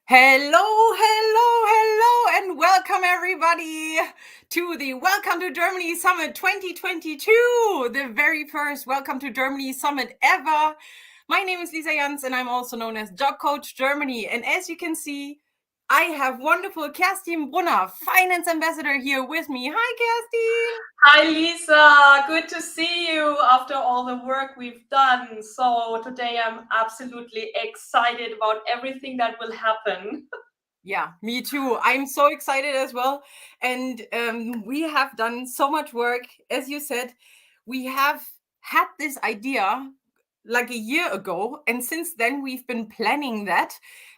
Hello, and welcome everybody to the Welcome to Germany Summit 2022, the very first Welcome to Germany Summit ever. My name is Lisa Janz and I'm also known as Job Coach Germany. And as you can see, I have wonderful Kerstin Brunner, Finance Ambassador, here with me. Hi, Kerstin. Hi, Lisa. Good to see you after all the work we've done. So today I'm absolutely excited about everything that will happen. Yeah, me too. I'm so excited as well. And we have done so much work. As you said, we have had this idea like a year ago. And since then, we've been planning that.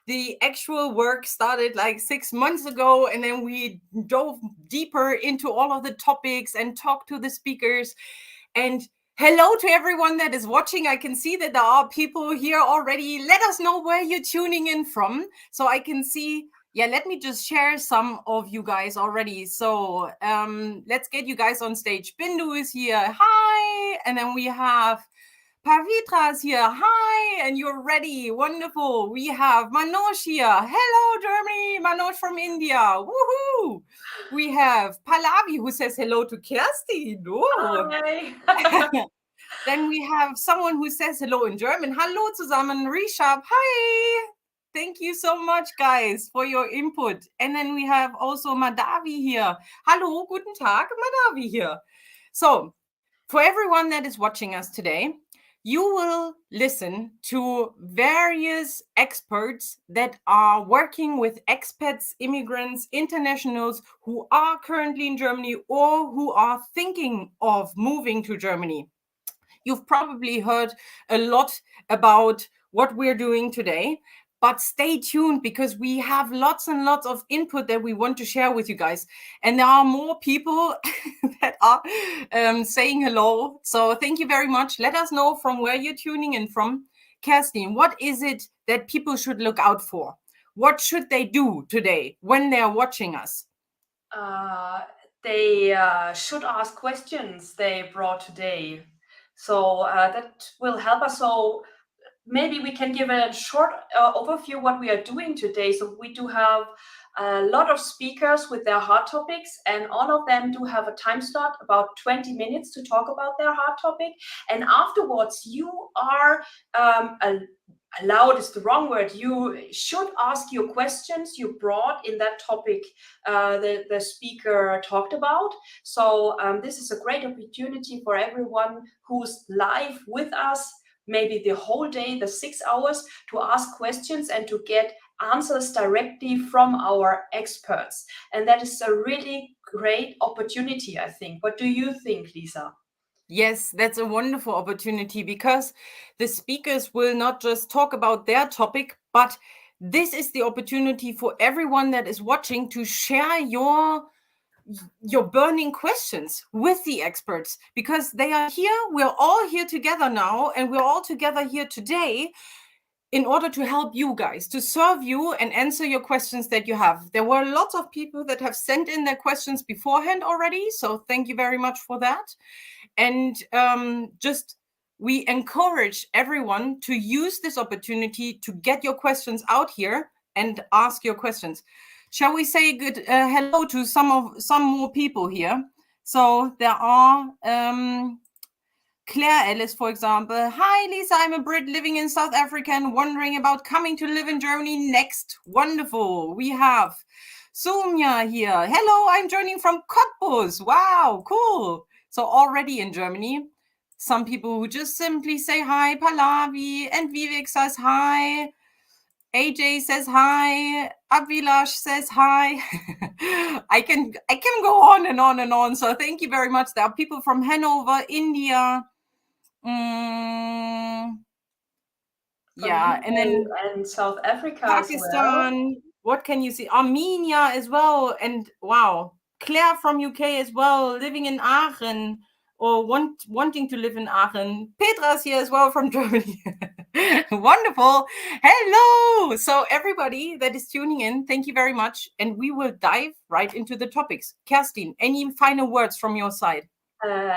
The actual work started like 6 months ago. And then we dove deeper into all of the topics and talked to the speakers. And hello to everyone that is watching. I can see that there are people here already. Let us know where you're tuning in from so I can see. Yeah, let me just share some of you guys already. So let's get you guys on stage. Bindu is here. Hi. And then we have Pavitra's here. Hi. And you're ready. Wonderful. We have Manoj here. Hello, Germany. Manoj from India. Woohoo. We have Pallavi who says hello to Kerstin. Oh. Hi. Then we have someone who says hello in German. Hallo zusammen. Rishab. Hi. Thank you so much, guys, for your input. And then we have also Madavi here. Hallo, guten Tag, Madavi here. So, for everyone that is watching us today, you will listen to various experts that are working with expats, immigrants, internationals who are currently in Germany or who are thinking of moving to Germany. You've probably heard a lot about what we're doing today. But stay tuned because we have lots and lots of input that we want to share with you guys. And there are more people that are saying hello. So thank you very much. Let us know from where you're tuning in from. Kerstin, what is it that people should look out for? What should they do today when they're watching us? They should ask questions they brought today. So that will help us. So maybe we can give a short overview what we are doing today. So we do have a lot of speakers with their hard topics, and all of them do have a time slot, about 20 minutes to talk about their hard topic. And afterwards, you are allowed is the wrong word. You should ask your questions you brought in that topic the speaker talked about. So this is a great opportunity for everyone who's live with us, maybe the whole day, the 6 hours, to ask questions and to get answers directly from our experts. And that is a really great opportunity, I think. What do you think, Lisa? Yes, that's a wonderful opportunity because the speakers will not just talk about their topic, but this is the opportunity for everyone that is watching to share your burning questions with the experts because they are here. We're all here together now, and we're all together here today in order to help you guys, to serve you and answer your questions that you have. There were lots of people that have sent in their questions beforehand already, so thank you very much for that. And we encourage everyone to use this opportunity to get your questions out here and ask your questions. Shall we say good hello to some more people here? So there are Claire Ellis, for example. Hi, Lisa. I'm a Brit living in South Africa and wondering about coming to live in Germany next. Wonderful. We have Sumya here. Hello, I'm joining from Cottbus. Wow, cool. So already in Germany. Some people who just simply say hi. Pallavi and Vivek says hi. AJ says hi. Abhilash says hi. I can go on and on and on. So thank you very much. There are people from Hanover, India. Yeah, and then South Africa, Pakistan. as well. What can you see? Armenia as well. And wow, Claire from UK as well, living in Aachen or wanting to live in Aachen. Petra's here as well from Germany. Wonderful. Hello. So everybody that is tuning in, thank you very much. And we will dive right into the topics. Kerstin, any final words from your side?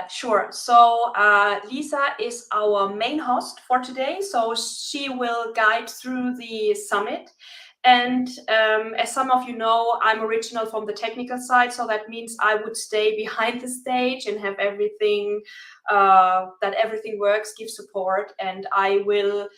Sure. So Lisa is our main host for today. So she will guide through the summit. And as some of you know, I'm original from the technical side, so that means I would stay behind the stage and have everything, that everything works, give support, and I will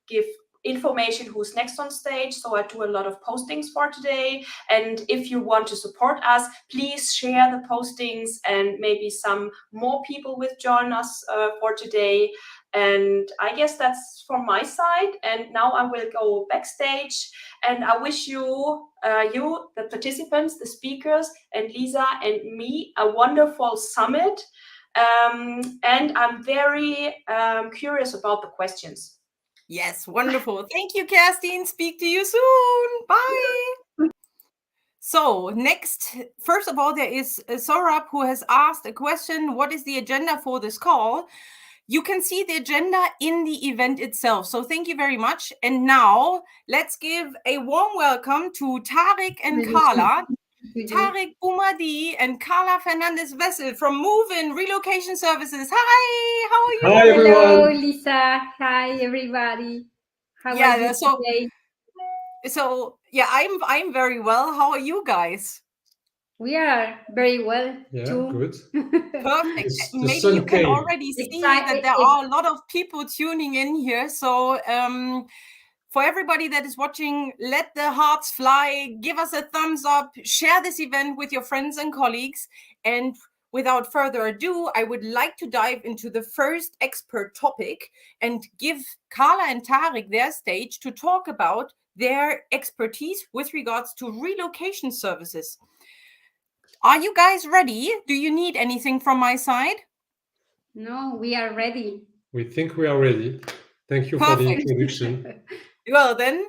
give information who's next on stage. So I do a lot of postings for today. And if you want to support us, please share the postings, and maybe some more people will join us for today. And I guess that's from my side. And now I will go backstage, and I wish you, the participants, the speakers, and Lisa and me, a wonderful summit. And I'm very curious about the questions. Yes, wonderful. Thank you, Kerstin. Speak to you soon. Bye. So next, first of all, there is Sorab who has asked a question. What is the agenda for this call? You can see the agenda in the event itself. So thank you very much. And now let's give a warm welcome to Tarik and Karla. Tarik, Boumahdi, and Karla Fernandez Wessel from Move-In Relocation Services. Hi, how are you? Hi, everyone. Hello, Lisa. Hi, everybody. How are you today? So yeah, I'm very well. How are you guys? We are very well. Yeah, too. good. Perfect. Maybe you can already see that there are a lot of people tuning in here. So for everybody that is watching, let the hearts fly, give us a thumbs up, share this event with your friends and colleagues. And without further ado, I would like to dive into the first expert topic and give Karla and Tarik their stage to talk about their expertise with regards to relocation services. Are you guys ready? Do you need anything from my side? No, we are ready. We think we are ready. Thank you for the introduction. Well, then,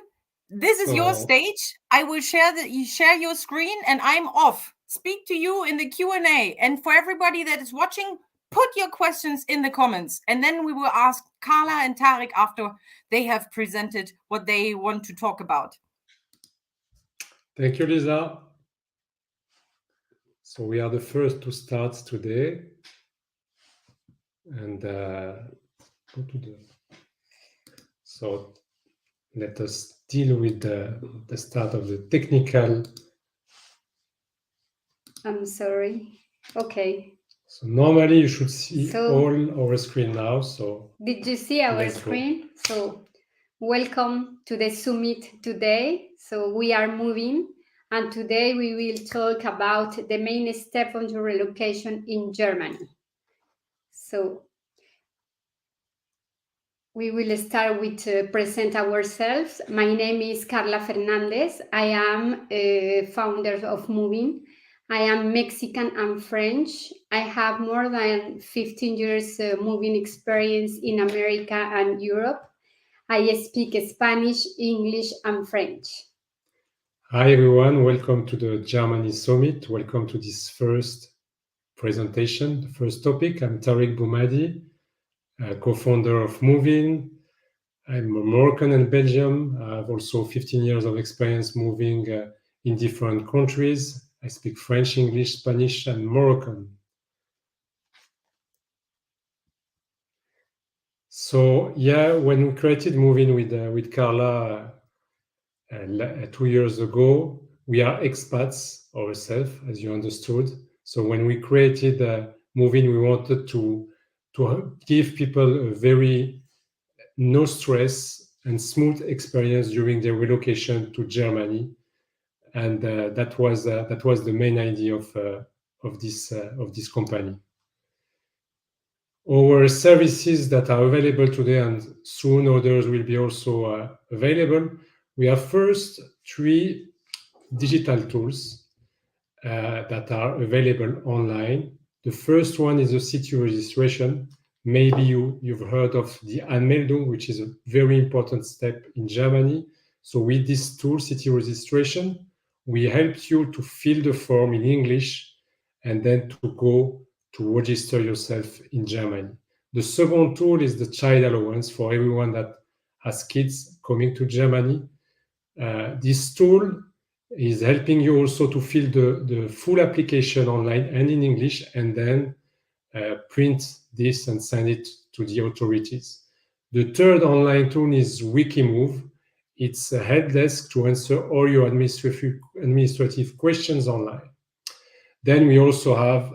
this is your stage. I will share your screen, and I'm off. Speak to you in the Q&A. And for everybody that is watching, put your questions in the comments, and then we will ask Karla and Tarik after they have presented what they want to talk about. Thank you, Lisa. So we are the first to start today. And go to the... So let us deal with the start of the technical. I'm sorry. Okay. So normally you should see all our screen now. So did you see our screen? So welcome to the summit today. So we are moving, and today we will talk about the main step on your relocation in Germany. So we will start with present ourselves. My name is Karla Fernandez. I am a founder of Moving. I am Mexican and French. I have more than 15 years moving experience in America and Europe. I speak Spanish, English, and French. Hi, everyone. Welcome to the Germany Summit. Welcome to this first presentation, the first topic. I'm Tarik Boumahdi, co-founder of Moving. I'm Moroccan and Belgium. I have also 15 years of experience moving in different countries. I speak French, English, Spanish, and Moroccan. So yeah, when we created Moving with Karla 2 years ago, we are expats ourselves, as you understood. So when we created Moving, we wanted to give people a very no stress and smooth experience during their relocation to Germany, and that was the main idea of this company. Our services that are available today, and soon others will be also available. We have first 3 digital tools that are available online. The first one is a city registration. Maybe you've heard of the Anmeldung, which is a very important step in Germany. So with this tool, city registration, we help you to fill the form in English and then to go to register yourself in Germany. The second tool is the child allowance for everyone that has kids coming to Germany. This tool is helping you also to fill the full application online and in English, and then print this and send it to the authorities. The third online tool is Wikimove. It's a help desk to answer all your administrative questions online. Then we also have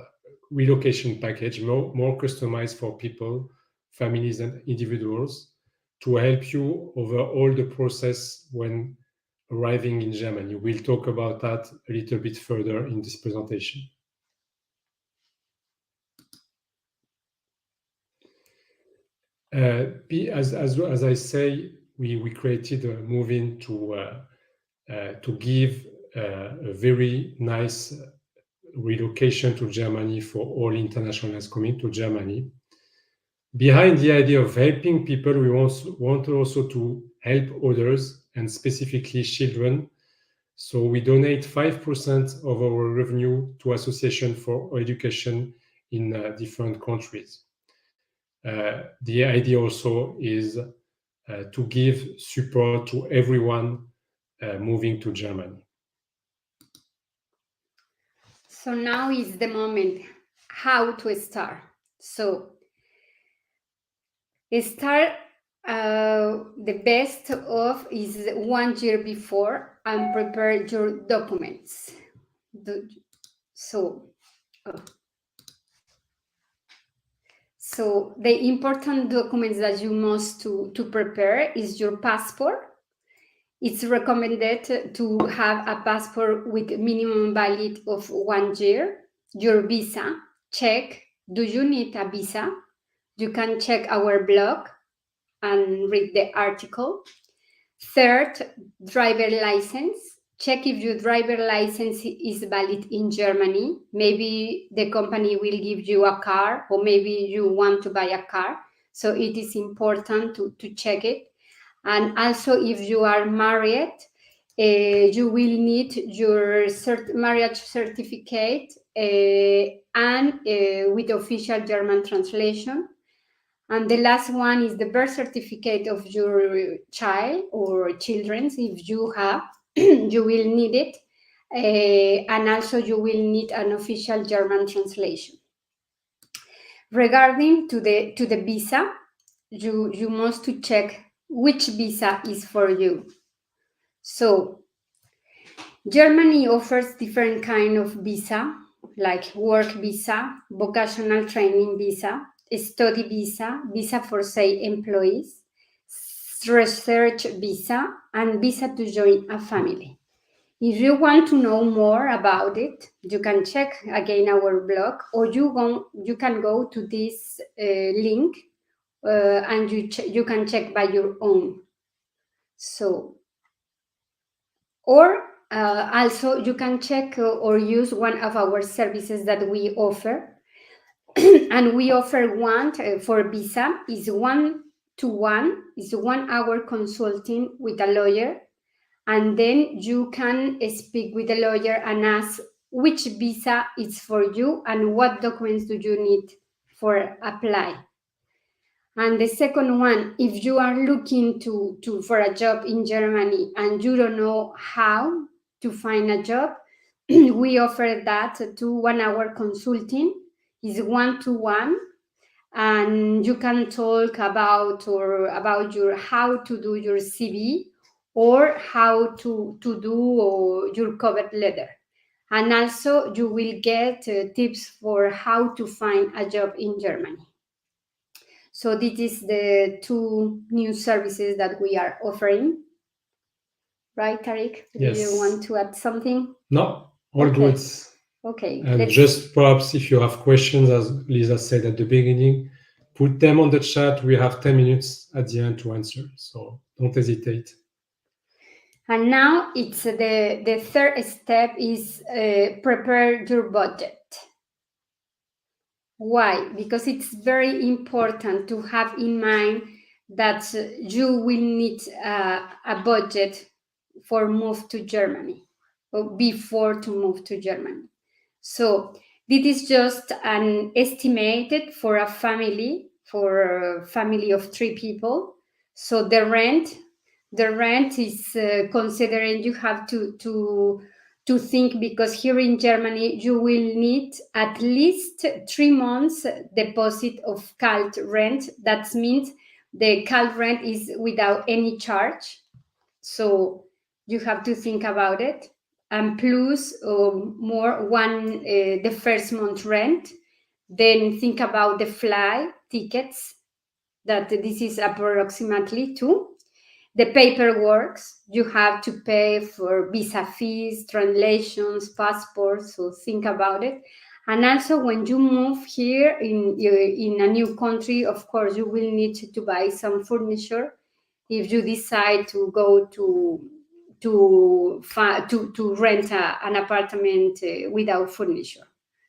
relocation package, more customized for people, families, and individuals to help you over all the process when arriving in Germany. We'll talk about that a little bit further in this presentation. As I say, we created a Move-In to give a very nice relocation to Germany for all internationals coming to Germany. Behind the idea of helping people, we want also to help others, and specifically children. So we donate 5% of our revenue to Association for Education in different countries. The idea also is to give support to everyone moving to Germany. So now is the moment how to start. So start the best of is 1 year before and prepare your documents. So the important documents that you must to prepare is your passport. It's recommended to have a passport with minimum valid of 1 year. Your visa, check, do you need a visa? You can check our blog and read the article. Third, driver license. Check if your driver license is valid in Germany. Maybe the company will give you a car, or maybe you want to buy a car. So it is important to check it. And also, if you are married, you will need your marriage certificate and with official German translation. And the last one is the birth certificate of your child or children, if you have. You will need it, and also you will need an official German translation. Regarding to the visa, you must to check which visa is for you. So Germany offers different kind of visa, like work visa, vocational training visa, study visa, visa for say employees, research visa, and visa to join a family. If you want to know more about it, you can check again our blog, or you can go to this link and you can check by your own. So, or also you can check or use one of our services that we offer. And we offer one for visa is 1-to-1, is 1 hour consulting with a lawyer. And then you can speak with the lawyer and ask which visa is for you and what documents do you need for apply. And the second one, if you are looking for a job in Germany and you don't know how to find a job, we offer that to 1 hour consulting, is 1-to-1, and you can talk about your how to do your CV or how to do your cover letter. And also you will get tips for how to find a job in Germany. So this is the 2 new services that we are offering. Right, Tarik? Yes. Do you want to add something? No, all Okay. good. Okay. And just perhaps if you have questions, as Lisa said at the beginning, put them on the chat. We have 10 minutes at the end to answer, so don't hesitate. And now it's the third step is prepare your budget. Why? Because it's very important to have in mind that you will need a budget for move to Germany or before to move to Germany. So this is just an estimated for a family of 3 people. So the rent is considering you have to think, because here in Germany you will need at least 3 months deposit of kalt rent. That means the kalt rent is without any charge. So you have to think about it. And plus the first month rent. Then think about the flight tickets, that this is approximately 2. The paperwork, you have to pay for visa fees, translations, passports, so think about it. And also when you move here in a new country, of course, you will need to buy some furniture if you decide to go to rent an apartment without furniture.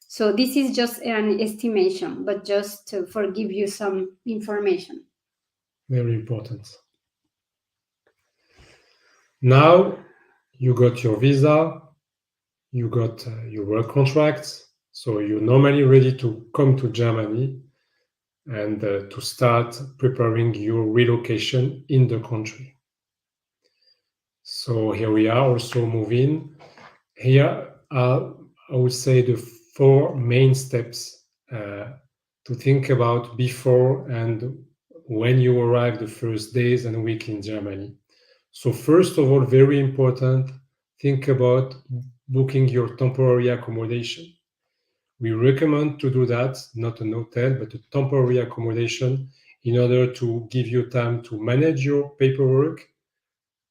So this is just an estimation, but just for give you some information. Very important. Now you got your visa, you got your work contract, so you're normally ready to come to Germany and to start preparing your relocation in the country. So here we are also moving. Here are, I would say, the 4 main steps to think about before and when you arrive the first days and week in Germany. So first of all, very important, think about booking your temporary accommodation. We recommend to do that, not an hotel, but a temporary accommodation in order to give you time to manage your paperwork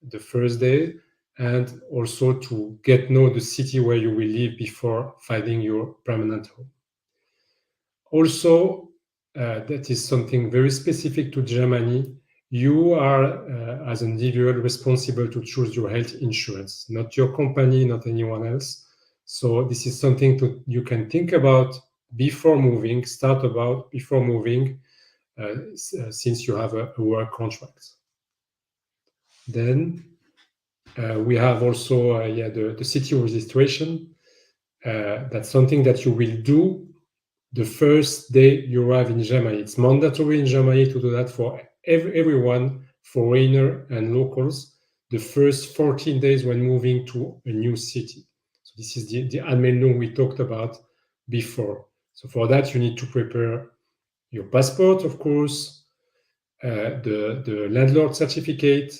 the first day and also to get to know the city where you will live before finding your permanent home. Also, that is something very specific to Germany. You are, as an individual, responsible to choose your health insurance, not your company, not anyone else. So this is something you can think about before moving, before moving, since you have a work contract. Then we have also the city registration. That's something that you will do the first day you arrive in Germany. It's mandatory in Germany to do that for everyone, foreigner and locals, the first 14 days when moving to a new city. So this is the Anmeldung we talked about before. So for that, you need to prepare your passport, of course, the landlord certificate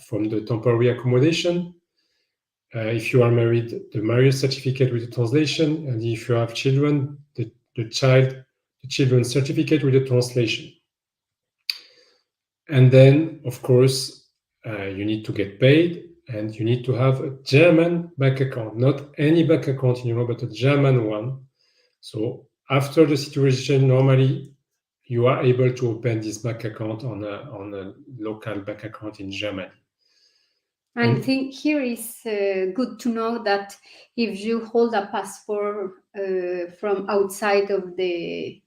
from the temporary accommodation. If you are married, the marriage certificate with the translation, and if you have children, the children's certificate with the translation. And then, of course, you need to get paid, and you need to have a German bank account, not any bank account in Europe, but a German one. So after the city registration, normally you are able to open this bank account on a local bank account in Germany. I think here is good to know that if you hold a passport from outside of the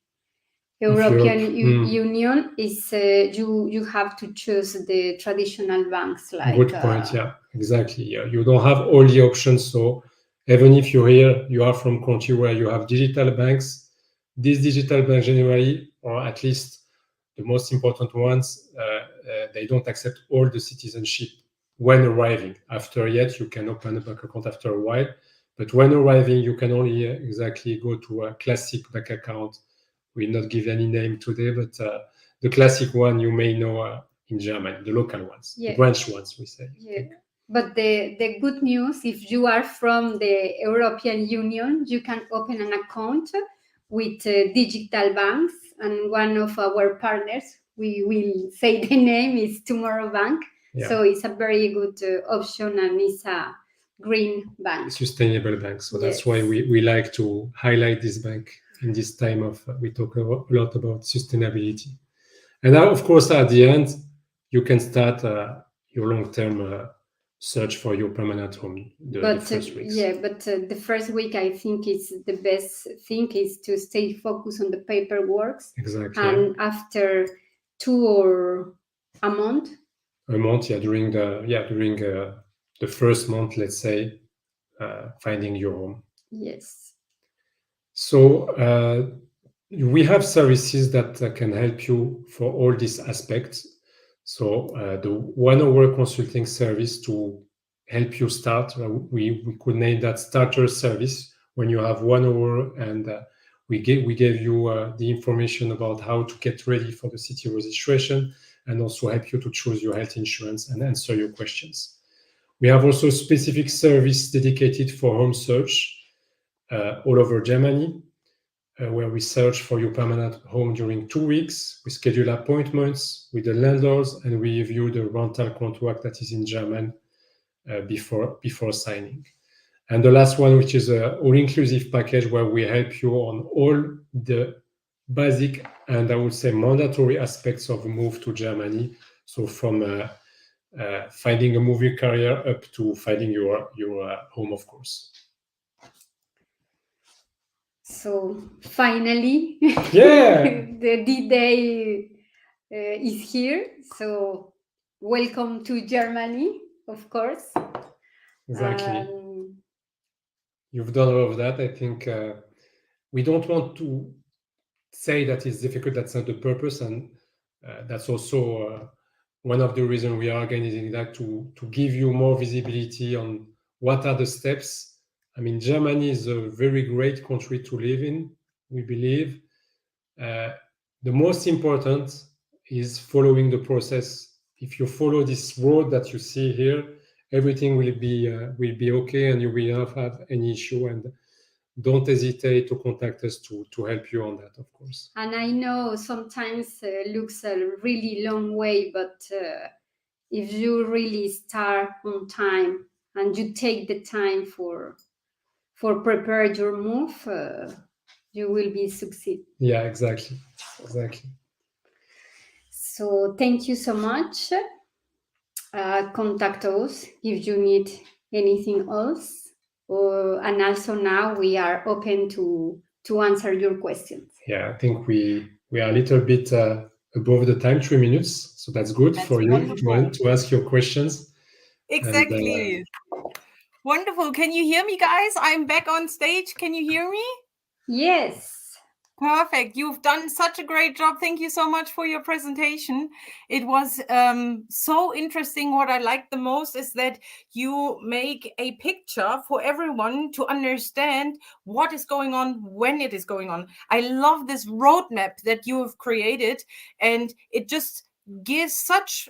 European Union, is you have to choose the traditional banks. Like good point. Yeah, exactly. Yeah, you don't have all the options. So even if you're here, you are from country where you have digital banks. These digital banks generally, or at least the most important ones, they don't accept all the citizenship when arriving. After yet, you can open a bank account after a while, but when arriving, you can only exactly go to a classic bank account. We'll not give any name today, but the classic one you may know in Germany, the local ones, the branch ones, we say. Yeah. But the good news, if you are from the European Union, you can open an account with digital banks, and one of our partners, we will say the name, is Tomorrow Bank. Yeah. So it's a very good option, and it's a green bank. Sustainable bank. So that's why we like to highlight this bank in this time of, we talk a lot about sustainability. And now, of course, at the end, you can start your long-term search for your permanent home. The first weeks. Yeah, but the first week, I think is the best thing is to stay focused on the paperwork. Exactly. And after 2 or a month. During the first month, let's say, finding your home. Yes. So we have services that can help you for all these aspects. So the 1 hour consulting service to help you start, we could name that starter service. When you have 1 hour, and we gave you the information about how to get ready for the city registration, and also help you to choose your health insurance and answer your questions. We have also a specific service dedicated for home search all over Germany, where we search for your permanent home during 2 weeks. We schedule appointments with the landlords, and we review the rental contract that is in German before signing. And the last one, which is an all-inclusive package, where we help you on all the basic and I would say mandatory aspects of a move to Germany. So from finding a moving career up to finding your home, of course. So finally, yeah, the D-Day is here. So welcome to Germany, of course. Exactly. You've done all of that. I think we don't want to say that it's difficult. That's not the purpose. And that's also one of the reasons we are organizing that, to give you more visibility on what are the steps. I mean, Germany is a very great country to live in, we believe. The most important is following the process. If you follow this road that you see here, everything will be okay, and you will not have any issue. And don't hesitate to contact us to help you on that, of course. And I know sometimes looks a really long way, but if you really start on time and you take the time for prepare your move, you will be succeed. Yeah, exactly. So thank you so much. Contact us if you need anything else, and also now we are open to answer your questions. Yeah, I think we are a little bit above the time, 3 minutes, so that's good. That's for you to ask your questions. Exactly. Wonderful. Can you hear me, guys? I'm back on stage. Can you hear me? Yes. Perfect. You've done such a great job. Thank you so much for your presentation. It was so interesting. What I like the most is that you make a picture for everyone to understand what is going on when it is going on. I love this roadmap that you have created, and it just gives such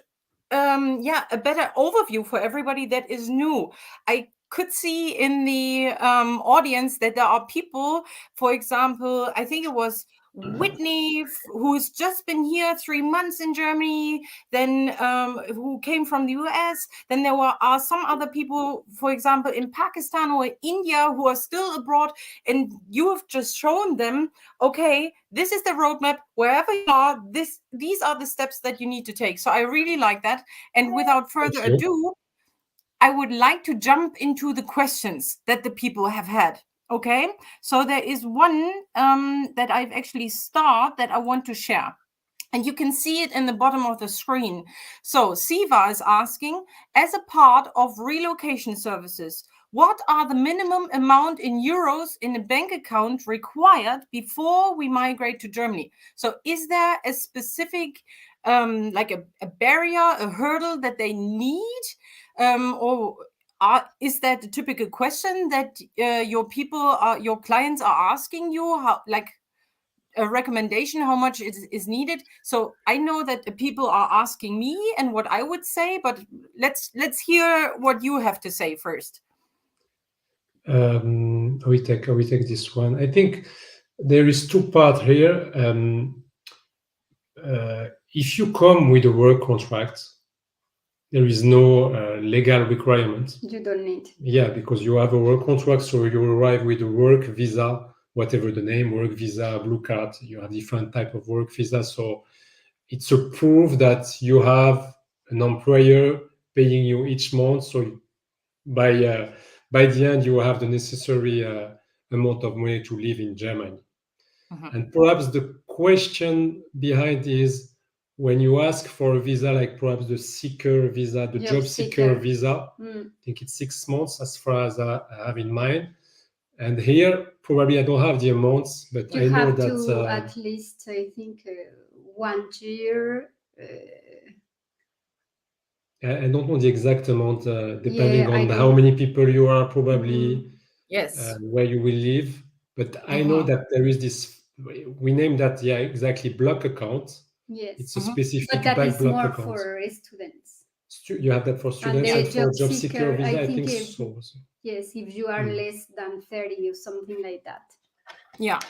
a better overview for everybody that is new. I could see in the audience that there are people, for example, I think it was Whitney, who's just been here 3 months in Germany, then who came from the US. Then there are some other people, for example, in Pakistan or India, who are still abroad, and you have just shown them, okay, this is the roadmap. Wherever you are, these are the steps that you need to take. So I really like that. And without further ado, I would like to jump into the questions that the people have had. Okay, so there is one that I've actually started that I want to share. And you can see it in the bottom of the screen. So Siva is asking, as a part of relocation services, what are the minimum amount in euros in a bank account required before we migrate to Germany? So is there a specific, like a barrier, a hurdle that they need? Is that a typical question that your clients are asking you, how, like a recommendation, how much is needed? So I know that the people are asking me and what I would say, but let's hear what you have to say first. We take this one. I think there is two parts here. If you come with a work contract, there is no legal requirement. You don't need. Yeah, because you have a work contract, so you arrive with a work visa, whatever the name, work visa, blue card. You have different type of work visa, so it's a proof that you have an employer paying you each month. So by the end, you have the necessary amount of money to live in Germany. And perhaps the question behind is, when you ask for a visa, like perhaps the seeker visa, the job seeker visa, I think it's 6 months as far as I have in mind. And here, probably I don't have the amounts, but I know that you have to at least, I think, 1 year. I don't know the exact amount, depending on how many people you are, probably, where you will live. But I know that there is this, we name that, exactly, block account. Yes. It's a specific But that bank is block more account. for students. You have that for students the and for job seeker visa, I think if, so. Yes, if you are less than 30 or something like that. Yeah.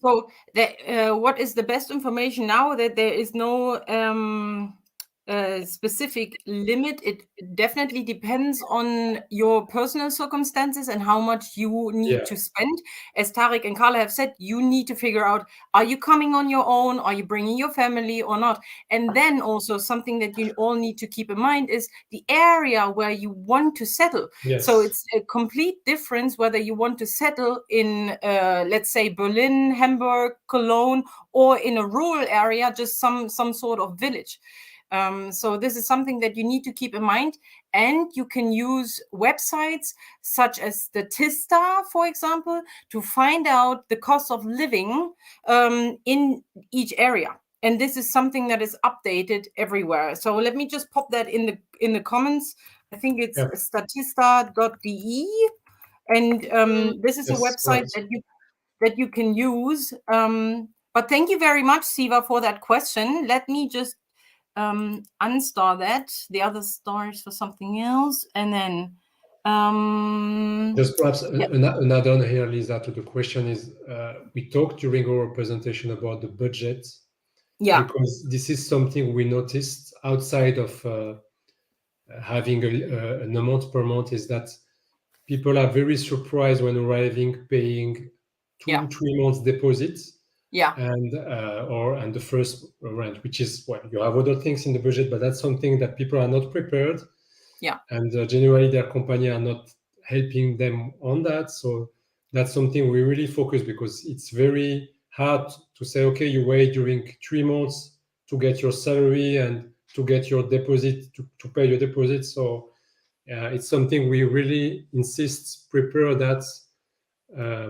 So what is the best information now, that there is no specific limit? It definitely depends on your personal circumstances and how much you need to spend. As Tarik and Karla have said, you need to figure out, are you coming on your own? Are you bringing your family or not? And then also something that you all need to keep in mind is the area where you want to settle. Yes. So it's a complete difference whether you want to settle in, let's say, Berlin, Hamburg, Cologne, or in a rural area, just some sort of village. So this is something that you need to keep in mind, and you can use websites such as Statista, for example, to find out the cost of living in each area. And this is something that is updated everywhere. So let me just pop that in the comments. I think it's statista.de, and this is a website that you can use. But thank you very much, Siva, for that question. Let me just unstar that. The other star is for something else, and then just perhaps an add-on here, Lisa, to the question is we talked during our presentation about the budget, because this is something we noticed outside of having an amount per month, is that people are very surprised when arriving, paying 2-3 months deposits. And the first rent, which is, well, you have other things in the budget, but that's something that people are not prepared. And generally their company are not helping them on that. So that's something we really focus, because it's very hard to say, okay, you wait during 3 months to get your salary and to get your deposit, to pay your deposit. So it's something we really insist, prepare that.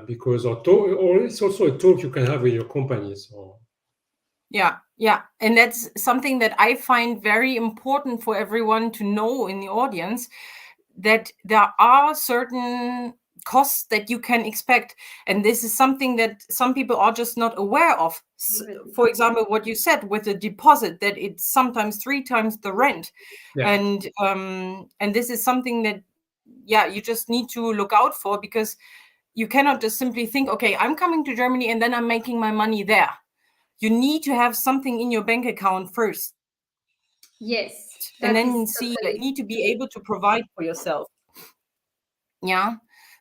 Because or it's also a talk you can have with your company. So and that's something that I find very important for everyone to know in the audience, that there are certain costs that you can expect, and this is something that some people are just not aware of. For example, what you said with the deposit, that it's sometimes 3 times the rent. And this is something that you just need to look out for, because you cannot just simply think, okay, I'm coming to Germany and then I'm making my money there. You need to have something in your bank account first. Yes. And then you need to be able to provide for yourself.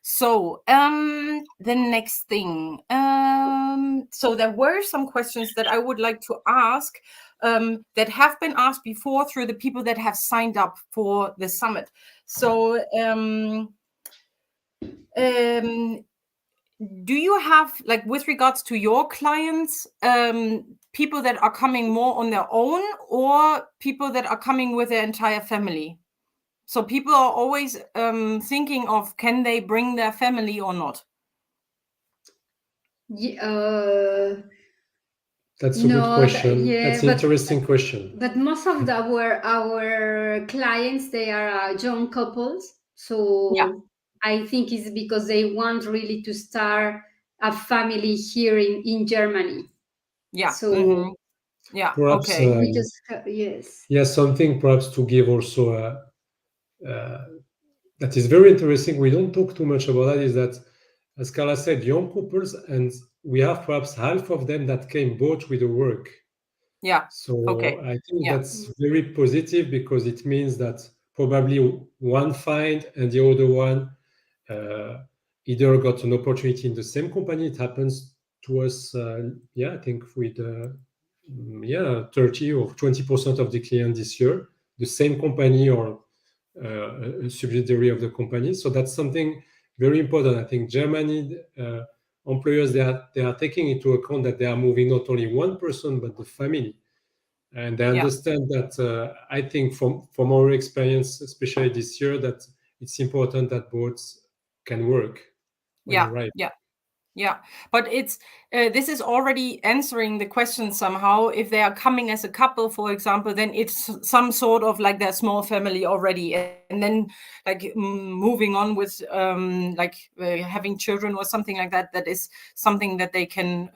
So the next thing. So there were some questions that I would like to ask that have been asked before through the people that have signed up for the summit. So do you have, like, with regards to your clients, people that are coming more on their own, or people that are coming with their entire family? So people are always thinking of, can they bring their family or not? That's a good question. That's an interesting question. But most of our clients, they are young couples. So I think it's because they want really to start a family here in Germany. So perhaps, we just something perhaps to give also that is very interesting. We don't talk too much about that, is that, as Karla said, young couples, and we have perhaps half of them that came both with the work. So I think that's very positive, because it means that probably one find and the other one either got an opportunity in the same company. It happens to us, I think with 30 or 20% of the clients this year, the same company or a subsidiary of the company. So that's something very important. I think Germany employers, they are taking into account that they are moving not only one person but the family, and they understand that. I think from our experience, especially this year, that it's important that both can work. But it's this is already answering the question somehow. If they are coming as a couple, for example, then it's some sort of like their small family already, and then like moving on with having children or something like that. That is something that they can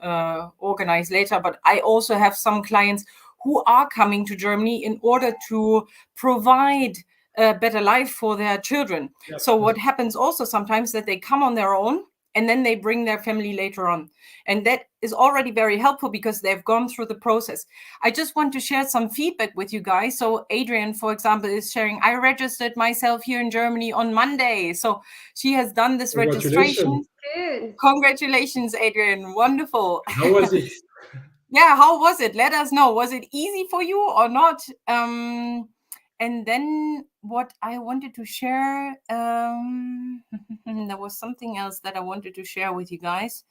organize later. But I also have some clients who are coming to Germany in order to provide a better life for their children. Yep. So what happens also sometimes that they come on their own and then they bring their family later on. And that is already very helpful because they've gone through the process. I just want to share some feedback with you guys. So Adrian, for example, is sharing, I registered myself here in Germany on Monday. So she has done this registration. Good. Congratulations, Adrian. Wonderful. How was it? Yeah, how was it? Let us know. Was it easy for you or not? And then what I wanted to share, there was something else that I wanted to share with you guys.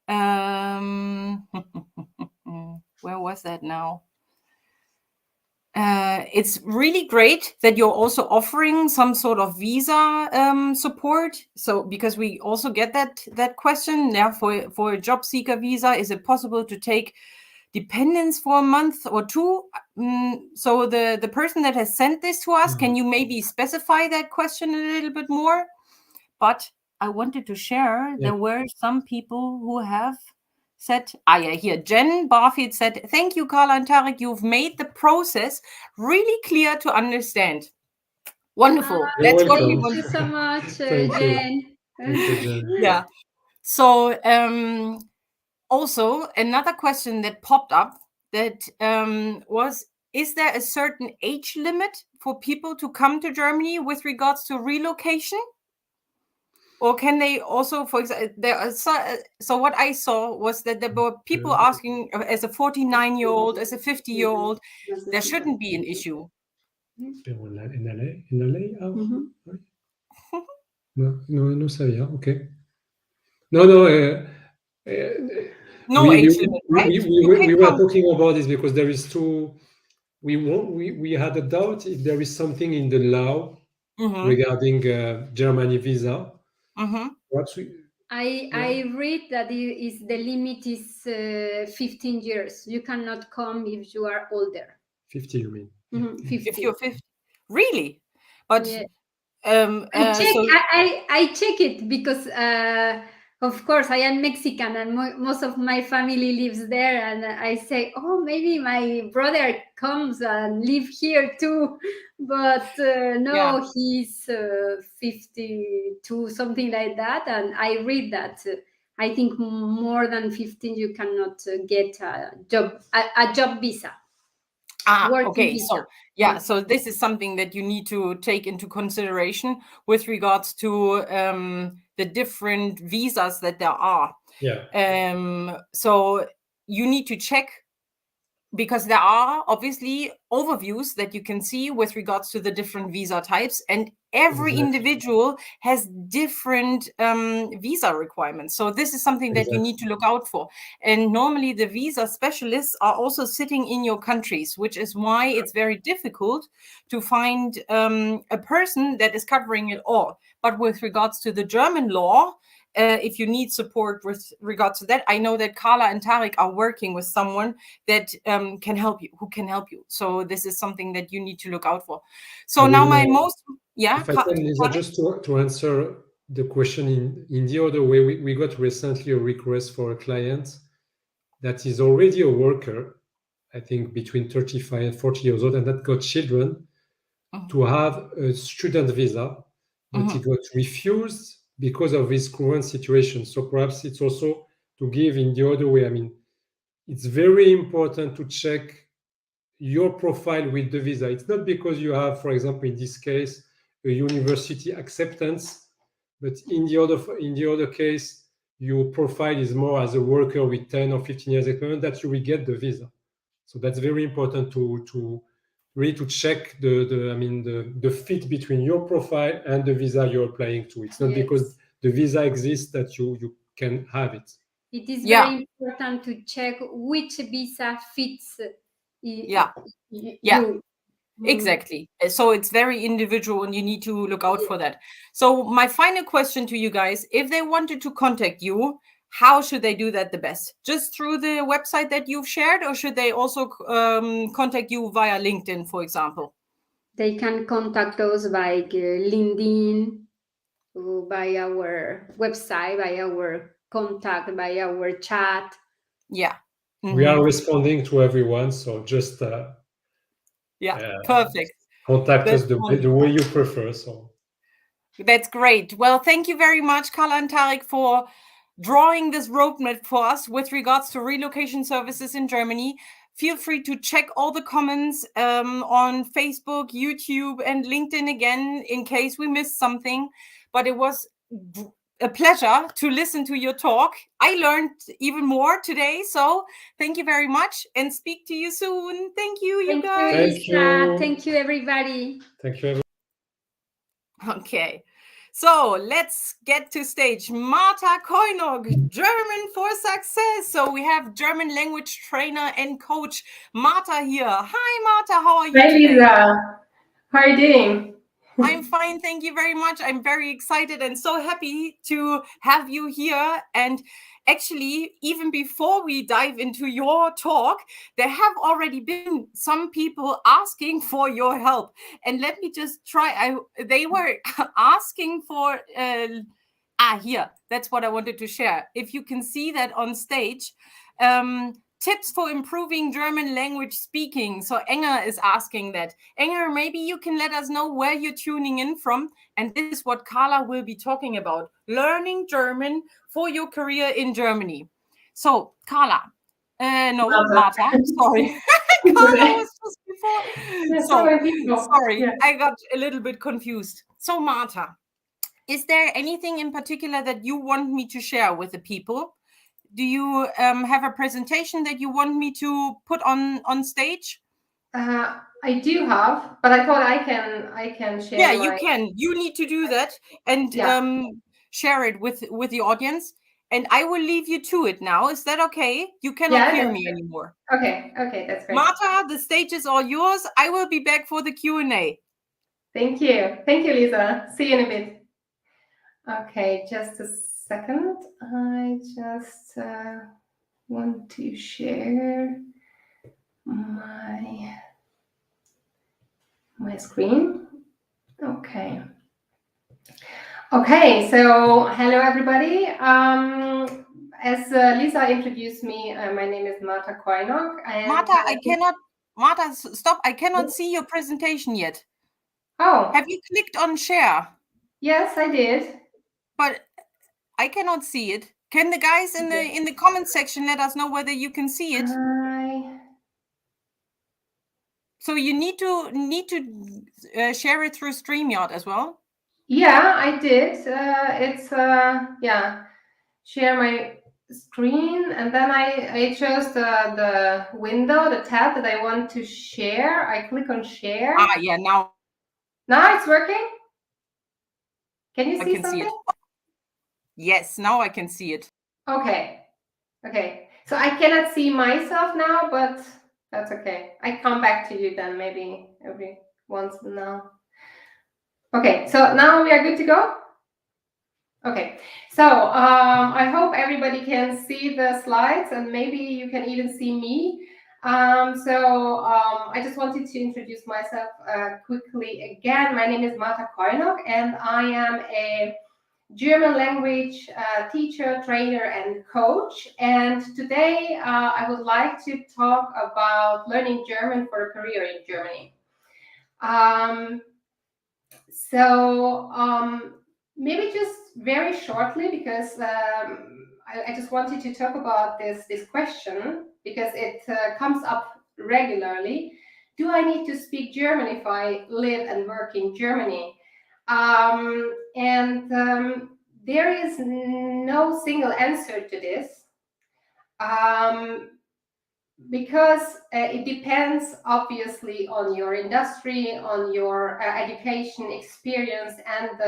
Where was that now? It's really great that you're also offering some sort of visa support. So because we also get that question, yeah, for a job seeker visa, is it possible to take dependents for a month or two? So the person that has sent this to us, can you maybe specify that question a little bit more? But I wanted to share, there were some people who have said, here, Jen Barfield said, thank you, Karla and Tarik, you've made the process really clear to understand. Wonderful. That's what we want. Thank you so much, Thank you. Jen. Thank you, Jen. Yeah. So also another question that popped up that was, is there a certain age limit for people to come to Germany with regards to relocation? Or can they also, for example, so what I saw was that there were people asking, as a 49-year-old, as a 50-year-old, there shouldn't be an issue. En la ley? Ah, no sabía, ok. No age limit, right? We were talking about this because there is we had a doubt if there is something in the law regarding Germany visa. I read that the limit is 15 years. You cannot come if you are older. 50, you mean? 50. If you're 50. Really? But Yeah. I I check it because of course I am Mexican and most of my family lives there, and I say, oh, maybe my brother comes and live here too, but no, he's 52, something like that, and I read that I think more than 15 you cannot get a job visa. Okay. Visa. So this is something that you need to take into consideration with regards to the different visas that there are. So you need to check, because there are obviously overviews that you can see with regards to the different visa types, and every individual has different visa requirements. So this is something that you need to look out for. And normally the visa specialists are also sitting in your countries, which is why it's very difficult to find a person that is covering it all. But with regards to the German law, if you need support with regards to that, I know that Karla and Tarik are working with someone that can help you, who can help you. So this is something that you need to look out for. So now if I can, Lisa, just to answer the question in the other way, we got recently a request for a client that is already a worker, I think between 35 and 40 years old, and that got children to have a student visa, but he got refused because of his current situation. So perhaps it's also to give in the other way. I mean, it's very important to check your profile with the visa. It's not because you have, for example, in this case, a university acceptance, but in the other case, your profile is more as a worker with 10 or 15 years experience, that you will get the visa. So that's very important to really to check the fit between your profile and the visa you're applying to. It's not because the visa exists that you can have it. It is very important to check which visa fits you. Exactly. So it's very individual and you need to look out for that. So my final question to you guys, if they wanted to contact you, how should they do that the best? Just through the website that you've shared, or should they also contact you via LinkedIn, for example? They can contact us by LinkedIn, by our website, by our contact, by our chat. Yeah. We are responding to everyone, so just perfect. Contact That's us the way you prefer. So that's great. Well, thank you very much, Karla and Tarik, for drawing this roadmap for us with regards to relocation services in Germany. Feel free to check all the comments on Facebook, YouTube, and LinkedIn again in case we missed something. But it was a pleasure to listen to your talk. I learned even more today. So thank you very much and speak to you soon. Thank you, you guys. Thank you. Thank you, everybody. Thank you, everyone. Okay. So let's get to stage. Marta Kojnok, German for Success. So we have German language trainer and coach Marta here. Hi, Marta. How are you today? Lisa. How are you doing? I'm fine. Thank you very much. I'm very excited and so happy to have you here. And actually, even before we dive into your talk, there have already been some people asking for your help. And let me just try. They were asking for, here, that's what I wanted to share. If you can see that on stage, tips for improving German language speaking. So Enger is asking that. Enger, maybe you can let us know where you're tuning in from. And this is what Karla will be talking about. Learning German for your career in Germany. So Karla, Marta, sorry. Karla was just before. Sorry, yeah. I got a little bit confused. So Marta, is there anything in particular that you want me to share with the people? Do you have a presentation that you want me to put on stage? I do have, but I thought I can share. Yeah, you can. You need to do that and share it with the audience. And I will leave you to it now. Is that okay? You cannot hear me anymore. Okay, that's great. Marta, the stage is all yours. I will be back for the Q&A. Thank you, Lisa. See you in a bit. Okay, just a second. I just want to share my screen. Okay, so hello everybody. As Lisa introduced me, my name is Marta Kojnok. Marta, stop. I cannot see your presentation yet. Oh. Have you clicked on share? Yes, I did. But I cannot see it. Can the guys in the comment section let us know whether you can see it? So you need to share it through StreamYard as well. Yeah, I did. It's share my screen, and then I chose the window, the tab that I want to share. I click on share. Yeah, now it's working. Can you see something? See it. Yes, now I can see it. Okay. So I cannot see myself now, but that's okay. I come back to you then, maybe every once now. Okay, so now we are good to go. Okay, so I hope everybody can see the slides, and maybe you can even see me. I just wanted to introduce myself quickly again. My name is Marta Kojnok, and I am a German language teacher, trainer, and coach. And today I would like to talk about learning German for a career in Germany. Maybe just very shortly, because I just wanted to talk about this question, because it comes up regularly. Do I need to speak German if I live and work in Germany? There is no single answer to this, because it depends obviously on your industry, on your education experience, and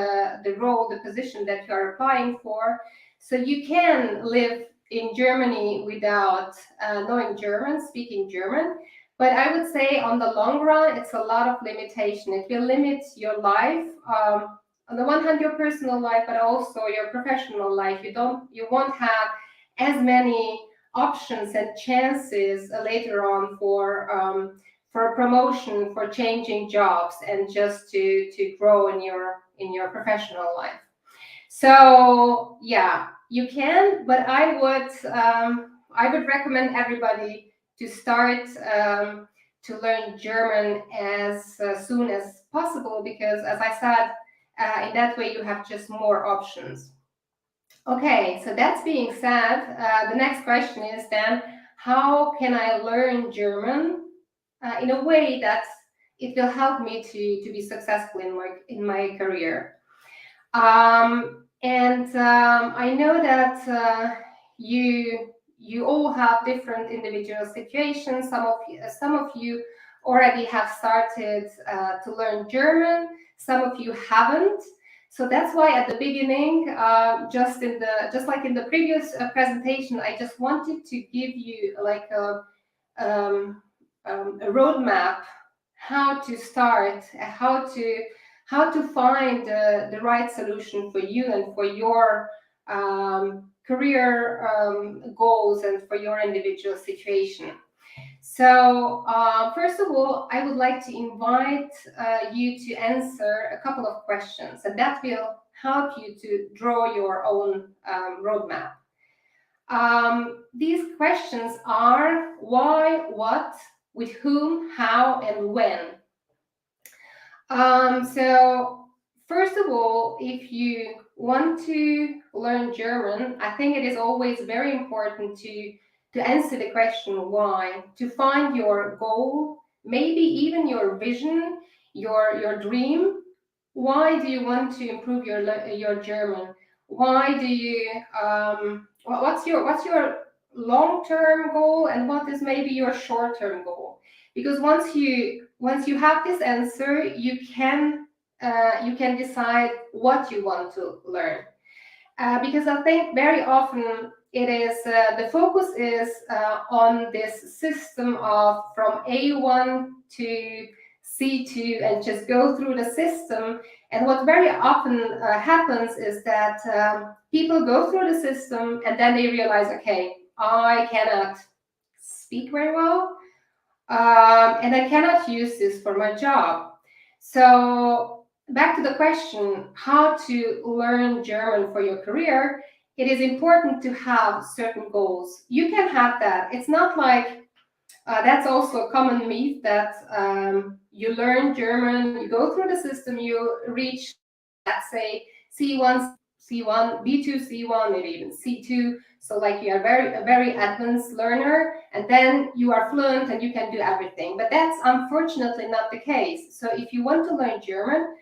the role, the position that you are applying for. So you can live in Germany without knowing German, speaking German. But I would say on the long run, it's a lot of limitation. It will limit your life. On the one hand, your personal life, but also your professional life. You won't have as many options and chances later on for promotion, for changing jobs, and just to grow in your professional life. So yeah, you can, but I I would recommend everybody to start to learn German as soon as possible, because as I said, in that way you have just more options. Okay, so that's being said, the next question is then, how can I learn German in a way that it will help me to be successful in my career? I know that you all have different individual situations. Some of you already have started to learn German. Some of you haven't. So that's why at the beginning, just like in the previous presentation, I just wanted to give you like a roadmap, how to start, how to find the right solution for you and for your career goals and for your individual situation. So first of all, I would like to invite you to answer a couple of questions, and that will help you to draw your own roadmap. These questions are why, what, with whom, how, and when. So first of all, if you want to learn German, I think it is always very important to answer the question why, to find your goal, maybe even your vision, your dream. Why do you want to improve your German? Why do you what's your long-term goal, and what is maybe your short-term goal? Because once you have this answer, you can decide what you want to learn. Because I think very often it is the focus is on this system of from A1 to C2 and just go through the system. And what very often happens is that people go through the system and then they realize, okay, I cannot speak very well, and I cannot use this for my job. So back to the question, how to learn German for your career, it is important to have certain goals. You can have that. It's not like, that's also a common myth that you learn German, you go through the system, you reach, let's say, C1, B2, C1, maybe even C2. So like you are a very advanced learner, and then you are fluent and you can do everything. But that's unfortunately not the case. So if you want to learn German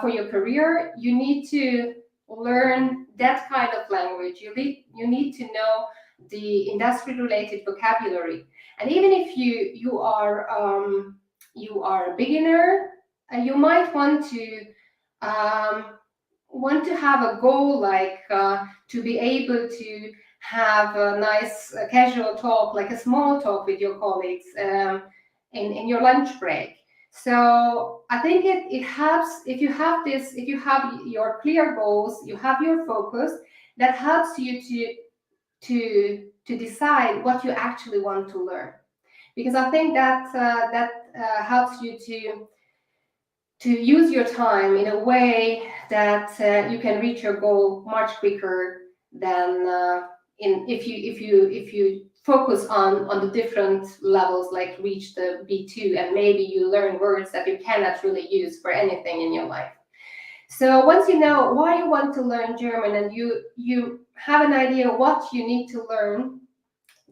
for your career, you need to learn that kind of language. You need to know the industry-related vocabulary. And even if you are a beginner, you might want to have a goal, like to be able to have a nice casual talk, like a small talk with your colleagues in your lunch break. So I think it helps if you have your clear goals, you have your focus, that helps you to decide what you actually want to learn. Because I think that helps you to use your time in a way that you can reach your goal much quicker than if you focus on the different levels, like reach the B2, and maybe you learn words that you cannot really use for anything in your life. So once you know why you want to learn German and you have an idea what you need to learn,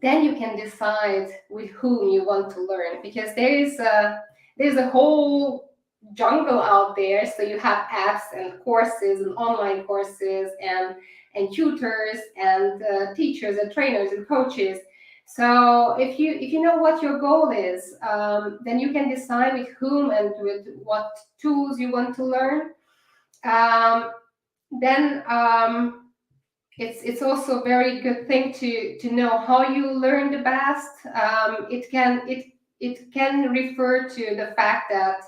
then you can decide with whom you want to learn, because there's a whole jungle out there. So you have apps and courses and online courses and tutors and teachers and trainers and coaches. So if you know what your goal is, then you can decide with whom and with what tools you want to learn. Then it's also a very good thing to know how you learn the best. It can refer to the fact that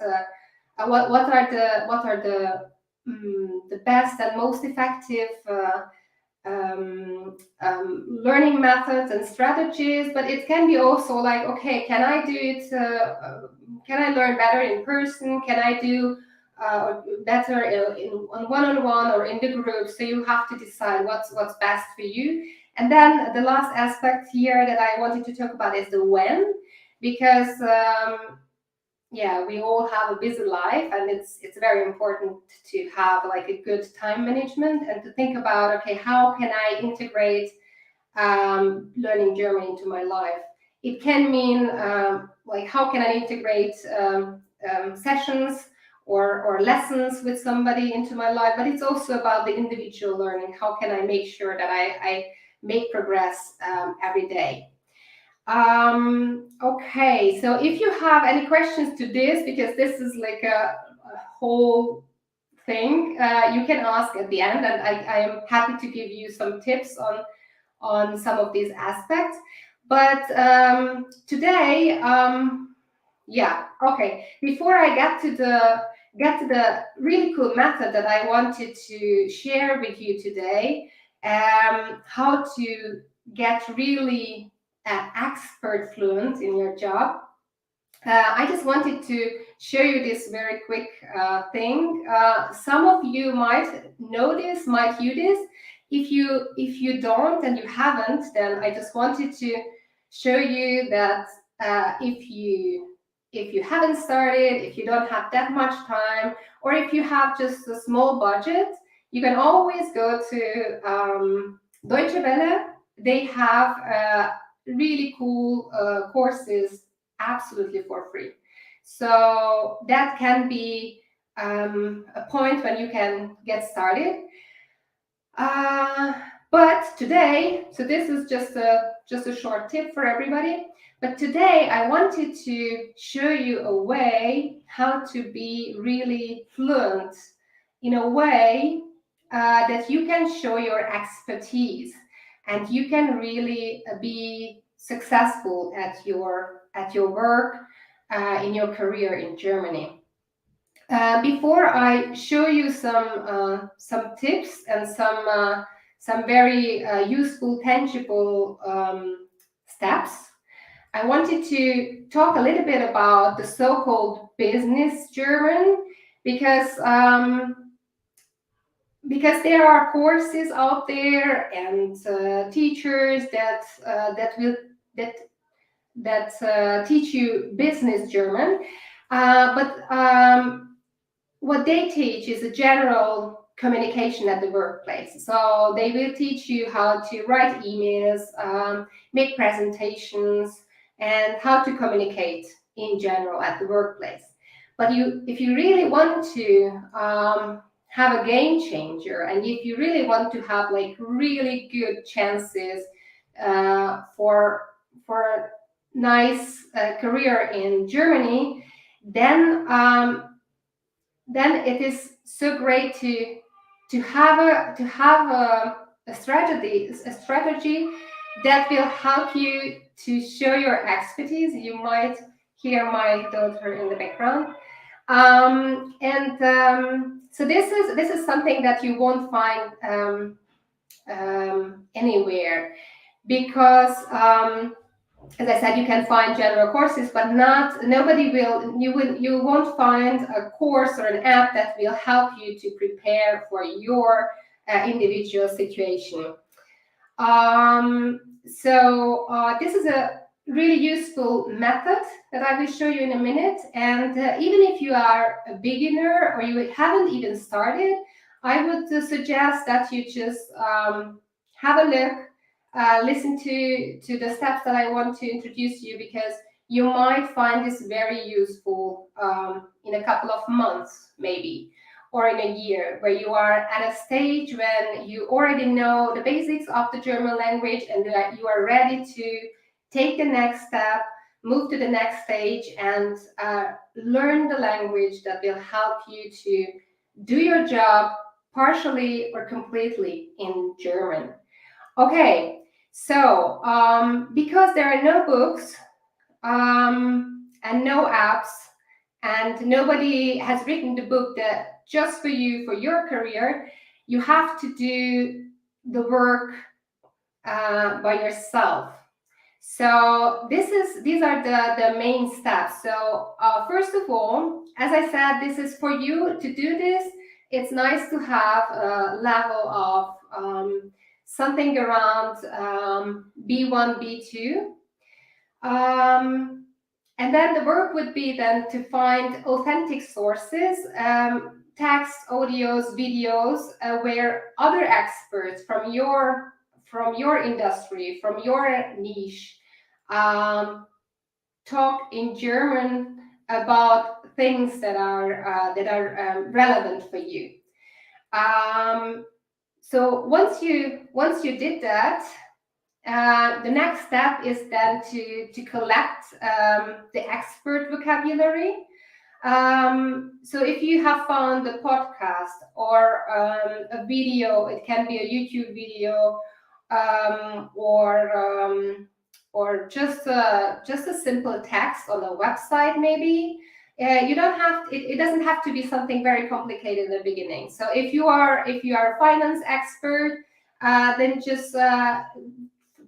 what are the best and most effective learning methods and strategies. But it can be also like, okay, can I do it? Can I learn better in person? Can I do better in one-on-one or in the group? So you have to decide what's best for you. And then the last aspect here that I wanted to talk about is the when, because yeah, we all have a busy life, and it's very important to have like a good time management and to think about, okay, how can I integrate learning German into my life? It can mean like how can I integrate sessions or lessons with somebody into my life, but it's also about the individual learning. How can I make sure that I make progress every day? Okay, so if you have any questions to this, because this is like a whole thing, you can ask at the end, and I am happy to give you some tips on some of these aspects. But today, yeah, okay, before I get to the really cool method that I wanted to share with you today, how to get really expert fluent in your job, I just wanted to show you this very quick thing. Some of you might know this, might use this. If you don't and you haven't, then I just wanted to show you that if you haven't started, if you don't have that much time, or if you have just a small budget, you can always go to Deutsche Welle. They have really cool courses absolutely for free. So that can be a point when you can get started. But today, so this is just a short tip for everybody. But today I wanted to show you a way how to be really fluent in a way that you can show your expertise and you can really be successful at your work, in your career in Germany. Before I show you some tips and some very useful, tangible steps, I wanted to talk a little bit about the so-called business German, because there are courses out there and teachers that teach you business German, but what they teach is a general communication at the workplace. So they will teach you how to write emails, make presentations, and how to communicate in general at the workplace. But if you really want to have a game changer, and if you really want to have like really good chances for a nice career in Germany, then it is so great to have a strategy that will help you to show your expertise. You might hear my daughter in the background, so this is something that you won't find anywhere, because as I said, you can find general courses, but you won't find a course or an app that will help you to prepare for your individual situation. So this is a really useful method that I will show you in a minute. And even if you are a beginner or you haven't even started, I would suggest that you just have a look. Listen to the steps that I want to introduce you, because you might find this very useful in a couple of months, maybe, or in a year, where you are at a stage when you already know the basics of the German language and that you are ready to take the next step, move to the next stage, and learn the language that will help you to do your job partially or completely in German. Okay. So, because there are no books and no apps, and nobody has written the book that just for you, for your career, you have to do the work by yourself. So these are the main steps. So first of all, as I said, this is for you to do this. It's nice to have a level of something around B1, B2. And then the work would be then to find authentic sources, text, audios, videos, where other experts from your industry, from your niche, talk in German about things that are relevant for you. So once you did that, the next step is then to collect the expert vocabulary. So if you have found a podcast or a video, it can be a YouTube video, or just a simple text on a website, maybe. You don't have it doesn't have to be something very complicated in the beginning. So if you are a finance expert, then just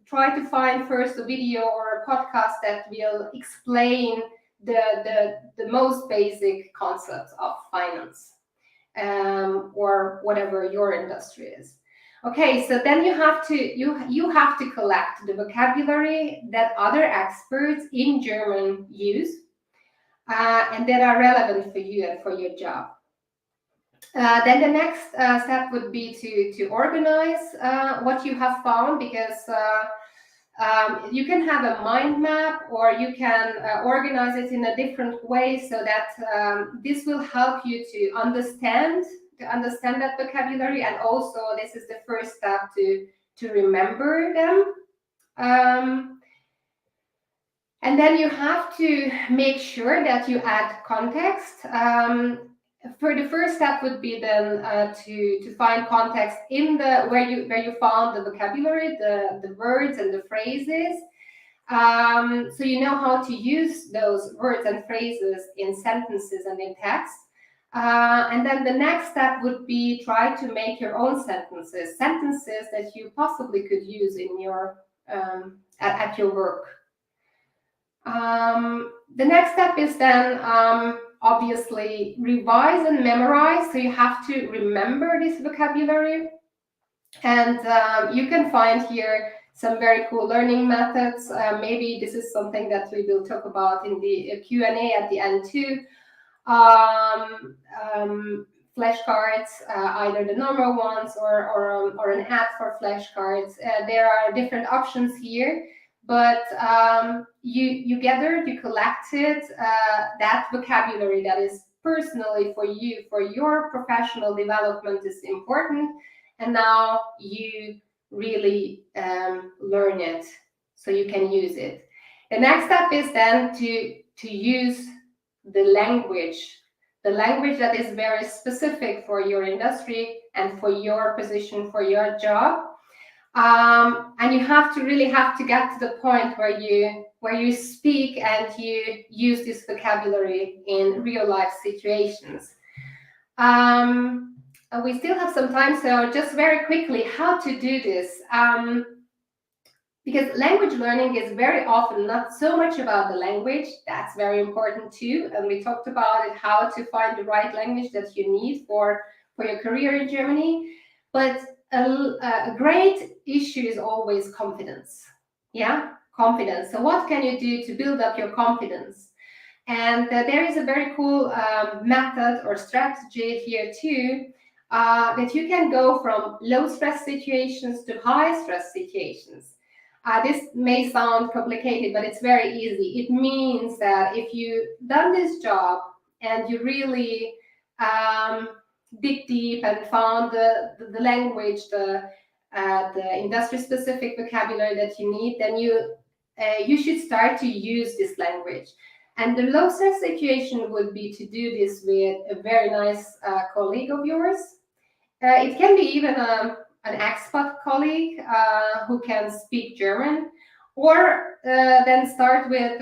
try to find first a video or a podcast that will explain the most basic concepts of finance, or whatever your industry is. Okay, so then you have to collect the vocabulary that other experts in German use, and that are relevant for you and for your job. Then the next step would be to organize what you have found, because you can have a mind map, or you can organize it in a different way, so that this will help you to understand that vocabulary, and also this is the first step to remember them. And then you have to make sure that you add context. For the first step would be then to find context in where you found the vocabulary, the words and the phrases. So you know how to use those words and phrases in sentences and in text. And then the next step would be try to make your own sentences that you possibly could use in your at your work. The next step is then obviously revise and memorize. So you have to remember this vocabulary, and you can find here some very cool learning methods. Maybe this is something that we will talk about in the Q&A at the end too. Flashcards, either the normal ones or an app for flashcards. There are different options here, but you collected that vocabulary that is personally for you, for your professional development is important, and now you really learn it so you can use it. The next step is then to use the language that is very specific for your industry and for your position, for your job. And you have to get to the point where you speak and you use this vocabulary in real life situations. We still have some time, so just very quickly, how to do this. Because language learning is very often not so much about the language. That's very important too. And we talked about it, how to find the right language that you need for your career in Germany. But a great issue is always confidence. Yeah, confidence. So what can you do to build up your confidence? And there is a very cool method or strategy here too, that you can go from low stress situations to high stress situations. This may sound complicated, but it's very easy. It means that if you've done this job and you really dig deep and found the language, the industry-specific vocabulary that you need, then you should start to use this language. And the low stress situation would be to do this with a very nice colleague of yours. It can be even an expat colleague who can speak German, or then start with,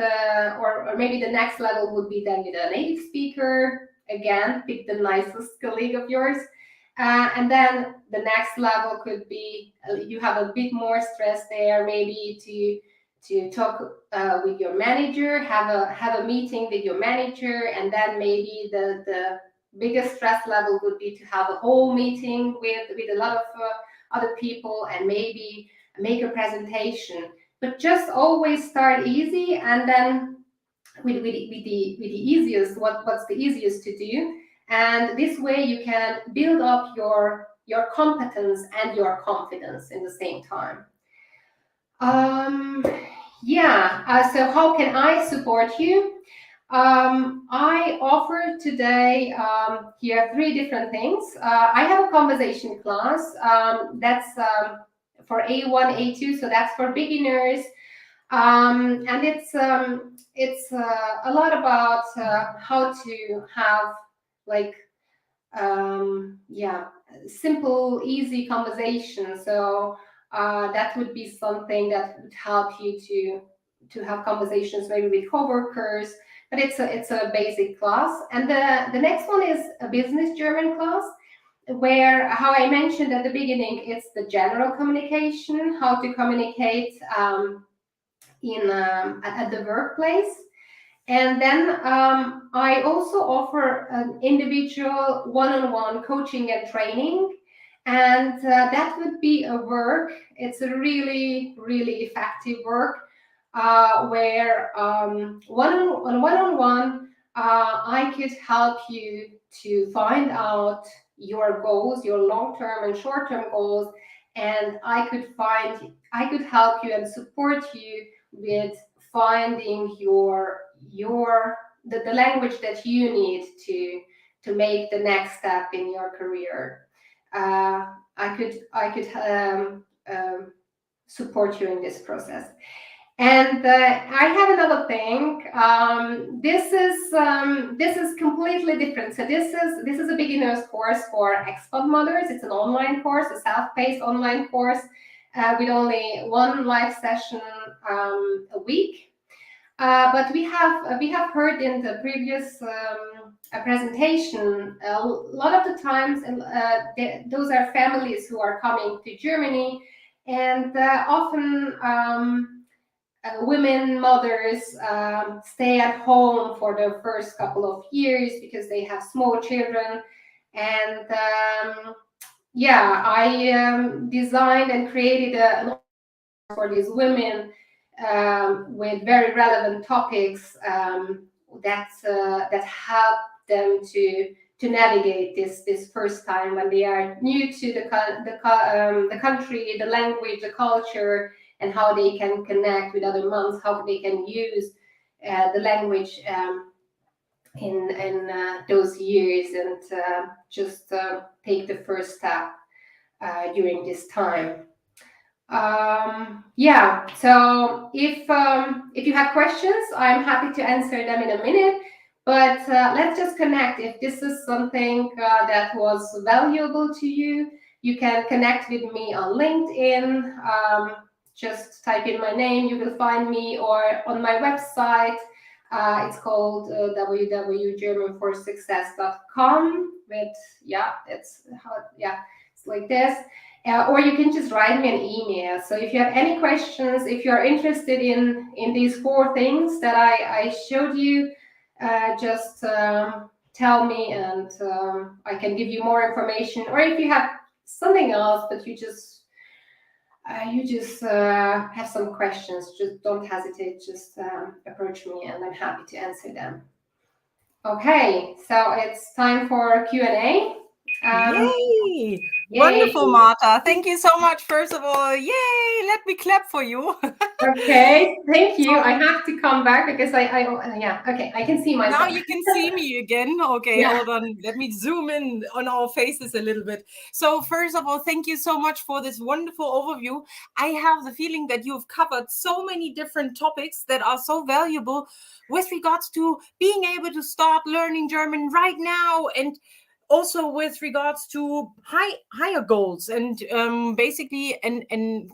or maybe the next level would be then with a native speaker. Again, pick the nicest colleague of yours. And then the next level could be, you have a bit more stress there, maybe to talk with your manager, have a meeting with your manager, and then maybe the biggest stress level would be to have a whole meeting with a lot of other people and maybe make a presentation. But just always start easy, and then with the easiest, what's the easiest to do, and this way you can build up your competence and your confidence in the same time. So how can I support you? I offer today here 3 different things. I have a conversation class that's for A1, A2, so that's for beginners, and it's a lot about how to have like simple, easy conversation. So that would be something that would help you to have conversations maybe with coworkers. But it's a basic class. And the next one is a business German class, where, how I mentioned at the beginning, it's the general communication, how to communicate at the workplace. And then I also offer an individual one-on-one coaching and training. And that would be a work. It's a really, really effective work where one-on-one, I could help you to find out your goals, your long-term and short-term goals, and I could help you and support you with finding the language that you need to make the next step in your career. I could support you in this process. And I have another thing. This is completely different. So this is a beginner's course for expat mothers. It's an online course, a self-paced online course with only 1 live session a week. But we have heard in the previous presentation a lot of the times, those are families who are coming to Germany, and often women, mothers stay at home for the first couple of years because they have small children. And I designed and created an for these women with very relevant topics that help them to navigate this first time when they are new to the country, the language, the culture, and how they can connect with other moms, how they can use the language in those years, and just take the first step during this time. So if you have questions, I'm happy to answer them in a minute, but let's just connect. If this is something that was valuable to you, you can connect with me on LinkedIn. Just type in my name, you will find me, or on my website. It's called www.germanforsuccess.com. It's like this. Or you can just write me an email. So if you have any questions, if you're interested in these 4 things that I showed you, just tell me, and I can give you more information. Or if you have something else, but you just have some questions, just don't hesitate, just approach me and I'm happy to answer them. Okay, so it's time for Q&A. Yay! Wonderful, Marta. Thank you so much. First of all, yay! Let me clap for you. Okay, thank you. I have to come back because okay, I can see myself. Now you can see me again. Okay, Yeah. Hold on. Let me zoom in on our faces a little bit. So first of all, thank you so much for this wonderful overview. I have the feeling that you've covered so many different topics that are so valuable with regards to being able to start learning German right now, and also with regards to higher goals, and basically and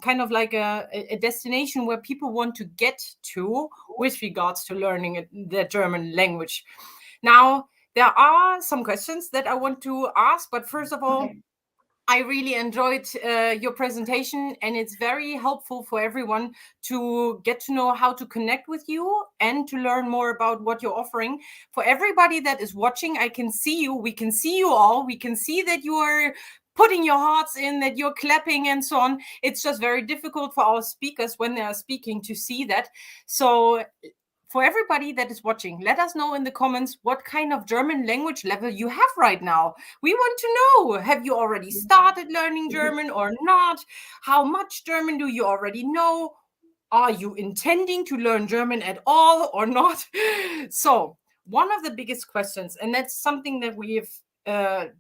kind of like a destination where people want to get to with regards to learning the German language. Now, there are some questions that I want to ask, but first of all, Okay. I really enjoyed your presentation, and it's very helpful for everyone to get to know how to connect with you and to learn more about what you're offering. For everybody that is watching, I can see you. We can see you all. We can see that you are putting your hearts in, that you're clapping and so on. It's just very difficult for our speakers when they are speaking to see that. So for everybody that is watching, let us know in the comments what kind of German language level you have right now. We want to know, have you already started learning German or not? How much German do you already know? Are you intending to learn German at all or not? So one of the biggest questions, and that's something that we've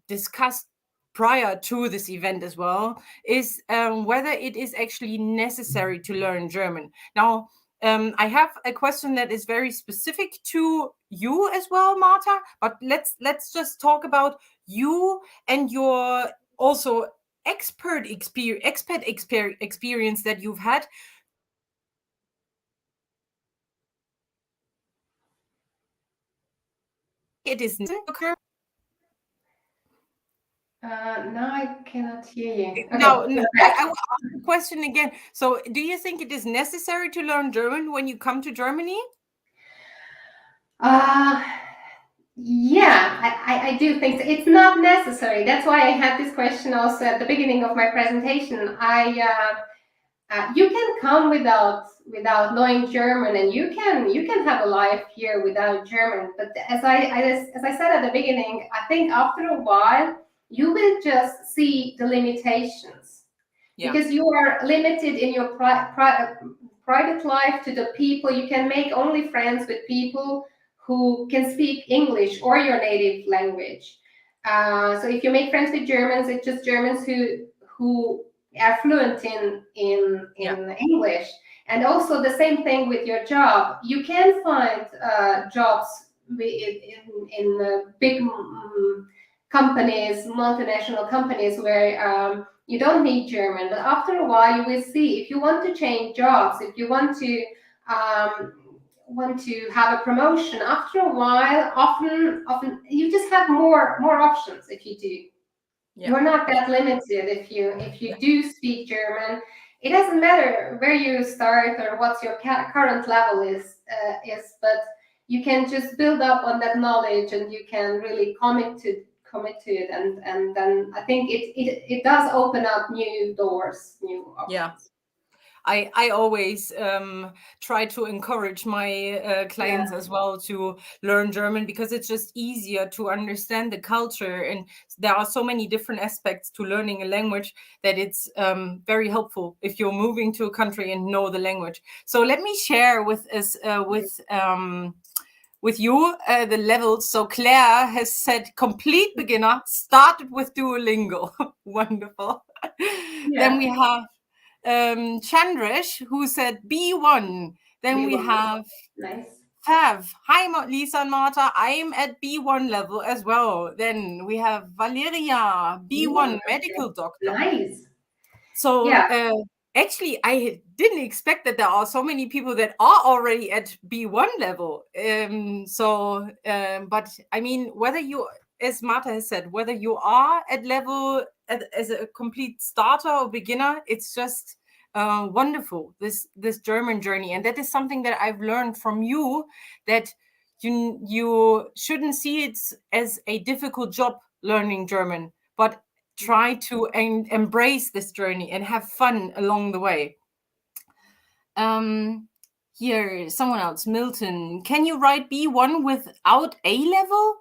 discussed prior to this event as well, is whether it is actually necessary to learn German. Now, I have a question that is very specific to you as well, Marta, but let's just talk about you and your also expat experience that you've had. It is now I cannot hear you. Okay. No, I will ask the question again. So do you think it is necessary to learn German when you come to Germany? Yeah, I do think so. It's not necessary. That's why I had this question also at the beginning of my presentation. You can come without knowing German, and you can have a life here without German. But as I said at the beginning, I think after a while you will just see the limitations, because you are limited in your private life to the people. You can make only friends with people who can speak English or your native language. So if you make friends with Germans, it's just Germans who are fluent in English. And also the same thing with your job. You can find jobs in big companies, multinational companies, where you don't need German. But after a while, you will see, if you want to change jobs, if you want to have a promotion, after a while, often you just have more options if you do. You're not that limited if you do speak German. It doesn't matter where you start or what your current level is, but you can just build up on that knowledge, and you can really commit to it, and then I think it does open up new doors, new options. Yeah. I always try to encourage my clients as well to learn German, because it's just easier to understand the culture, and there are so many different aspects to learning a language that it's very helpful if you're moving to a country and know the language. So let me share with us with you the levels. So Claire has said complete beginner, started with Duolingo. Wonderful. Then we have Chandresh, who said B1. Then we have Fav. Hi, Lisa and Marta. I'm at B1 level as well. Then we have Valeria, B1, medical doctor. Nice. So actually, I didn't expect that there are so many people that are already at B1 level. But I mean, whether you, as Marta has said, whether you are at level as a complete starter or beginner, it's just wonderful, this German journey. And that is something that I've learned from you, that you shouldn't see it as a difficult job learning German, but try to embrace this journey and have fun along the way. Here, someone else, Milton. Can you write B1 without A level?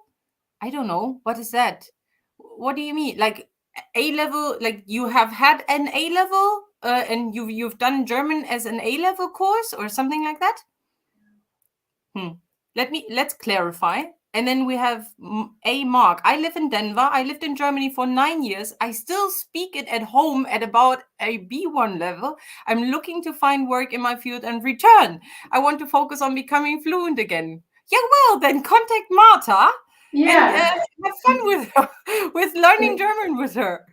I don't know. What is that? What do you mean? Like A level, like you have had an A level and you've done German as an A level course or something like that? Let's clarify. And then we have A Mark. I live in Denver. I lived in Germany for 9 years. I still speak it at home at about a B1 level. I'm looking to find work in my field and return. I want to focus on becoming fluent again. Yeah, well, then contact Marta. Yeah. And have fun with her, with learning German with her.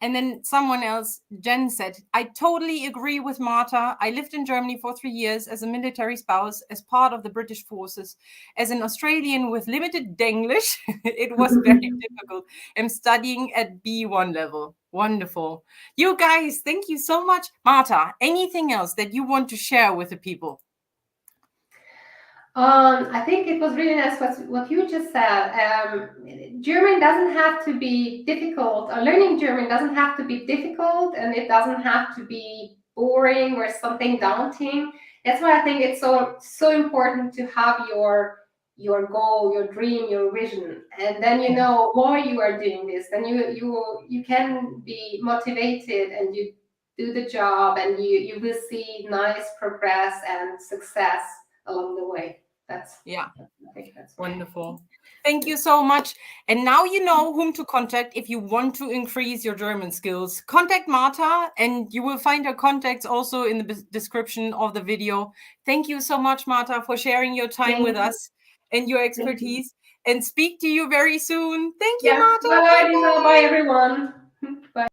And then someone else, Jen said, I totally agree with Marta. I lived in Germany for 3 years as a military spouse, as part of the British forces. As an Australian with limited Denglish, it was very difficult. I'm studying at B1 level. Wonderful. You guys, thank you so much. Marta, anything else that you want to share with the people? I think it was really nice what you just said. German doesn't have to be difficult, or learning German doesn't have to be difficult, and it doesn't have to be boring or something daunting. That's why I think it's so important to have your goal, your dream, your vision, and then you know why you are doing this. Then you can be motivated, and you do the job, and you will see nice progress and success along the way. Yeah, I think that's wonderful. Thank you so much. And now you know whom to contact if you want to increase your German skills. Contact Marta, and you will find her contacts also in the description of the video. Thank you so much, Marta, for sharing your time with us and your expertise. And speak to you very soon. Thank you, Marta. Bye, Lisa. Bye, everyone. Bye.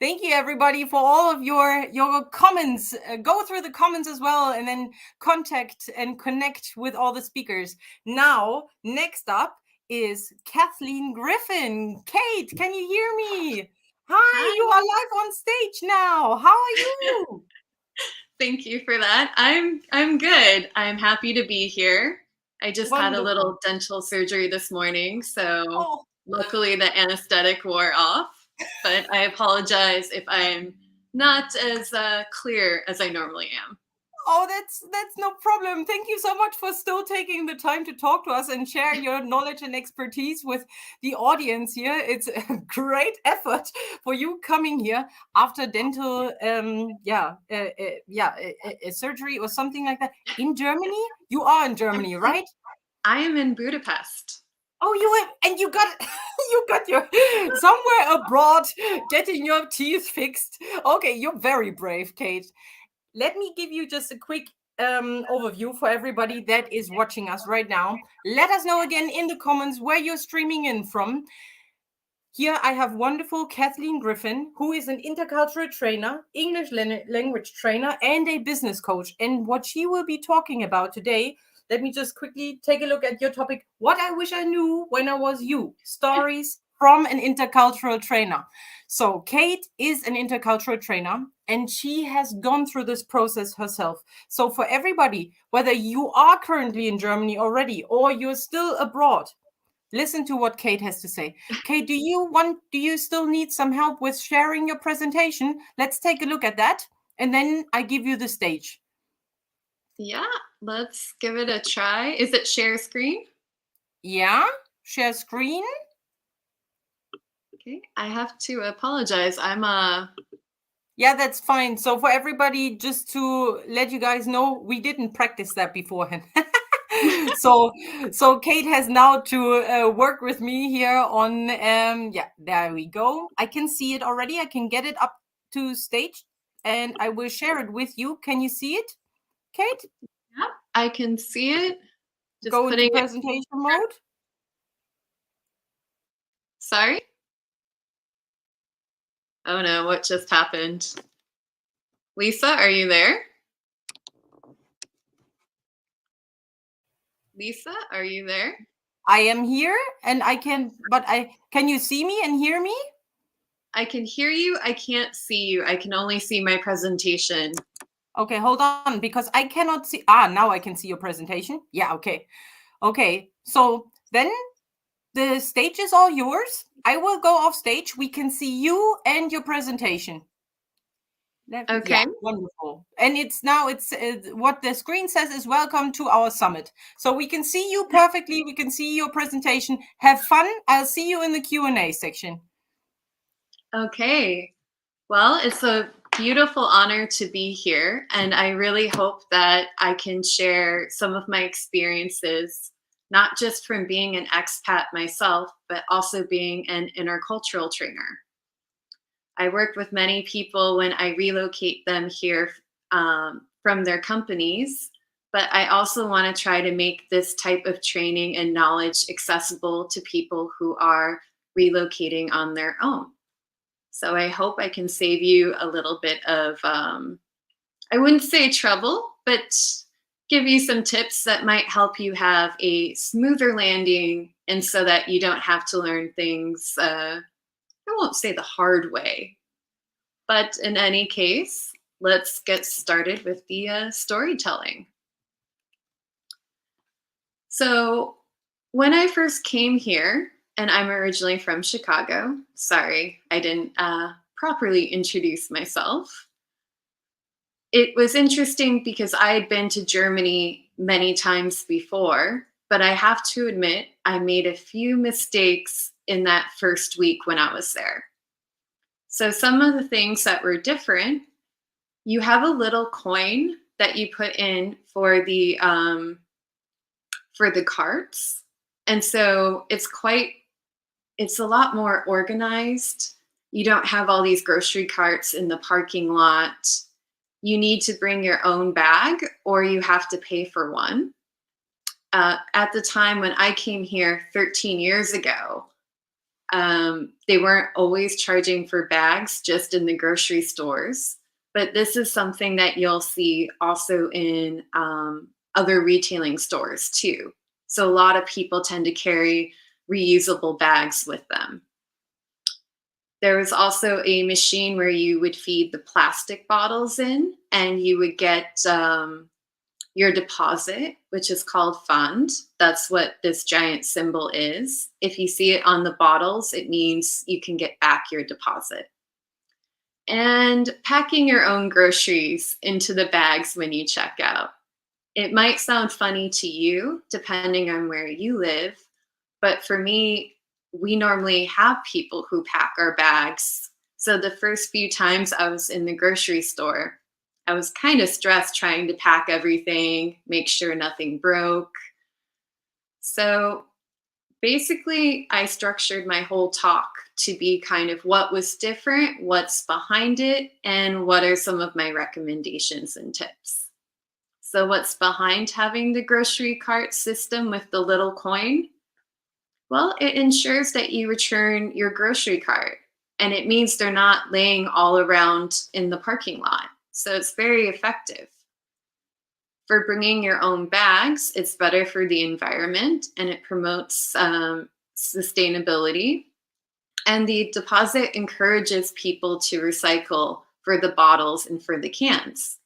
Thank you, everybody, for all of your comments. Go through the comments as well, and then contact and connect with all the speakers. Now, next up is Kathleen Griffin. Kate, can you hear me? Hi, you are live on stage now. How are you? Thank you for that. I'm good. I'm happy to be here. I just had a little dental surgery this morning, so luckily the anesthetic wore off. But I apologize if I'm not as clear as I normally am. Oh, that's no problem. Thank you so much for still taking the time to talk to us and share your knowledge and expertise with the audience here. It's a great effort for you coming here after dental, a surgery or something like that. In Germany? You are in Germany, right? I am in Budapest. Oh, you got your somewhere abroad getting your teeth fixed. Okay, you're very brave, Kate. Let me give you just a quick overview for everybody that is watching us right now. Let us know again in the comments where you're streaming in from. Here I have wonderful Kathleen Griffin, who is an intercultural trainer, English language trainer, and a business coach. And what she will be talking about today, let me just quickly take a look at your topic. What I wish I knew when I was you. Stories from an intercultural trainer. So Kate is an intercultural trainer, and she has gone through this process herself. So for everybody, whether you are currently in Germany already or you're still abroad, listen to what Kate has to say. Kate, do you still need some help with sharing your presentation? Let's take a look at that, and then I give you the stage. Yeah, let's give it a try. Is it share screen? Yeah, share screen. Okay, I have to apologize. Yeah, that's fine. So for everybody, just to let you guys know, we didn't practice that beforehand. So Kate has now to work with me here on, there we go. I can see it already. I can get it up to stage, and I will share it with you. Can you see it, Kate? Yeah, I can see it. Just go into presentation mode. Sorry? Oh no, what just happened? Lisa, are you there? Lisa, are you there? I am here, and can you see me and hear me? I can hear you. I can't see you. I can only see my presentation. Okay, hold on, because I cannot see. Now I can see your presentation. Yeah, okay. Okay, so then the stage is all yours. I will go off stage. We can see you and your presentation. Okay. Yeah, wonderful. And it's what the screen says is welcome to our summit. So we can see you perfectly. We can see your presentation. Have fun. I'll see you in the Q&A section. Okay. Well, it's a beautiful honor to be here. And I really hope that I can share some of my experiences, not just from being an expat myself, but also being an intercultural trainer. I work with many people when I relocate them here from their companies, but I also want to try to make this type of training and knowledge accessible to people who are relocating on their own. So I hope I can save you a little bit of, I wouldn't say trouble, but give you some tips that might help you have a smoother landing, and so that you don't have to learn things, I won't say the hard way. But in any case, let's get started with the storytelling. So when I first came here, and I'm originally from Chicago, sorry, I didn't properly introduce myself. It was interesting because I had been to Germany many times before, but I have to admit, I made a few mistakes in that first week when I was there. So some of the things that were different, you have a little coin that you put in for the carts. And so it's a lot more organized. You don't have all these grocery carts in the parking lot. You need to bring your own bag or you have to pay for one. At the time when I came here 13 years ago, they weren't always charging for bags just in the grocery stores. But this is something that you'll see also in other retailing stores too. So a lot of people tend to carry reusable bags with them. There was also a machine where you would feed the plastic bottles in and you would get your deposit, which is called Pfand. That's what this giant symbol is. If you see it on the bottles, it means you can get back your deposit. And packing your own groceries into the bags when you check out. It might sound funny to you, depending on where you live, but for me, we normally have people who pack our bags. So the first few times I was in the grocery store, I was kind of stressed trying to pack everything, make sure nothing broke. So basically, I structured my whole talk to be kind of what was different, what's behind it, and what are some of my recommendations and tips. So what's behind having the grocery cart system with the little coin? Well, it ensures that you return your grocery cart, and it means they're not laying all around in the parking lot. So it's very effective. For bringing your own bags, it's better for the environment and it promotes sustainability. And the deposit encourages people to recycle for the bottles and for the cans.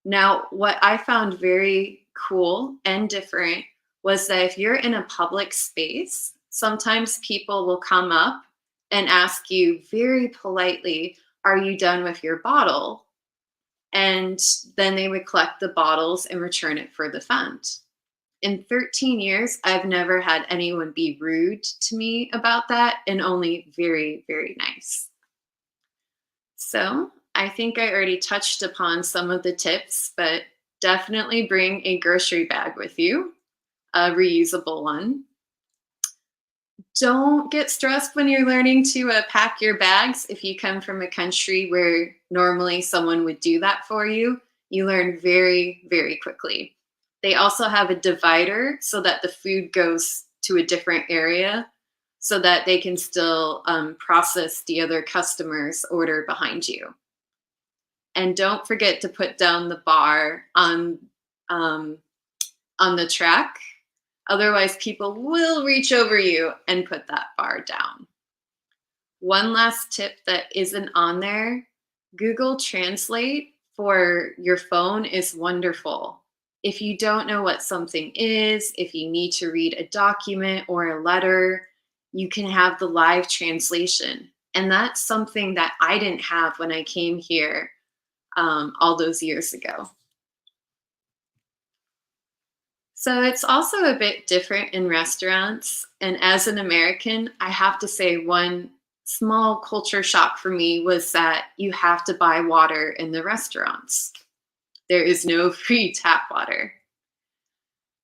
Now, what I found very cool and different was that if you're in a public space, sometimes people will come up and ask you very politely, are you done with your bottle? And then they would collect the bottles and return it for the fund. In 13 years, I've never had anyone be rude to me about that, and only very, very nice. So I think I already touched upon some of the tips, but definitely bring a grocery bag with you, a reusable one. Don't get stressed when you're learning to pack your bags. If you come from a country where normally someone would do that for you, you learn very, very quickly. They also have a divider so that the food goes to a different area so that they can still process the other customer's order behind you. And don't forget to put down the bar on the track. Otherwise, people will reach over you and put that bar down. One last tip that isn't on there, Google Translate for your phone is wonderful. If you don't know what something is, if you need to read a document or a letter, you can have the live translation. And that's something that I didn't have when I came here all those years ago. So it's also a bit different in restaurants. And as an American, I have to say one small culture shock for me was that you have to buy water in the restaurants. There is no free tap water.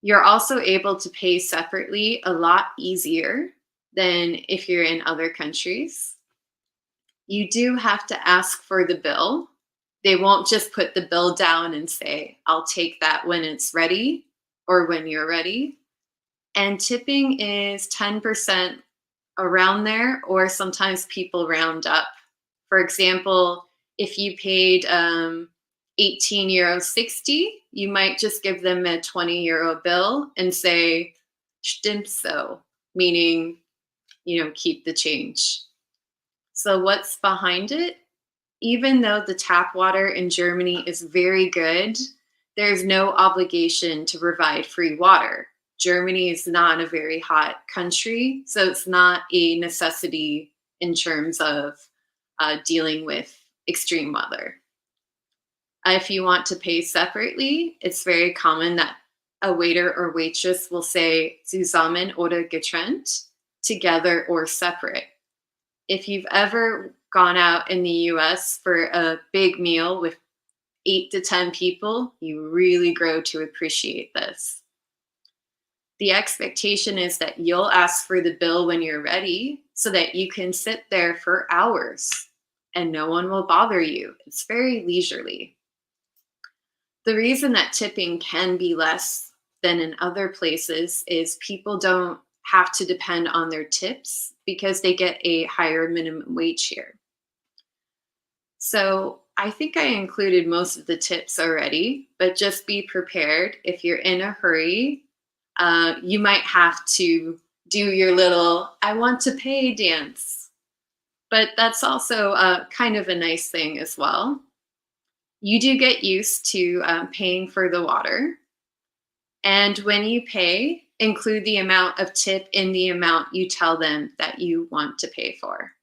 You're also able to pay separately a lot easier than if you're in other countries. You do have to ask for the bill. They won't just put the bill down and say, I'll take that when it's ready or when you're ready. And tipping is 10% around there, or sometimes people round up. For example, if you paid €18.60, you might just give them a €20 bill and say, stimmt so, meaning, keep the change. So what's behind it? Even though the tap water in Germany is very good, there's no obligation to provide free water. Germany is not a very hot country, so it's not a necessity in terms of dealing with extreme weather. If you want to pay separately, it's very common that a waiter or waitress will say zusammen oder getrennt, together or separate. If you've ever gone out in the US for a big meal with 8 to 10 people, you really grow to appreciate this. The expectation is that you'll ask for the bill when you're ready so that you can sit there for hours and no one will bother you. It's very leisurely. The reason that tipping can be less than in other places is people don't have to depend on their tips because they get a higher minimum wage here. So I think I included most of the tips already, but just be prepared. If you're in a hurry, you might have to do your little "I want to pay" dance. But that's also kind of a nice thing as well. You do get used to paying for the water. And when you pay, include the amount of tip in the amount you tell them that you want to pay for.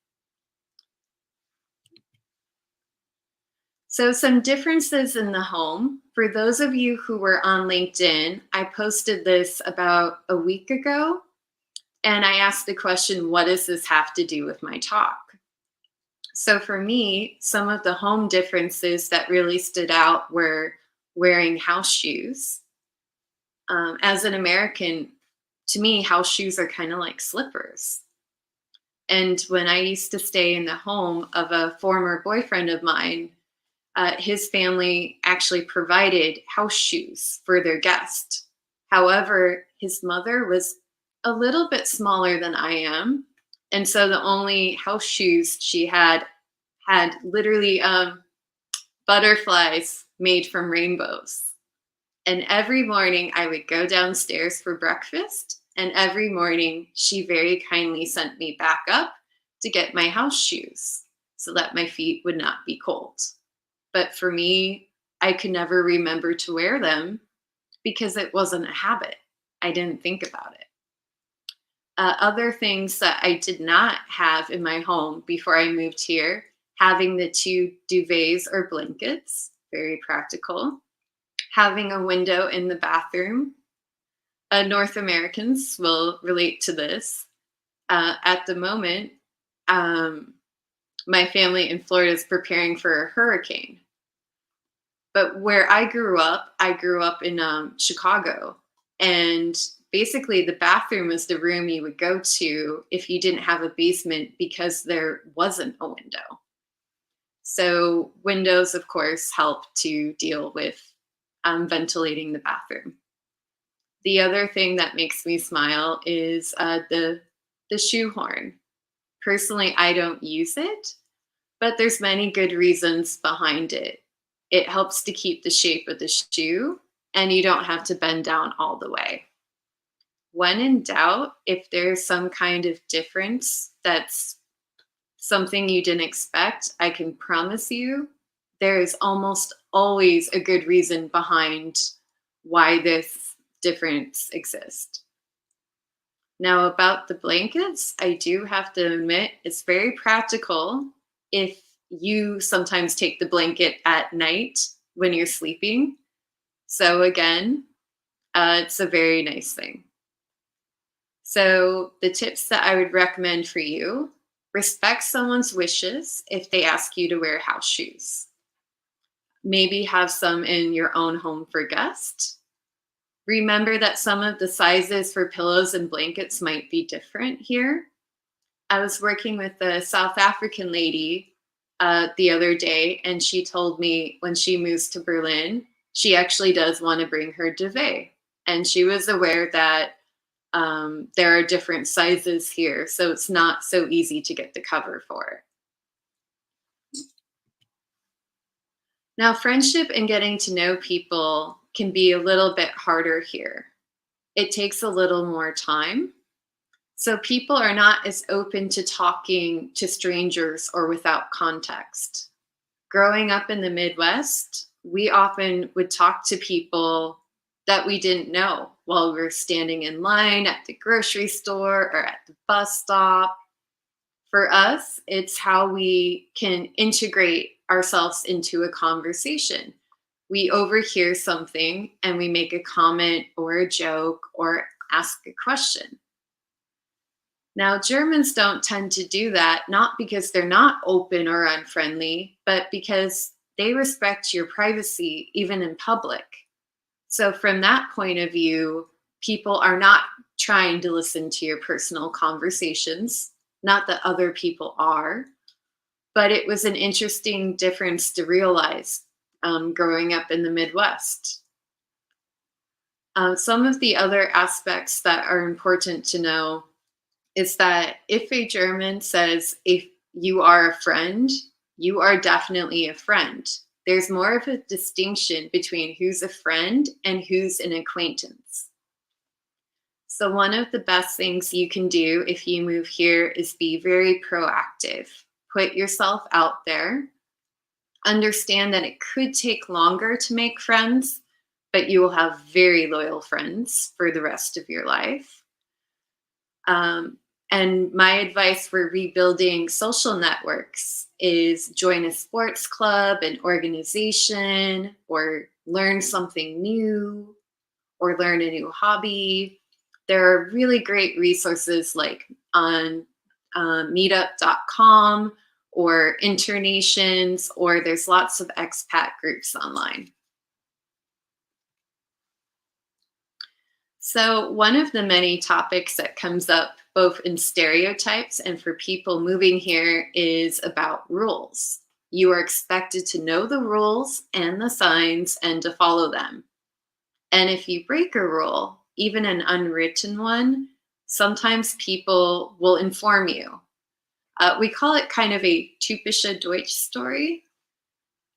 So some differences in the home. For those of you who were on LinkedIn, I posted this about a week ago, and I asked the question, what does this have to do with my talk? So for me, some of the home differences that really stood out were wearing house shoes. As an American, to me, house shoes are kind of like slippers. And when I used to stay in the home of a former boyfriend of mine, his family actually provided house shoes for their guest. However, his mother was a little bit smaller than I am. And so the only house shoes she had literally butterflies made from rainbows. And every morning I would go downstairs for breakfast. And every morning she very kindly sent me back up to get my house shoes so that my feet would not be cold. But for me, I could never remember to wear them because it wasn't a habit. I didn't think about it. Other things that I did not have in my home before I moved here, having the 2 duvets or blankets, very practical. Having a window in the bathroom. North Americans will relate to this. At the moment, my family in Florida is preparing for a hurricane. But where I grew up in Chicago. And basically the bathroom is the room you would go to if you didn't have a basement because there wasn't a window. So windows, of course, help to deal with ventilating the bathroom. The other thing that makes me smile is the shoehorn. Personally, I don't use it, but there's many good reasons behind it. It helps to keep the shape of the shoe, and you don't have to bend down all the way. When in doubt, if there's some kind of difference that's something you didn't expect, I can promise you there is almost always a good reason behind why this difference exists. Now about the blankets, I do have to admit it's very practical if you sometimes take the blanket at night when you're sleeping. So again, it's a very nice thing. So the tips that I would recommend for you: respect someone's wishes if they ask you to wear house shoes. Maybe have some in your own home for guests. Remember that some of the sizes for pillows and blankets might be different here. I was working with a South African lady the other day, and she told me when she moves to Berlin, she actually does want to bring her duvet. And she was aware that there are different sizes here, so it's not so easy to get the cover for it. Now, friendship and getting to know people can be a little bit harder here. It takes a little more time. So people are not as open to talking to strangers or without context. Growing up in the Midwest, we often would talk to people that we didn't know while we were standing in line at the grocery store or at the bus stop. For us, it's how we can integrate ourselves into a conversation. We overhear something and we make a comment or a joke or ask a question. Now, Germans don't tend to do that, not because they're not open or unfriendly, but because they respect your privacy, even in public. So from that point of view, people are not trying to listen to your personal conversations, not that other people are, but it was an interesting difference to realize growing up in the Midwest. Some of the other aspects that are important to know is that if a German says, if you are a friend, you are definitely a friend. There's more of a distinction between who's a friend and who's an acquaintance. So one of the best things you can do if you move here is be very proactive. Put yourself out there. Understand that it could take longer to make friends, but you will have very loyal friends for the rest of your life. And my advice for rebuilding social networks is join a sports club, an organization, or learn something new, or learn a new hobby. There are really great resources like on meetup.com or Internations, or there's lots of expat groups online. So one of the many topics that comes up both in stereotypes and for people moving here is about rules. You are expected to know the rules and the signs and to follow them. And if you break a rule, even an unwritten one, sometimes people will inform you. We call it kind of a typische Deutsch story.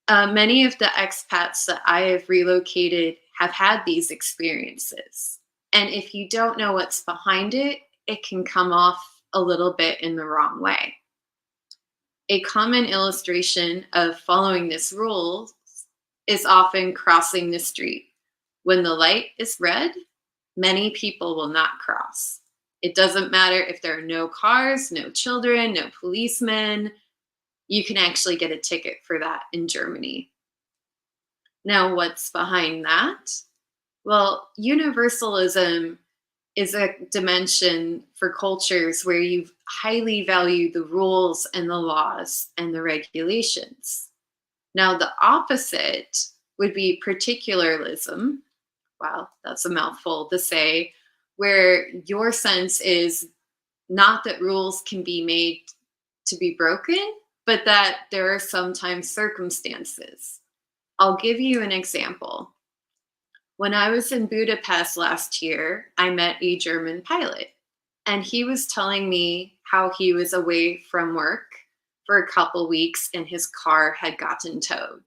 Many of the expats that I have relocated have had these experiences. And if you don't know what's behind it, it can come off a little bit in the wrong way. A common illustration of following this rule is often crossing the street. When the light is red, many people will not cross. It doesn't matter if there are no cars, no children, no policemen. You can actually get a ticket for that in Germany. Now, what's behind that? Well, universalism is a dimension for cultures where you highly value the rules and the laws and the regulations. Now, the opposite would be particularism. Wow, that's a mouthful to say, where your sense is not that rules can be made to be broken, but that there are sometimes circumstances. I'll give you an example. When I was in Budapest last year, I met a German pilot, and he was telling me how he was away from work for a couple weeks and his car had gotten towed.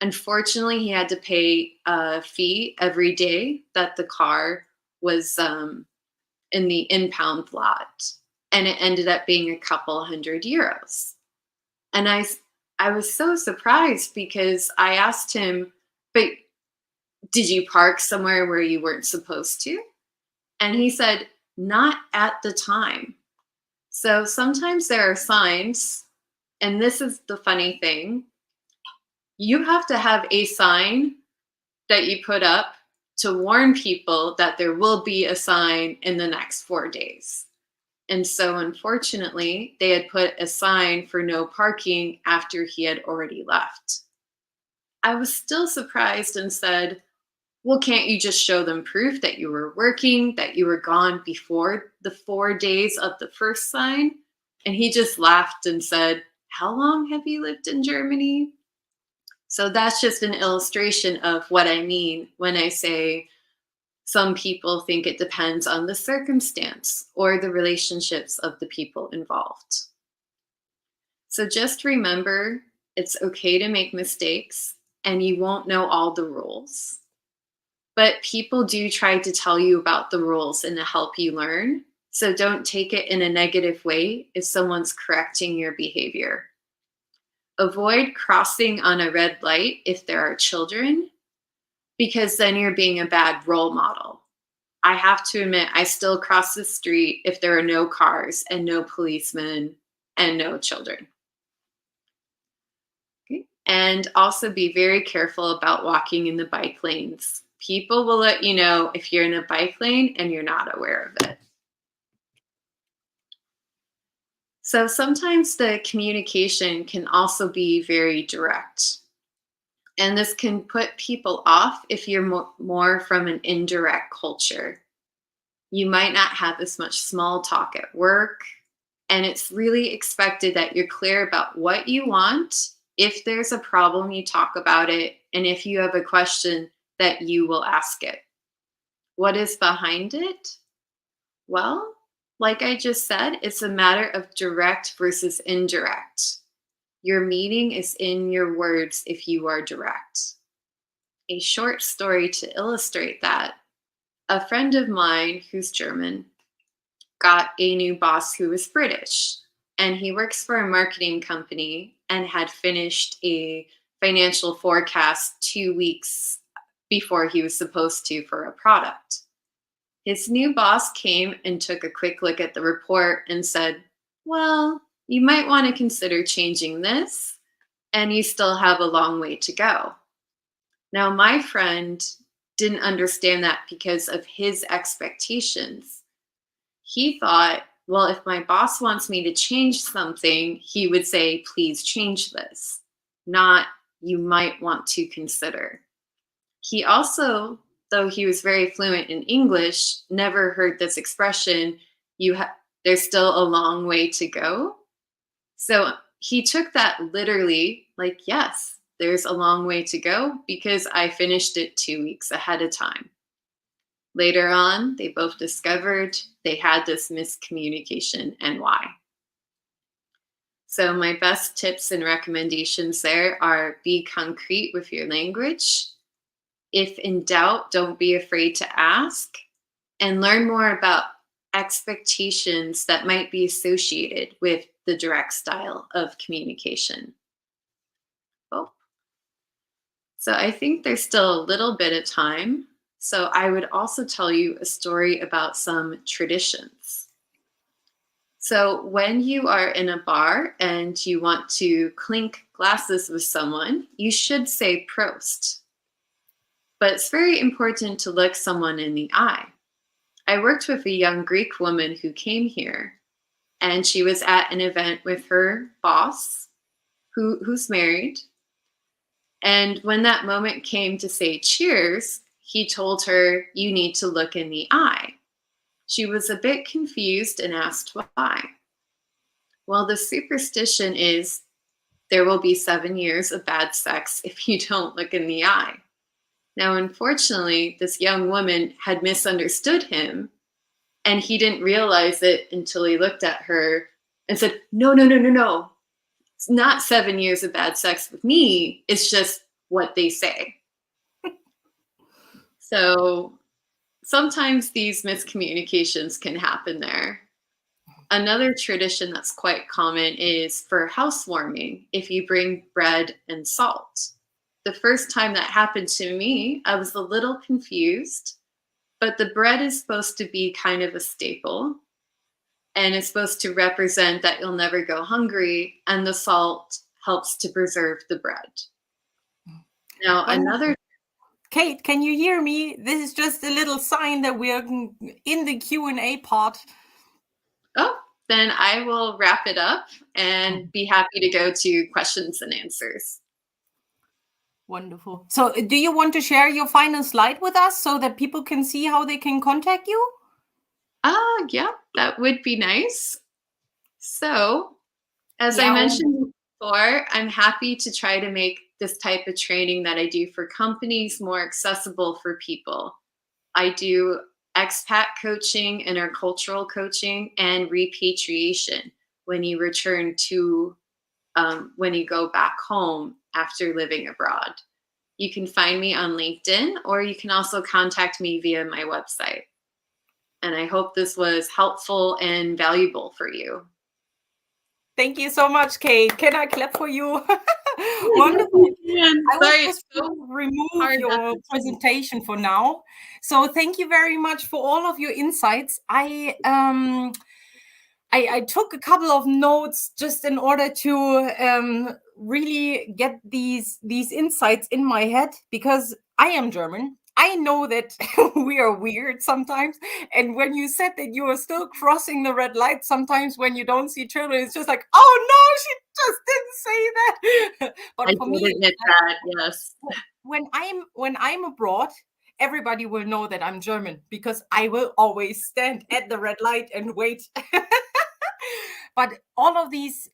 Unfortunately, he had to pay a fee every day that the car was in the impound lot, and it ended up being a couple €100. And I was so surprised because I asked him, but did you park somewhere where you weren't supposed to? And he said, not at the time. So sometimes there are signs, and this is the funny thing. You have to have a sign that you put up to warn people that there will be a sign in the next 4 days. And so unfortunately, they had put a sign for no parking after he had already left. I was still surprised and said, well, can't you just show them proof that you were working, that you were gone before the 4 days of the first sign? And he just laughed and said, how long have you lived in Germany? So that's just an illustration of what I mean when I say some people think it depends on the circumstance or the relationships of the people involved. So just remember, it's okay to make mistakes and you won't know all the rules. But people do try to tell you about the rules and to help you learn. So don't take it in a negative way if someone's correcting your behavior. Avoid crossing on a red light if there are children, because then you're being a bad role model. I have to admit, I still cross the street if there are no cars and no policemen and no children. Okay. And also be very careful about walking in the bike lanes. People will let you know if you're in a bike lane and you're not aware of it. So sometimes the communication can also be very direct. And this can put people off if you're more from an indirect culture. You might not have as much small talk at work, and it's really expected that you're clear about what you want. If there's a problem, you talk about it, and if you have a question, that you will ask it. What is behind it? Well, like I just said, it's a matter of direct versus indirect. Your meaning is in your words if you are direct. A short story to illustrate that. A friend of mine who's German got a new boss who was British, and he works for a marketing company and had finished a financial forecast 2 weeks before he was supposed to for a product. His new boss came and took a quick look at the report and said, well, you might want to consider changing this, and you still have a long way to go. Now, my friend didn't understand that because of his expectations. He thought, well, if my boss wants me to change something, he would say, please change this, not you might want to consider. He also, though he was very fluent in English, never heard this expression, there's still a long way to go. So he took that literally, like, yes, there's a long way to go because I finished it 2 weeks ahead of time. Later on, they both discovered they had this miscommunication and why. So my best tips and recommendations there are be concrete with your language. If in doubt, don't be afraid to ask, and learn more about expectations that might be associated with the direct style of communication. Oh. So I think there's still a little bit of time. So I would also tell you a story about some traditions. So when you are in a bar and you want to clink glasses with someone, you should say Prost. But it's very important to look someone in the eye. I worked with a young Greek woman who came here, and she was at an event with her boss, who's married. And when that moment came to say cheers, he told her, you need to look in the eye. She was a bit confused and asked why. Well, the superstition is there will be 7 years of bad sex if you don't look in the eye. Now, unfortunately, this young woman had misunderstood him, and he didn't realize it until he looked at her and said, no. It's not 7 years of bad sex with me. It's just what they say. So sometimes these miscommunications can happen there. Another tradition that's quite common is for housewarming, if you bring bread and salt. The first time that happened to me, I was a little confused, but the bread is supposed to be kind of a staple, and it's supposed to represent that you'll never go hungry, and the salt helps to preserve the bread. Now, another... Kate, can you hear me? This is just a little sign that we are in the Q&A part. Oh, then I will wrap it up and be happy to go to questions and answers. Wonderful. So do you want to share your final slide with us so that people can see how they can contact you? Yeah, that would be nice. So, as I mentioned before, I'm happy to try to make this type of training that I do for companies more accessible for people. I do expat coaching, intercultural coaching, and repatriation when you return to, when you go back home after living abroad. You can find me on LinkedIn, or you can also contact me via my website. And I hope this was helpful and valuable for you. Thank you so much, Kate. Can I clap for you? Wonderful. Man, I will sorry, just it's so remove hard not your to see. presentation for now. So thank you very much for all of your insights. I took a couple of notes just in order to really get these insights in my head, because I am German. I know that we are weird sometimes. And when you said that you are still crossing the red light sometimes when you don't see children, it's just like, oh no, she just didn't say that. But I for me, did admit that, yes. when I'm abroad, everybody will know that I'm German, because I will always stand at the red light and wait. But all of these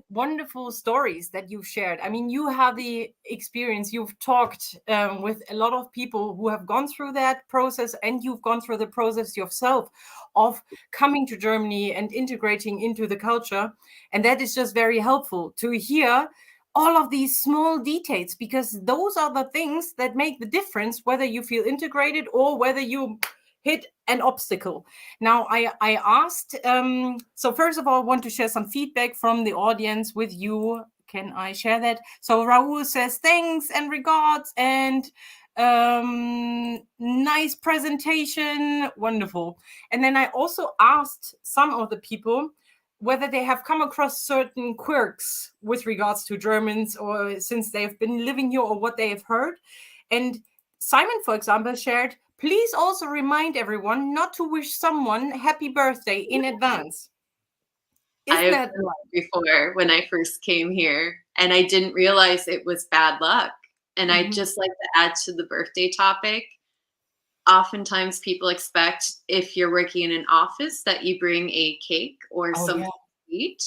wonderful stories that you've shared, I mean, you have the experience, you've talked with a lot of people who have gone through that process, and you've gone through the process yourself of coming to Germany and integrating into the culture. And that is just very helpful to hear all of these small details, because those are the things that make the difference, whether you feel integrated or whether you hit an obstacle. Now, I asked, so first of all, I want to share some feedback from the audience with you. Can I share that? So Raul says, thanks and regards, and nice presentation, wonderful. And then I also asked some of the people whether they have come across certain quirks with regards to Germans, or since they've been living here, or what they have heard. And Simon, for example, shared, please also remind everyone not to wish someone happy birthday in advance. Isn't that before when I first came here, and I didn't realize it was bad luck. And I'd just like to add to the birthday topic. Oftentimes people expect, if you're working in an office, that you bring a cake or something to eat,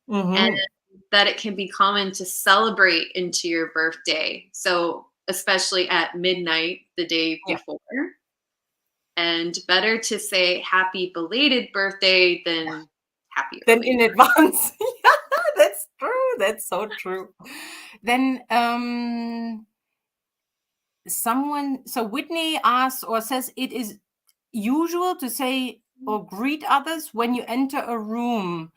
and that it can be common to celebrate into your birthday. So especially at midnight the day before. And better to say happy belated birthday than happy than in advance. Yeah, that's true. That's so true. Then so Whitney asks or says, it is usual to say or greet others when you enter a room.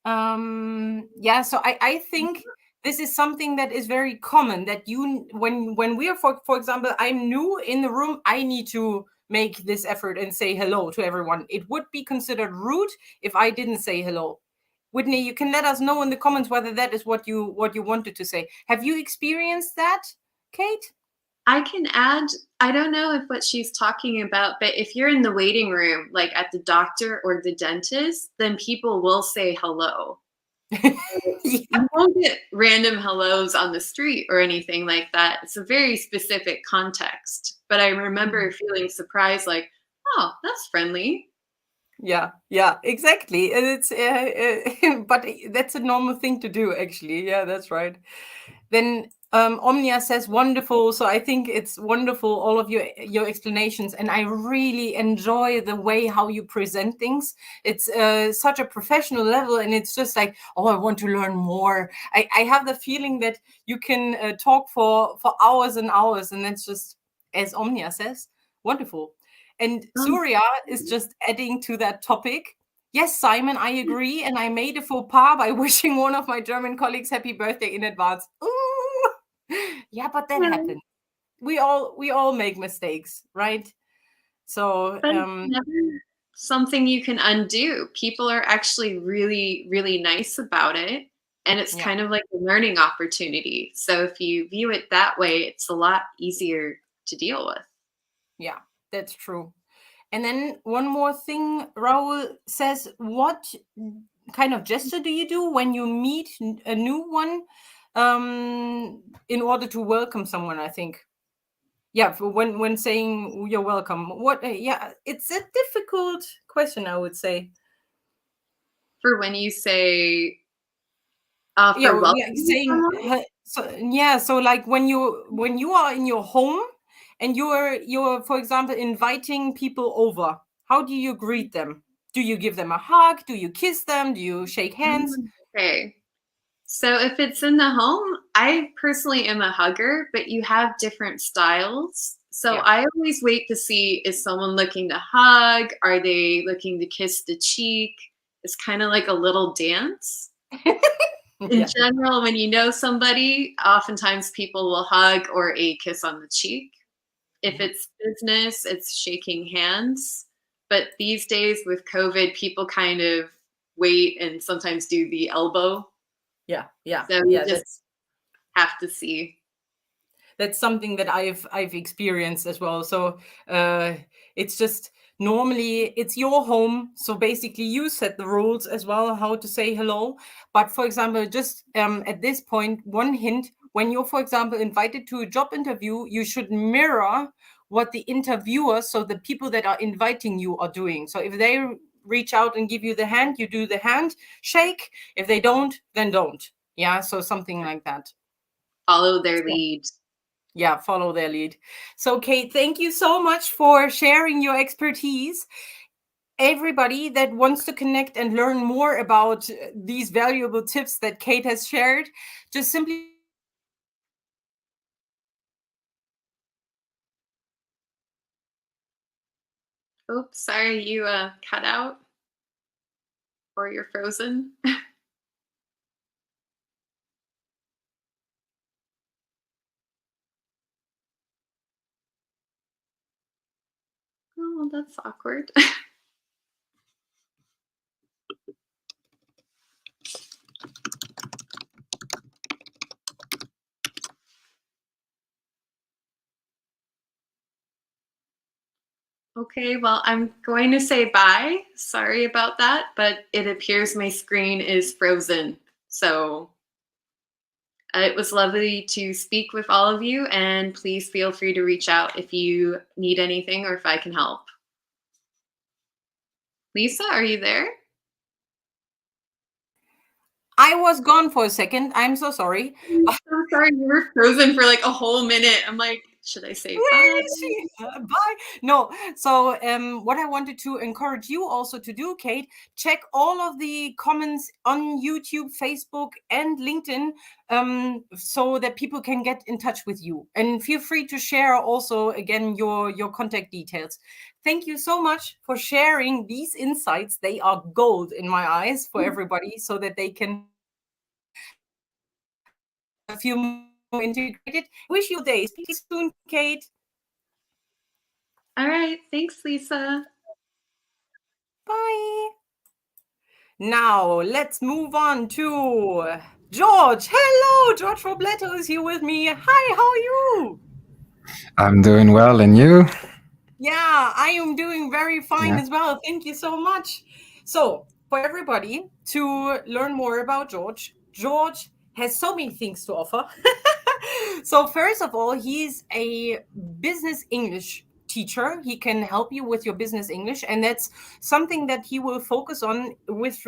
Yeah, so I think this is something that is very common, that you, when we are, for example, I'm new in the room, I need to make this effort and say hello to everyone. It would be considered rude if I didn't say hello. Whitney, you can let us know in the comments whether that is what you wanted to say. Have you experienced that, Kate? I can add, I don't know if what she's talking about, but if you're in the waiting room, like at the doctor or the dentist, then people will say hello. You won't get random hellos on the street or anything like that. It's a very specific context. But I remember feeling surprised, like, oh, that's friendly. Yeah, exactly. And it's but that's a normal thing to do, actually. Yeah, that's right. Then Omnia says, wonderful. So I think it's wonderful, all of your explanations, and I really enjoy the way how you present things. It's such a professional level, and it's just like, oh, I want to learn more. I have the feeling that you can talk for hours and hours, and that's just, as Omnia says, wonderful. And Surya is just adding to that topic. Yes, Simon, I agree. And I made a faux pas by wishing one of my German colleagues happy birthday in advance. Ooh. Yeah, but that happened. We all make mistakes, right? So never something you can undo. People are actually really, really nice about it. And it's kind of like a learning opportunity. So if you view it that way, it's a lot easier to deal with. Yeah, that's true. And then one more thing, Raul says, what kind of gesture do you do when you meet a new one in order to welcome someone, I think? Yeah, for when saying you're welcome. What? Yeah, it's a difficult question, I would say. For when you say, saying so like when you are in your home and you're for example inviting people over, how do you greet them? Do you give them a hug? Do you kiss them? Do you shake hands? Okay. So if it's in the home, I personally am a hugger, but you have different styles. So I always wait to see, is someone looking to hug? Are they looking to kiss the cheek? It's kind of like a little dance. In general, when you know somebody, oftentimes people will hug or a kiss on the cheek. If it's business, it's shaking hands. But these days with COVID, people kind of wait and sometimes do the elbow. Yeah. So you just have to see. That's something that I've experienced as well. So it's just normally it's your home. So basically you set the rules as well, how to say hello. But for example, just at this point, one hint, when you're, for example, invited to a job interview, you should mirror what the interviewers, so the people that are inviting you, are doing. So if they reach out and give you the hand, you do the hand shake. If they don't, then don't. Yeah, so something like that. Follow their lead. Yeah, follow their lead. So, Kate, thank you so much for sharing your expertise. Everybody that wants to connect and learn more about these valuable tips that Kate has shared, just simply... Oops, sorry, you cut out or you're frozen. Oh, that's awkward. Okay, well, I'm going to say bye. Sorry about that, but it appears my screen is frozen. So it was lovely to speak with all of you, and please feel free to reach out if you need anything or if I can help. Lisa, are you there? I was gone for a second. I'm so sorry. I'm so sorry, you were frozen for like a whole minute. I'm like, should I say bye? Bye. No. So what I wanted to encourage you also to do, Kate, check all of the comments on YouTube, Facebook, and LinkedIn, so that people can get in touch with you. And feel free to share also, again, your contact details. Thank you so much for sharing these insights. They are gold in my eyes for everybody, so that they can feel more integrated. Wish you a day. Speak soon, Kate. All right. Thanks, Lisa. Bye. Now let's move on to George. Hello, George Robleto is here with me. Hi, how are you? I'm doing well, and you? Yeah, I am doing very fine as well. Thank you so much. So, for everybody to learn more about George, George has so many things to offer. So, first of all, he's a business English teacher. He can help you with your business English, and that's something that he will focus on with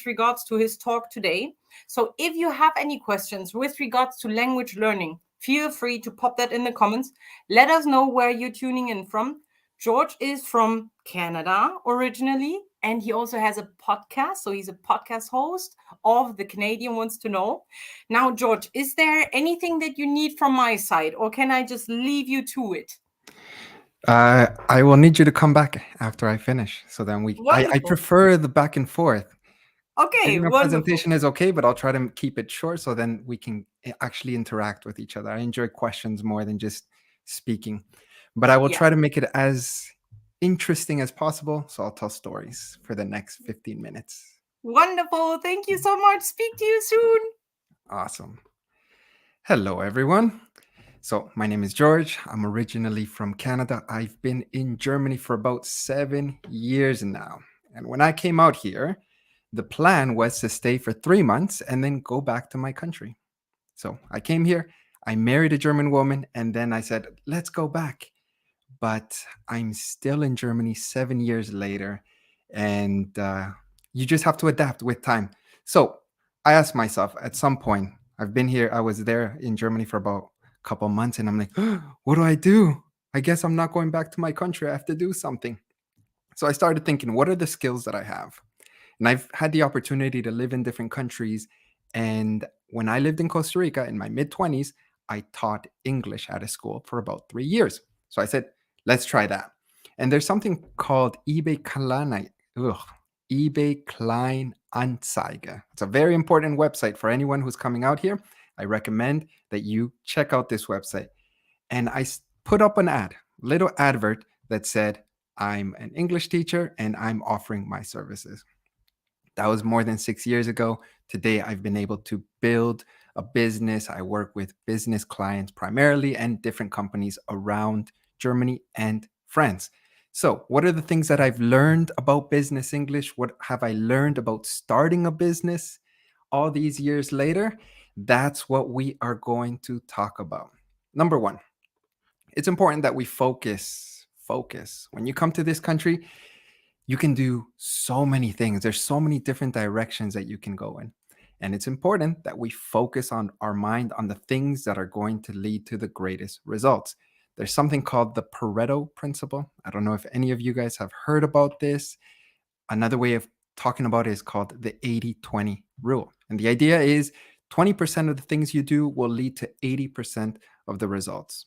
regards to his talk today. So, if you have any questions with regards to language learning, feel free to pop that in the comments. Let us know where you're tuning in from. George is from Canada originally, and he also has a podcast. So he's a podcast host of The Canadian Wants to Know. Now, George, is there anything that you need from my side, or can I just leave you to it? I will need you to come back after I finish. So then I prefer the back and forth. Okay, your presentation is okay, but I'll try to keep it short so then we can actually interact with each other. I enjoy questions more than just speaking, but I will try to make it as interesting as possible. So I'll tell stories for the next 15 minutes. Wonderful. Thank you so much. Speak to you soon. Awesome. Hello, everyone. So my name is George. I'm originally from Canada. I've been in Germany for about 7 years now. And when I came out here, the plan was to stay for 3 months and then go back to my country. So I came here, I married a German woman, and then I said, let's go back. But I'm still in Germany 7 years later, and you just have to adapt with time. So I asked myself at some point, I was there in Germany for about a couple months, and I'm like, what do? I guess I'm not going back to my country. I have to do something. So I started thinking, what are the skills that I have? And I've had the opportunity to live in different countries. And when I lived in Costa Rica in my mid-20s, I taught English at a school for about 3 years. So I said, let's try that. And there's something called eBay Kalana. eBay Kleinanzeiger. It's a very important website for anyone who's coming out here. I recommend that you check out this website. And I put up an little advert that said, I'm an English teacher and I'm offering my services. That was more than 6 years ago. Today, I've been able to build a business. I work with business clients primarily and different companies around Germany and France. So, what are the things that I've learned about business English? What have I learned about starting a business all these years later? That's what we are going to talk about. Number one, it's important that we focus. When you come to this country, you can do so many things. There's so many different directions that you can go in. And it's important that we focus on our mind on the things that are going to lead to the greatest results. There's something called the Pareto principle. I don't know if any of you guys have heard about this. Another way of talking about it is called the 80-20 rule. And the idea is 20% of the things you do will lead to 80% of the results.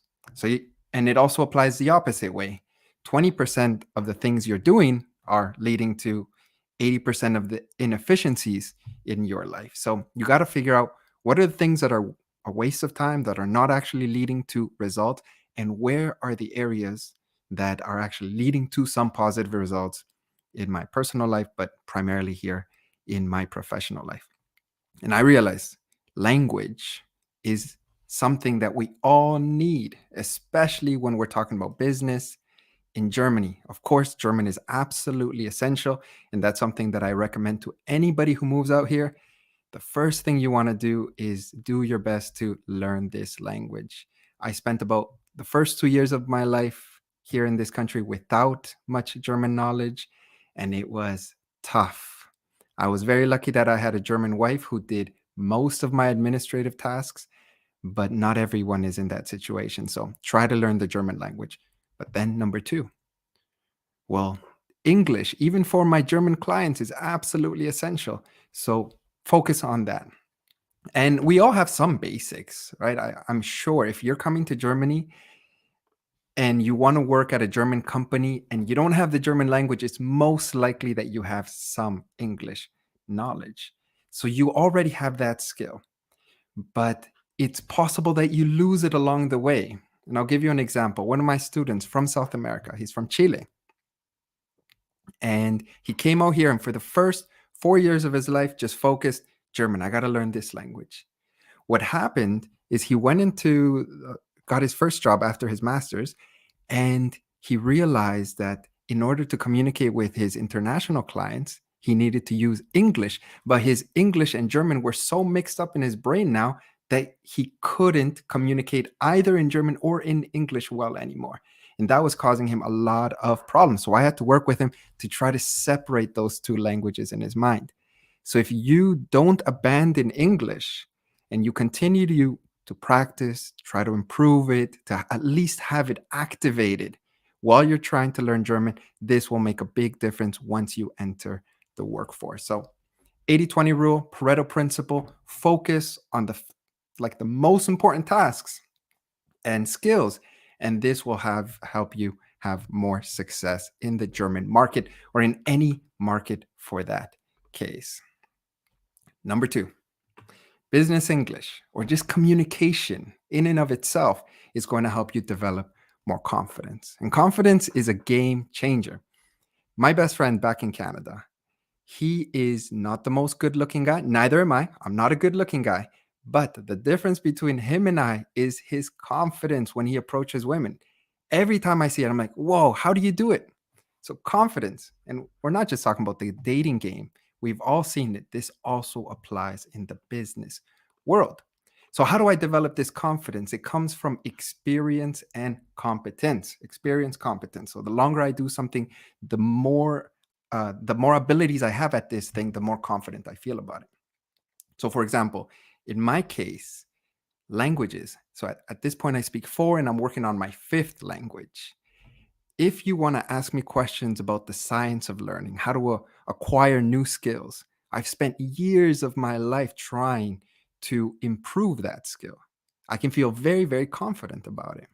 And it also applies the opposite way. 20% of the things you're doing are leading to 80% of the inefficiencies in your life. So you got to figure out what are the things that are a waste of time, that are not actually leading to results, and where are the areas that are actually leading to some positive results in my personal life, but primarily here in my professional life. And I realized language is something that we all need, especially when we're talking about business. In Germany, of course, German is absolutely essential, and that's something that I recommend to anybody who moves out here. The first thing you want to do is do your best to learn this language. I spent about the first 2 years of my life here in this country without much German knowledge, and it was tough. I was very lucky that I had a German wife who did most of my administrative tasks, but not everyone is in that situation. So try to learn the German language. But then number two, well, English, even for my German clients, is absolutely essential. So focus on that. And we all have some basics, right? I'm sure if you're coming to Germany and you want to work at a German company and you don't have the German language, it's most likely that you have some English knowledge. So you already have that skill. But it's possible that you lose it along the way. And I'll give you an example. One of my students from South America, he's from Chile. And he came out here and for the first 4 years of his life, just focused German. I got to learn this language. What happened is he went got his first job after his master's, and he realized that in order to communicate with his international clients, he needed to use English. But his English and German were so mixed up in his brain now that he couldn't communicate either in German or in English well anymore. And that was causing him a lot of problems. So I had to work with him to try to separate those two languages in his mind. So if you don't abandon English and you continue to practice, try to improve it, to at least have it activated while you're trying to learn German, this will make a big difference once you enter the workforce. So 80-20 rule, Pareto principle, focus on the most important tasks and skills, and this will help you have more success in the German market or in any market for that case. Number two, business English or just communication in and of itself is going to help you develop more confidence. And confidence is a game changer. My best friend back in Canada, he is not the most good-looking guy. Neither am I. I'm not a good-looking guy. But the difference between him and I is his confidence when he approaches women. Every time I see it, I'm like, whoa, how do you do it? So confidence. And we're not just talking about the dating game. We've all seen it. This also applies in the business world. So how do I develop this confidence? It comes from experience and competence. Experience, competence. So the longer I do something, the more abilities I have at this thing, the more confident I feel about it. So for example, in my case, languages. So at this point, I speak 4 and I'm working on my 5th language. If you want to ask me questions about the science of learning, how to acquire new skills, I've spent years of my life trying to improve that skill. I can feel very, very confident about it.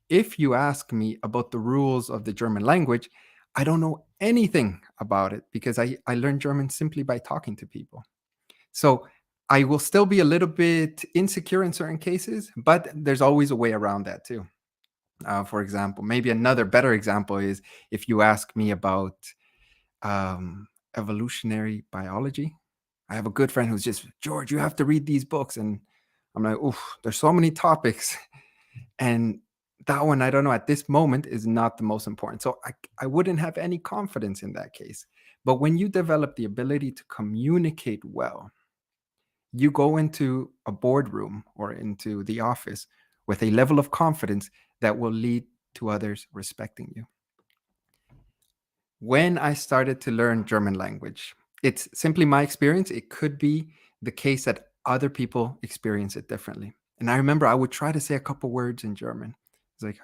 If you ask me about the rules of the German language, I don't know anything about it because I learned German simply by talking to people. So I will still be a little bit insecure in certain cases, but there's always a way around that too. For example, maybe another better example is if you ask me about evolutionary biology. I have a good friend who's just, George, you have to read these books. And I'm like, oof, there's so many topics. And that one, I don't know, at this moment is not the most important. So I wouldn't have any confidence in that case. But when you develop the ability to communicate well, you go into a boardroom or into the office with a level of confidence that will lead to others respecting you. When I started to learn German language, it's simply my experience. It could be the case that other people experience it differently. And I remember I would try to say a couple words in German. It's like,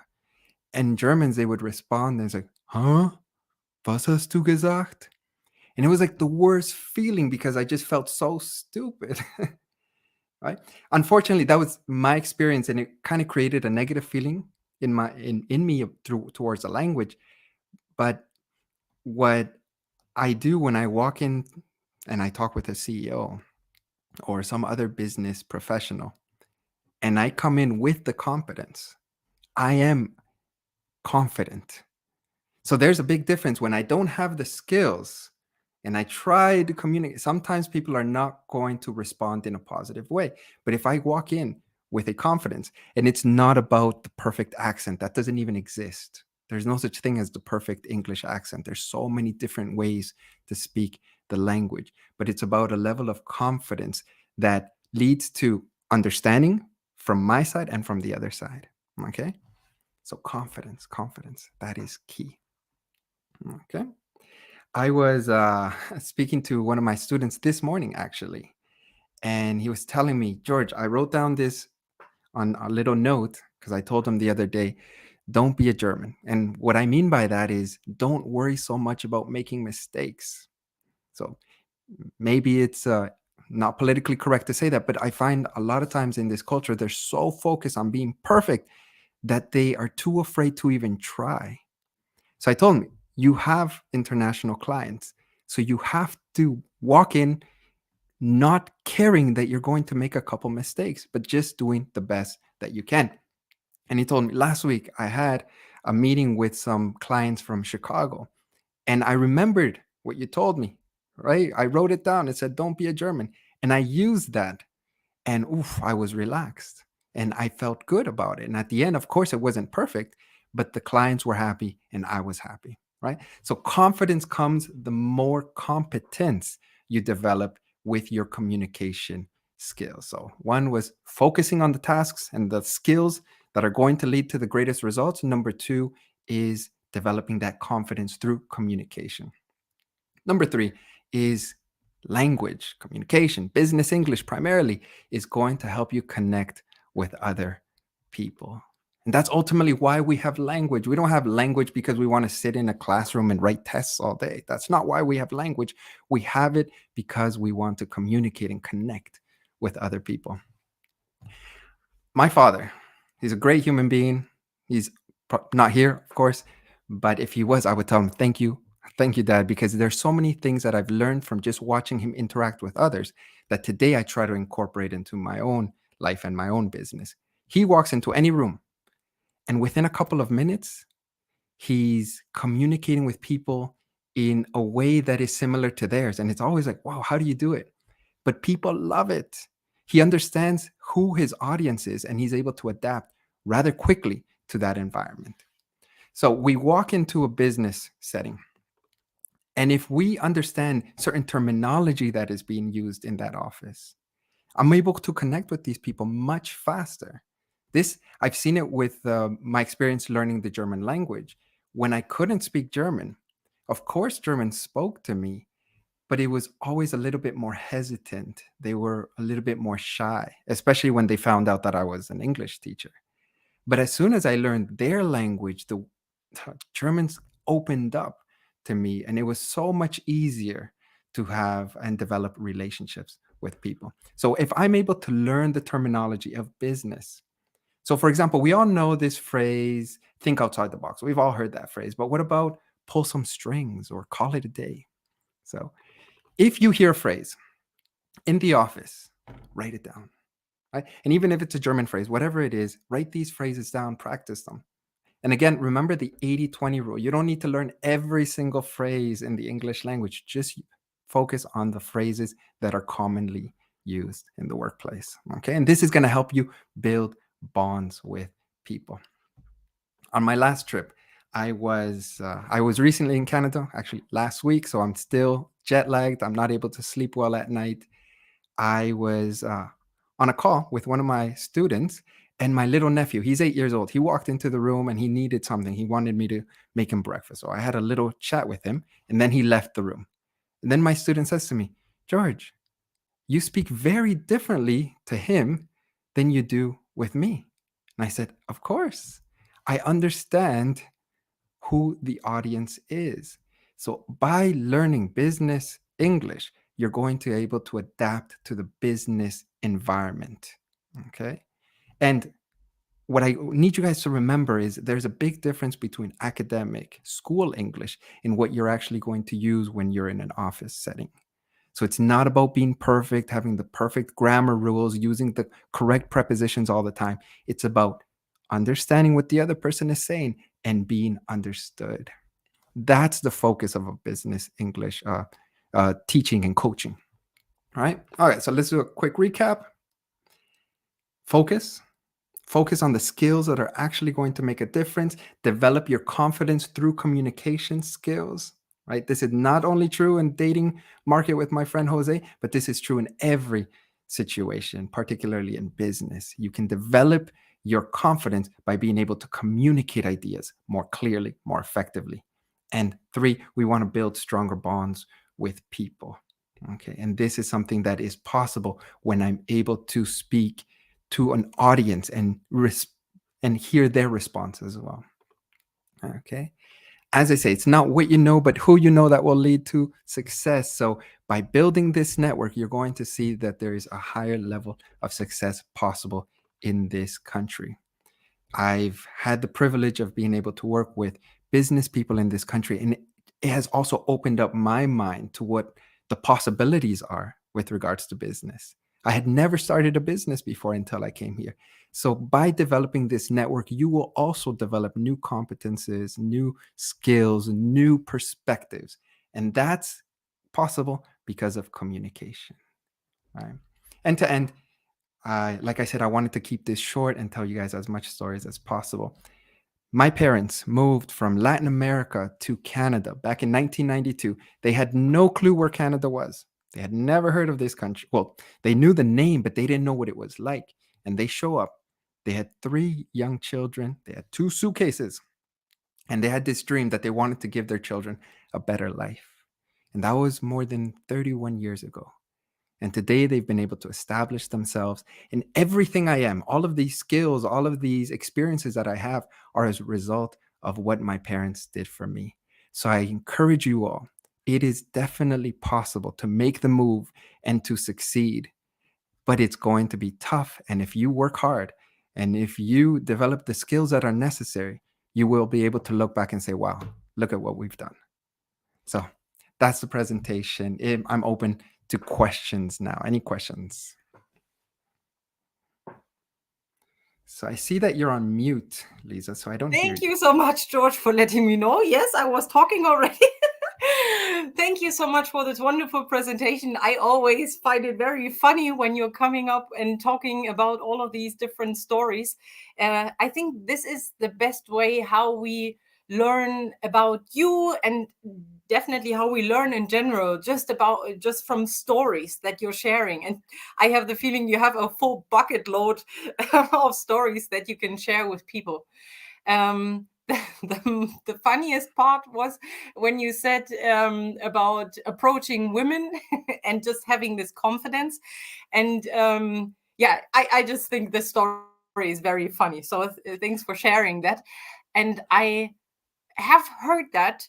and Germans, they would respond. And it's like, huh? Was hast du gesagt? And it was like the worst feeling because I just felt so stupid. Right? Unfortunately, that was my experience, and it kind of created a negative feeling in me towards the language. But what I do when I walk in and I talk with a CEO or some other business professional, and I come in with the competence, I am confident. So there's a big difference when I don't have the skills and I try to communicate. Sometimes people are not going to respond in a positive way. But if I walk in with a confidence, and it's not about the perfect accent, that doesn't even exist. There's no such thing as the perfect English accent. There's so many different ways to speak the language, but it's about a level of confidence that leads to understanding from my side and from the other side. Okay. So confidence, that is key. Okay. I was speaking to one of my students this morning, actually, and he was telling me, George, I wrote down this on a little note because I told him the other day, don't be a German. And what I mean by that is don't worry so much about making mistakes. So maybe it's not politically correct to say that, but I find a lot of times in this culture, they're so focused on being perfect that they are too afraid to even try. So I told him, you have international clients. So you have to walk in not caring that you're going to make a couple mistakes, but just doing the best that you can. And he told me last week I had a meeting with some clients from Chicago, and I remembered what you told me, right? I wrote it down. It said, don't be a German. And I used that, and oof, I was relaxed and I felt good about it. And at the end, of course, it wasn't perfect, but the clients were happy and I was happy, right? So confidence comes the more competence you develop with your communication skills. So one was focusing on the tasks and the skills that are going to lead to the greatest results. Number two is developing that confidence through communication. Number three is language, communication, business English primarily is going to help you connect with other people. And that's ultimately why we have language. We don't have language because we want to sit in a classroom and write tests all day. That's not why we have language. We have it because we want to communicate and connect with other people. My father, he's a great human being. He's not here, of course, but if he was, I would tell him, thank you. Thank you, Dad, because there's so many things that I've learned from just watching him interact with others that today I try to incorporate into my own life and my own business. He walks into any room, and within a couple of minutes, he's communicating with people in a way that is similar to theirs. And it's always like, wow, how do you do it? But people love it. He understands who his audience is, and he's able to adapt rather quickly to that environment. So we walk into a business setting, and if we understand certain terminology that is being used in that office, I'm able to connect with these people much faster. This, I've seen it with my experience learning the German language. When I couldn't speak German, of course, German spoke to me, but it was always a little bit more hesitant. They were a little bit more shy, especially when they found out that I was an English teacher. But as soon as I learned their language, the Germans opened up to me, and it was so much easier to have and develop relationships with people. So if I'm able to learn the terminology of business, so for example, we all know this phrase, think outside the box. We've all heard that phrase, but what about pull some strings or call it a day. So if you hear a phrase in the office, write it down. Right? And even if it's a German phrase, whatever it is, write these phrases down, practice them. And again, remember the 80-20 rule. You don't need to learn every single phrase in the English language. Just focus on the phrases that are commonly used in the workplace. Okay, and this is going to help you build bonds with people. On my last trip, I was recently in Canada, actually last week, so I'm still jet lagged. I'm not able to sleep well at night. I was on a call with one of my students, and my little nephew, he's 8 years old. He walked into the room and he needed something. He wanted me to make him breakfast. So I had a little chat with him, and then he left the room. And then my student says to me, George, you speak very differently to him than you do with me. And I said, of course. I understand who the audience is. So by learning business English, you're going to be able to adapt to the business environment. Okay. And what I need you guys to remember is there's a big difference between academic school English and what you're actually going to use when you're in an office setting. So it's not about being perfect, having the perfect grammar rules, using the correct prepositions all the time. It's about understanding what the other person is saying and being understood. That's the focus of a business English teaching and coaching. All right. All right. So let's do a quick recap. Focus on the skills that are actually going to make a difference. Develop your confidence through communication skills, right? This is not only true in dating market with my friend Jose, but this is true in every situation, particularly in business. You can develop your confidence by being able to communicate ideas more clearly, more effectively. And 3, we want to build stronger bonds with people. Okay. And this is something that is possible when I'm able to speak to an audience and hear their response as well. Okay. As I say, it's not what you know, but who you know that will lead to success. So by building this network, you're going to see that there is a higher level of success possible in this country. I've had the privilege of being able to work with business people in this country, and it has also opened up my mind to what the possibilities are with regards to business. I had never started a business before until I came here. So by developing this network, you will also develop new competences, new skills, new perspectives. And that's possible because of communication. Right? And to end, like I said, I wanted to keep this short and tell you guys as much stories as possible. My parents moved from Latin America to Canada back in 1992. They had no clue where Canada was. They had never heard of this country. Well, they knew the name, but they didn't know what it was like. And they show up. They had 3 young children. They had 2 suitcases. And they had this dream that they wanted to give their children a better life. And that was more than 31 years ago. And today they've been able to establish themselves. And everything I am, all of these skills, all of these experiences that I have are as a result of what my parents did for me. So I encourage you all. It is definitely possible to make the move and to succeed, but it's going to be tough. And if you work hard and if you develop the skills that are necessary, you will be able to look back and say, wow, look at what we've done. So that's the presentation. I'm open to questions now. Any questions? So I see that you're on mute, Lisa, so I don't hear you. Thank you so much, George, for letting me know. Yes, I was talking already. Thank you so much for this wonderful presentation. I always find it very funny when you're coming up and talking about all of these different stories. I think this is the best way how we learn about you, and definitely how we learn in general, just from stories that you're sharing. And I have the feeling you have a full bucket load of stories that you can share with people. The funniest part was when you said about approaching women and just having this confidence. And I just think this story is very funny. So thanks for sharing that. And I have heard that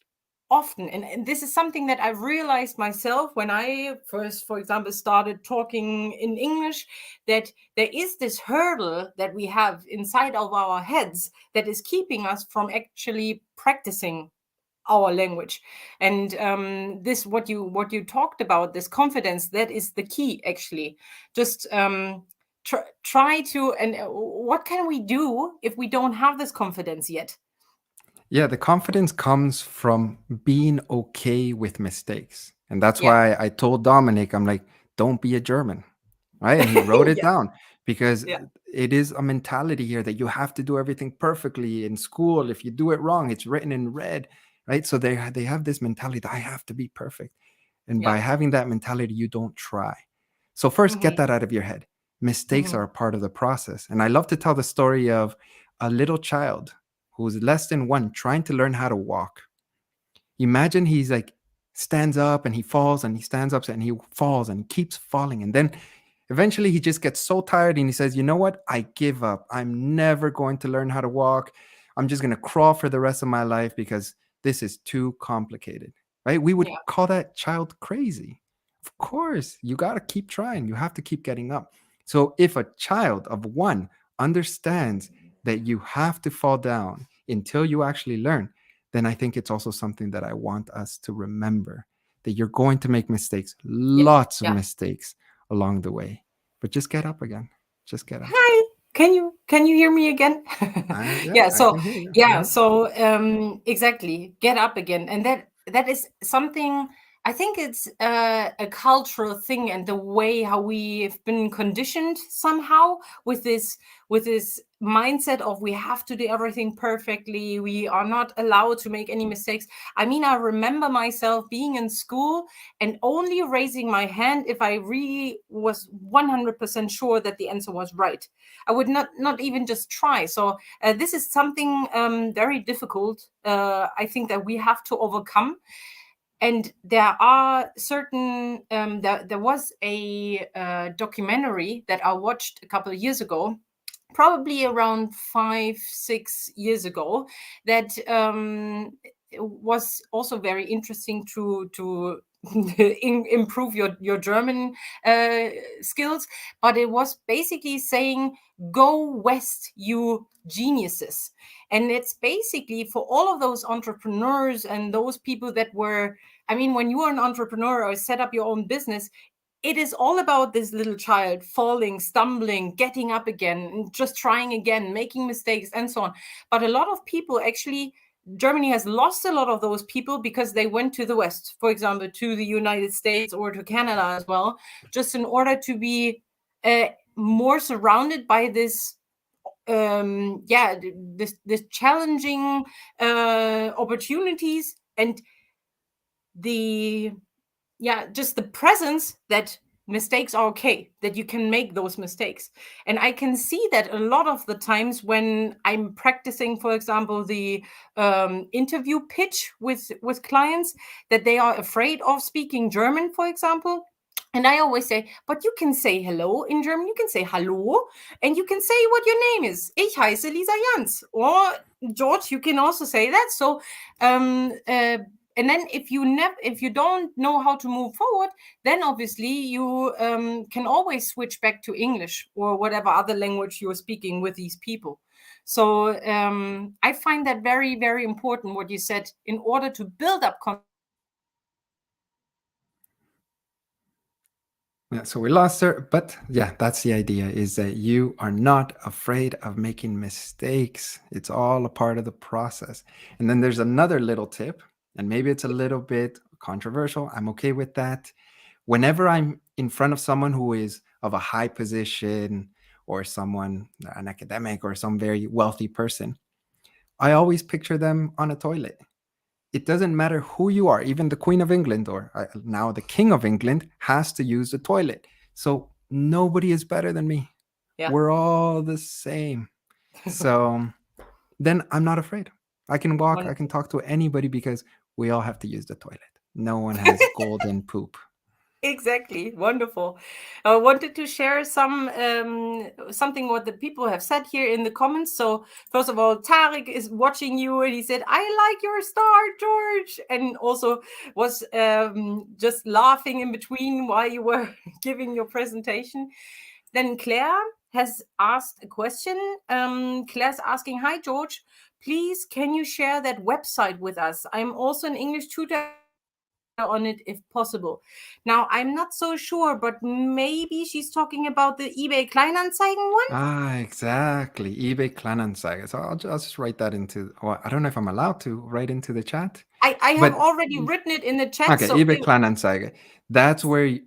often. And this is something that I've realized myself when I first, for example, started talking in English, that there is this hurdle that we have inside of our heads that is keeping us from actually practicing our language. And this, what you talked about, this confidence, that is the key, actually. Just try to, and what can we do if we don't have this confidence yet? Yeah, the confidence comes from being okay with mistakes. And that's why I told Dominic, I'm like, don't be a German, right? And he wrote it down, because it is a mentality here that you have to do everything perfectly in school. If you do it wrong, it's written in red, right? So they have this mentality that I have to be perfect. And by having that mentality, you don't try. So first, get that out of your head. Mistakes are a part of the process. And I love to tell the story of a little child who's less than one trying to learn how to walk. Imagine he's like stands up and he falls, and he stands up and he falls and keeps falling. And then eventually he just gets so tired and he says, you know what? I give up. I'm never going to learn how to walk. I'm just going to crawl for the rest of my life because this is too complicated, right? We would call that child crazy. Of course, you got to keep trying. You have to keep getting up. So if a child of one understands that you have to fall down until you actually learn, then I think it's also something that I want us to remember, that you're going to make mistakes, lots of mistakes along the way, but just get up again. Just get up. Hi, can you hear me again? So exactly, get up again. And that is something, I think it's a cultural thing, and the way how we've been conditioned somehow with this mindset of we have to do everything perfectly. We are not allowed to make any mistakes. I mean, I remember myself being in school and only raising my hand if I really was 100% sure that the answer was right. I would not even just try. So this is something very difficult, I think, that we have to overcome. And there are certain, there was a documentary that I watched a couple of years ago, probably around 5-6 years ago, that was also very interesting to improve your German skills. But it was basically saying, go west, you geniuses. And it's basically for all of those entrepreneurs and those people that were, I mean, when you are an entrepreneur or set up your own business, it is all about this little child falling, stumbling, getting up again, just trying again, making mistakes, and so on. But a lot of people, actually, Germany has lost a lot of those people because they went to the West, for example, to the United States or to Canada as well, just in order to be more surrounded by this this challenging opportunities, and just the presence that mistakes are okay, that you can make those mistakes. And I can see that a lot of the times when I'm practicing, for example, the interview pitch with clients, that they are afraid of speaking German, for example. And I always say, but you can say hello in German. You can say hallo, and you can say what your name is. Ich heiße Lisa Janz. Or George, you can also say that. So, and then if you don't know how to move forward, then obviously you can always switch back to English or whatever other language you're speaking with these people. So I find that very, very important, what you said, in order to build up confidence. Yeah, so we lost her, but yeah, that's the idea, is that you are not afraid of making mistakes. It's all a part of the process. And then there's another little tip, and maybe it's a little bit controversial. I'm okay with that. Whenever I'm in front of someone who is of a high position, or someone, an academic or some very wealthy person, I always picture them on a toilet. It doesn't matter who you are. Even the Queen of England, or now the King of England, has to use the toilet. So nobody is better than me. Yeah. We're all the same. So then I'm not afraid. I can walk, I can talk to anybody, because we all have to use the toilet. No one has golden poop. Exactly. Wonderful. I wanted to share something what the people have said here in the comments. So first of all, Tarik is watching you, and he said, I like your start, George. And also was just laughing in between while you were giving your presentation. Then Claire has asked a question. Claire's asking, hi, George. please, can you share that website with us? I'm also an English tutor on it if possible. Now, I'm not so sure, but maybe she's talking about the eBay Kleinanzeigen one? Exactly. eBay Kleinanzeigen. So I'll just write that into, well, I don't know if I'm allowed to write into the chat. I have already written it in the chat. Okay, so eBay Kleinanzeigen. That's where,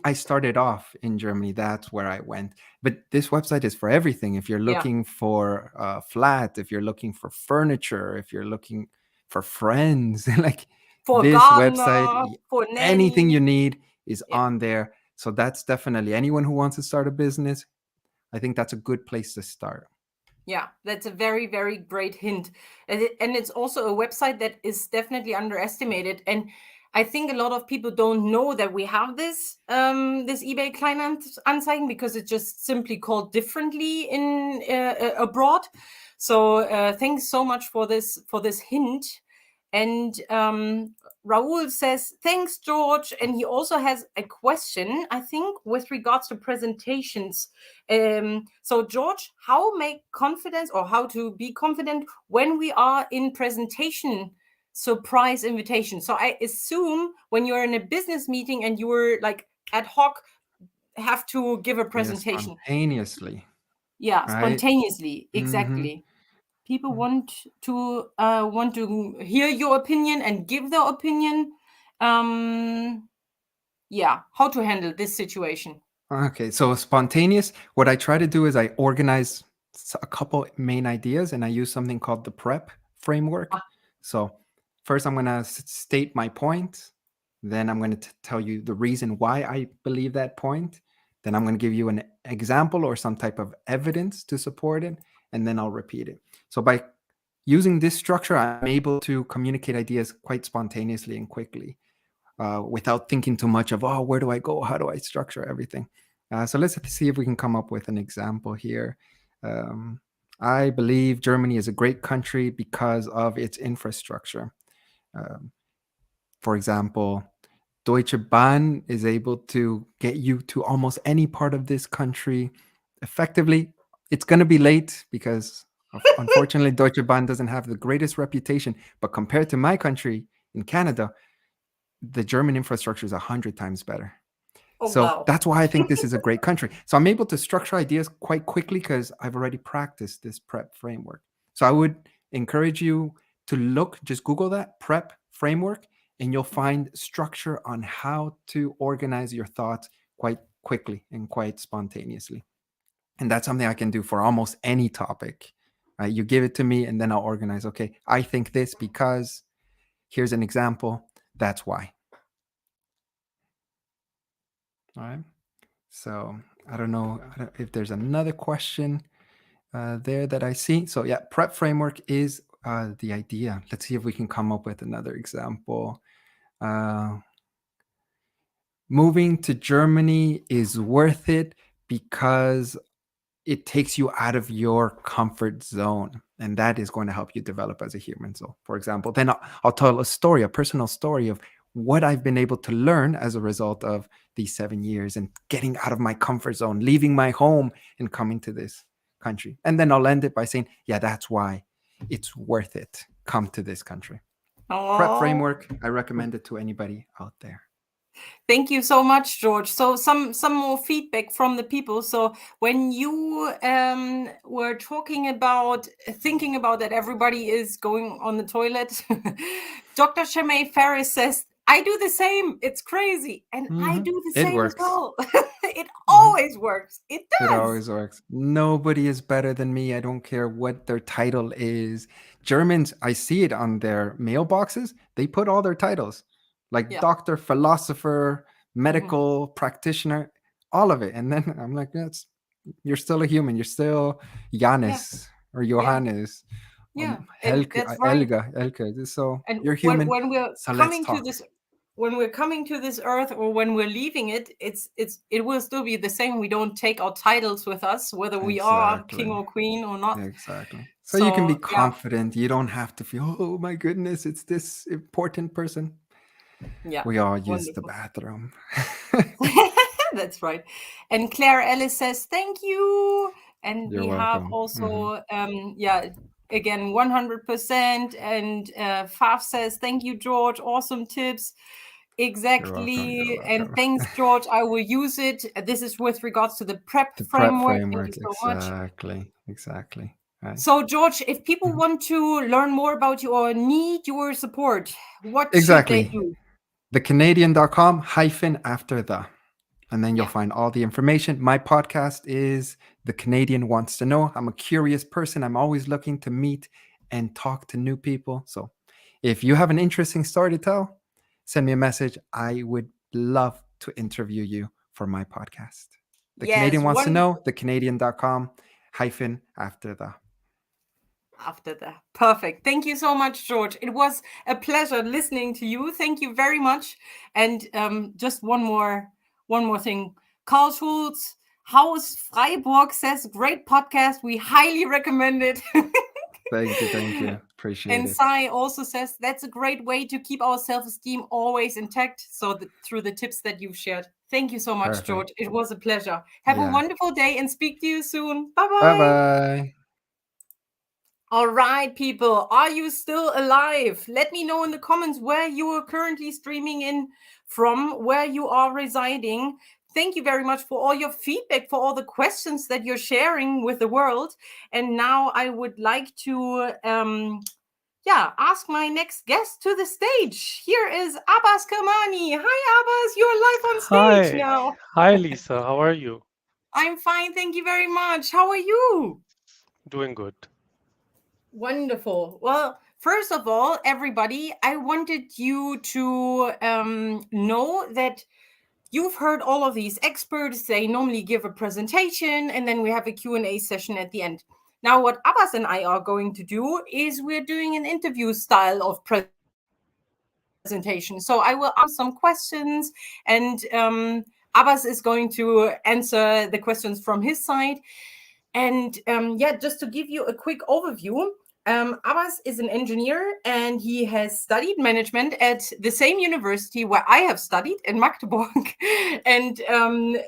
I started off in Germany, that's where I went. But this website is for everything. If you're looking for a flat, if you're looking for furniture, if you're looking for friends, like for this gardener, website, for anything nanny. you need is on there. So that's definitely anyone who wants to start a business. I think that's a good place to start. Yeah, that's a very, very great hint. And it's also a website that is definitely underestimated. And I think a lot of people don't know that we have this this eBay Kleinanzeigen because it's just simply called differently in abroad. So thanks so much for this hint. And Raul says, thanks, George. And he also has a question, I think, with regards to presentations. So, George, how make confidence or how to be confident when we are in presentation surprise invitation? So I assume when you're in a business meeting and you're like ad hoc, have to give a presentation. Spontaneously. Yeah, right? Spontaneously. Exactly. People want to hear your opinion and give their opinion. Yeah, how to handle this situation. Okay, so spontaneous, what I try to do is I organize a couple main ideas and I use something called the PrEP framework. So first I'm going to state my point. Then I'm going to tell you the reason why I believe that point. Then I'm going to give you an example or some type of evidence to support it. And then I'll repeat it. So by using this structure, I'm able to communicate ideas quite spontaneously and quickly without thinking too much of, oh, where do I go? How do I structure everything? So let's see if we can come up with an example here. I believe Germany is a great country because of its infrastructure. For example, Deutsche Bahn is able to get you to almost any part of this country effectively. It's going to be late because unfortunately Deutsche Bahn doesn't have the greatest reputation, but compared to my country in Canada, the German infrastructure is 100 times better. That's why I think this is a great country. So I'm able to structure ideas quite quickly because I've already practiced this PrEP framework. So I would encourage you to just Google that PrEP framework, and you'll find structure on how to organize your thoughts quite quickly and quite spontaneously. And that's something I can do for almost any topic. You give it to me and then I'll organize, okay, I think this because here's an example. That's why. All right. So I don't know if there's another question there that I see. So yeah, PrEP framework is the idea. Let's see if we can come up with another example. Moving to Germany is worth it because it takes you out of your comfort zone, and that is going to help you develop as a human. So for example, then I'll tell a personal story of what I've been able to learn as a result of these 7 years and getting out of my comfort zone, leaving my home and coming to this country. And then I'll end it by saying, yeah, that's why it's worth it. Come to this country. PrEP framework, I recommend it to anybody out there. Thank you so much, George. So some more feedback from the people. So when you were thinking about that everybody is going on the toilet, Dr. Shemay Ferris says, I do the same. It's crazy. And I do the same as well. It always works. It does. It always works. Nobody is better than me. I don't care what their title is. Germans, I see it on their mailboxes. They put all their titles. Like doctor, philosopher, medical practitioner, all of it. And then I'm like, you're still a human. You're still Janis or Johannes. Helga, right. Elke. So and you're human. When we're so coming to this, when we're coming to this earth or when we're leaving it, it will still be the same. We don't take our titles with us, whether we are king or queen or not. Exactly. So you can be confident. You don't have to feel, oh my goodness, it's this important person. Yeah, we all use the bathroom. That's right. And Claire Ellis says thank you. And You're we welcome. have also again 100%. And Faf says, thank you, George. Awesome tips. Exactly. You're welcome. And thanks, George. I will use it. This is with regards to the prep The framework. prep framework, Thank you so much. Exactly. Right. So, George, if people want to learn more about you or need your support, what Exactly. should they do? thecanadian.com after the, and then you'll find all the information. My podcast is The Canadian Wants to Know. I'm a curious person. I'm always looking to meet and talk to new people. So if you have an interesting story to tell, send me a message. I would love to interview you for my podcast. The Canadian Wants to Know, thecanadian.com after the. After that. Perfect. Thank you so much, George. It was a pleasure listening to you. Thank you very much. And just one more thing. Karl Schulz, Haus Freiburg says, great podcast. We highly recommend it. Thank you. Appreciate it. And Sai also says, that's a great way to keep our self-esteem always intact. So through the tips that you've shared. Thank you so much, Perfect. George. It was a pleasure. Have a wonderful day and speak to you soon. Bye-bye. Bye-bye. All right, people, are you still alive? Let me know in the comments where you are currently streaming in from, where you are residing. Thank you very much for all your feedback, for all the questions that you're sharing with the world. And now I would like to ask my next guest to the stage. Here is Abbas Kirmani. Hi, Abbas. You're live on stage now. Hi, Lisa. How are you? I'm fine. Thank you very much. How are you? Doing good. Wonderful. Well, first of all, everybody, I wanted you to know that you've heard all of these experts. They normally give a presentation and then we have a Q&A session at the end. Now, what Abbas and I are going to do is we're doing an interview style of presentation. So I will ask some questions and Abbas is going to answer the questions from his side. And just to give you a quick overview, Abbas is an engineer and he has studied management at the same university where I have studied in Magdeburg. And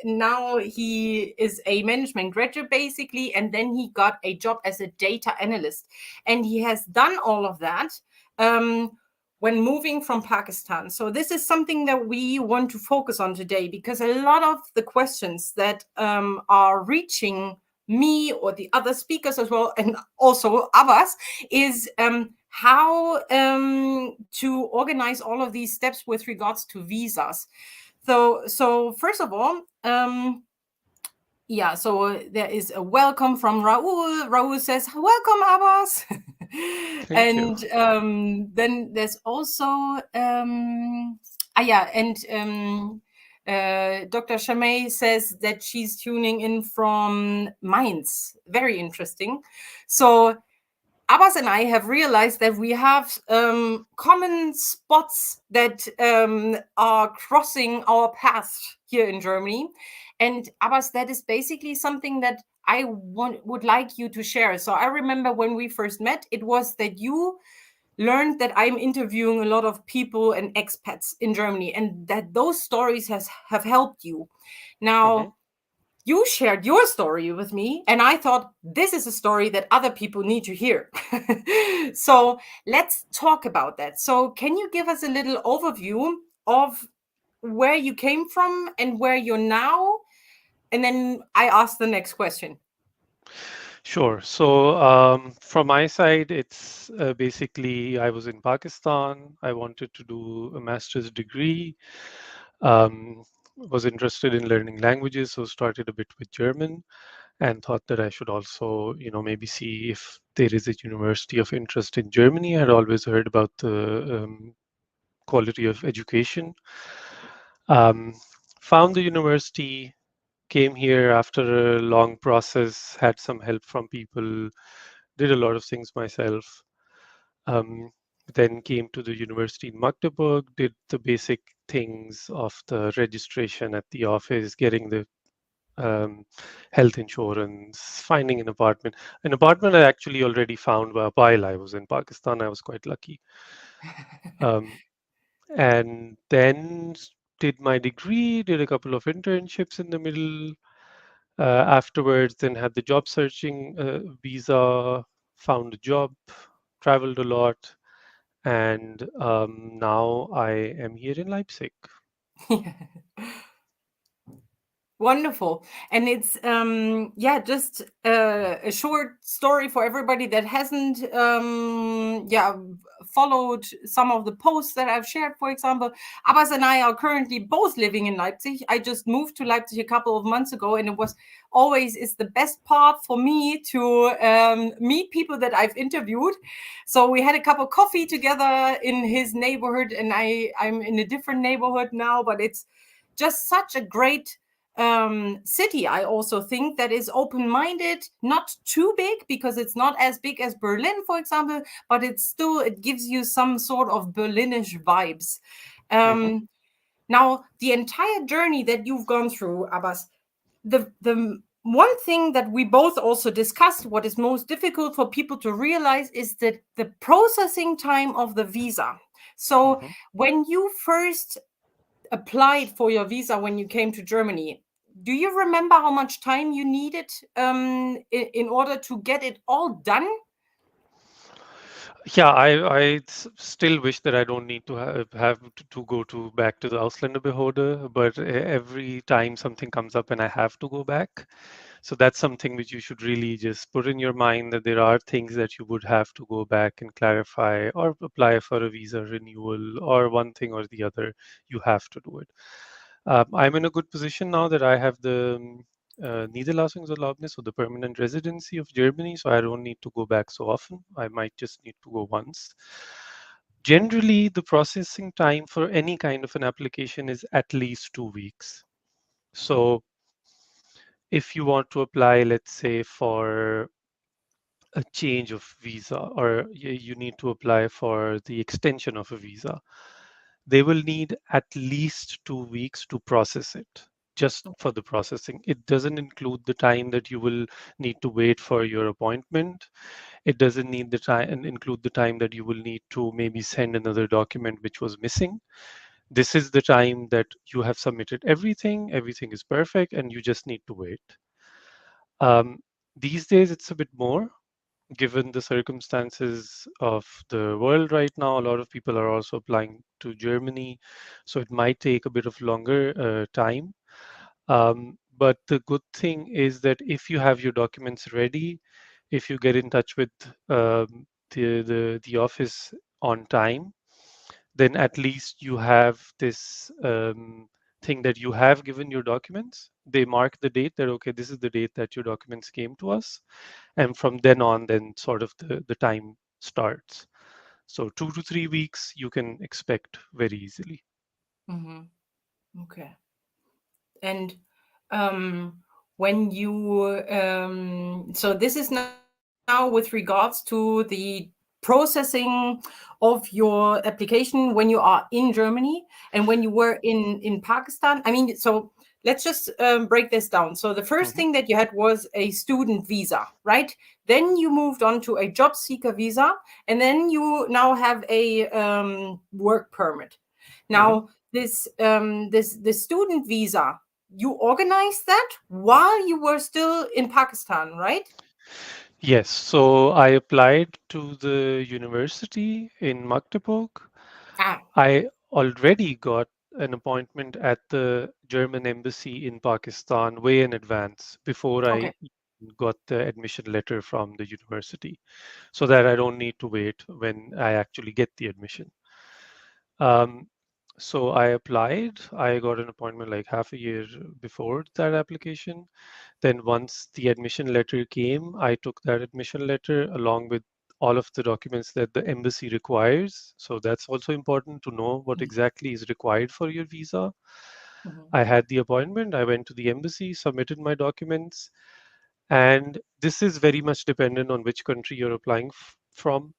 now he is a management graduate basically. And then he got a job as a data analyst. And he has done all of that when moving from Pakistan. So this is something that we want to focus on today because a lot of the questions that are reaching me or the other speakers as well, and also Abbas, is how to organize all of these steps with regards to visas. So first of all, so there is a welcome from Raul. Raul says, welcome, Abbas. And then there's also, Dr. Shamay says that she's tuning in from Mainz. Very interesting. So Abbas and I have realized that we have common spots that are crossing our paths here in Germany. And Abbas, that is basically something that I would like you to share. So I remember when we first met, it was that you learned that I'm interviewing a lot of people and expats in Germany and that those stories have helped you. Now, you shared your story with me and I thought this is a story that other people need to hear. So let's talk about that. So can you give us a little overview of where you came from and where you're now? And then I ask the next question. Sure. So from my side, it's basically I was in Pakistan. I wanted to do a master's degree. Was interested in learning languages, so started a bit with German and thought that I should also, maybe see if there is a university of interest in Germany. I'd always heard about the quality of education. Found the university, came here after a long process, had some help from people, did a lot of things myself. Then came to the university in Magdeburg, did the basic things of the registration at the office, getting the health insurance, finding an apartment. An apartment I actually already found while I was in Pakistan. I was quite lucky. And then did my degree, did a couple of internships in the middle. Afterwards, then had the job searching visa found a job, traveled a lot, and now I am here in Leipzig. Wonderful. And it's just a short story for everybody that hasn't followed some of the posts that I've shared. For example, Abbas and I are currently both living in Leipzig. I just moved to Leipzig a couple of months ago, and it was always is the best part for me to meet people that I've interviewed. So we had a cup of coffee together in his neighborhood, and I'm in a different neighborhood now, but it's just such a great city. I also think that is open-minded, not too big, because it's not as big as Berlin, for example, but it gives you some sort of Berlinish vibes. Now, the entire journey that you've gone through, Abbas, the one thing that we both also discussed, what is most difficult for people to realize, is that the processing time of the visa. So when you first applied for your visa when you came to Germany, do you remember how much time you needed in order to get it all done? Yeah, I still wish that I don't need to have to go back to the Ausländerbehörde, but every time something comes up and I have to go back. So that's something which you should really just put in your mind, that there are things that you would have to go back and clarify or apply for a visa renewal or one thing or the other. You have to do it. I'm in a good position now that I have the Niederlassungserlaubnis, or the permanent residency of Germany, so I don't need to go back so often. I might just need to go once. Generally, the processing time for any kind of an application is at least 2 weeks. So if you want to apply, let's say, for a change of visa, or you need to apply for the extension of a visa, they will need at least 2 weeks to process it, just for the processing. It doesn't include the time that you will need to wait for your appointment. It doesn't need the time and include the time that you will need to maybe send another document which was missing. This is the time that you have submitted everything is perfect, and you just need to wait. These days, it's a bit more, given the circumstances of the world right now. A lot of people are also applying to Germany, so it might take a bit of longer time. But the good thing is that if you have your documents ready, if you get in touch with the office on time, then at least you have this thing that you have given your documents. They mark the date that, okay, this is the date that your documents came to us. And from then on, then sort of the time starts. So 2 to 3 weeks you can expect very easily. Okay. And when you, so this is now with regards to the processing of your application when you are in Germany and when you were in Pakistan. I mean, so let's just break this down. So the first thing that you had was a student visa, right? Then you moved on to a job seeker visa, and then you now have a work permit. Now, this student visa, you organized that while you were still in Pakistan, right? Yes, so I applied to the university in Magdeburg. I already got an appointment at the German embassy in Pakistan way in advance, before I got the admission letter from the university, so that I don't need to wait when I actually get the admission. So I applied. I got an appointment like half a year before that application. Then once the admission letter came, I took that admission letter along with all of the documents that the embassy requires. So that's also important to know what exactly is required for your visa. I had the appointment. I went to the embassy, submitted my documents. And this is very much dependent on which country you're applying from.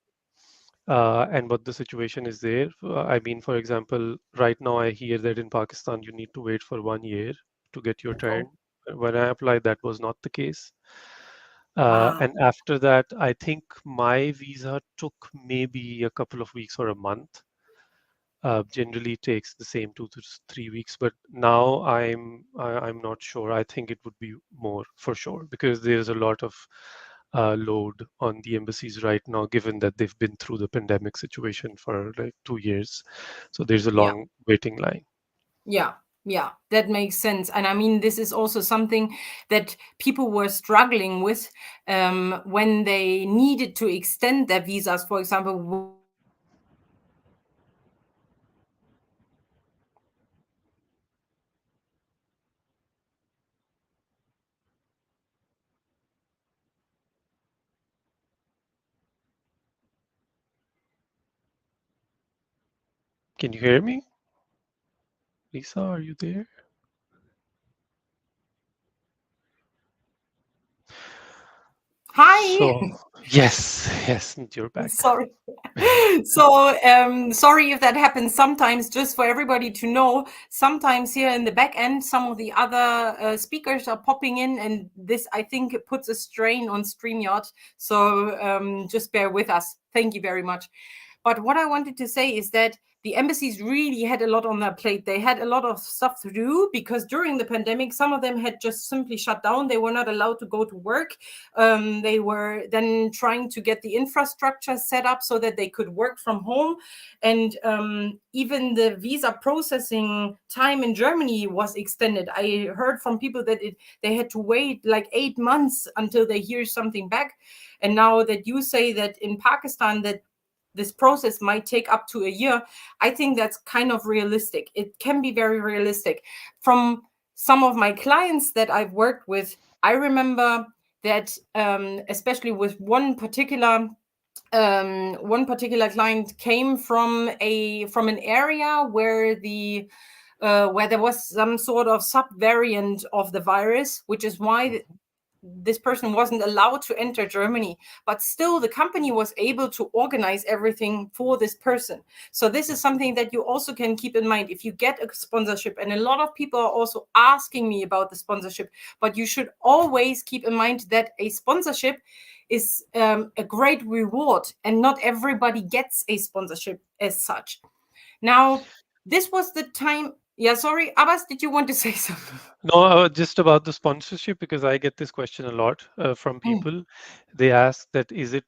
And what the situation is there. I mean, for example, right now I hear that in Pakistan you need to wait for 1 year to get your turn. When I applied, that was not the case. And after that, I think my visa took maybe a couple of weeks or a month. Generally it takes the same 2 to 3 weeks, but now I'm not sure. I think it would be more for sure, because there's a lot of load on the embassies right now, given that they've been through the pandemic situation for like 2 years. So there's a long waiting line. Yeah, that makes sense. And I mean, this is also something that people were struggling with when they needed to extend their visas, for example. Can you hear me? Lisa, are you there? Hi. So, yes, you're back. Sorry. So sorry if that happens sometimes. Just for everybody to know, sometimes here in the back end, some of the other speakers are popping in, and this, I think, it puts a strain on StreamYard. So just bear with us. Thank you very much. But what I wanted to say is that the embassies really had a lot on their plate. They had a lot of stuff to do because during the pandemic, some of them had just simply shut down. They were not allowed to go to work. They were then trying to get the infrastructure set up so that they could work from home. And even the visa processing time in Germany was extended. I heard from people that they had to wait like 8 months until they hear something back. And now that you say that in Pakistan that this process might take up to a year, I think that's kind of realistic. It can be very realistic. From some of my clients that I've worked with, I remember that especially with one particular client came from an area where where there was some sort of subvariant of the virus, which is why this person wasn't allowed to enter Germany, but still the company was able to organize everything for this person. So this is something that you also can keep in mind if you get a sponsorship. And a lot of people are also asking me about the sponsorship, but you should always keep in mind that a sponsorship is a great reward, and not everybody gets a sponsorship as such. Now, this was the time. Yeah, sorry, Abbas, did you want to say something? No, just about the sponsorship, because I get this question a lot from people. They ask that is it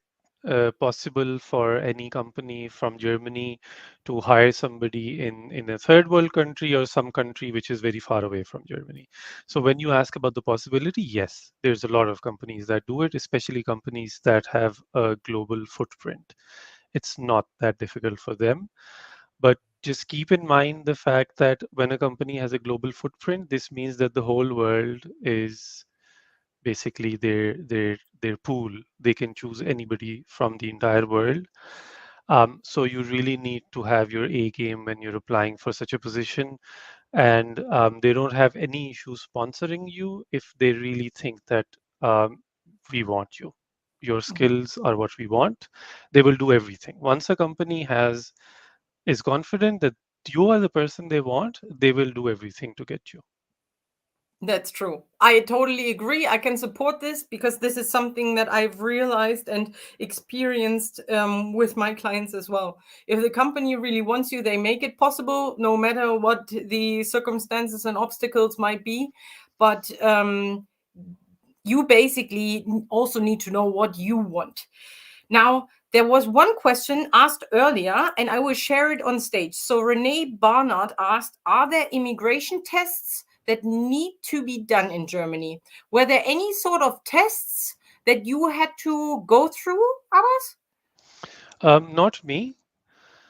possible for any company from Germany to hire somebody in a third world country or some country which is very far away from Germany? So when you ask about the possibility, yes, there's a lot of companies that do it, especially companies that have a global footprint. It's not that difficult for them. But just keep in mind the fact that when a company has a global footprint, this means that the whole world is basically their pool. They can choose anybody from the entire world. So you really need to have your A game when you're applying for such a position. And they don't have any issue sponsoring you if they really think that we want you. Your skills are what we want. They will do everything. Once a company is confident that you are the person they want, they will do everything to get you. That's true. I totally agree. I can support this because this is something that I've realized and experienced with my clients as well. If the company really wants you, they make it possible, no matter what the circumstances and obstacles might be. But you basically also need to know what you want. Now, there was one question asked earlier, and I will share it on stage. So Renee Barnard asked, are there immigration tests that need to be done in Germany? Were there any sort of tests that you had to go through, Abbas? Not me,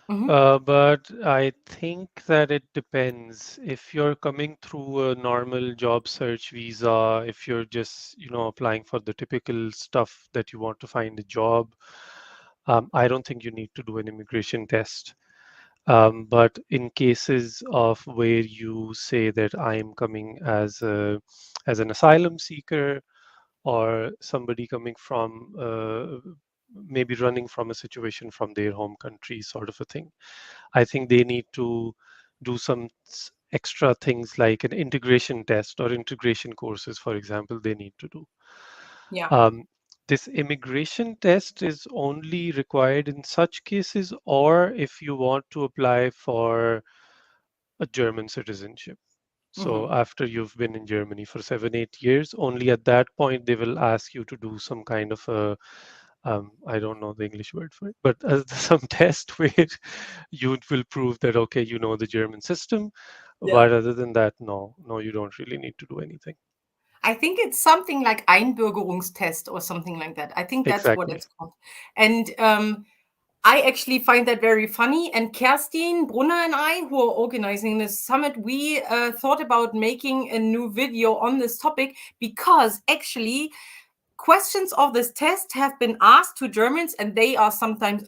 but I think that it depends. If you're coming through a normal job search visa, if you're just, applying for the typical stuff that you want to find a job, I don't think you need to do an immigration test. But in cases of where you say that I am coming as an asylum seeker, or somebody coming from maybe running from a situation from their home country, sort of a thing, I think they need to do some extra things like an integration test or integration courses, for example, they need to do. Yeah. This immigration test is only required in such cases, or if you want to apply for a German citizenship. So after you've been in Germany for 7-8 years, only at that point they will ask you to do some kind of a I don't know the English word for it, but some test where you will prove that okay, you know the German system. Yeah. But other than that, no, you don't really need to do anything. I think it's something like Einbürgerungstest or something like that. I think that's what Exactly. it's called. And I actually find that very funny. And Kerstin Brunner and I, who are organizing this summit, we thought about making a new video on this topic because actually questions of this test have been asked to Germans and they are sometimes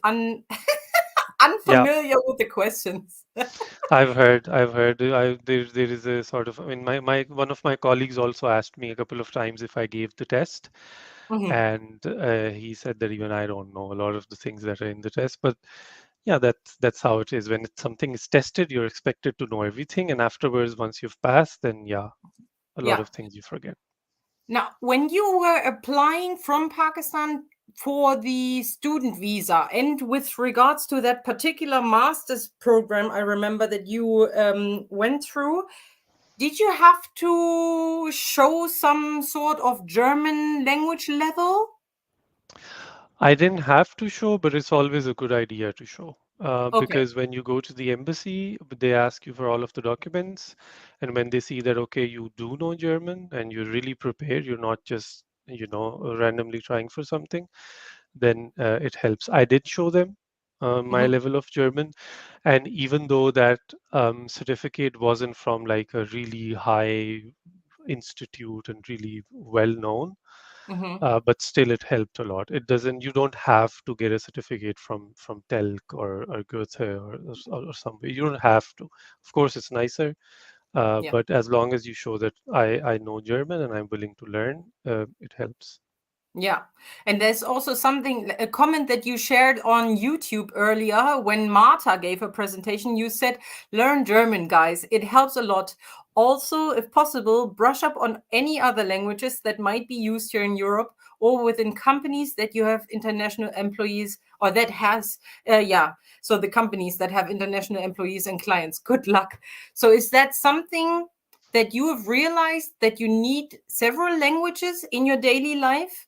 unfamiliar with the questions. I've heard. There is a sort of. I mean, my one of my colleagues also asked me a couple of times if I gave the test, and he said that even I don't know a lot of the things that are in the test. But yeah, that's how it is. When something is tested, you're expected to know everything, and afterwards, once you've passed, then yeah, a lot of things you forget. Now, when you were applying from Pakistan for the student visa, and with regards to that particular master's program, I remember that you went through, did you have to show some sort of German language level? I didn't have to show, but it's always a good idea to show. Okay. Because when you go to the embassy, they ask you for all of the documents. And when they see that, okay, you do know German and you're really prepared, you're not just, randomly trying for something, then it helps. I did show them my level of German. And even though that certificate wasn't from like a really high institute and really well known, but still it helped a lot. You don't have to get a certificate from Telk or Goethe or somewhere. You don't have to. Of course, it's nicer, but as long as you show that I know German and I'm willing to learn, it helps. Yeah. And there's also a comment that you shared on YouTube earlier when Marta gave her presentation. You said, learn German, guys. It helps a lot. Also, if possible, brush up on any other languages that might be used here in Europe or within companies that you have international employees or that has, so the companies that have international employees and clients. Good luck. So is that something that you have realized that you need several languages in your daily life?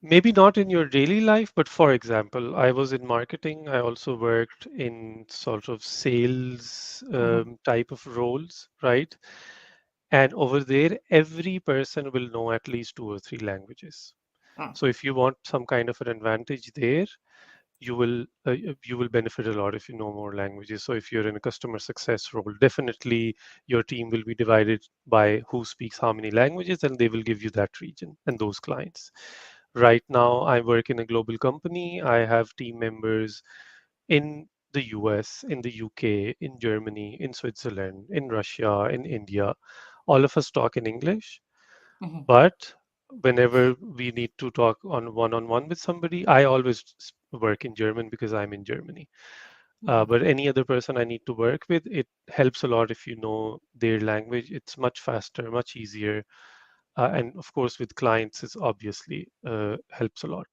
Maybe not in your daily life, but for example, I was in marketing. I also worked in sort of sales type of roles, right? And over there, every person will know at least 2 or 3 languages. So if you want some kind of an advantage there, you will benefit a lot if you know more languages. So if you're in a customer success role, definitely your team will be divided by who speaks how many languages, and they will give you that region and those clients. Right now, I work in a global company. I have team members in the US, in the UK, in Germany, in Switzerland, in Russia, in India. All of us talk in English, but whenever we need to talk on one-on-one with somebody, I always work in German because I'm in Germany. But any other person I need to work with, it helps a lot if you know their language. It's much faster, much easier. And of course, with clients, it's obviously helps a lot.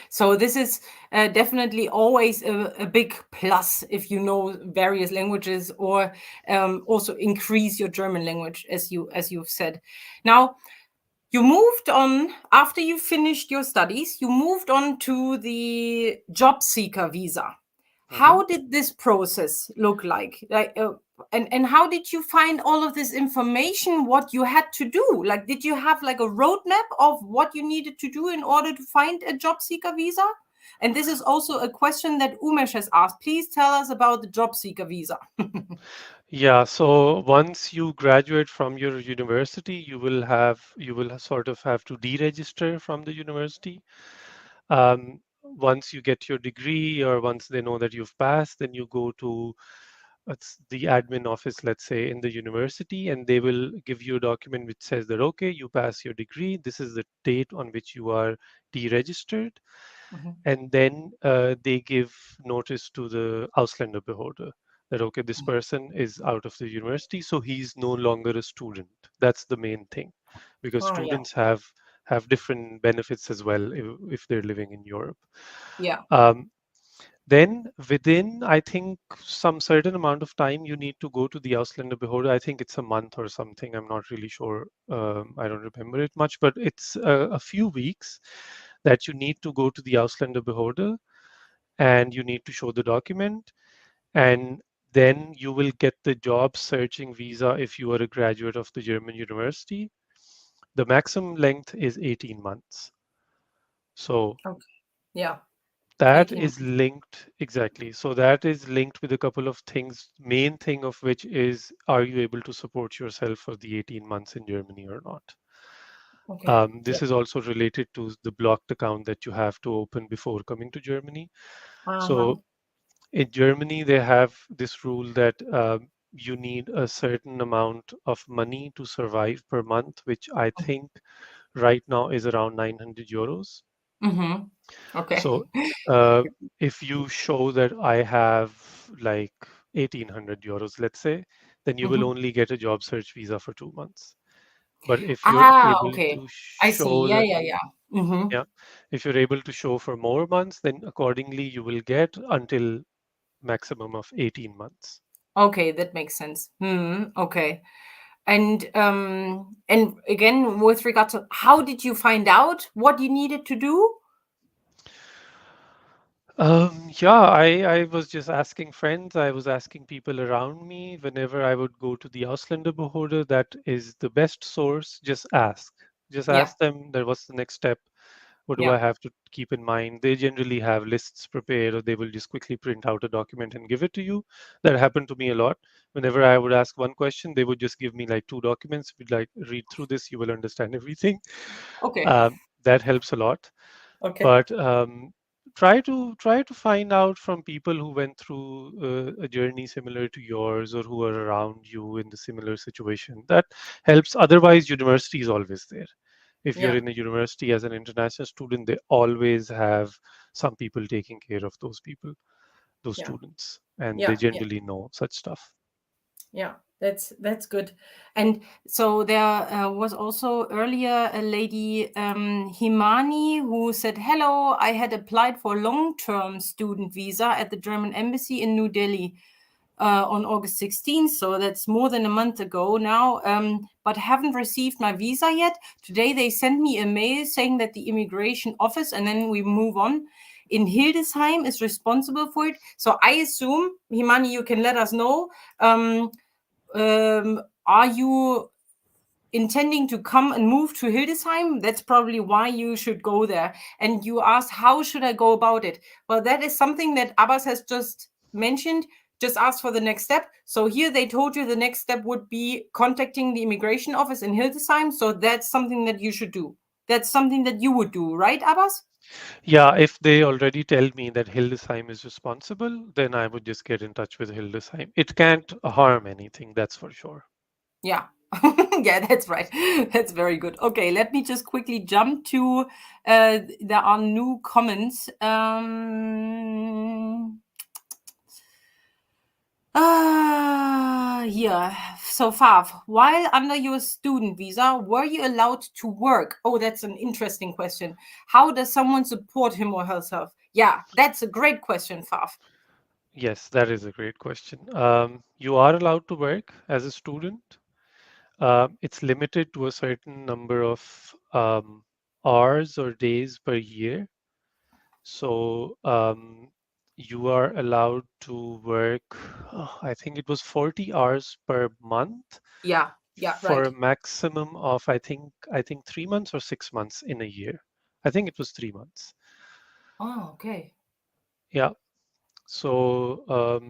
So this is definitely always a big plus if you know various languages or also increase your German language, as you've said. Now, you moved on after you finished your studies. You moved on to the job seeker visa. How did this process look like? And how did you find all of this information, what you had to do? Like, did you have like a roadmap of what you needed to do in order to find a job seeker visa? And this is also a question that Umesh has asked. Please tell us about the job seeker visa. Yeah, so once you graduate from your university, you will sort of have to deregister from the university. Once you get your degree or once they know that you've passed, then you go to the admin office, let's say, in the university, and they will give you a document which says that, okay, you pass your degree. This is the date on which you are deregistered. And then they give notice to the Ausländerbehörde that, okay, this person is out of the university, so he's no longer a student. That's the main thing, because students have different benefits as well if they're living in Europe. Yeah. Then within, I think, some certain amount of time, you need to go to the Ausländerbehörde. I think it's a month or something. I'm not really sure. I don't remember it much, but it's a few weeks that you need to go to the Ausländerbehörde and you need to show the document. And then you will get the job searching visa if you are a graduate of the German university. The maximum length is 18 months. So Okay. Yeah. that 18 is linked, exactly. So that is linked with a couple of things. Main thing of which is, are you able to support yourself for the 18 months in Germany or not? Okay. This is also related to the blocked account that you have to open before coming to Germany. So in Germany, they have this rule that you need a certain amount of money to survive per month, which I think right now is around 900 euros. Mm-hmm. Okay. So if you show that I have like 1800 euros, let's say, then you will Mm-hmm. only get a job search visa for 2 months. But if you're able Okay. to I see. show Yeah, that, yeah, yeah. Mm-hmm. yeah, if you're able to show for more months, then accordingly you will get until maximum of 18 months. Okay, that makes sense. Okay. And again, with regard to how did you find out what you needed to do? Yeah, I was just asking friends, I was asking people around me whenever I would go to the Ausländerbehörde, that is the best source, just ask. Just Yeah, ask them that what's the next step, what do yeah. I have to keep in mind. They generally have lists prepared, or they will just quickly print out a document and give it to you. That happened to me a lot. Whenever I would ask one question, they would just give me like 2 documents, be like, read through this, you will understand everything. Okay. That helps a lot. Okay. But try to find out from people who went through a journey similar to yours, or who are around you in the similar situation. That helps. Otherwise, university is always there. If you're Yeah, in a university as an international student, they always have some people taking care of those people, those yeah, students, and they yeah, yeah. generally know such stuff. Yeah, that's good. And so there was also earlier a lady, Himani, who said, "Hello, I had applied for long-term student visa at the German embassy in New Delhi on August 16th. So that's more than a month ago now, but haven't received my visa yet. Today they sent me a mail saying that the immigration office," and then we move on, "in Hildesheim is responsible for it." So I assume, Himani, you can let us know. Are you intending to come and move to Hildesheim? That's probably why you should go there. And you asked, how should I go about it? Well, that is something that Abbas has just mentioned. Just ask for the next step. So here they told you the next step would be contacting the immigration office in Hildesheim. So that's something that you should do. That's something that you would do, right, Abbas? Yeah, if they already tell me that Hildesheim is responsible, then I would just get in touch with Hildesheim. It can't harm anything, that's for sure. Yeah. Yeah, that's right. That's very good. Okay, let me just quickly jump to there are new comments. Here. So Fav, while under your student visa, were you allowed to work? Oh, that's an interesting question. How does someone support him or herself? Yeah, that's a great question, Fav. Yes, that is a great question. You are allowed to work as a student. It's limited to a certain number of hours or days per year. So you are allowed to work, I think it was 40 hours per month Yeah, for right. a maximum of, I think 3 months or 6 months in a year. I think it was 3 months. Oh, okay. Yeah. So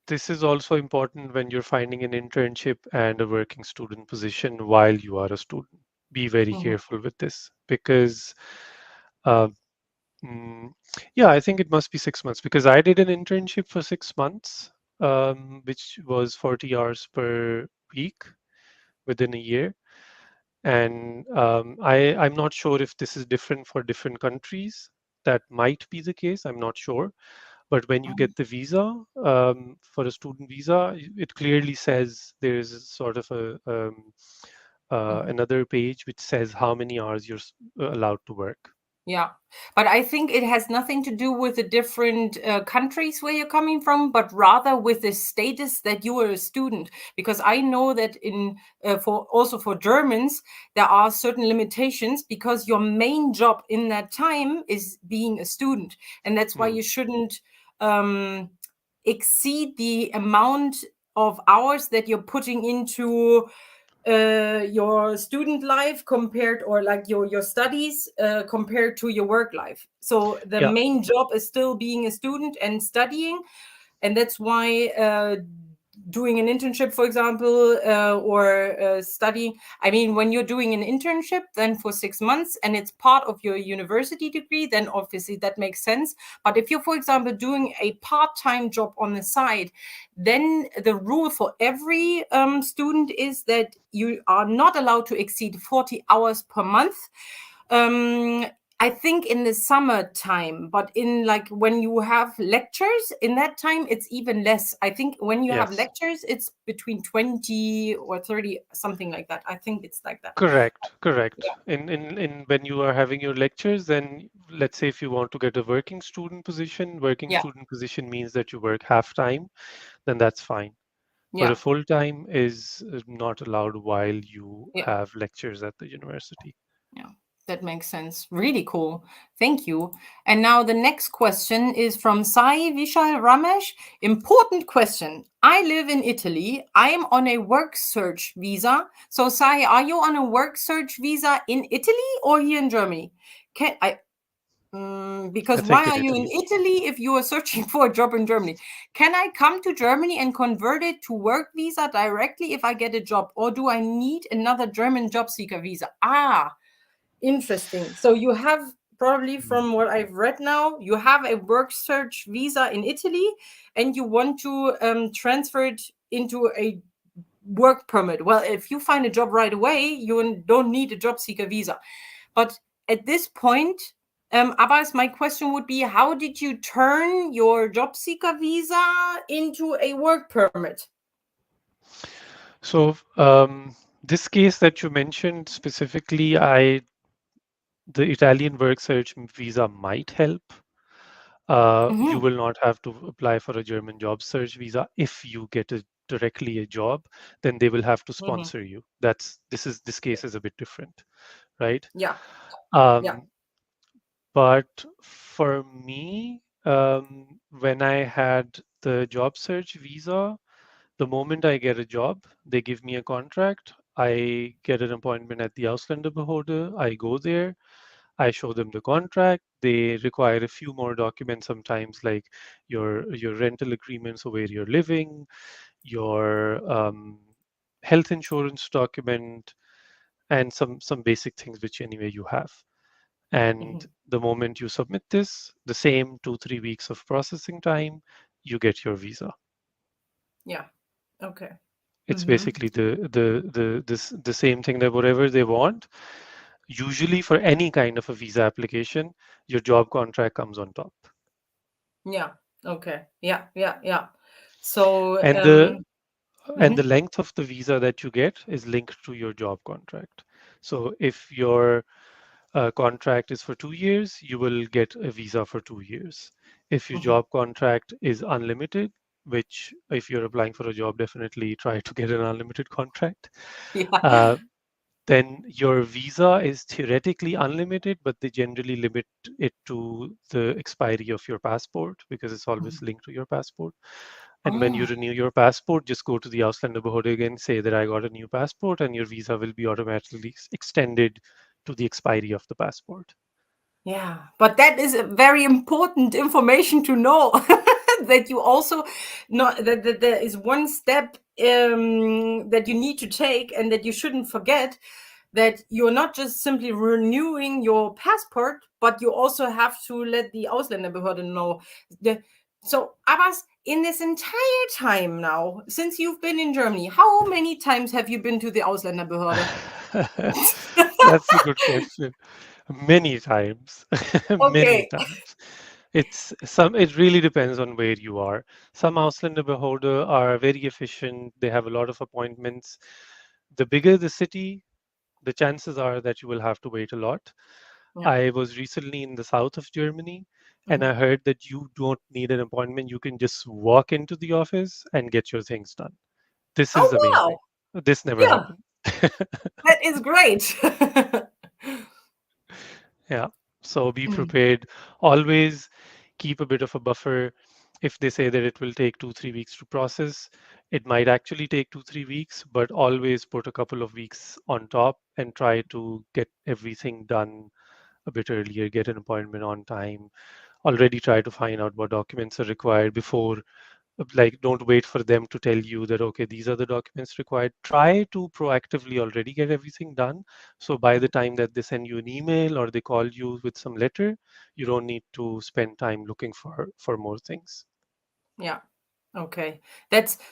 this is also important when you're finding an internship and a working student position while you are a student. Be very Mhm. careful with this, because uh, yeah, I think it must be 6 months, because I did an internship for 6 months, which was 40 hours per week within a year. And I'm not sure if this is different for different countries. That might be the case. I'm not sure. But when you get the visa for a student visa, it clearly says there is sort of Mhm. another page which says how many hours you're allowed to work. Yeah, but I think it has nothing to do with the different countries where you're coming from, but rather with the status that you are a student. Because I know that for Germans, there are certain limitations because your main job in that time is being a student, and that's why you shouldn't exceed the amount of hours that you're putting into your student life compared, or like your studies compared to your work life. So the main job is still being a student and studying, and that's why doing an internship, for example, or studying. I mean, when you're doing an internship, then for 6 months, and it's part of your university degree, then obviously that makes sense. But if you're, for example, doing a part-time job on the side, then the rule for every student is that you are not allowed to exceed 40 hours per month. I think in the summertime, but in like when you have lectures, in that time it's even less. I think when you have lectures, it's between 20 or 30, something like that. I think it's like that. Correct. Yeah. In when you are having your lectures, then let's say if you want to get a working student position means that you work half time, then that's fine. But a full time is not allowed while you have lectures at the university. Yeah, that makes sense. Really cool. Thank you. And now the next question is from Sai Vishal Ramesh. Important question. I live in Italy. I am on a work search visa. So Sai, are you on a work search visa in Italy or here in Germany? Because why are you in Italy if you are searching for a job in Germany? Can I come to Germany and convert it to work visa directly if I get a job? Or do I need another German job seeker visa? Interesting. So you have, probably from what I've read now, you have a work search visa in Italy and you want to transfer it into a work permit. Well, if you find a job right away, you don't need a job seeker visa. But at this point, Abbas, my question would be, how did you turn your job seeker visa into a work permit? So this case that you mentioned specifically, the Italian work search visa might help. You will not have to apply for a German job search visa. If you get directly a job, then they will have to sponsor you. This case is a bit different, right? Yeah. But for me, when I had the job search visa, the moment I get a job, they give me a contract. I get an appointment at the Ausländerbehörde. I go there. I show them the contract. They require a few more documents sometimes, like your rental agreement, so where you're living, your health insurance document, and some basic things which anyway you have. And the moment you submit this, the same 2-3 weeks of processing time, you get your visa. Yeah. Okay. It's basically the same thing, that whatever they want. Usually for any kind of a visa application, your job contract comes on top. Yeah. Okay. Yeah. So and the length of the visa that you get is linked to your job contract. So if your contract is for 2 years, you will get a visa for 2 years. If your job contract is unlimited, which if you're applying for a job, definitely try to get an unlimited contract. Then your visa is theoretically unlimited, but they generally limit it to the expiry of your passport because it's always linked to your passport. And when you renew your passport, just go to the Ausländerbehörde again, say that I got a new passport, and your visa will be automatically extended to the expiry of the passport. Yeah, but that is a very important information to know. That you also know that there is one step that you need to take, and that you shouldn't forget, that you're not just simply renewing your passport, but you also have to let the Ausländerbehörde know. So, Abbas, in this entire time now, since you've been in Germany, how many times have you been to the Ausländerbehörde? That's a good question. Many times. Many times. It really depends on where you are. Some Ausländerbehörde are very efficient. They have a lot of appointments. The bigger the city, the chances are that you will have to wait a lot. Yeah. I was recently in the south of Germany, and I heard that you don't need an appointment. You can just walk into the office and get your things done. This is Oh, amazing. wow. This never Yeah. happened. That is great. Yeah. So be prepared. Always keep a bit of a buffer. If they say that it will take 2-3 weeks to process, it might actually take 2-3 weeks, but always put a couple of weeks on top and try to get everything done a bit earlier, get an appointment on time. Already try to find out what documents are required before, like, don't wait for them to tell you that, okay, these are the documents required. Try to proactively already get everything done. So by the time that they send you an email or they call you with some letter, you don't need to spend time looking for more things. Yeah. Okay.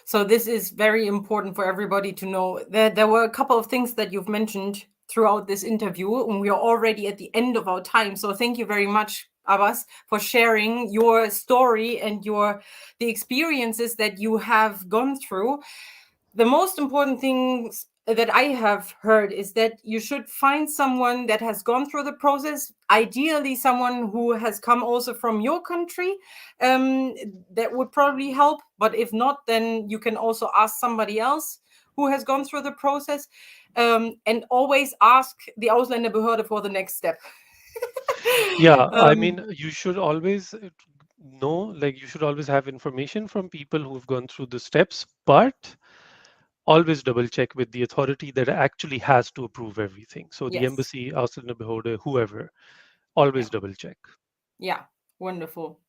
So this is very important for everybody to know. There were a couple of things that you've mentioned throughout this interview, and we are already at the end of our time. So thank you very much, Abbas, for sharing your story and the experiences that you have gone through. The most important things that I have heard is that you should find someone that has gone through the process, ideally someone who has come also from your country. That would probably help. But if not, then you can also ask somebody else who has gone through the process, and always ask the Ausländerbehörde for the next step. Yeah, I mean, you should always know, like, you should always have information from people who've gone through the steps, but always double check with the authority that actually has to approve everything. So the Yes. embassy, Ausländerbehörde, whoever, always double check. Yeah, wonderful.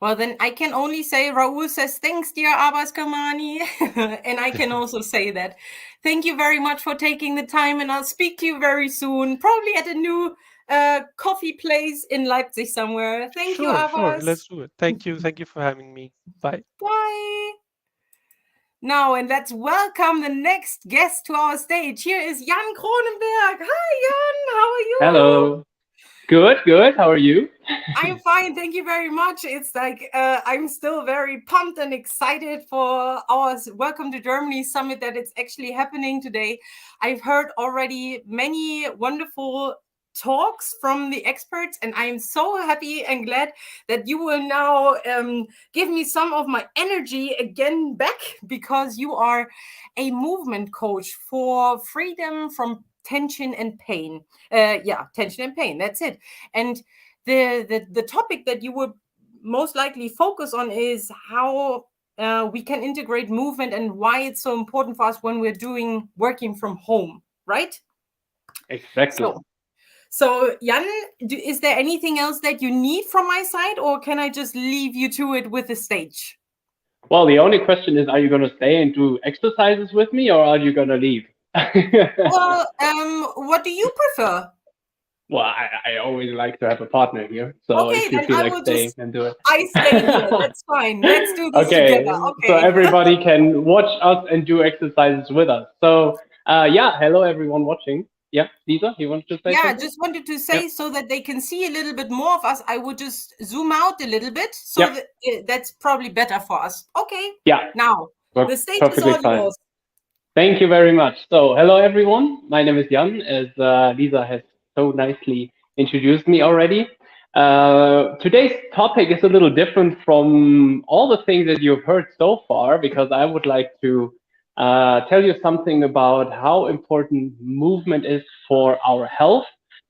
Well, then I can only say Raoul says, thanks, dear Abbas Kirmani. And I can also say that. Thank you very much for taking the time, and I'll speak to you very soon, probably at a new coffee place in Leipzig somewhere. Thank you, Abbas. Sure, let's do it. Thank you for having me. Bye. Bye. Now, and let's welcome the next guest to our stage. Here is Jan Kronenberg. Hi, Jan. How are you? Hello. Good. How are you? I'm fine. Thank you very much. It's like I'm still very pumped and excited for our Welcome to Germany summit that it's actually happening today. I've heard already many wonderful talks from the experts, and I am so happy and glad that you will now give me some of my energy again back, because you are a movement coach for freedom from tension and pain. Tension and pain. That's it. And the topic that you would most likely focus on is how we can integrate movement and why it's so important for us when we're working from home, right? Exactly. So Jan, is there anything else that you need from my side, or can I just leave you to it with the stage? Well, the only question is, are you going to stay and do exercises with me, or are you going to leave? Well, what do you prefer? Well, I always like to have a partner here. So Okay, if you then feel I like will staying, just, then do it. I stay here. That's fine. Let's do this together. Okay. So everybody can watch us and do exercises with us. So hello everyone watching. Yeah, Lisa, you wanted to say something? Yeah, just wanted to say, so that they can see a little bit more of us, I would just zoom out a little bit. So that's probably better for us. Okay. Yeah. Now, the stage is all yours. Thank you very much. So hello everyone. My name is Jan, as Lisa has so nicely introduced me already. Today's topic is a little different from all the things that you've heard so far, because I would like to tell you something about how important movement is for our health,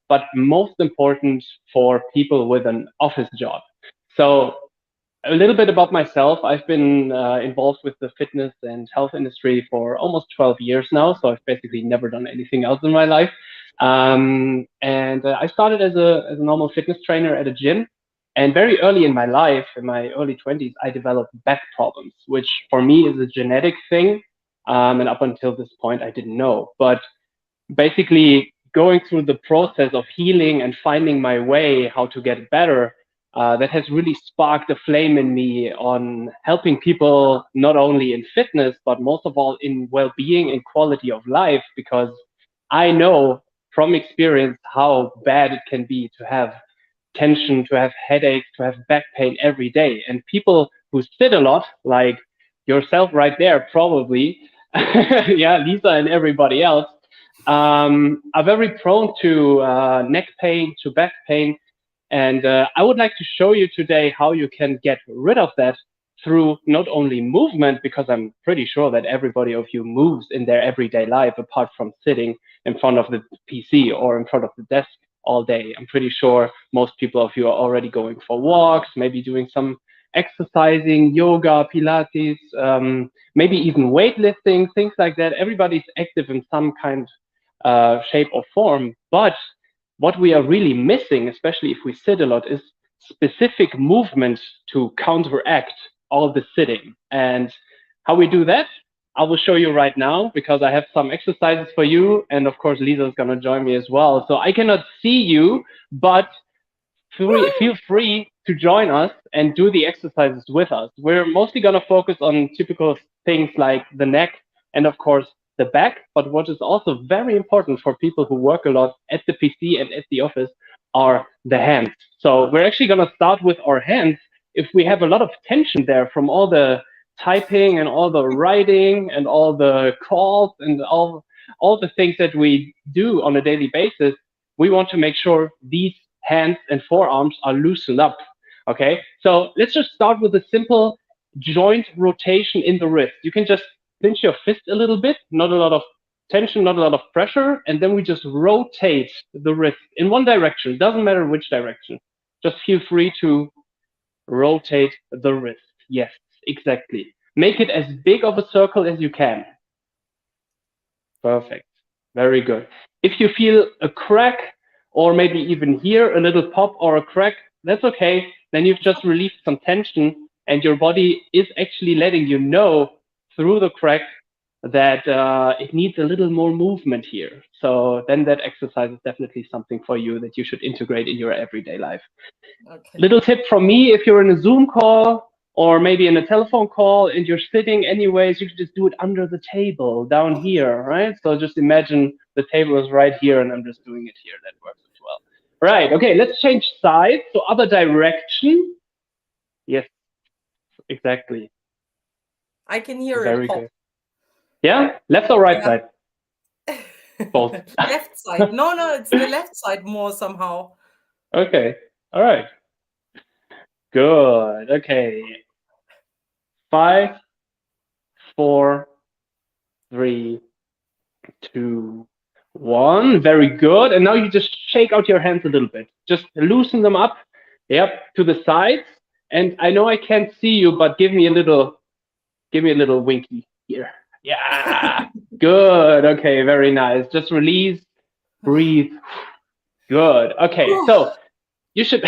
but most important for people with an office job. So a little bit about myself. I've been involved with the fitness and health industry for almost 12 years now. So I've basically never done anything else in my life. And I started as a normal fitness trainer at a gym. And very early in my life, in my early 20s, I developed back problems, which for me is a genetic thing. And up until this point, I didn't know. But basically going through the process of healing and finding my way, how to get better, that has really sparked a flame in me on helping people, not only in fitness, but most of all in well-being and quality of life, because I know from experience how bad it can be to have tension, to have headaches, to have back pain every day. And people who sit a lot, like yourself right there, probably, yeah, Lisa and everybody else, are very prone to neck pain, to back pain. And I would like to show you today how you can get rid of that through not only movement, because I'm pretty sure that everybody of you moves in their everyday life, apart from sitting in front of the PC or in front of the desk all day. I'm pretty sure most people of you are already going for walks, maybe doing some exercising, yoga, Pilates, maybe even weightlifting, things like that. Everybody's active in some kind shape or form. But what we are really missing, especially if we sit a lot, is specific movement to counteract all the sitting. And how we do that, I will show you right now, because I have some exercises for you. And of course, Lisa is going to join me as well. So I cannot see you, but feel free to join us and do the exercises with us. We're mostly going to focus on typical things like the neck and, of course, the back. But what is also very important for people who work a lot at the PC and at the office are the hands. So we're actually going to start with our hands. If we have a lot of tension there from all the typing and all the writing and all the calls and all the things that we do on a daily basis, we want to make sure these hands and forearms are loosened up. Okay, so let's just start with a simple joint rotation in the wrist. You can just clench your fist a little bit, not a lot of tension, not a lot of pressure, and then we just rotate the wrist in one direction. It doesn't matter which direction. Just feel free to rotate the wrist. Yes, exactly. Make it as big of a circle as you can. Perfect. Very good. If you feel a crack, or maybe even here a little pop or a crack, that's okay. Then you've just released some tension, and your body is actually letting you know through the crack that it needs a little more movement here. So then that exercise is definitely something for you that you should integrate in your everyday life. Okay. Little tip from me, if you're in a Zoom call or maybe in a telephone call and you're sitting anyways, you can just do it under the table down here, right? So just imagine the table is right here and I'm just doing it here. That works as well. Right, okay, let's change sides. So other direction. Yes, exactly. I can hear Very it pop. good. Yeah, left or right side? Both. Left side. No, it's the left side more somehow. Okay, all right. Good, okay. 5, 4, 3, 2, 1. Very good. And now you just shake out your hands a little bit. Just loosen them up. Yep, to the sides. And I know I can't see you, but give me a little winky here. Yeah, good. Okay, very nice. Just release, breathe. Good. Okay, so you should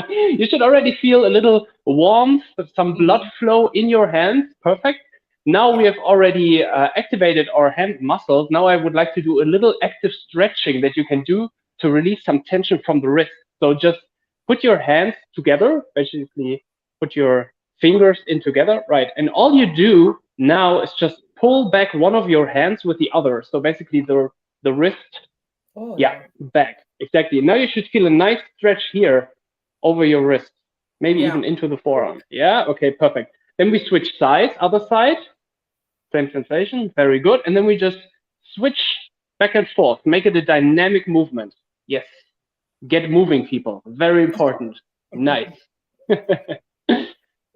you should already feel a little warmth, some blood flow in your hands. Perfect. Now we have already activated our hand muscles. Now I would like to do a little active stretching that you can do to release some tension from the wrist. So just put your hands together, basically put your fingers in together, right? And all you do now is just pull back one of your hands with the other. So basically the wrist, back. Exactly. Now you should feel a nice stretch here over your wrist, maybe even into the forearm. Yeah, okay, perfect. Then we switch sides, other side, same sensation, very good. And then we just switch back and forth, make it a dynamic movement. Yes, get moving, people, very important. Nice.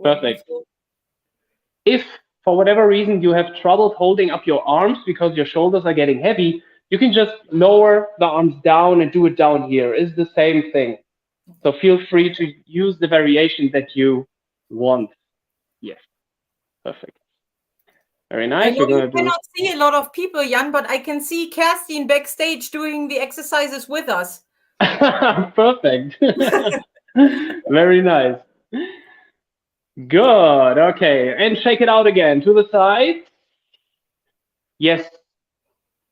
Perfect. If for whatever reason you have trouble holding up your arms because your shoulders are getting heavy, you can just lower the arms down and do it down here. It's the same thing. So feel free to use the variation that you want. Yes, perfect. Very nice. I know you cannot see a lot of people, Jan, but I can see Kerstin backstage doing the exercises with us. Perfect. Very nice. Good. Okay. And shake it out again to the side. Yes.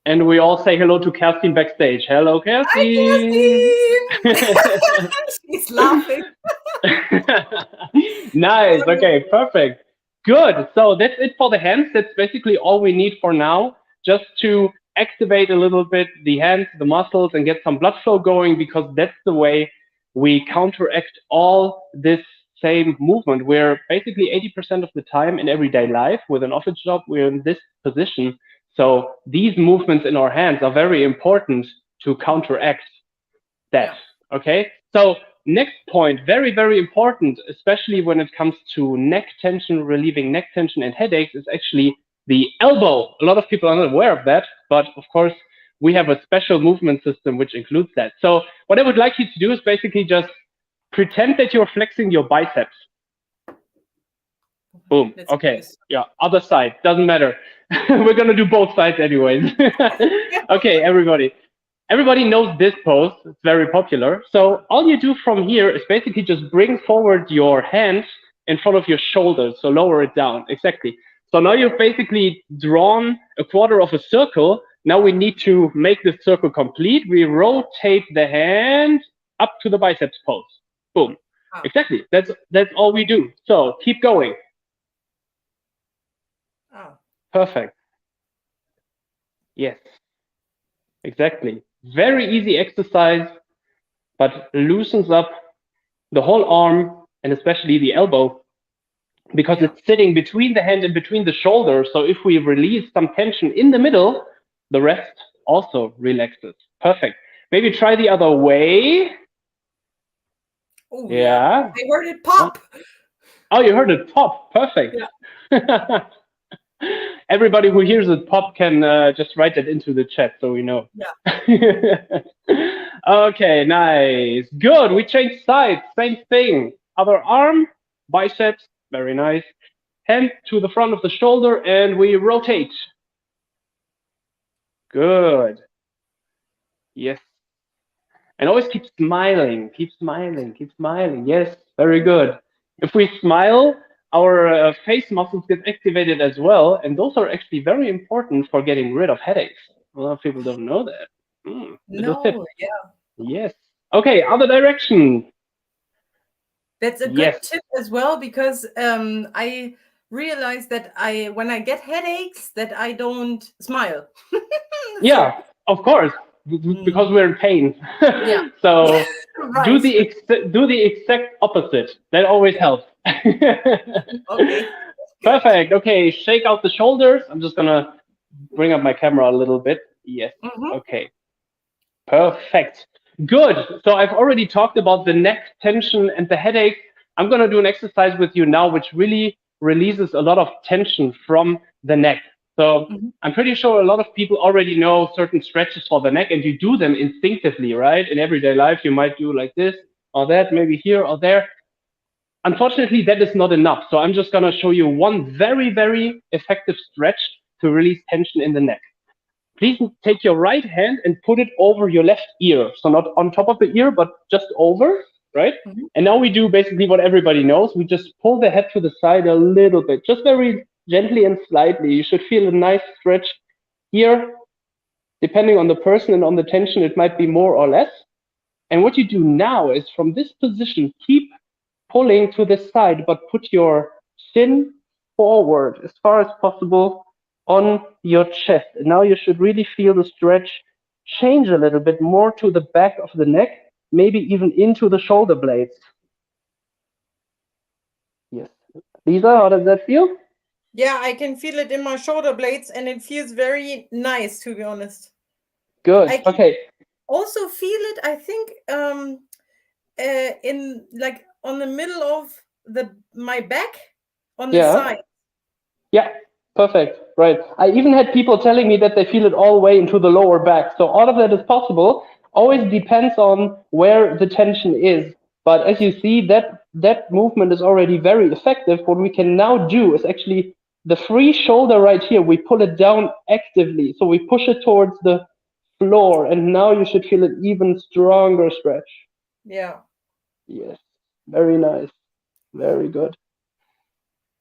And we all say hello to Kerstin backstage. Hello, Kerstin. Hi, Kerstin. She's laughing. Nice. Okay. Perfect. Good. So that's it for the hands. That's basically all we need for now, just to activate a little bit the hands, the muscles, and get some blood flow going, because that's the way we counteract all this same movement. We're basically 80% of the time in everyday life with an office job, we're in this position. So these movements in our hands are very important to counteract that. Okay. So next point, very, very important, especially when it comes to neck tension, relieving neck tension and headaches, is actually the elbow. A lot of people are not aware of that, but of course, we have a special movement system which includes that. So what I would like you to do is basically just pretend that you're flexing your biceps. Boom. Okay. Yeah. Other side. Doesn't matter. We're going to do both sides anyways. Okay, everybody. Everybody knows this pose. It's very popular. So all you do from here is basically just bring forward your hands in front of your shoulders. So lower it down. Exactly. So now you've basically drawn a quarter of a circle. Now we need to make this circle complete. We rotate the hand up to the biceps pose. Boom. Oh. Exactly. That's all we do. So keep going. Oh. Perfect. Yes. Exactly. Very easy exercise, but loosens up the whole arm and especially the elbow because it's sitting between the hand and between the shoulders. So if we release some tension in the middle, the rest also relaxes. Perfect. Maybe try the other way. Ooh, yeah. I heard it pop. Oh, you heard it pop. Perfect. Yeah. Everybody who hears it pop can just write that into the chat so we know. Yeah. Okay, nice. Good. We changed sides. Same thing. Other arm, biceps. Very nice. Hand to the front of the shoulder and we rotate. Good. Yes. And always keep smiling. Keep smiling. Keep smiling. Yes. Very good. If we smile, our face muscles get activated as well, and those are actually very important for getting rid of headaches. A lot of people don't know that. No, yeah. Yes. Okay, other direction. That's a good tip as well, because I realize that when I get headaches, that I don't smile. Yeah, of course, because we're in pain. Yeah. So right. do the exact opposite. That always helps. Okay. Perfect. Okay, shake out the shoulders. I'm just gonna bring up my camera a little bit. Yes. Okay. Perfect. Good. So I've already talked about the neck tension and the headache. I'm gonna do an exercise with you now, which really releases a lot of tension from the neck. So I'm pretty sure a lot of people already know certain stretches for the neck, and you do them instinctively, right? In everyday life, you might do like this or that, maybe here or there. Unfortunately, that is not enough. So I'm just going to show you one very, very effective stretch to release tension in the neck. Please take your right hand and put it over your left ear. So not on top of the ear, but just over, right? And now we do basically what everybody knows. We just pull the head to the side a little bit, just very gently and slightly. You should feel a nice stretch here. Depending on the person and on the tension, it might be more or less. And what you do now is from this position, keep pulling to the side, but put your chin forward as far as possible on your chest. And now you should really feel the stretch change a little bit more to the back of the neck, maybe even into the shoulder blades. Yes. Lisa, how does that feel? Yeah, I can feel it in my shoulder blades, and it feels very nice, to be honest. Good. Okay. Also feel it, I think, in like on the middle of my back, on the side. Yeah, perfect. Right. I even had people telling me that they feel it all the way into the lower back. So all of that is possible. Always depends on where the tension is. But as you see, that movement is already very effective. What we can now do is actually the free shoulder right here. We pull it down actively. So we push it towards the floor. And now you should feel an even stronger stretch. Yeah. Yes. Very nice. Very good.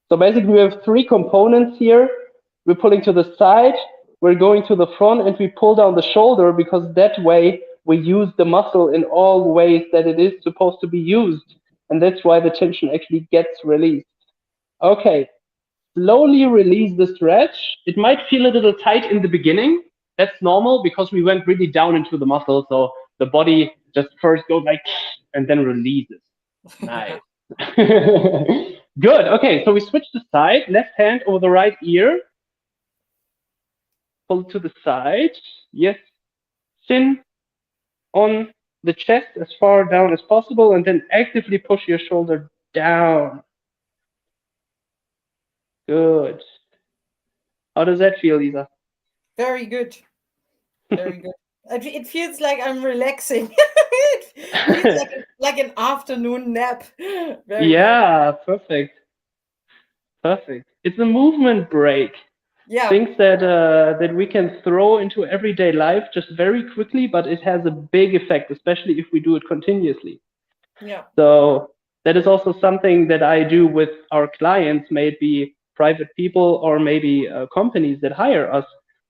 So basically we have three components here. We're pulling to the side, we're going to the front, and we pull down the shoulder, because that way we use the muscle in all ways that it is supposed to be used. And that's why the tension actually gets released. Okay, slowly release the stretch. It might feel a little tight in the beginning. That's normal because we went really down into the muscle. So the body just first goes like, and then releases. Nice. Good. Okay, so we switch the side, left hand over the right ear. pull to the side. Yes, chin on the chest as far down as possible, and then actively push your shoulder down. Good. How does that feel, Lisa? Very good. Very good. It feels like I'm relaxing. It feels like an afternoon nap. Very Yeah, nice. Perfect. Perfect. It's a movement break. Yeah. Things that we can throw into everyday life just very quickly, but it has a big effect, especially if we do it continuously. Yeah. So that is also something that I do with our clients, may it be private people or maybe companies that hire us.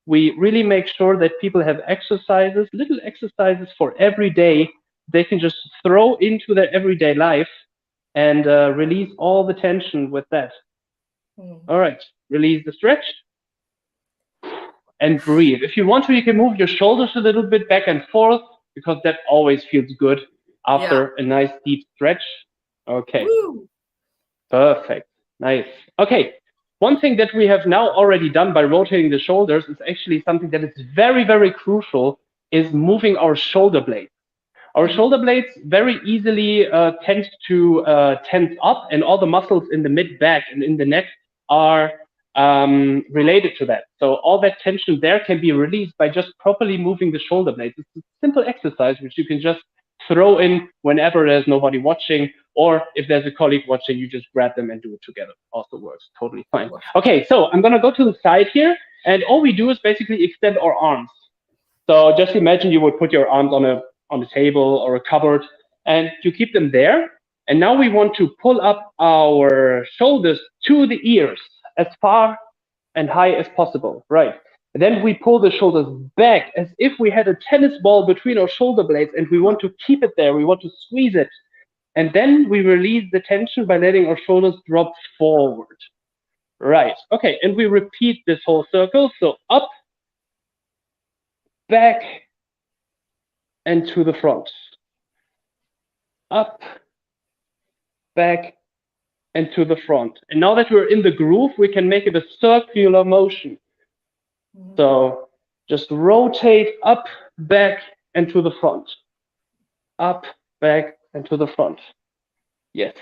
We really make sure that people have exercises, little exercises for every day they can just throw into their everyday life and release all the tension with that. All right, release the stretch and breathe. If you want to, you can move your shoulders a little bit back and forth because that always feels good after a nice deep stretch. Okay. Woo. Perfect. Nice. Okay. One thing that we have now already done by rotating the shoulders is actually something that is very, very crucial, is moving our shoulder blades. Our shoulder blades very easily tend to tense up, and all the muscles in the mid-back and in the neck are related to that. So all that tension there can be released by just properly moving the shoulder blades. It's a simple exercise which you can just throw in whenever there's nobody watching, or if there's a colleague watching, you just grab them and do it together. Also works totally fine. Okay, so I'm gonna go to the side here, and all we do is basically extend our arms. So just imagine you would put your arms on a table or a cupboard, and you keep them there. And now we want to pull up our shoulders to the ears as far and high as possible, right? And then we pull the shoulders back as if we had a tennis ball between our shoulder blades, and we want to keep it there. We want to squeeze it. And then we release the tension by letting our shoulders drop forward. Right, okay, and we repeat this whole circle. So up, back, and to the front. Up, back, and to the front. And now that we're in the groove, we can make it a circular motion. So just rotate up, back, and to the front. Up, back, and to the front. Yes.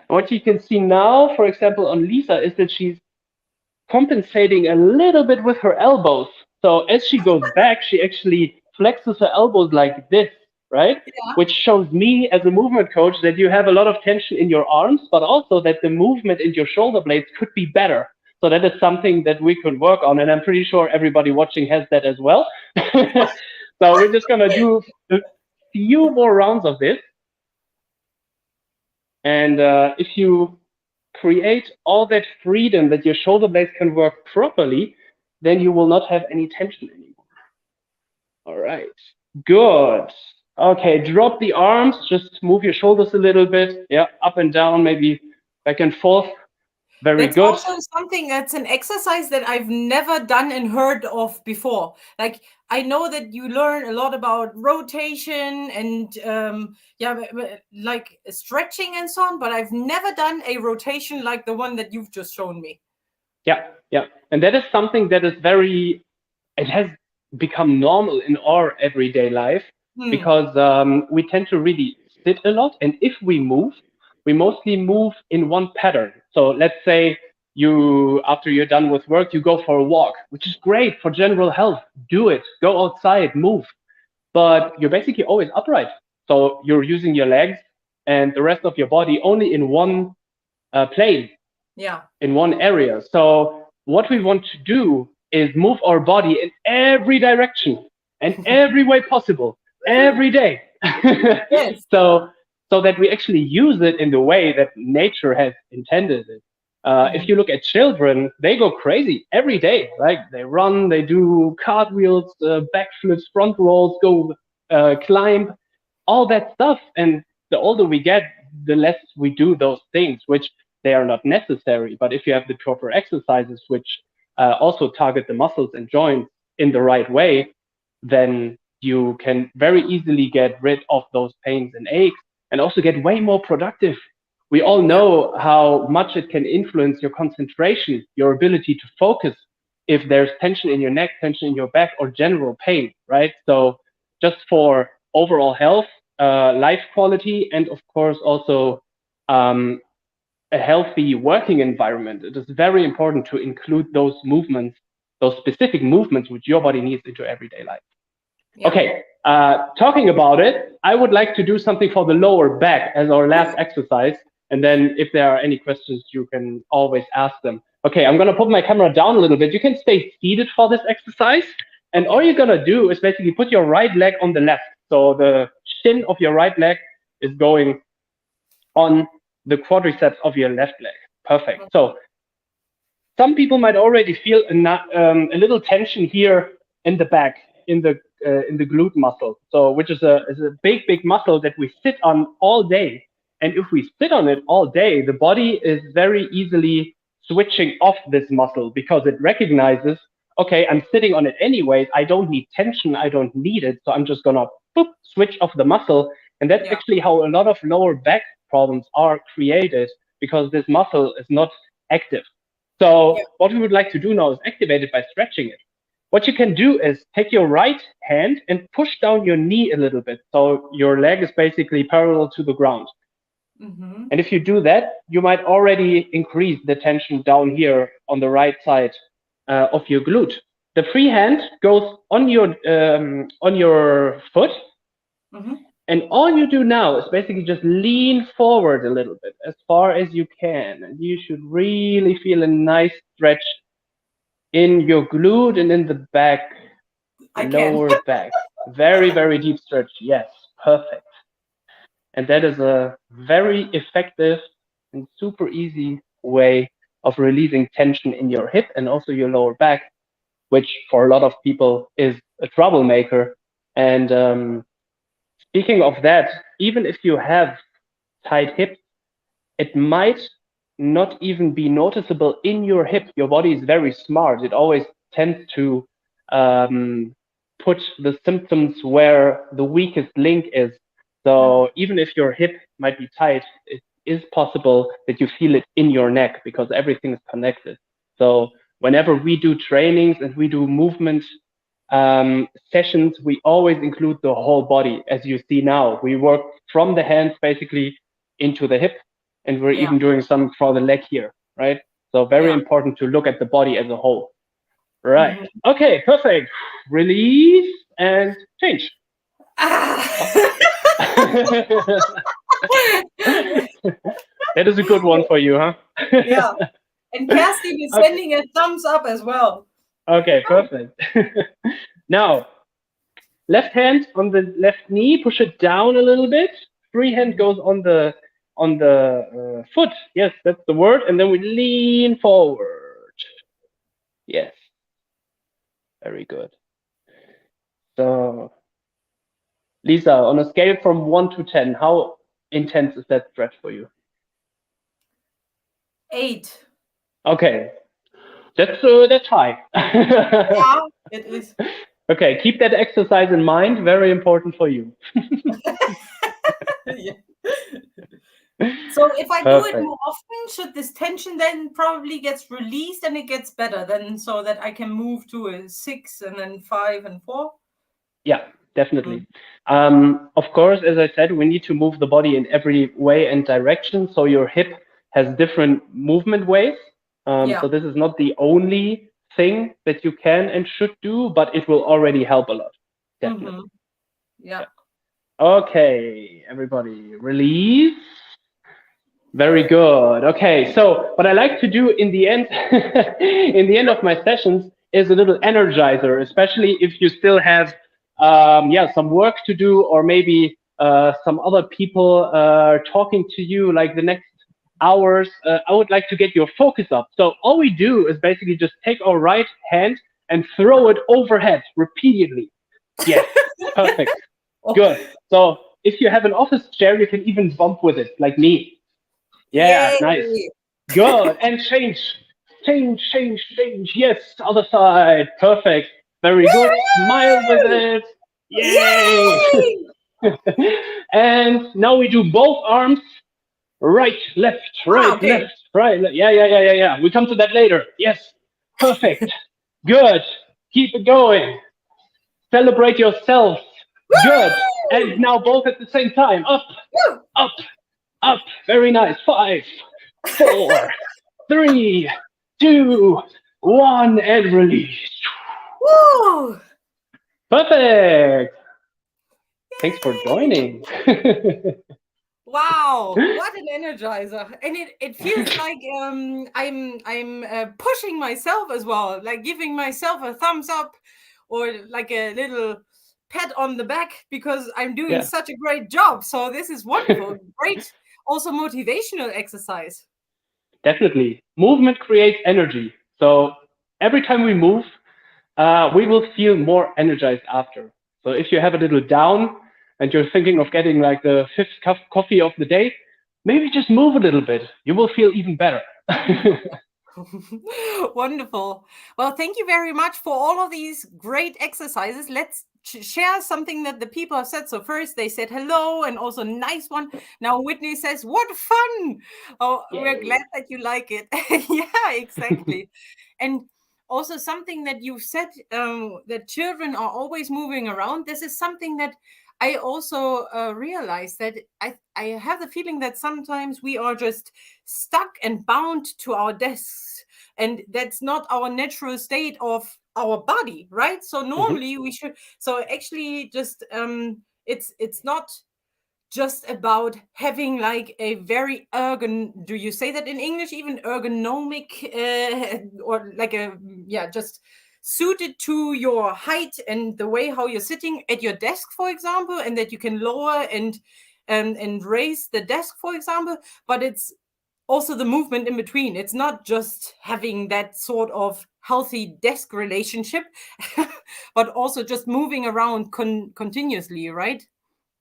What you can see now, for example, on Lisa, is that she's compensating a little bit with her elbows. So as she goes back, she actually flexes her elbows like this, right? Yeah. Which shows me as a movement coach that you have a lot of tension in your arms, but also that the movement in your shoulder blades could be better. So that is something that we could work on, and I'm pretty sure everybody watching has that as well. So we're just gonna do a few more rounds of this. And if you create all that freedom that your shoulder blades can work properly, then you will not have any tension anymore. All right, good. Okay, drop the arms, just move your shoulders a little bit. Yeah, up and down, maybe back and forth. Very That's good. Also something that's an exercise that I've never done and heard of before. Like, I know that you learn a lot about rotation and like stretching and so on, but I've never done a rotation like the one that you've just shown me. Yeah, yeah. And that is something that is it has become normal in our everyday life because we tend to really sit a lot. And if we move, we mostly move in one pattern. So let's say after you're done with work, you go for a walk, which is great for general health. Do it, go outside, move. But you're basically always upright. So you're using your legs and the rest of your body only in one plane, in one area. So what we want to do is move our body in every direction and every way possible, every day. Yes. So that we actually use it in the way that nature has intended it. If you look at children, they go crazy every day. Like they run, they do cartwheels, backflips, front rolls, go climb, all that stuff. And the older we get, the less we do those things, which they are not necessary. But if you have the proper exercises, which also target the muscles and joints in the right way, then you can very easily get rid of those pains and aches and also get way more productive. We all know how much it can influence your concentration, your ability to focus if there's tension in your neck, tension in your back, or general pain, right? So just for overall health, life quality, and of course also a healthy working environment, it is very important to include those movements, those specific movements which your body needs into everyday life. Yeah. Okay, talking about it, I would like to do something for the lower back as our last exercise. And then if there are any questions, you can always ask them. Okay, I'm gonna put my camera down a little bit. You can stay seated for this exercise. And all you're gonna do is basically put your right leg on the left. So the shin of your right leg is going on the quadriceps of your left leg. Perfect. So some people might already feel a little tension here in the back, in the glute muscle. So which is a big muscle that we sit on all day. And if we sit on it all day, the body is very easily switching off this muscle because it recognizes, okay, I'm sitting on it anyways. I don't need tension. I don't need it. So I'm just gonna switch off the muscle. And that's actually how a lot of lower back problems are created, because this muscle is not active. So what we would like to do now is activate it by stretching it. What you can do is take your right hand and push down your knee a little bit. So your leg is basically parallel to the ground. Mm-hmm. And if you do that, you might already increase the tension down here on the right side of your glute. The free hand goes on your foot. Mm-hmm. And all you do now is basically just lean forward a little bit, as far as you can. And you should really feel a nice stretch in your glute and in the back, lower back. Very, very deep stretch. Yes, perfect. And that is a very effective and super easy way of releasing tension in your hip and also your lower back, which for a lot of people is a troublemaker. And speaking of that, even if you have tight hips, it might not even be noticeable in your hip. Your body is very smart. It always tends to put the symptoms where the weakest link is. So even if your hip might be tight, it is possible that you feel it in your neck because everything is connected. So whenever we do trainings and we do movement sessions, we always include the whole body. As you see now, we work from the hands basically into the hip, and we're even doing some for the leg here, right? So very important to look at the body as a whole. Right. Mm-hmm. Okay, perfect. Release and change. That is a good one for you, huh? Yeah. And Kerstin is sending a thumbs up as well. Okay, perfect. Now, left hand on the left knee, push it down a little bit. Free hand goes on the foot. Yes, that's the word. And then we lean forward. Yes. Very good. So, Lisa, on a scale from 1 to 10, how intense is that stretch for you? 8. Okay, that's high. Yeah, it is. Okay, keep that exercise in mind. Very important for you. Yeah. So if I do it more often, should this tension then probably gets released and it gets better then, so that I can move to a 6 and then 5 and 4? Yeah, definitely. Of course, as I said, we need to move the body in every way and direction. So your hip has different movement ways. So this is not the only thing that you can and should do, but it will already help a lot. Definitely. Mm-hmm. Yeah. Okay, everybody, release. Very good. Okay, so what I like to do in the end, in the end of my sessions, is a little energizer, especially if you still have, some work to do, or maybe some other people talking to you like the next hours. I would like to get your focus up. So all we do is basically just take our right hand and throw it overhead repeatedly. Yes, perfect. Good. So if you have an office chair, you can even bump with it, like me. Yeah, Yay. Nice. Good. And change. Yes, other side. Perfect. Very good. Smile with it. Yay! And now we do both arms. Right, left, right, left, right. Yeah. We come to that later. Yes. Perfect. Good. Keep it going. Celebrate yourself. Good. And now both at the same time. Up, up, up. Very nice. 5, 4, 3, 2, 1, and release. Woo! Perfect. Thanks for joining. Wow, what an energizer. And it feels like I'm pushing myself as well, like giving myself a thumbs up or like a little pat on the back because I'm doing such a great job. So this is wonderful. Great, also motivational exercise. Definitely. Movement creates energy. So every time we move, we will feel more energized after. So if you have a little down and you're thinking of getting like the 5th cup of coffee of the day, maybe just move a little bit. You will feel even better. Wonderful. Well, thank you very much for all of these great exercises. Let's share something that the people have said. So first they said hello and also nice one. Now Whitney says, what fun. Oh, yay. We're glad that you like it. Yeah, exactly. And also something that you said, that children are always moving around. This is something that I also realized that I have the feeling that sometimes we are just stuck and bound to our desks, and that's not our natural state of our body, right? So normally we should. So actually, just it's not just about having like a very do you say that in English, even ergonomic or like a just suited to your height and the way how you're sitting at your desk, for example, and that you can lower and raise the desk, for example, but it's also the movement in between. It's not just having that sort of healthy desk relationship, but also just moving around continuously, right?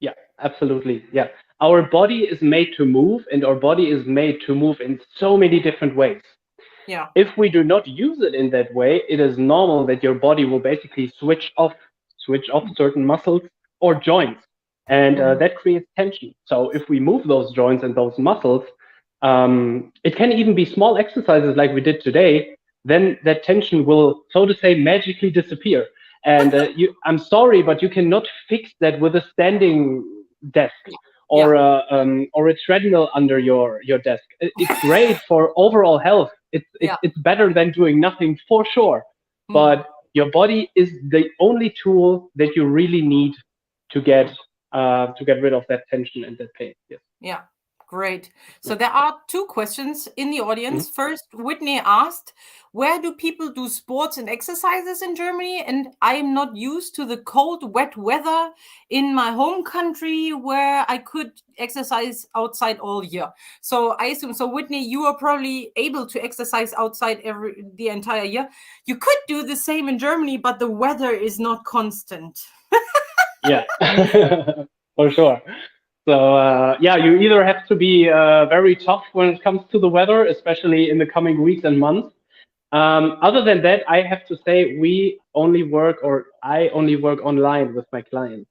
Yeah, absolutely. Yeah. Our body is made to move, and our body is made to move in so many different ways. Yeah. If we do not use it in that way, it is normal that your body will basically switch off certain muscles or joints, and that creates tension. So if we move those joints and those muscles, it can even be small exercises like we did today, then that tension will, so to say, magically disappear. And I'm sorry, but you cannot fix that with a standing desk or a treadmill under your desk. It's great for overall health. It's better than doing nothing for sure. But your body is the only tool that you really need to get rid of that tension and that pain. Yes. Yeah. Great. So there are 2 questions in the audience. First, Whitney asked, where do people do sports and exercises in Germany? And I'm not used to the cold, wet weather in my home country where I could exercise outside all year. So I assume, so Whitney, you are probably able to exercise outside the entire year. You could do the same in Germany, but the weather is not constant. Yeah, for sure. So you either have to be very tough when it comes to the weather, especially in the coming weeks and months. Other than that, I have to say I only work online with my clients.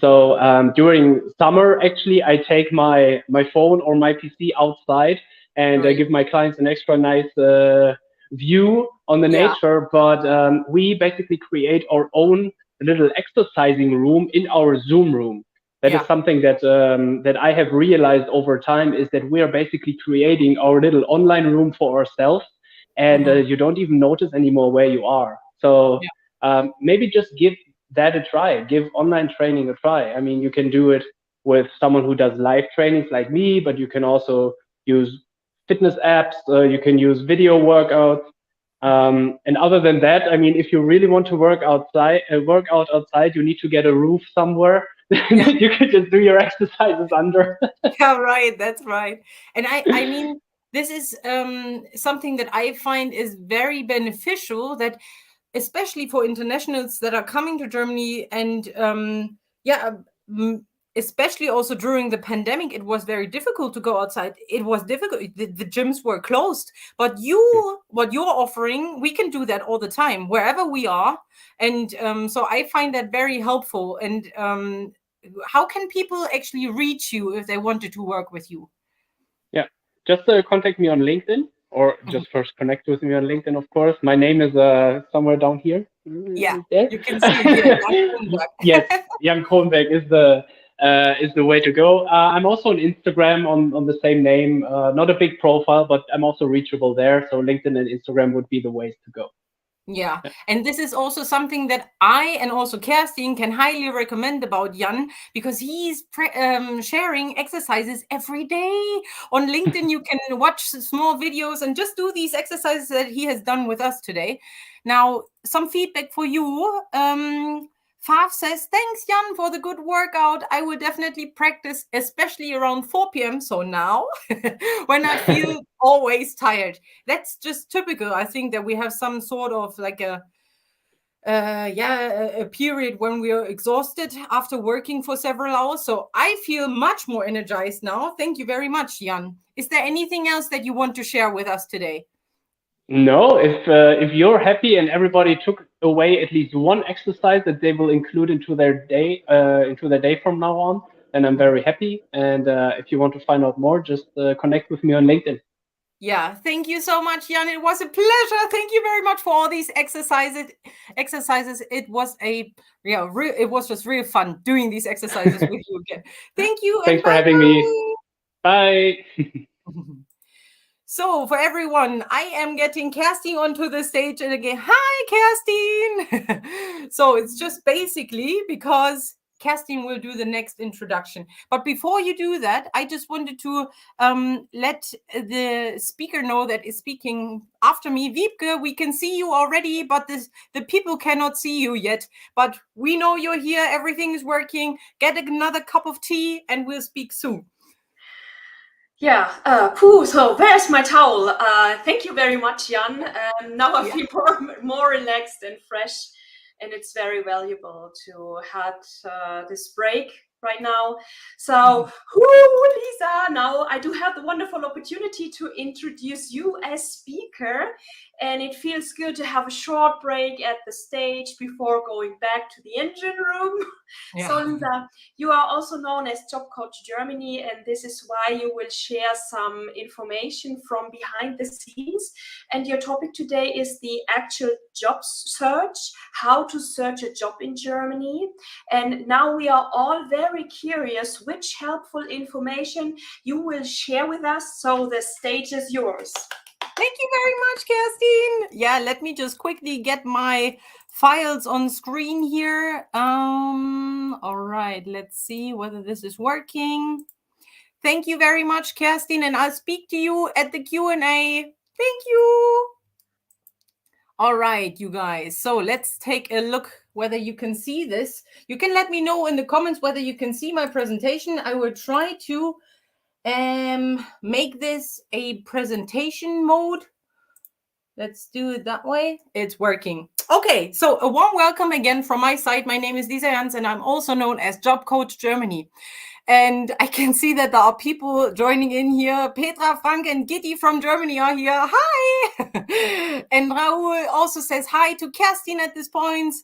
So during summer, actually, I take my phone or my PC outside and I give my clients an extra nice view on the nature. But we basically create our own little exercising room in our Zoom room. That is something that I have realized over time, is that we are basically creating our little online room for ourselves, and you don't even notice anymore where you are. So maybe just give that a try. Give online training a try. I mean, you can do it with someone who does live trainings like me, but you can also use fitness apps. You can use video workouts. And other than that, I mean, if you really want to work out outside, you need to get a roof somewhere. You could just do your exercises under. Yeah, right. That's right. And I mean, this is something that I find is very beneficial, that especially for internationals that are coming to Germany, and especially also during the pandemic, it was very difficult to go outside. It was difficult. The gyms were closed, but what you're offering, we can do that all the time, wherever we are. And so I find that very helpful. And how can people actually reach you if they wanted to work with you? Yeah, just contact me on LinkedIn. or just first connect with me on LinkedIn, of course. My name is somewhere down here. Yeah, There. you can see it here. Jan Kronenberg. Yes, Jan Kronenberg is the way to go. I'm also on Instagram on the same name. Not a big profile, but I'm also reachable there. So LinkedIn and Instagram would be the ways to go. Yeah, and this is also something that I and also Kerstin can highly recommend about Jan, because he's sharing exercises every day. On LinkedIn, you can watch small videos and just do these exercises that he has done with us today. Now, some feedback for you. Faf says, thanks, Jan, for the good workout. I will definitely practice, especially around 4 p.m. So now, when I feel always tired. That's just typical. I think that we have some sort of like a period when we are exhausted after working for several hours. So I feel much more energized now. Thank you very much, Jan. Is there anything else that you want to share with us today? No, if you're happy and everybody took away at least one exercise that they will include into their day from now on, then I'm very happy. And if you want to find out more, just connect with me on LinkedIn. Yeah, thank you so much, Jan. It was a pleasure. Thank you very much for all these exercises. It was it was just real fun doing these exercises with you again. Thank you. Thanks for having me. Bye. So for everyone, I am getting Kerstin onto the stage and again. Hi, Kerstin. So it's just basically because Kerstin will do the next introduction. But before you do that, I just wanted to let the speaker know that is speaking after me. Wiebke, we can see you already, but the people cannot see you yet. But we know you're here. Everything is working. Get another cup of tea and we'll speak soon. Yeah, cool. So where's my towel? Thank you very much, Jan. Now I feel more relaxed and fresh, and it's very valuable to have this break right now. So, Lisa, now I do have the wonderful opportunity to introduce you as speaker, and it feels good to have a short break at the stage before going back to the engine room. Yeah. So, Lisa, you are also known as Job Coach Germany, and this is why you will share some information from behind the scenes. And your topic today is the actual job search, how to search a job in Germany. And now we are all very curious which helpful information you will share with us. So the stage is yours. Thank you very much, Kerstin. Yeah, let me just quickly get my files on screen here. All right, let's see whether this is working. Thank you very much, Kerstin, and I'll speak to you at the Q&A. Thank you. All right, you guys. So let's take a look whether you can see this. You can let me know in the comments whether you can see my presentation. I will try to make this a presentation mode. Let's do it that way. It's working. Okay, so a warm welcome again from my side. My name is Lisa Janz, and I'm also known as Job Coach Germany. And I can see that there are people joining in here. Petra, Frank, and Gitti from Germany are here. Hi! And Raoul also says hi to Kerstin at this point.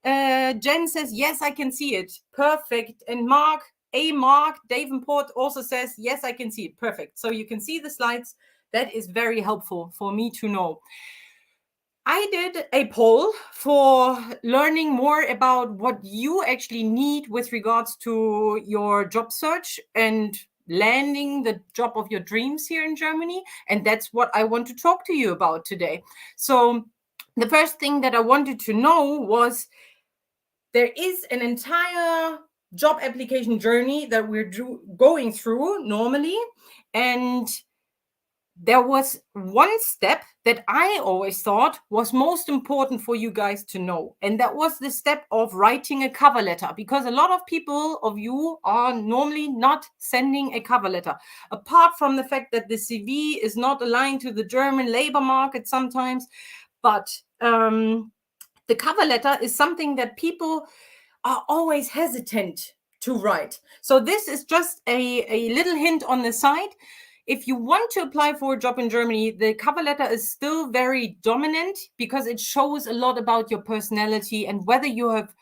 Jen says, yes, I can see it. Perfect. And Mark Davenport also says, yes, I can see it. Perfect. So you can see the slides. That is very helpful for me to know. I did a poll for learning more about what you actually need with regards to your job search and landing the job of your dreams here in Germany. And that's what I want to talk to you about today. So the first thing that I wanted to know was there is an entire job application journey that we're going through normally. And there was one step that I always thought was most important for you guys to know. And that was the step of writing a cover letter, because a lot of people of you are normally not sending a cover letter. Apart from the fact that the CV is not aligned to the German labor market sometimes, but the cover letter is something that people are always hesitant to write. So this is just a little hint on the side. If you want to apply for a job in Germany, the cover letter is still very dominant because it shows a lot about your personality and whether you have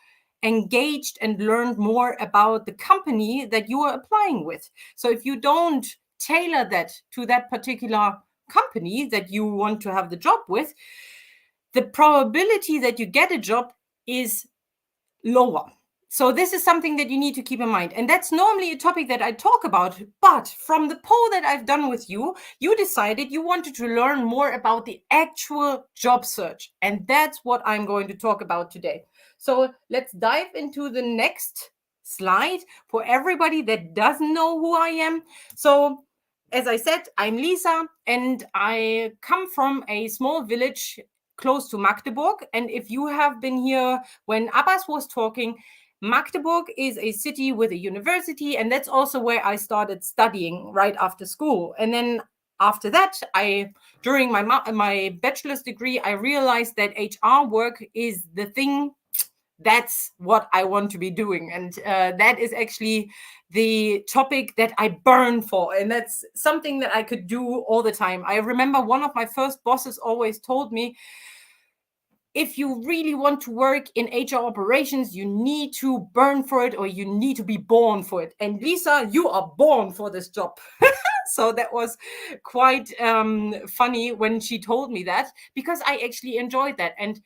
engaged and learned more about the company that you are applying with. So if you don't tailor that to that particular company that you want to have the job with, the probability that you get a job is lower. So this is something that you need to keep in mind. And that's normally a topic that I talk about. But from the poll that I've done with you, you decided you wanted to learn more about the actual job search. And that's what I'm going to talk about today. So let's dive into the next slide for everybody that doesn't know who I am. So as I said, I'm Lisa, and I come from a small village close to Magdeburg. And if you have been here when Abbas was talking, Magdeburg is a city with a university, and that's also where I started studying right after school. And then after that, during my bachelor's degree, I realized that HR work is the thing. That's what I want to be doing. And that is actually the topic that I burn for. And that's something that I could do all the time. I remember one of my first bosses always told me, if you really want to work in HR operations, you need to burn for it, or you need to be born for it. And Lisa, you are born for this job. So that was quite funny when she told me that, because I actually enjoyed that. And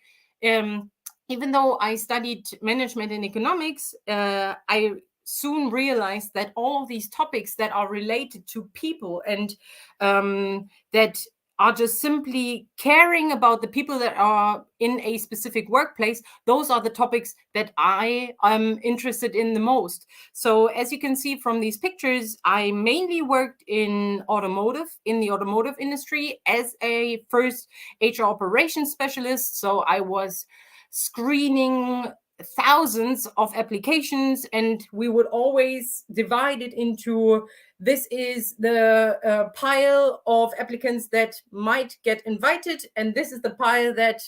even though I studied management and economics, I soon realized that all of these topics that are related to people and that are just simply caring about the people that are in a specific workplace, those are the topics that I am interested in the most. So as you can see from these pictures, I mainly worked in the automotive industry as a first HR operations specialist. So I was screening thousands of applications, and we would always divide it into, this is the pile of applicants that might get invited, and this is the pile that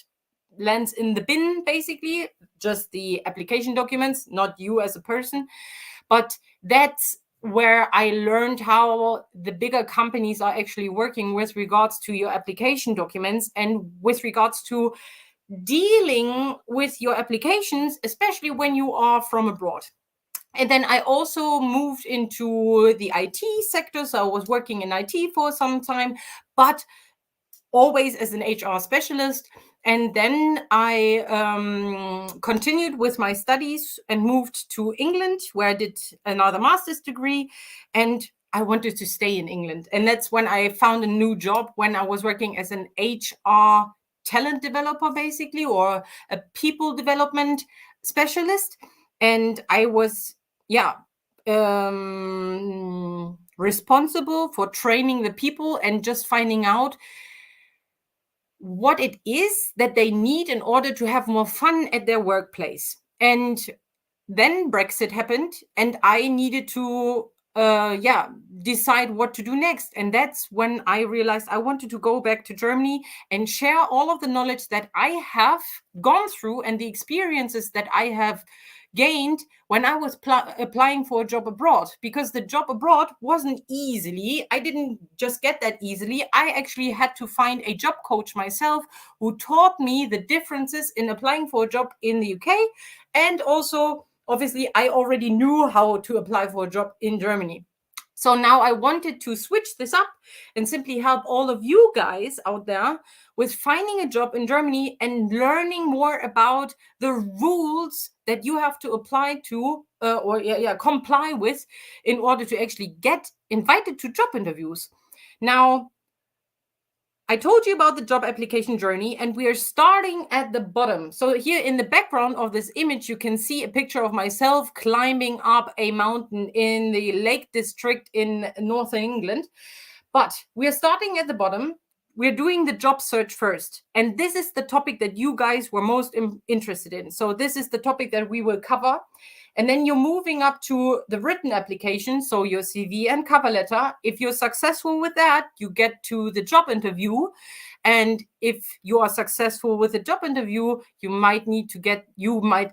lands in the bin, basically, just the application documents, not you as a person. But that's where I learned how the bigger companies are actually working with regards to your application documents and with regards to dealing with your applications, especially when you are from abroad. And then I also moved into the IT sector. So I was working in IT for some time, but always as an HR specialist. And then I continued with my studies and moved to England, where I did another master's degree. And I wanted to stay in England. And that's when I found a new job, when I was working as an HR talent developer, basically, or a people development specialist. And I was, responsible for training the people and just finding out what it is that they need in order to have more fun at their workplace. And then Brexit happened, and I needed to decide what to do next. And that's when I realized I wanted to go back to Germany and share all of the knowledge that I have gone through and the experiences that I have gained when I was applying for a job abroad, because the job abroad wasn't easily. I didn't just get that easily. I actually had to find a job coach myself who taught me the differences in applying for a job in the UK. And also, obviously, I already knew how to apply for a job in Germany. So now I wanted to switch this up and simply help all of you guys out there with finding a job in Germany and learning more about the rules that you have to apply to comply with in order to actually get invited to job interviews. Now, I told you about the job application journey, and we are starting at the bottom. So here in the background of this image, you can see a picture of myself climbing up a mountain in the Lake District in northern England. But we are starting at the bottom. We're doing the job search first. And this is the topic that you guys were most interested in. So this is the topic that we will cover. And then you're moving up to the written application, so your CV and cover letter. If you're successful with that, you get to the job interview. And if you are successful with the job interview, you might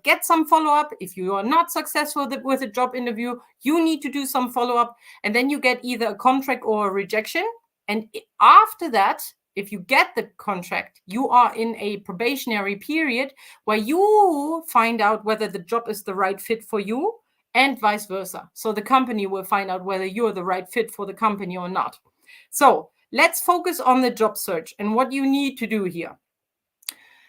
get some follow-up. If you are not successful with a job interview, you need to do some follow-up. And then you get either a contract or a rejection. And after that, if you get the contract, you are in a probationary period where you find out whether the job is the right fit for you, and vice versa. So the company will find out whether you're the right fit for the company or not. So let's focus on the job search and what you need to do here.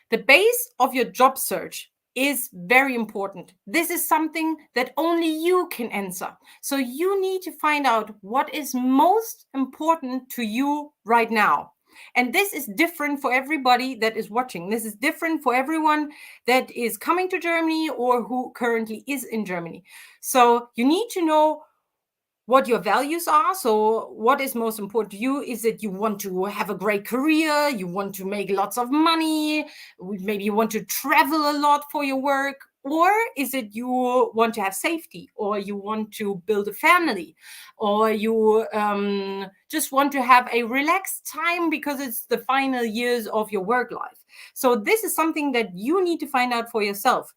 The base of your job search is very important. This is something that only you can answer. So you need to find out what is most important to you right now. And this is different for everybody that is watching. This is different for everyone that is coming to Germany or who currently is in Germany. So you need to know what your values are. So what is most important to you? Is it you want to have a great career? You want to make lots of money? Maybe you want to travel a lot for your work? Or is it you want to have safety? Or you want to build a family? Or you just want to have a relaxed time because it's the final years of your work life? So this is something that you need to find out for yourself.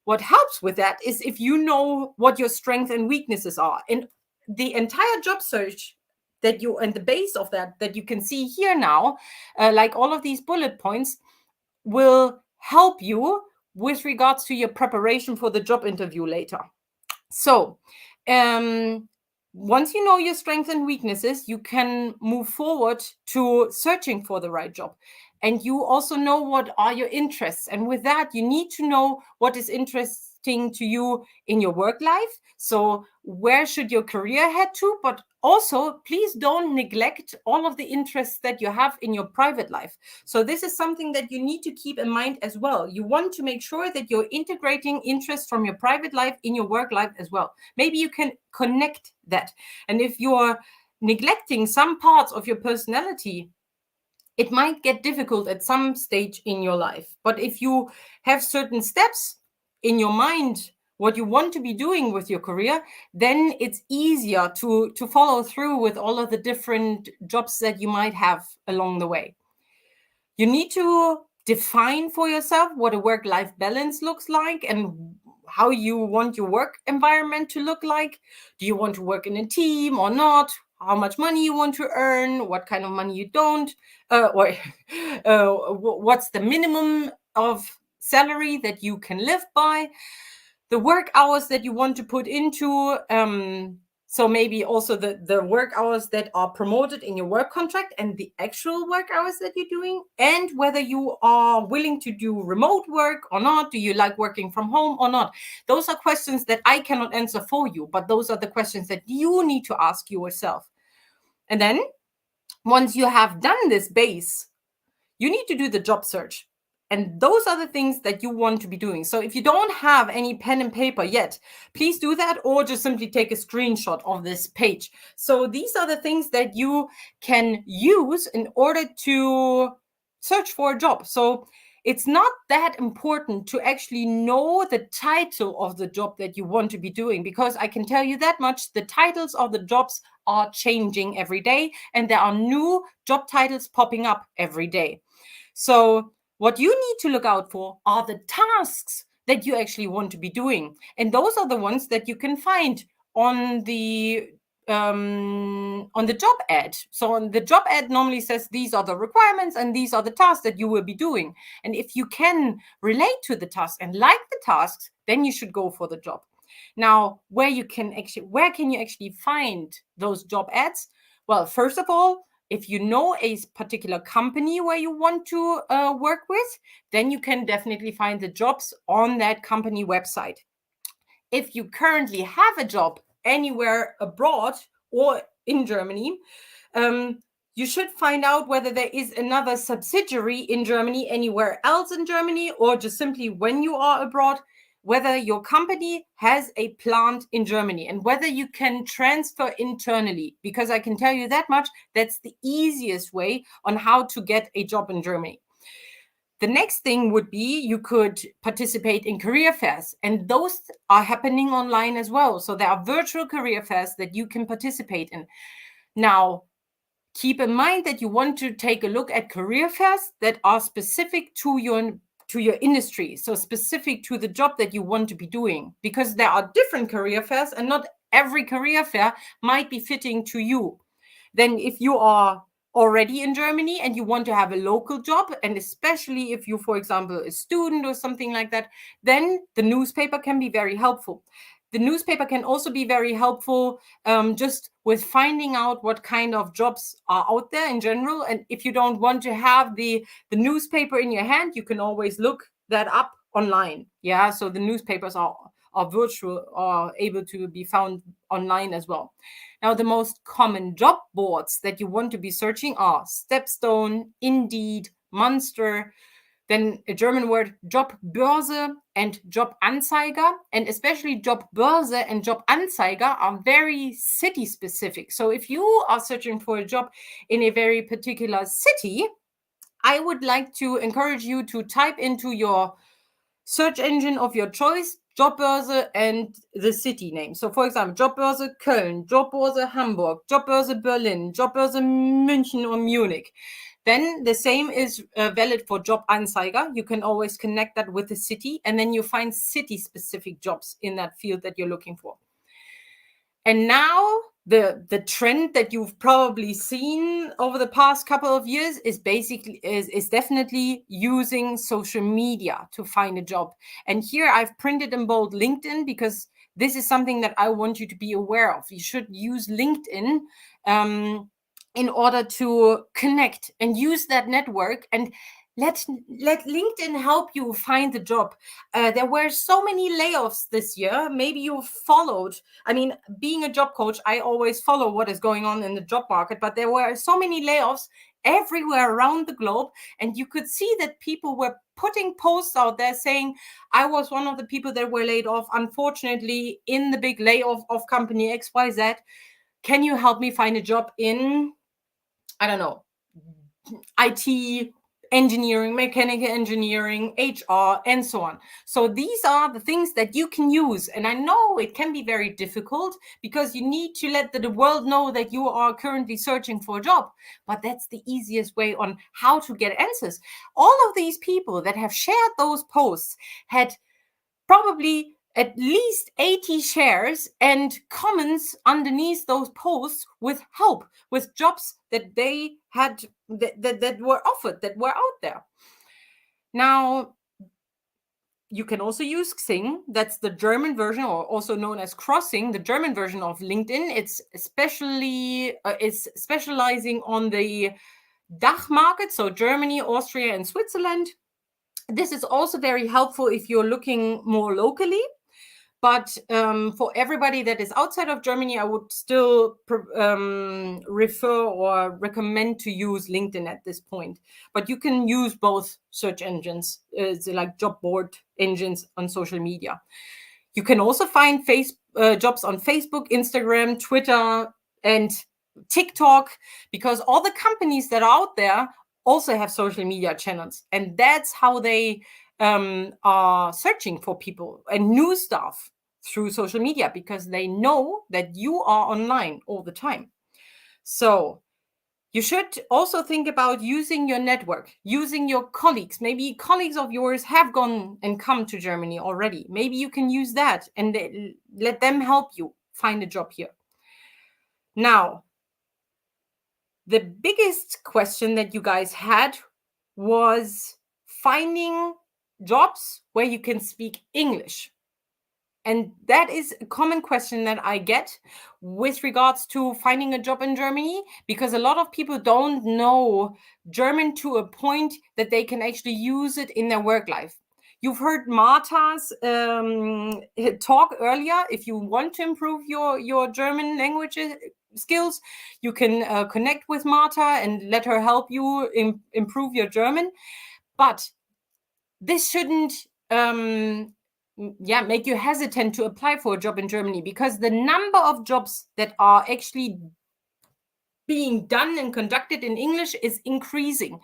What helps with that is if you know what your strengths and weaknesses are. And the entire job search that you, and the base of that you can see here now, like all of these bullet points, will help you with regards to your preparation for the job interview later. So once you know your strengths and weaknesses, you can move forward to searching for the right job. And you also know what are your interests. And with that, you need to know what is interesting to you in your work life. So where should your career head to? But also, please don't neglect all of the interests that you have in your private life. So this is something that you need to keep in mind as well. You want to make sure that you're integrating interests from your private life in your work life as well. Maybe you can connect that. And if you're neglecting some parts of your personality, it might get difficult at some stage in your life. But if you have certain steps in your mind, what you want to be doing with your career, then it's easier to follow through with all of the different jobs that you might have along the way. You need to define for yourself what a work-life balance looks like and how you want your work environment to look like. Do you want to work in a team or not? How much money you want to earn, what kind of money you don't, what's the minimum of salary that you can live by, the work hours that you want to put into, so maybe also the work hours that are promoted in your work contract and the actual work hours that you're doing, and whether you are willing to do remote work or not. Do you like working from home or not? Those are questions that I cannot answer for you, but those are the questions that you need to ask yourself. And then once you have done this base, you need to do the job search. And those are the things that you want to be doing. So if you don't have any pen and paper yet, please do that, or just simply take a screenshot of this page. So these are the things that you can use in order to search for a job. So it's not that important to actually know the title of the job that you want to be doing, because I can tell you that much, the titles of the jobs are changing every day, and there are new job titles popping up every day. So what you need to look out for are the tasks that you actually want to be doing. And those are the ones that you can find on the job ad. So on the job ad normally says these are the requirements and these are the tasks that you will be doing. And if you can relate to the task and like the tasks, then you should go for the job. Now, where can you actually find those job ads? Well, first of all, if you know a particular company where you want to work with, then you can definitely find the jobs on that company website. If you currently have a job anywhere abroad or in Germany, you should find out whether there is another subsidiary in Germany anywhere else in Germany, or just simply when you are abroad, whether your company has a plant in Germany and whether you can transfer internally, because I can tell you that much, that's the easiest way on how to get a job in Germany. The next thing would be you could participate in career fairs, and those are happening online as well. So there are virtual career fairs that you can participate in. Now, keep in mind that you want to take a look at career fairs that are specific to your industry, so specific to the job that you want to be doing, because there are different career fairs and not every career fair might be fitting to you. Then if you are already in Germany and you want to have a local job, and especially if you, for example, a student or something like that, then the newspaper can be very helpful. The newspaper can also be very helpful just with finding out what kind of jobs are out there in general. And if you don't want to have the newspaper in your hand, you can always look that up online. Yeah, so the newspapers are virtual or able to be found online as well. Now, the most common job boards that you want to be searching are Stepstone, Indeed, Monster, then a German word, Jobbörse and Jobanzeiger. And especially Jobbörse and Jobanzeiger are very city specific. So if you are searching for a job in a very particular city, I would like to encourage you to type into your search engine of your choice, Jobbörse and the city name. So for example, Jobbörse Köln, Jobbörse Hamburg, Jobbörse Berlin, Jobbörse München or Munich. Then the same is valid for Jobanzeiger. You can always connect that with the city, and then you find city-specific jobs in that field that you're looking for. And now the trend that you've probably seen over the past couple of years is definitely using social media to find a job. And here I've printed in bold LinkedIn, because this is something that I want you to be aware of. You should use LinkedIn in order to connect and use that network, and let LinkedIn help you find the job. There were so many layoffs this year. Maybe you followed. I mean, being a job coach, I always follow what is going on in the job market, but there were so many layoffs everywhere around the globe. And you could see that people were putting posts out there saying, I was one of the people that were laid off, unfortunately, in the big layoff of company XYZ. Can you help me find a job in, I don't know, IT, engineering, mechanical engineering, HR, and so on. So these are the things that you can use. And I know it can be very difficult because you need to let the world know that you are currently searching for a job. But that's the easiest way on how to get answers. All of these people that have shared those posts had probably at least 80 shares and comments underneath those posts with help, with jobs that they had, that were offered, that were out there. Now, you can also use Xing. That's the German version, or also known as Crossing, the German version of LinkedIn. It's it's specializing on the DACH market, so Germany, Austria, and Switzerland. This is also very helpful if you're looking more locally. But for everybody that is outside of Germany, I would still refer or recommend to use LinkedIn at this point. But you can use both search engines, like job board engines on social media. You can also find jobs on Facebook, Instagram, Twitter, and TikTok, because all the companies that are out there also have social media channels. And that's how they are searching for people and new stuff through social media, because they know that you are online all the time. So you should also think about using your network, using your colleagues. Maybe colleagues of yours have gone and come to Germany already. Maybe you can use that and let them help you find a job here. Now, the biggest question that you guys had was finding jobs where you can speak English. And that is a common question that I get with regards to finding a job in Germany, because a lot of people don't know German to a point that they can actually use it in their work life. You've heard Marta's talk earlier. If you want to improve your German language skills, you can connect with Marta and let her help you improve your German. But this shouldn't make you hesitant to apply for a job in Germany, because the number of jobs that are actually being done and conducted in English is increasing.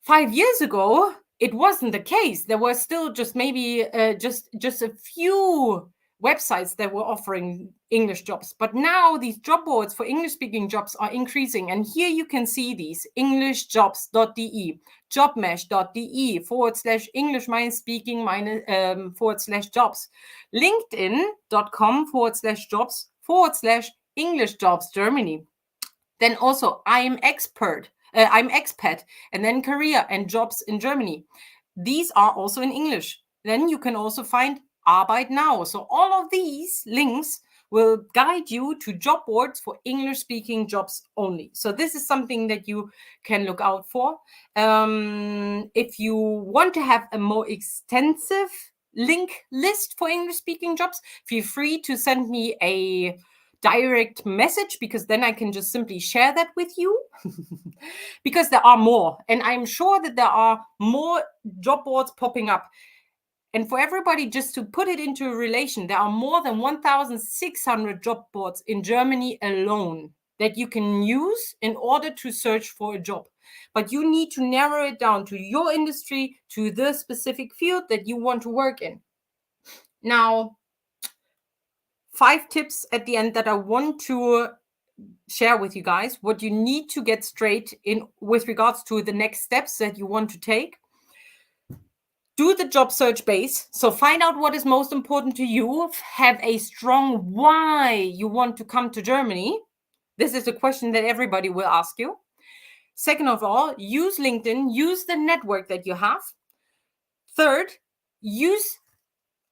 5 years ago, it wasn't the case. There were still just maybe just a few websites that were offering English jobs. But now these job boards for English-speaking jobs are increasing. And here you can see these: englishjobs.de, jobmesh.de /English-speaking/jobs, linkedin.com/jobs /English jobs Germany. Then also I'm expat, and then career and jobs in Germany. These are also in English. Then you can also find Arbeit Now. So all of these links will guide you to job boards for English-speaking jobs only. So this is something that you can look out for. If you want to have a more extensive link list for English-speaking jobs, feel free to send me a direct message, because then I can just simply share that with you. Because there are more, and I'm sure that there are more job boards popping up. And for everybody, just to put it into relation, there are more than 1,600 job boards in Germany alone that you can use in order to search for a job. But you need to narrow it down to your industry, to the specific field that you want to work in. Now, 5 tips at the end that I want to share with you guys, what you need to get straight in with regards to the next steps that you want to take. Do the job search base. So find out what is most important to you. Have a strong why you want to come to Germany. This is a question that everybody will ask you. Second of all, use LinkedIn. Use the network that you have. Third, use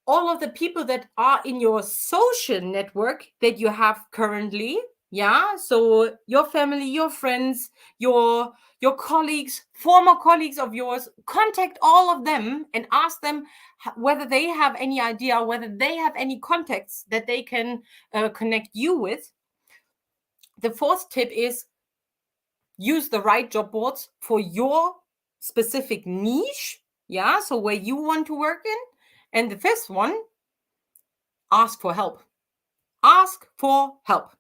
all of the people that are in your social network that you have currently. Yeah, so your family, your friends, your colleagues, former colleagues of yours, contact all of them and ask them whether they have any idea, whether they have any contacts that they can connect you with. The 4th tip is use the right job boards for your specific niche. Yeah, so where you want to work in. And the 5th one, ask for help. Ask for help.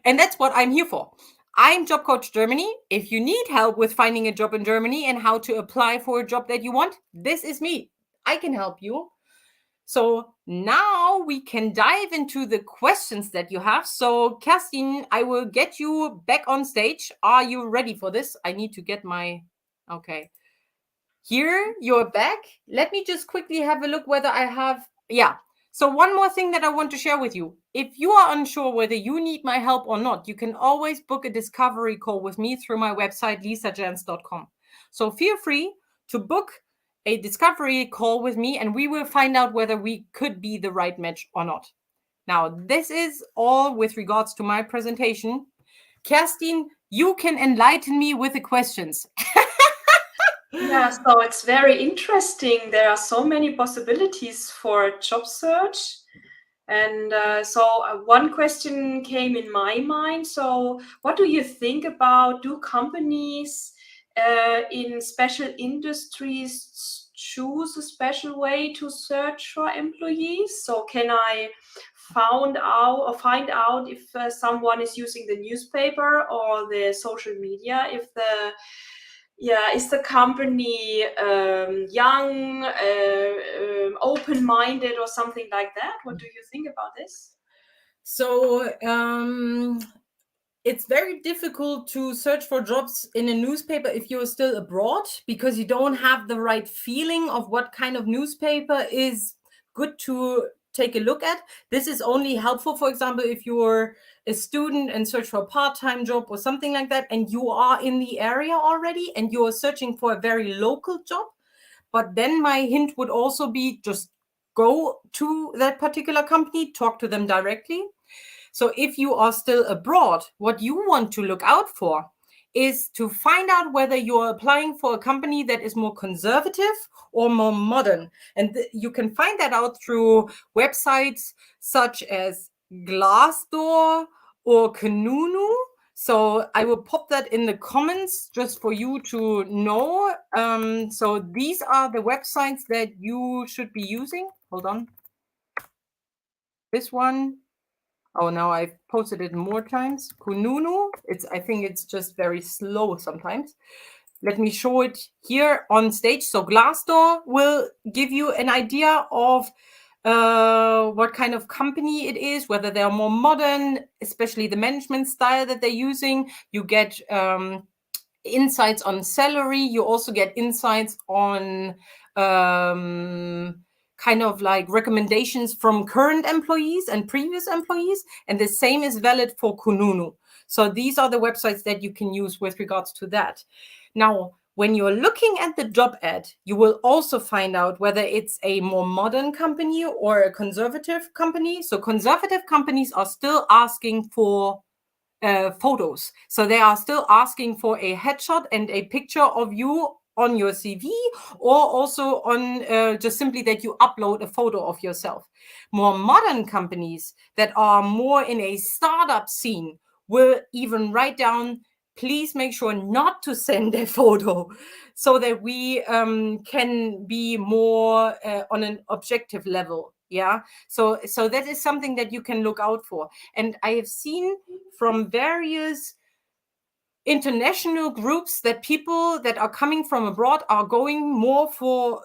And that's what I'm here for. I'm Job Coach Germany. If you need help with finding a job in Germany and how to apply for a job that you want, this is me. I can help you. So now we can dive into the questions that you have. So Kerstin, I will get you back on stage. Are you ready for this? I need to get my, okay. Here, you're back. Let me just quickly have a look whether I have, yeah. So one more thing that I want to share with you. If you are unsure whether you need my help or not, you can always book a discovery call with me through my website, lisajanz.com. So feel free to book a discovery call with me and we will find out whether we could be the right match or not. Now, this is all with regards to my presentation. Kerstin, you can enlighten me with the questions. Yeah, so it's very interesting. There are so many possibilities for job search. And so one question came in my mind. So what do you think about, do companies in special industries choose a special way to search for employees? So can I find out if someone is using the newspaper or the social media, if is the company young, open-minded or something like that? What do you think about this? So it's very difficult to search for jobs in a newspaper if you're still abroad, because you don't have the right feeling of what kind of newspaper is good to take a look at. This is only helpful, for example, if you're a student and search for a part-time job or something like that, and you are in the area already and you're searching for a very local job. But then my hint would also be just go to that particular company, talk to them directly. So if you are still abroad, what you want to look out for is to find out whether you're applying for a company that is more conservative or more modern. And you can find that out through websites such as Glassdoor or Kununu. So I will pop that in the comments just for you to know. So these are the websites that you should be using. Hold on. This one. Oh, now I've posted it more times. Kununu. I think it's just very slow sometimes. Let me show it here on stage. So Glassdoor will give you an idea of what kind of company it is, whether they are more modern, especially the management style that they're using. You get insights on salary. You also get insights on kind of like recommendations from current employees and previous employees. And the same is valid for Kununu. So these are the websites that you can use with regards to that. Now, When you're looking at the job ad, you will also find out whether it's a more modern company or a conservative company. So conservative companies are still asking for photos. So they are still asking for a headshot and a picture of you on your CV, or also on just simply that you upload a photo of yourself. More modern companies that are more in a startup scene will even write down, please make sure not to send a photo, so that we can be more on an objective level. Yeah, so that is something that you can look out for. And I have seen from various international groups that people that are coming from abroad are going more for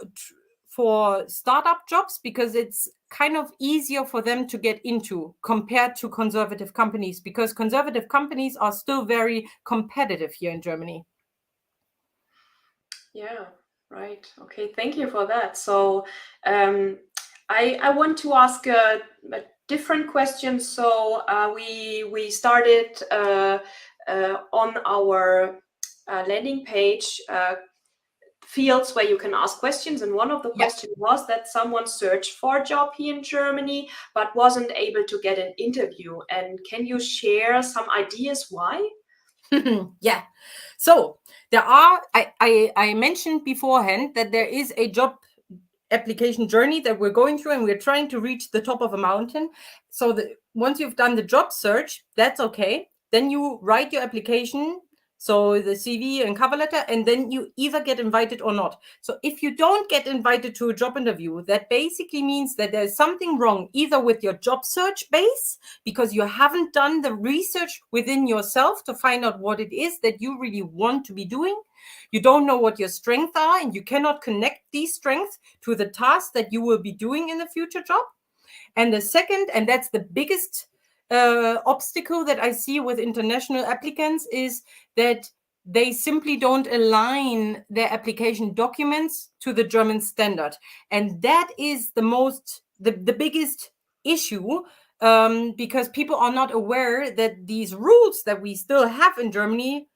startup jobs, because it's kind of easier for them to get into compared to conservative companies, because conservative companies are still very competitive here in Germany. Yeah, right. Okay, thank you for that. So I want to ask a different question. So we started on our landing page fields where you can ask questions, and one of the questions was that someone searched for a job here in Germany but wasn't able to get an interview. And can you share some ideas why? Yeah, so there are, I mentioned beforehand that there is a job application journey that we're going through, and we're trying to reach the top of a mountain. So that once you've done the job search, that's okay. Then you write your application, so the CV and cover letter, and then you either get invited or not. So if you don't get invited to a job interview, that basically means that there's something wrong either with your job search base, because you haven't done the research within yourself to find out what it is that you really want to be doing. You don't know what your strengths are, and you cannot connect these strengths to the task that you will be doing in the future job. And the second, and that's the biggest obstacle that I see with international applicants, is that they simply don't align their application documents to the German standard. And that is the biggest issue, because people are not aware that these rules that we still have in Germany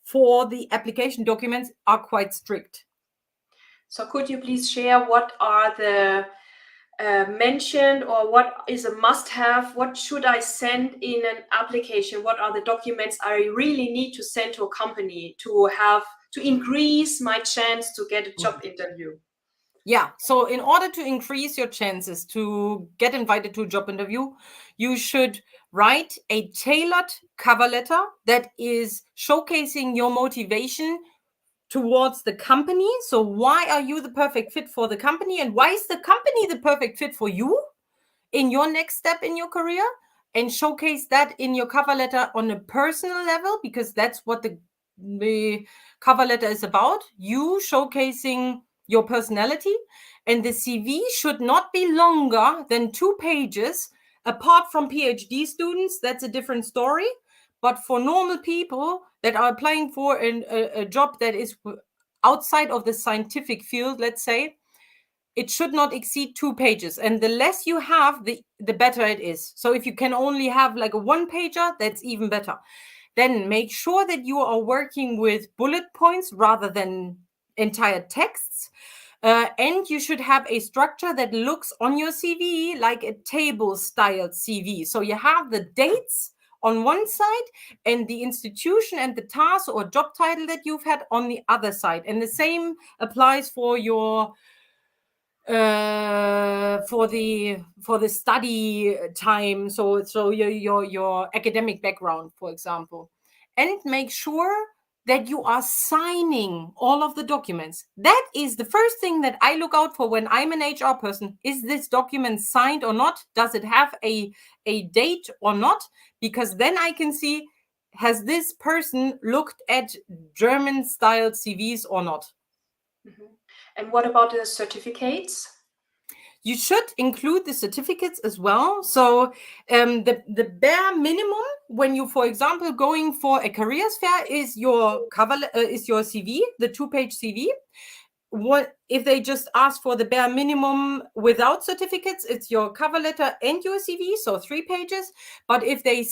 for the application documents are quite strict. So could you please share what are the mentioned, or what is a must-have? What should I send in an application? What are the documents I really need to send to a company to increase my chance to get a job interview? Yeah, so in order to increase your chances to get invited to a job interview, you should write a tailored cover letter that is showcasing your motivation towards the company. So why are you the perfect fit for the company, and why is the company the perfect fit for you in your next step in your career? And showcase that in your cover letter on a personal level, because that's what the cover letter is about, you showcasing your personality. And the CV should not be longer than 2 pages. Apart from PhD students, that's a different story. But for normal people that are applying for a job that is outside of the scientific field, let's say, it should not exceed 2 pages. And the less you have, the better it is. So if you can only have like a 1-pager, that's even better. Then make sure that you are working with bullet points rather than entire texts. And you should have a structure that looks on your CV like a table-styled CV. So you have the dates on one side and the institution and the task or job title that you've had on the other side. And the same applies for your for the study time, so your academic background, for example. And make sure that you are signing all of the documents. That is the first thing that I look out for when I'm an HR person. Is this document signed or not? Does it have a date or not? Because then I can see, has this person looked at German styled CVs or not? Mm-hmm. And what about the certificates? You should include the certificates as well. So the bare minimum when you, for example, going for a careers fair is your CV, the 2-page CV. what if they just ask for the bare minimum without certificates, it's your cover letter and your CV, so 3 pages. But if they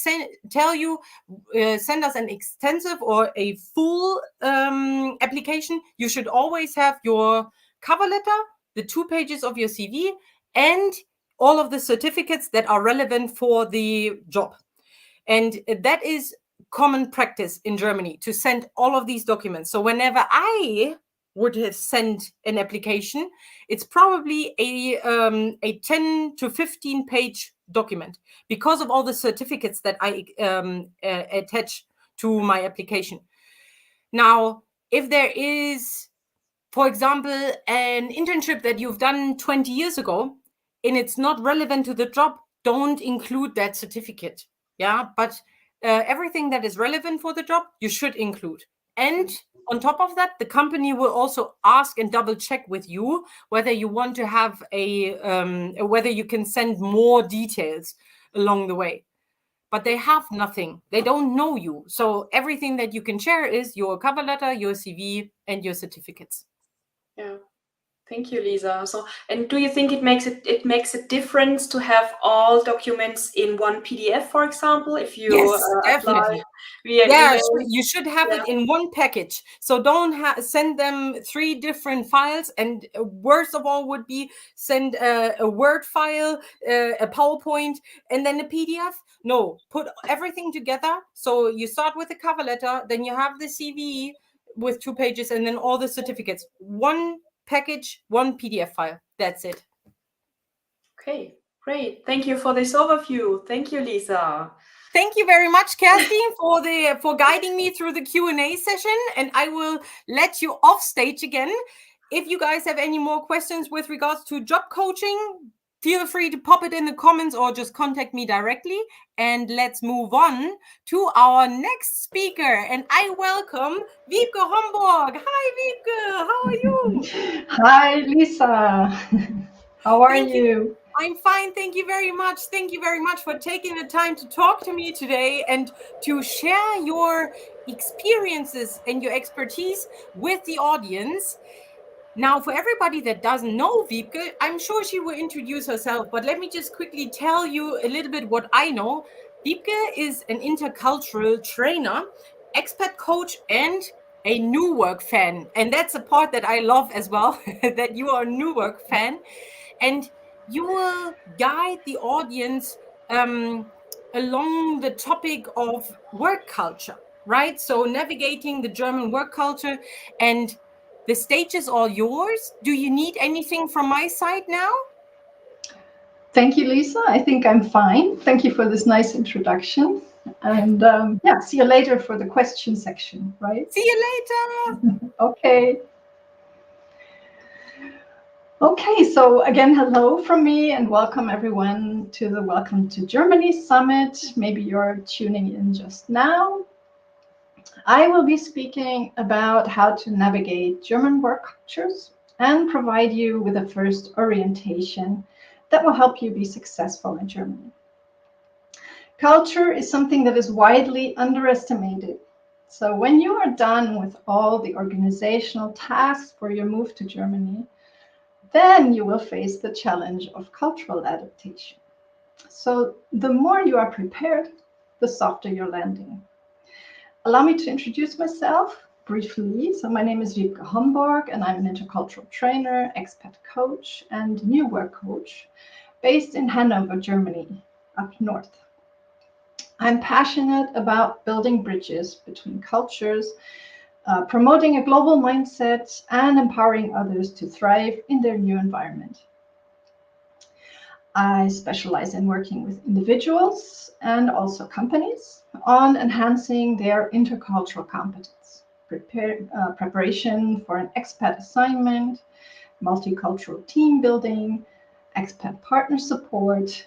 tell you send us an extensive or a full application, you should always have your cover letter, the 2 pages of your CV, and all of the certificates that are relevant for the job. And that is common practice in Germany, to send all of these documents. So whenever I would have sent an application, it's probably a 10 to 15 page document because of all the certificates that I attach to my application. Now, if there is, for example, an internship that you've done 20 years ago and it's not relevant to the job, don't include that certificate. Yeah, but everything that is relevant for the job, you should include. And on top of that, the company will also ask and double check with you whether you want to have whether you can send more details along the way. But they have nothing. They don't know you. So everything that you can share is your cover letter, your CV, and your certificates. Yeah. Thank you, Lisa. So, and do you think it makes a difference to have all documents in one PDF, for example, if you apply via email? You should have it in one package. So don't send them 3 different files. And worst of all would be send a Word file, a PowerPoint, and then a PDF. No, put everything together. So you start with the cover letter, then you have the CV with 2 pages, and then all the certificates. One package, one PDF file. That's it. Okay, great. Thank you for this overview. Thank you, Lisa. Thank you very much, Kerstin, for guiding me through the Q&A session. And I will let you off stage again. If you guys have any more questions with regards to job coaching, feel free to pop it in the comments or just contact me directly. And let's move on to our next speaker. And I welcome Wiebke Homborg. Hi, Wiebke. How are you? Hi, Lisa. How are you? I'm fine. Thank you very much. Thank you very much for taking the time to talk to me today and to share your experiences and your expertise with the audience. Now, for everybody that doesn't know Wiebke, I'm sure she will introduce herself, but let me just quickly tell you a little bit what I know. Wiebke is an intercultural trainer, expat coach, and a New Work fan. And that's a part that I love as well, that you are a New Work fan. And you will guide the audience along the topic of work culture, right? So navigating the German work culture, and the stage is all yours. Do you need anything from my side now? Thank you, Lisa. I think I'm fine. Thank you for this nice introduction. And see you later for the question section, right? See you later. Okay. Okay, so again, hello from me and welcome everyone to the Welcome to Germany Summit. Maybe you're tuning in just now. I will be speaking about how to navigate German work cultures and provide you with a first orientation that will help you be successful in Germany. Culture is something that is widely underestimated. So when you are done with all the organizational tasks for your move to Germany, then you will face the challenge of cultural adaptation. So the more you are prepared, the softer your landing. Allow me to introduce myself briefly. So my name is Wiebke Homborg, and I'm an intercultural trainer, expat coach, and new work coach based in Hanover, Germany, up north. I'm passionate about building bridges between cultures, promoting a global mindset, and empowering others to thrive in their new environment. I specialize in working with individuals and also companies on enhancing their intercultural competence, preparation for an expat assignment, multicultural team building, expat partner support,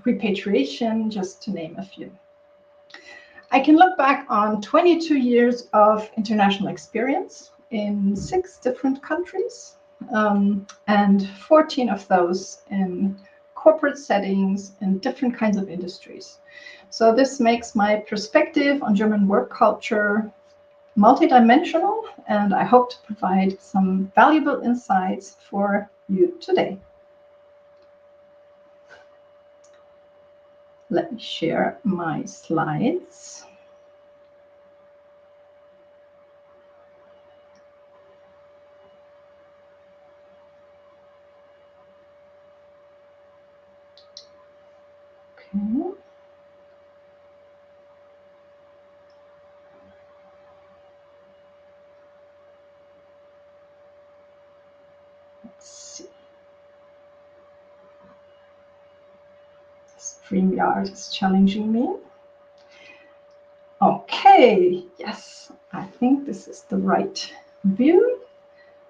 repatriation, just to name a few. I can look back on 22 years of international experience in 6 different countries, and 14 of those in corporate settings in different kinds of industries. So this makes my perspective on German work culture multidimensional, and I hope to provide some valuable insights for you today. Let me share my slides. Okay. Let's see. StreamYard is challenging me. Okay, yes, I think this is the right view.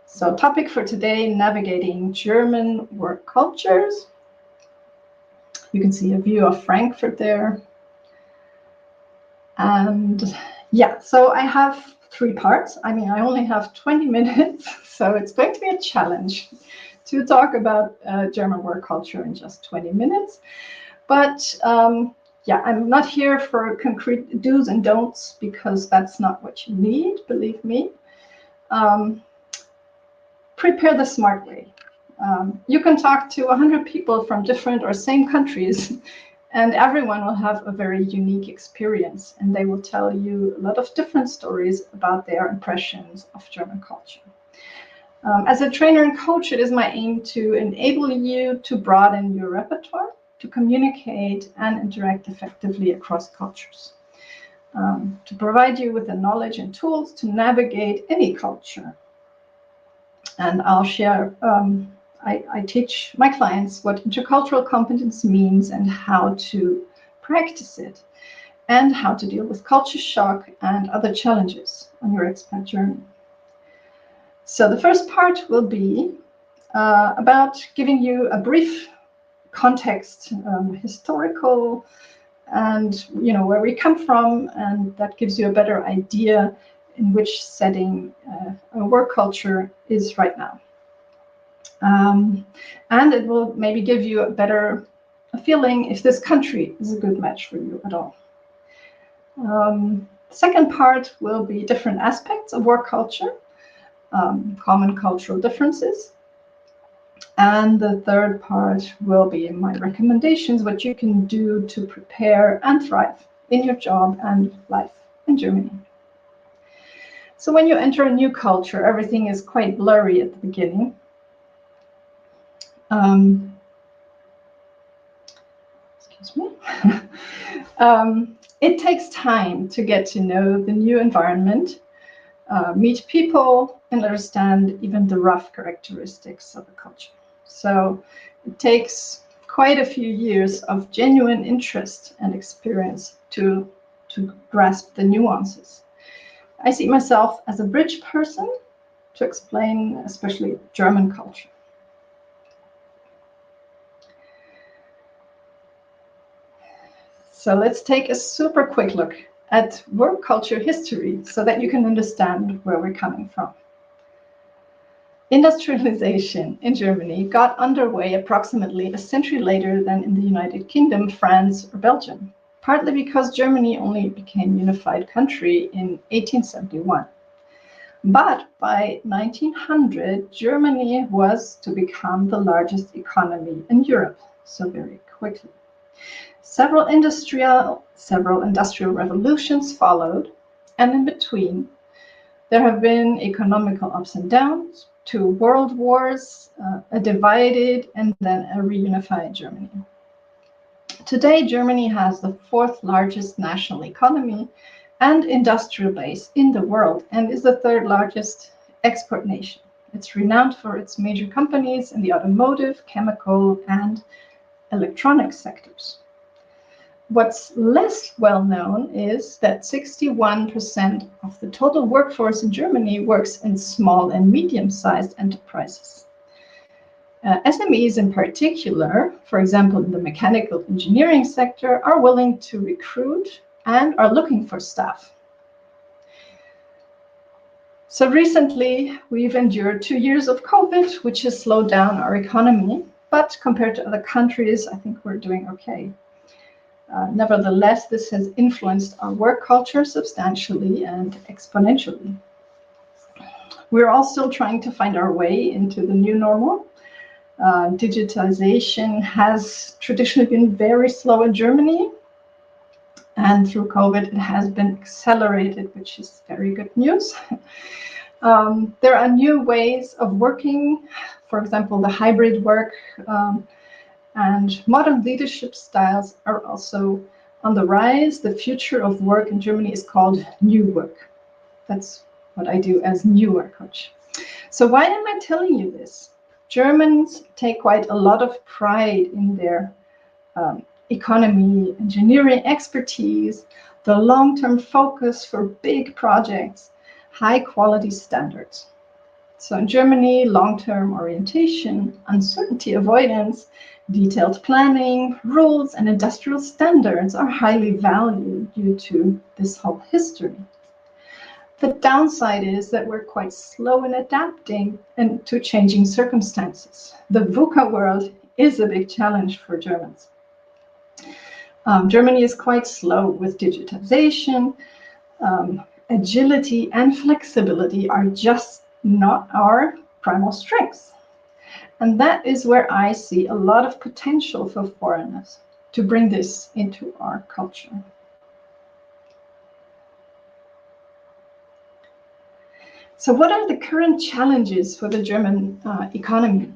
So topic for today, navigating German work cultures. You can see a view of Frankfurt there. And yeah, so I have 3 parts. I mean, I only have 20 minutes, so it's going to be a challenge to talk about German work culture in just 20 minutes. But yeah, I'm not here for concrete do's and don'ts, because that's not what you need, believe me. Prepare the smart way. You can talk to 100 people from different or same countries, and everyone will have a very unique experience, and they will tell you a lot of different stories about their impressions of German culture. As a trainer and coach, it is my aim to enable you to broaden your repertoire, to communicate and interact effectively across cultures, to provide you with the knowledge and tools to navigate any culture. And I'll share, I teach my clients what intercultural competence means and how to practice it, and how to deal with culture shock and other challenges on your expat journey. So the first part will be about giving you a brief context, historical, and where we come from, and that gives you a better idea in which setting our work culture is right now. And it will maybe give you a better feeling if this country is a good match for you at all. Second part will be different aspects of work culture, common cultural differences. And the third part will be my recommendations, what you can do to prepare and thrive in your job and life in Germany. So when you enter a new culture, everything is quite blurry at the beginning. Excuse me. It takes time to get to know the new environment, meet people, and understand even the rough characteristics of the culture. So it takes quite a few years of genuine interest and experience to grasp the nuances. I see myself as a bridge person to explain especially German culture. So let's take a super quick look at work culture history so that you can understand where we're coming from. Industrialization in Germany got underway approximately a century later than in the United Kingdom, France, or Belgium, partly because Germany only became a unified country in 1871. But by 1900, Germany was to become the largest economy in Europe, so very quickly. Several industrial revolutions followed, and in between, there have been economical ups and downs, 2 world wars, a divided and then a reunified Germany. Today, Germany has the 4th largest national economy and industrial base in the world, and is the 3rd largest export nation. It's renowned for its major companies in the automotive, chemical, and electronic sectors. What's less well known is that 61% of the total workforce in Germany works in small and medium-sized enterprises. SMEs in particular, for example, in the mechanical engineering sector, are willing to recruit and are looking for staff. So recently, we've endured 2 years of COVID, which has slowed down our economy, but compared to other countries, I think we're doing okay. Nevertheless, this has influenced our work culture substantially and exponentially. We're all still trying to find our way into the new normal. Digitalization has traditionally been very slow in Germany, and through COVID it has been accelerated, which is very good news. There are new ways of working, for example, the hybrid work, and modern leadership styles are also on the rise. The future of work in Germany is called new work. That's what I do as new work coach. So why am I telling you this? Germans take quite a lot of pride in their economy, engineering expertise, the long-term focus for big projects, high quality standards. So in Germany, long-term orientation, uncertainty avoidance, detailed planning, rules, and industrial standards are highly valued due to this whole history. The downside is that we're quite slow in adapting and to changing circumstances. The VUCA world is a big challenge for Germans. Germany is quite slow with digitization. Agility and flexibility are just not our primal strengths. And that is where I see a lot of potential for foreigners to bring this into our culture. So what are the current challenges for the German economy?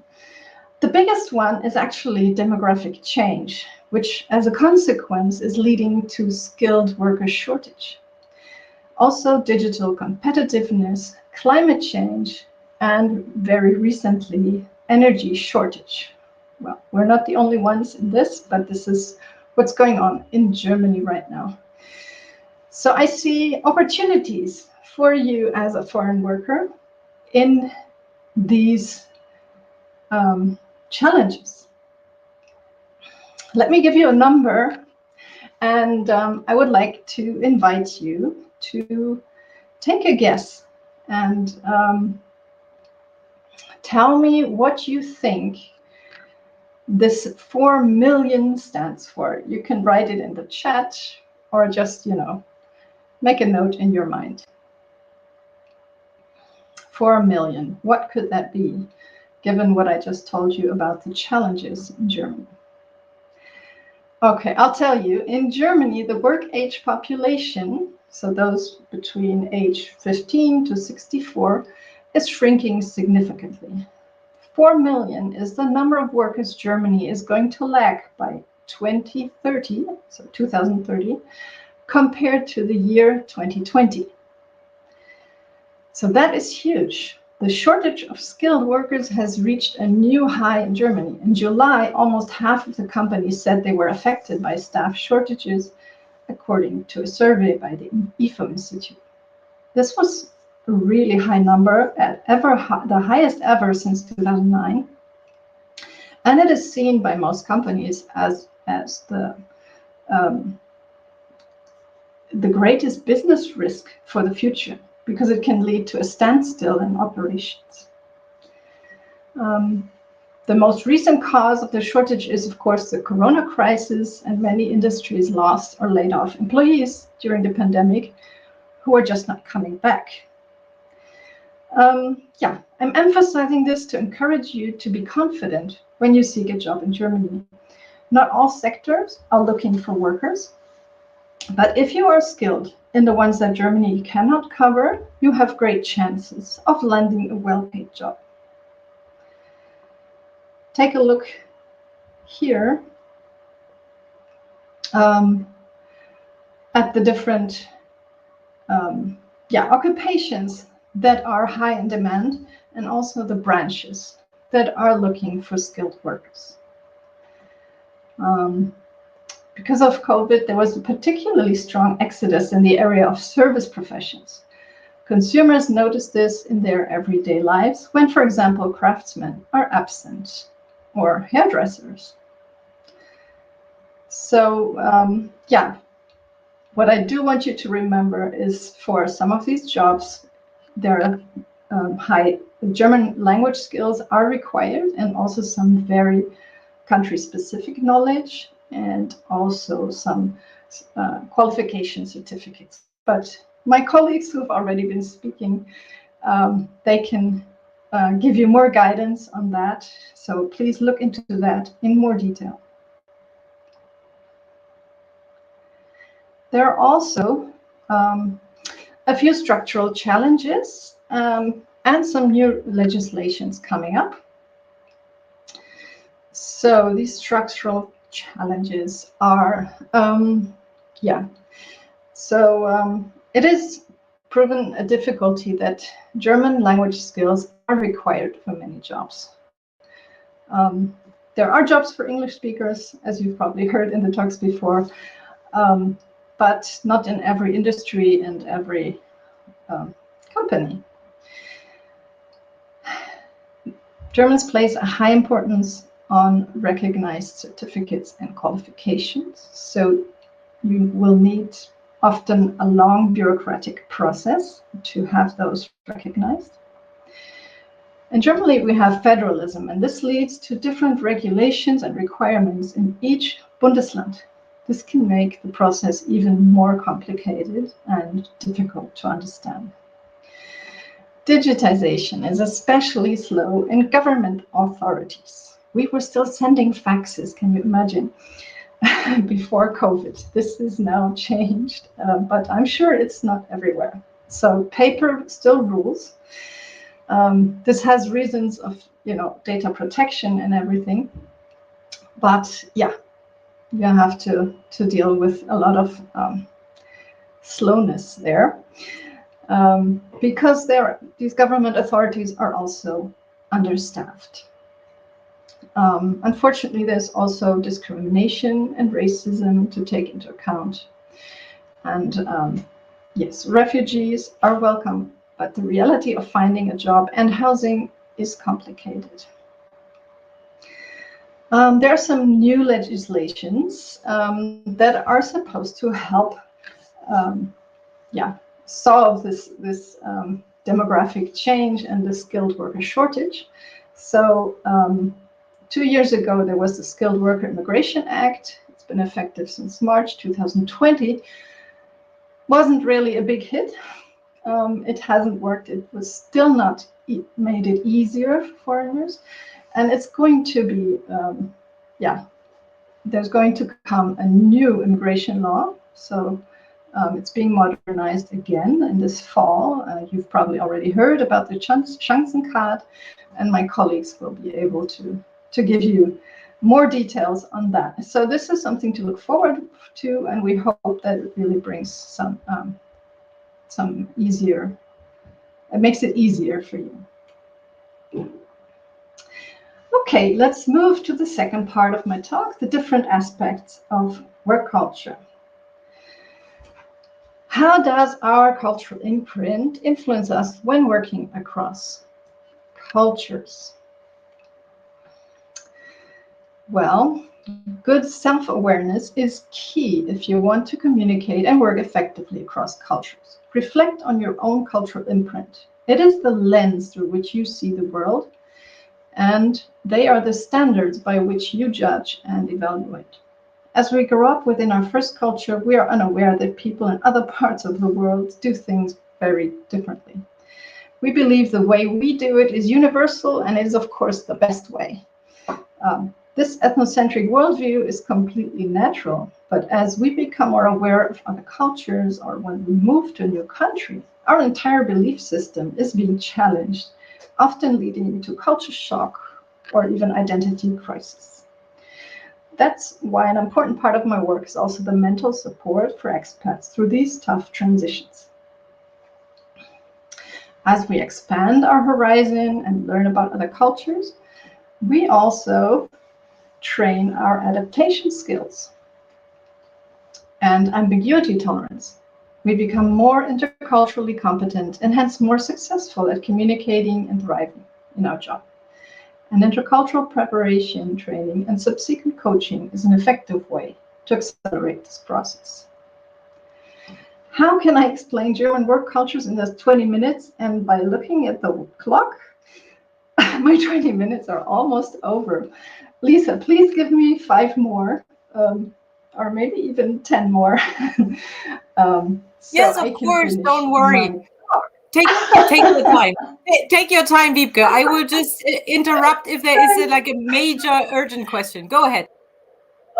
The biggest one is actually demographic change, which as a consequence is leading to skilled worker shortage. Also digital competitiveness, climate change, and very recently, energy shortage. Well, we're not the only ones in this, but this is what's going on in Germany right now. So I see opportunities for you as a foreign worker in these challenges. Let me give you a number, and I would like to invite you to take a guess and tell me what you think this 4 million stands for. You can write it in the chat or just, make a note in your mind. 4 million, what could that be, given what I just told you about the challenges in Germany? Okay, I'll tell you, in Germany, the work age population, so those between age 15 to 64, is shrinking significantly. 4 million is the number of workers Germany is going to lack by 2030, so 2030, compared to the year 2020. So that is huge. The shortage of skilled workers has reached a new high in Germany. In July, almost half of the companies said they were affected by staff shortages, according to a survey by the IFO Institute. This was a really high number, the highest ever since 2009. And it is seen by most companies as the greatest business risk for the future, because it can lead to a standstill in operations. The most recent cause of the shortage is, of course, the corona crisis, and many industries lost or laid off employees during the pandemic who are just not coming back. I'm emphasizing this to encourage you to be confident when you seek a job in Germany. Not all sectors are looking for workers, but if you are skilled in the ones that Germany cannot cover, you have great chances of landing a well-paid job. Take a look here at the different occupations that are high in demand, and also the branches that are looking for skilled workers. Because of COVID, there was a particularly strong exodus in the area of service professions. Consumers notice this in their everyday lives when, for example, craftsmen are absent or hairdressers. So, what I do want you to remember is for some of these jobs, there are high German language skills are required, and also some very country-specific knowledge. and also some qualification certificates. But my colleagues who have already been speaking, they can give you more guidance on that. So please look into that in more detail. There are also a few structural challenges and some new legislations coming up. So these structural challenges are, it is proven a difficulty that German language skills are required for many jobs. There are jobs for English speakers, as you've probably heard in the talks before, but not in every industry and every company. Germans place a high importance on recognized certificates and qualifications. So you will need often a long bureaucratic process to have those recognized. In Germany, we have federalism, and this leads to different regulations and requirements in each Bundesland. This can make the process even more complicated and difficult to understand. Digitization is especially slow in government authorities. We were still sending faxes, can you imagine, before COVID. This is now changed, but I'm sure it's not everywhere. So paper still rules. This has reasons of, data protection and everything. But yeah, you have to deal with a lot of slowness there. Because these government authorities are also understaffed. Unfortunately, there's also discrimination and racism to take into account. And yes, refugees are welcome, but the reality of finding a job and housing is complicated. There are some new legislations that are supposed to help solve this demographic change and the skilled worker shortage. So 2 years ago, there was the Skilled Worker Immigration Act. It's been effective since March 2020. Wasn't really a big hit. It hasn't worked. It was still not made it easier for foreigners. And it's going to be, there's going to come a new immigration law. So it's being modernized again in this fall. You've probably already heard about the Chancencard, and my colleagues will be able to give you more details on that. So this is something to look forward to, and we hope that it really brings some easier, it makes it easier for you. Okay, let's move to the second part of my talk, the different aspects of work culture. How does our cultural imprint influence us when working across cultures? Well, good self-awareness is key if you want to communicate and work effectively across cultures. Reflect on your own cultural imprint. It is the lens through which you see the world, and they are the standards by which you judge and evaluate. As we grow up within our first culture, we are unaware that people in other parts of the world do things very differently. We believe the way we do it is universal, and it is, of course, the best way. This ethnocentric worldview is completely natural, but as we become more aware of other cultures, or when we move to a new country, our entire belief system is being challenged, often leading to culture shock or even identity crisis. That's why an important part of my work is also the mental support for expats through these tough transitions. As we expand our horizon and learn about other cultures, we also train our adaptation skills and ambiguity tolerance. We become more interculturally competent and hence more successful at communicating and thriving in our job. And intercultural preparation, training, and subsequent coaching is an effective way to accelerate this process. How can I explain German work cultures in just 20 minutes? And by looking at the clock, my 20 minutes are almost over. Lisa, please give me 5 more or maybe even 10 more. Yes, of course, don't worry. Take your time. Take your time, Wiebke. I will just interrupt if there is like a major urgent question. Go ahead.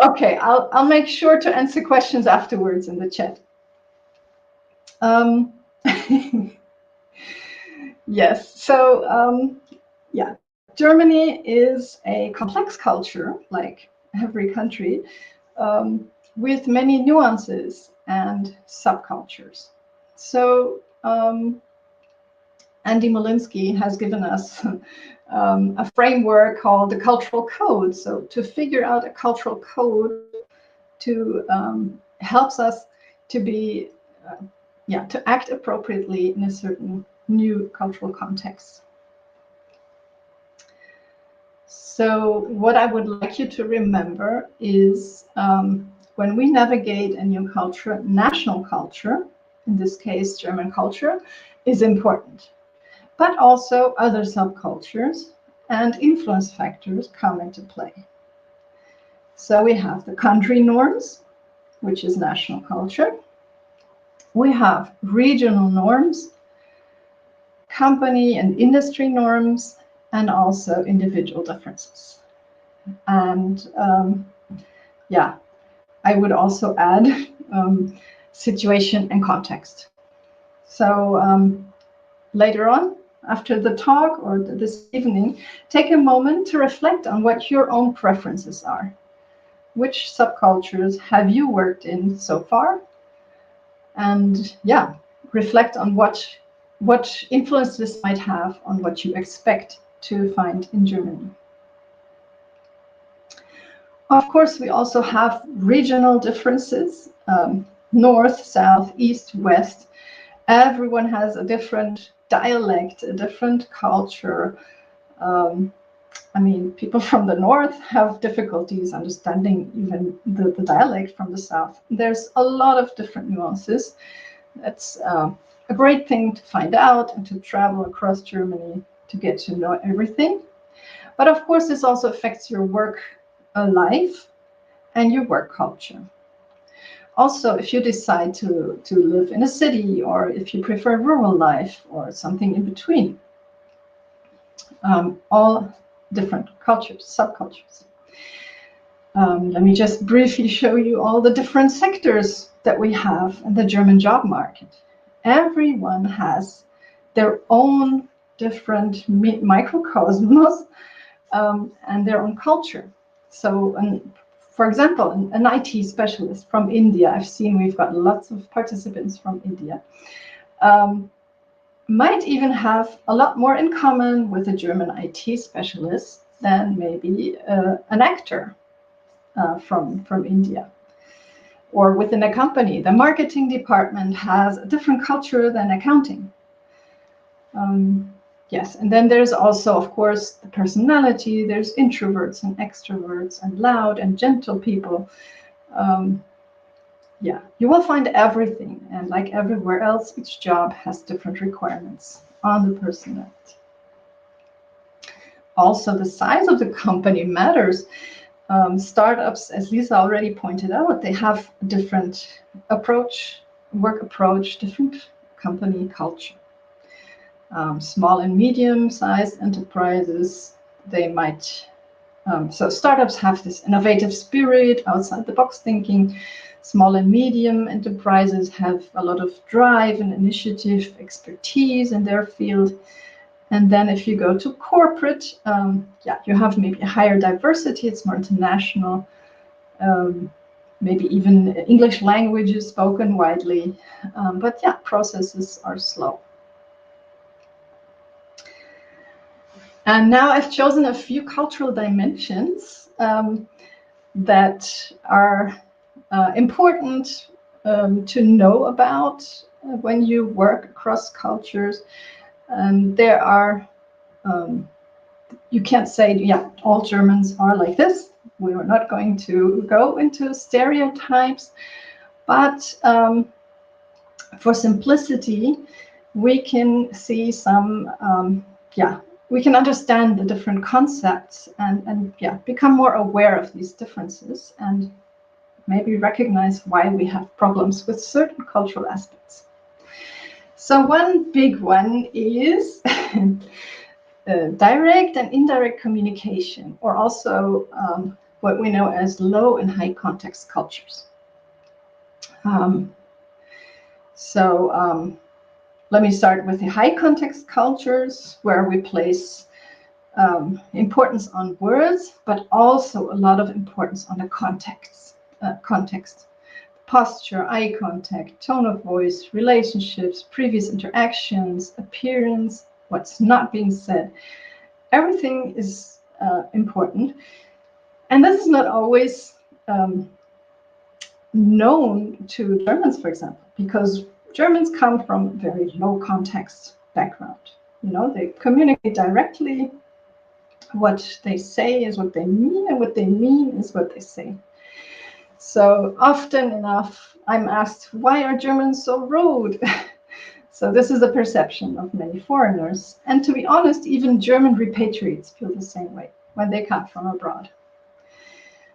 Okay, I'll make sure to answer questions afterwards in the chat. Yes, so yeah, Germany is a complex culture, like every country, with many nuances and subcultures. So Andy Molinsky has given us a framework called the cultural code. So to figure out a cultural code to helps us to be, to act appropriately in a certain new cultural context. So what I would like you to remember is when we navigate a new culture, national culture, in this case, German culture, is important. But also other subcultures and influence factors come into play. So we have the country norms, which is national culture. We have regional norms, company and industry norms, and also individual differences. And I would also add situation and context. So later on, after the talk or this evening, take a moment to reflect on what your own preferences are. Which subcultures have you worked in so far? And reflect on what influence this might have on what you expect to find in Germany. Of course, we also have regional differences, north, south, east, west. Everyone has a different dialect, a different culture. I mean, people from the north have difficulties understanding even the dialect from the south. There's a lot of different nuances. That's a great thing to find out and to travel across Germany to get to know everything. But of course, this also affects your work life and your work culture. Also, if you decide to live in a city, or if you prefer rural life or something in between, all different cultures, subcultures. Let me just briefly show you all the different sectors that we have in the German job market. Everyone has their own different microcosmos and their own culture. So, for example, an IT specialist from India, I've seen we've got lots of participants from India, might even have a lot more in common with a German IT specialist than maybe an actor from India. Or within a company, the marketing department has a different culture than accounting. Yes, and then there's also, of course, the personality. There's introverts and extroverts and loud and gentle people. You will find everything. And like everywhere else, each job has different requirements on the personality. Also, the size of the company matters. Startups, as Lisa already pointed out, they have a different approach, work approach, different company culture. Small and medium-sized enterprises, they might, so startups have this innovative spirit, outside-the-box thinking. Small and medium enterprises have a lot of drive and initiative, expertise in their field. And then if you go to corporate, you have maybe a higher diversity, it's more international, maybe even English language is spoken widely, but processes are slow. And now I've chosen a few cultural dimensions that are important to know about when you work across cultures. There are, you can't say, all Germans are like this. We are not going to go into stereotypes, but for simplicity, we can see some, we can understand the different concepts and become more aware of these differences. And maybe recognize why we have problems with certain cultural aspects. So one big one is direct and indirect communication, or also what we know as low and high context cultures. Let me start with the high context cultures, where we place importance on words, but also a lot of importance on the context, posture, eye contact, tone of voice, relationships, previous interactions, appearance, what's not being said. Everything is important. And this is not always known to Germans, for example, because Germans come from a very low context background. You know, they communicate directly. What they say is what they mean, and what they mean is what they say. So often enough, I'm asked, why are Germans so rude? So this is the perception of many foreigners. And to be honest, even German repatriates feel the same way when they come from abroad.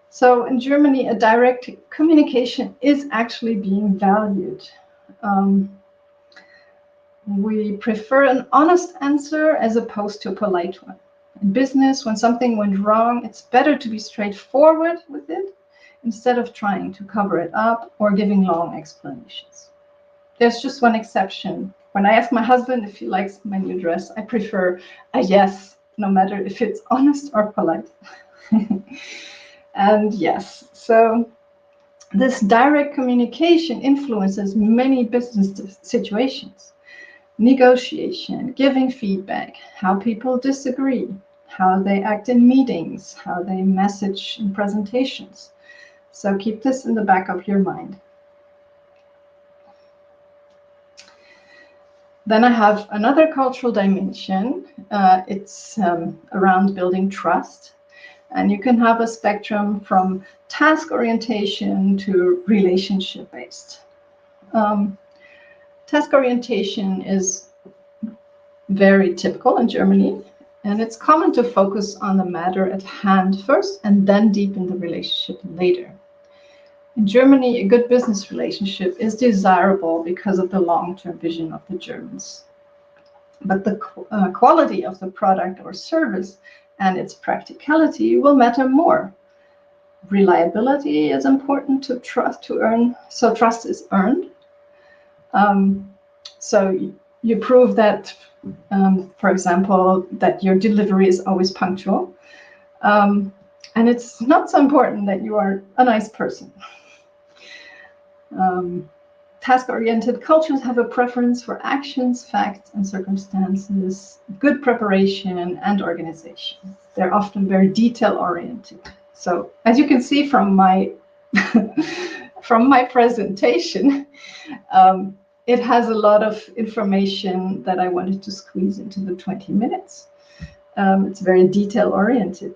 So in Germany, a direct communication is actually being valued. We prefer an honest answer as opposed to a polite one. In business, when something went wrong, it's better to be straightforward with it instead of trying to cover it up or giving long explanations. There's just one exception. When I ask my husband if he likes my new dress, I prefer a yes, no matter if it's honest or polite. And yes, so this direct communication influences many business situations. Negotiation, giving feedback, how people disagree, how they act in meetings, how they message in presentations. So keep this in the back of your mind. Then I have another cultural dimension. It's around building trust. And you can have a spectrum from task orientation to relationship-based. Task orientation is very typical in Germany, and it's common to focus on the matter at hand first and then deepen the relationship later. In Germany, a good business relationship is desirable because of the long-term vision of the Germans. But the quality of the product or service and its practicality will matter more. Reliability is important to trust to earn, so trust is earned. So you prove that, for example, that your delivery is always punctual. And it's not so important that you are a nice person. Task-oriented cultures have a preference for actions, facts, and circumstances, good preparation, and organization. They're often very detail-oriented. So, as you can see from my from my presentation, it has a lot of information that I wanted to squeeze into the 20 minutes. It's very detail-oriented.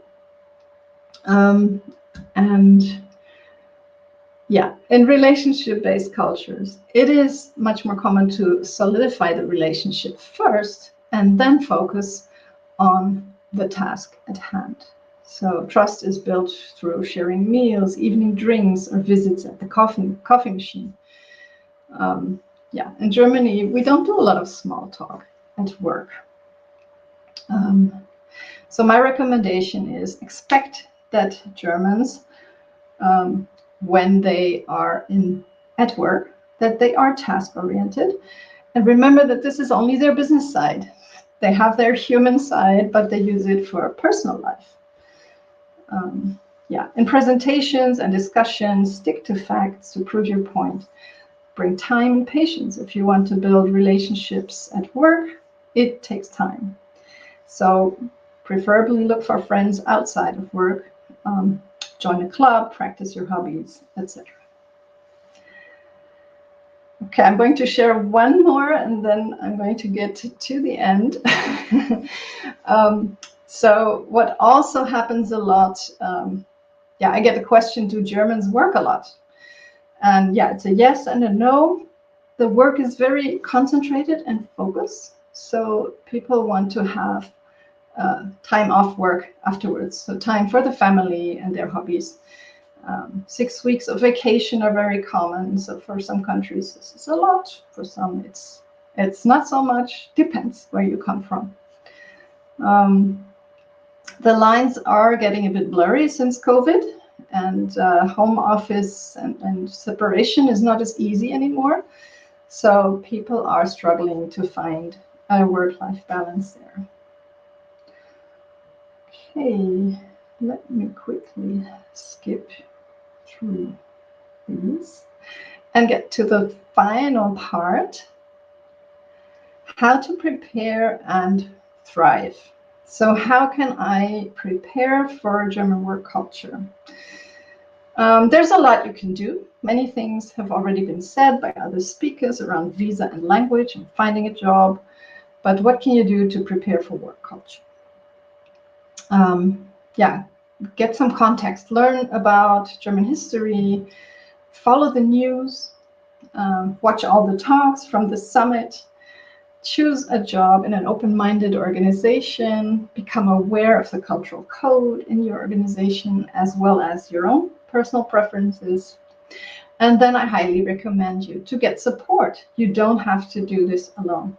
And yeah, in relationship-based cultures, it is much more common to solidify the relationship first and then focus on the task at hand. So trust is built through sharing meals, evening drinks, or visits at the coffee machine. Yeah, in Germany, we don't do a lot of small talk at work. So my recommendation is expect that Germans, when they are at work, that they are task-oriented. And remember that this is only their business side. They have their human side, but they use it for personal life. Yeah, in presentations and discussions, stick to facts to prove your point. Bring time and patience. If you want to build relationships at work, it takes time. So preferably look for friends outside of work. Join a club, practice your hobbies, etc. Okay, I'm going to share one more and then I'm going to get to the end. So what also happens a lot, yeah, I get the question, do Germans work a lot? And yeah, it's a yes and a no. The work is very concentrated and focused. So people want to have time off work afterwards. So time for the family and their hobbies. 6 weeks of vacation are very common. So for some countries, this is a lot. For some, it's not so much. Depends where you come from. The lines are getting a bit blurry since COVID, and home office and separation is not as easy anymore. So people are struggling to find a work-life balance there. Okay, let me quickly skip through these and get to the final part: how to prepare and thrive. So how can I prepare for German work culture? There's a lot you can do. Many things have already been said by other speakers around visa and language and finding a job. But what can you do to prepare for work culture? Yeah, get some context, learn about German history, follow the news, watch all the talks from the summit, choose a job in an open-minded organization, become aware of the cultural code in your organization as well as your own personal preferences. And then I highly recommend you to get support. You don't have to do this alone.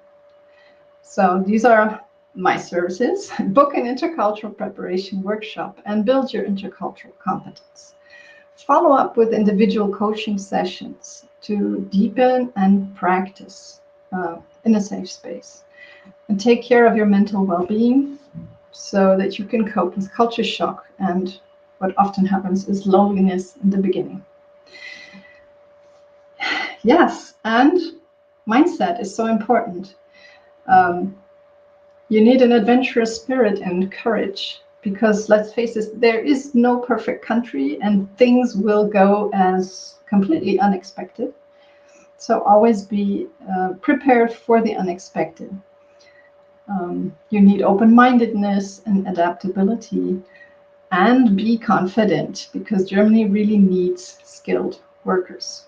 So these are my services: book an intercultural preparation workshop and build your intercultural competence. Follow up with individual coaching sessions to deepen and practice in a safe space. And take care of your mental well-being so that you can cope with culture shock and what often happens is loneliness in the beginning. Yes, and mindset is so important. You need an adventurous spirit and courage, because let's face it, there is no perfect country and things will go as completely unexpected. So always be prepared for the unexpected. You need open-mindedness and adaptability, and be confident, because Germany really needs skilled workers.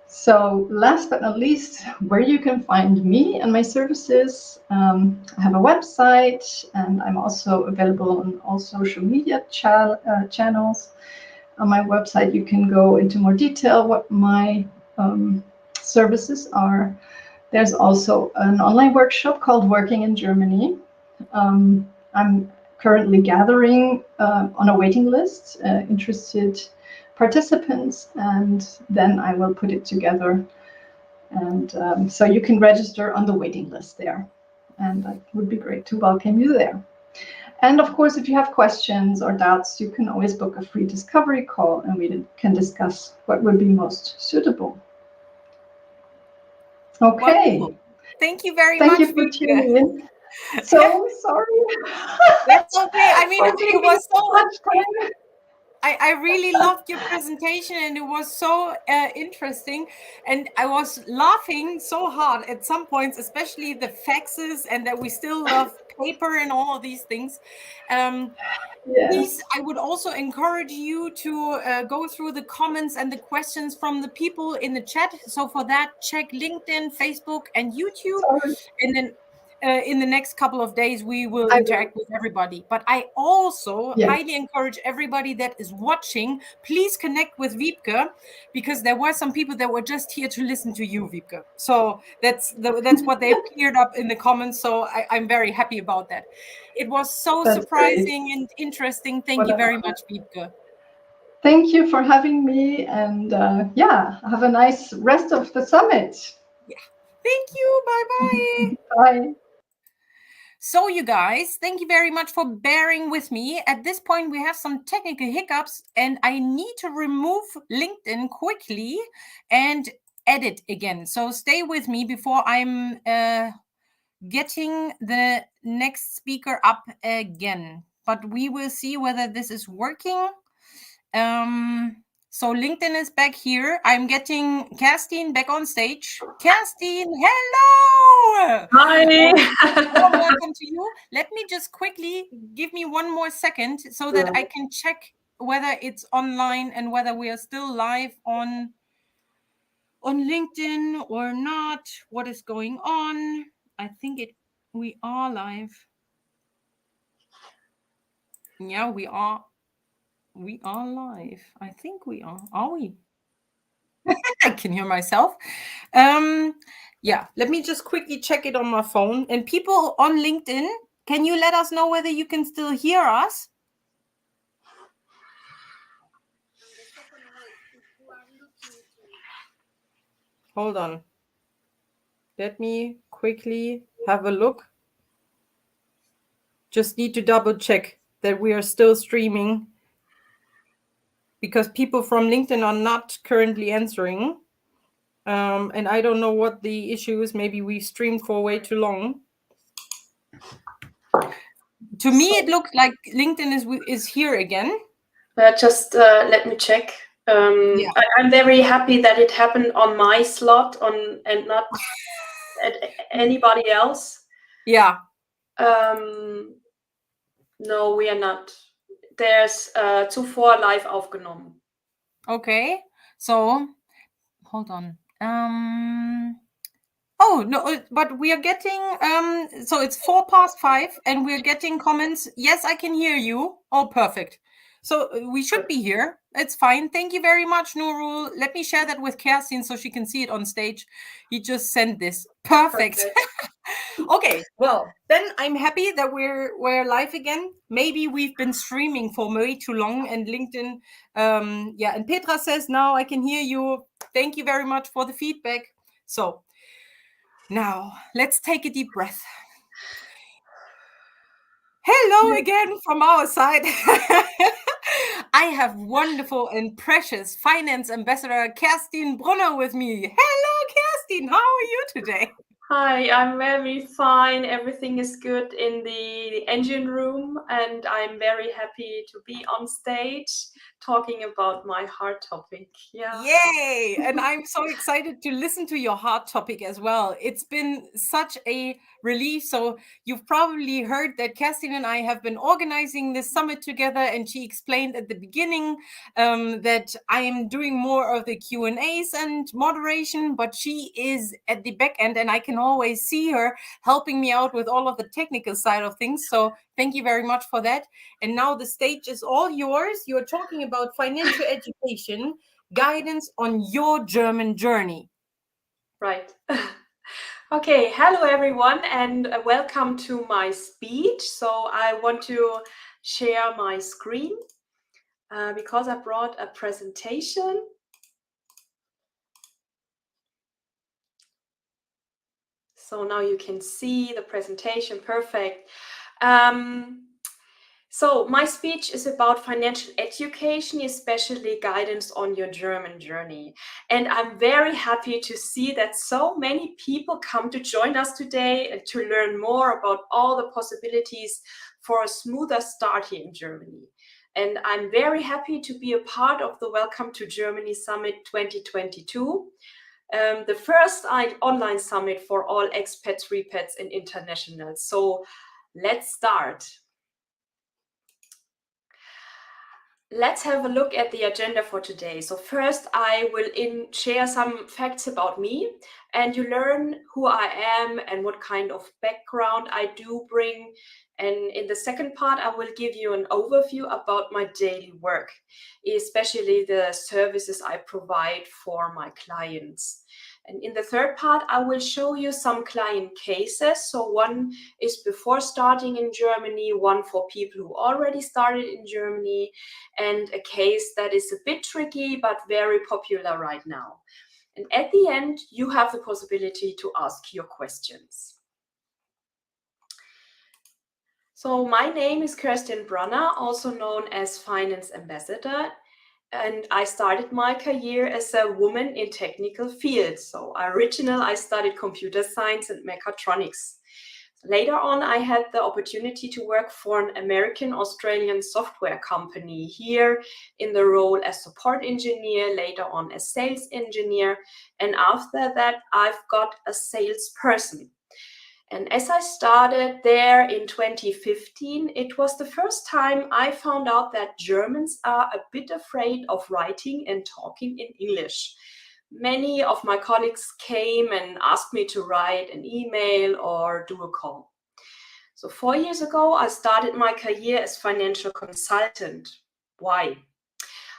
So last but not least, where you can find me and my services. I have a website, and I'm also available on all social media channels. On my website, you can go into more detail what my services are. There's also an online workshop called Working in Germany. I'm currently gathering on a waiting list interested participants, and then I will put it together. And so you can register on the waiting list there. And it would be great to welcome you there. And of course, if you have questions or doubts, you can always book a free discovery call, and we can discuss what would be most suitable. Okay. Wonderful. Thank you very much. Thank you for tuning in. So sorry. That's okay. I mean, it was so much time. I really loved your presentation, and it was so interesting, and I was laughing so hard at some points, especially the faxes, and that we still love paper and all of these things. Please, I would also encourage you to go through the comments and the questions from the people in the chat. So for that, check LinkedIn, Facebook, and YouTube. And then in the next couple of days, we will interact with everybody. But I also highly encourage everybody that is watching, please connect with Wiebke, because there were some people that were just here to listen to you, Wiebke. So that's what they've cleared up in the comments. So I'm very happy about that. It was so surprising and interesting. Thank you very much, Wiebke. Thank you for having me, and have a nice rest of the summit. Yeah. Thank you. Bye-bye. Bye. So you guys, thank you very much for bearing with me. At this point, we have some technical hiccups, and I need to remove LinkedIn quickly and edit again. So stay with me before I'm getting the next speaker up again. But we will see whether this is working. So LinkedIn is back here. I'm getting Kerstin back on stage. Kerstin, hello! Hi! Welcome to you. Let me just quickly give me one more second so that I can check whether it's online and whether we are still live on LinkedIn or not. What is going on? I think we are live. Yeah, we are. We are live. I think we are. Are we? I can hear myself. Yeah, let me just quickly check it on my phone. And people on LinkedIn, can you let us know whether you can still hear us? Hold on. Let me quickly have a look. Just need to double check that we are still streaming, because people from LinkedIn are not currently answering. And I don't know what the issue is. Maybe we streamed for way too long. To me, it looks like LinkedIn is here again. Just let me check. Yeah. I'm very happy that it happened on my slot and not at anybody else. Yeah. No, we are not. There's zuvor live aufgenommen. Okay. So, hold on. Oh, no, but we are getting, so it's 5:04 and we're getting comments. Yes, I can hear you. Oh, perfect. So we should be here. It's fine. Thank you very much, Nurul. Let me share that with Kerstin so she can see it on stage. He just sent this. Perfect. Okay, well, then I'm happy that we're live again. Maybe we've been streaming for way too long, and LinkedIn, yeah, and Petra says, now I can hear you. Thank you very much for the feedback. So now let's take a deep breath. Hello again from our side. I have wonderful and precious finance ambassador Kerstin Brunner with me. Hello, Kerstin. How are you today? Hi, I'm very fine. Everything is good in the engine room, and I'm very happy to be on stage talking about my heart topic. Yeah. Yay! And I'm so excited to listen to your heart topic as well. It's been such a relief. So you've probably heard that Kerstin and I have been organizing this summit together, and she explained at the beginning that I am doing more of the Q&As and moderation, but she is at the back end, and I can always see her helping me out with all of the technical side of things. So thank you very much for that. And now the stage is all yours. You're talking about financial education, guidance on your German journey. Right. Okay, hello everyone, and welcome to my speech. So I want to share my screen because I brought a presentation. So now you can see the presentation, perfect. So my speech is about financial education, especially guidance on your German journey. And I'm very happy to see that so many people come to join us today and to learn more about all the possibilities for a smoother start here in Germany. And I'm very happy to be a part of the Welcome to Germany Summit 2022. The first online summit for all expats, repats, and internationals. So let's start. Let's have a look at the agenda for today. So first, I will share some facts about me, and you learn who I am and what kind of background I do bring. And in the second part, I will give you an overview about my daily work, especially the services I provide for my clients. And in the third part, I will show you some client cases. So one is before starting in Germany, one for people who already started in Germany, and a case that is a bit tricky, but very popular right now. And at the end, you have the possibility to ask your questions. So my name is Kerstin Brunner, also known as Finance Ambassador. And I started my career as a woman in technical fields. So originally, I studied computer science and mechatronics. Later on, I had the opportunity to work for an American-Australian software company here in the role as support engineer, later on as sales engineer. And after that, I've got a salesperson. And as I started there in 2015, it was the first time I found out that Germans are a bit afraid of writing and talking in English. Many of my colleagues came and asked me to write an email or do a call. So 4 years ago, I started my career as financial consultant. Why?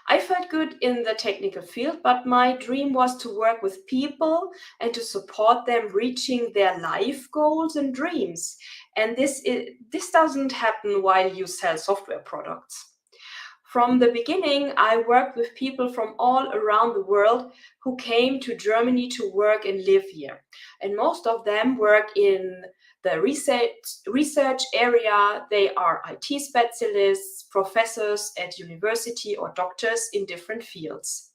I felt good in the technical field, but my dream was to work with people and to support them reaching their life goals and dreams. And this doesn't happen while you sell software products. From the beginning, I worked with people from all around the world who came to Germany to work and live here. And most of them work in the research area. They are IT specialists, professors at university, or doctors in different fields.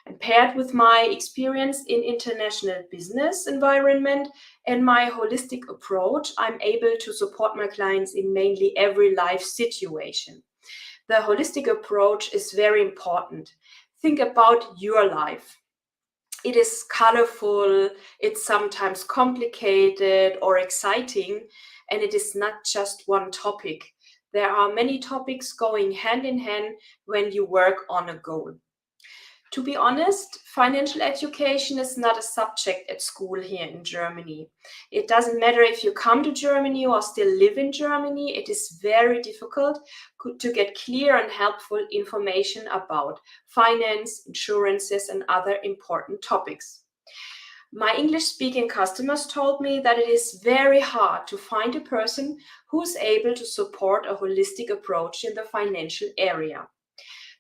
And paired with my experience in international business environment and my holistic approach, I'm able to support my clients in mainly every life situation. The holistic approach is very important. Think about your life. It is colorful, it's sometimes complicated or exciting, and it is not just one topic. There are many topics going hand in hand when you work on a goal. To be honest, financial education is not a subject at school here in Germany. It doesn't matter if you come to Germany or still live in Germany, it is very difficult to get clear and helpful information about finance, insurances, and other important topics. My English-speaking customers told me that it is very hard to find a person who is able to support a holistic approach in the financial area.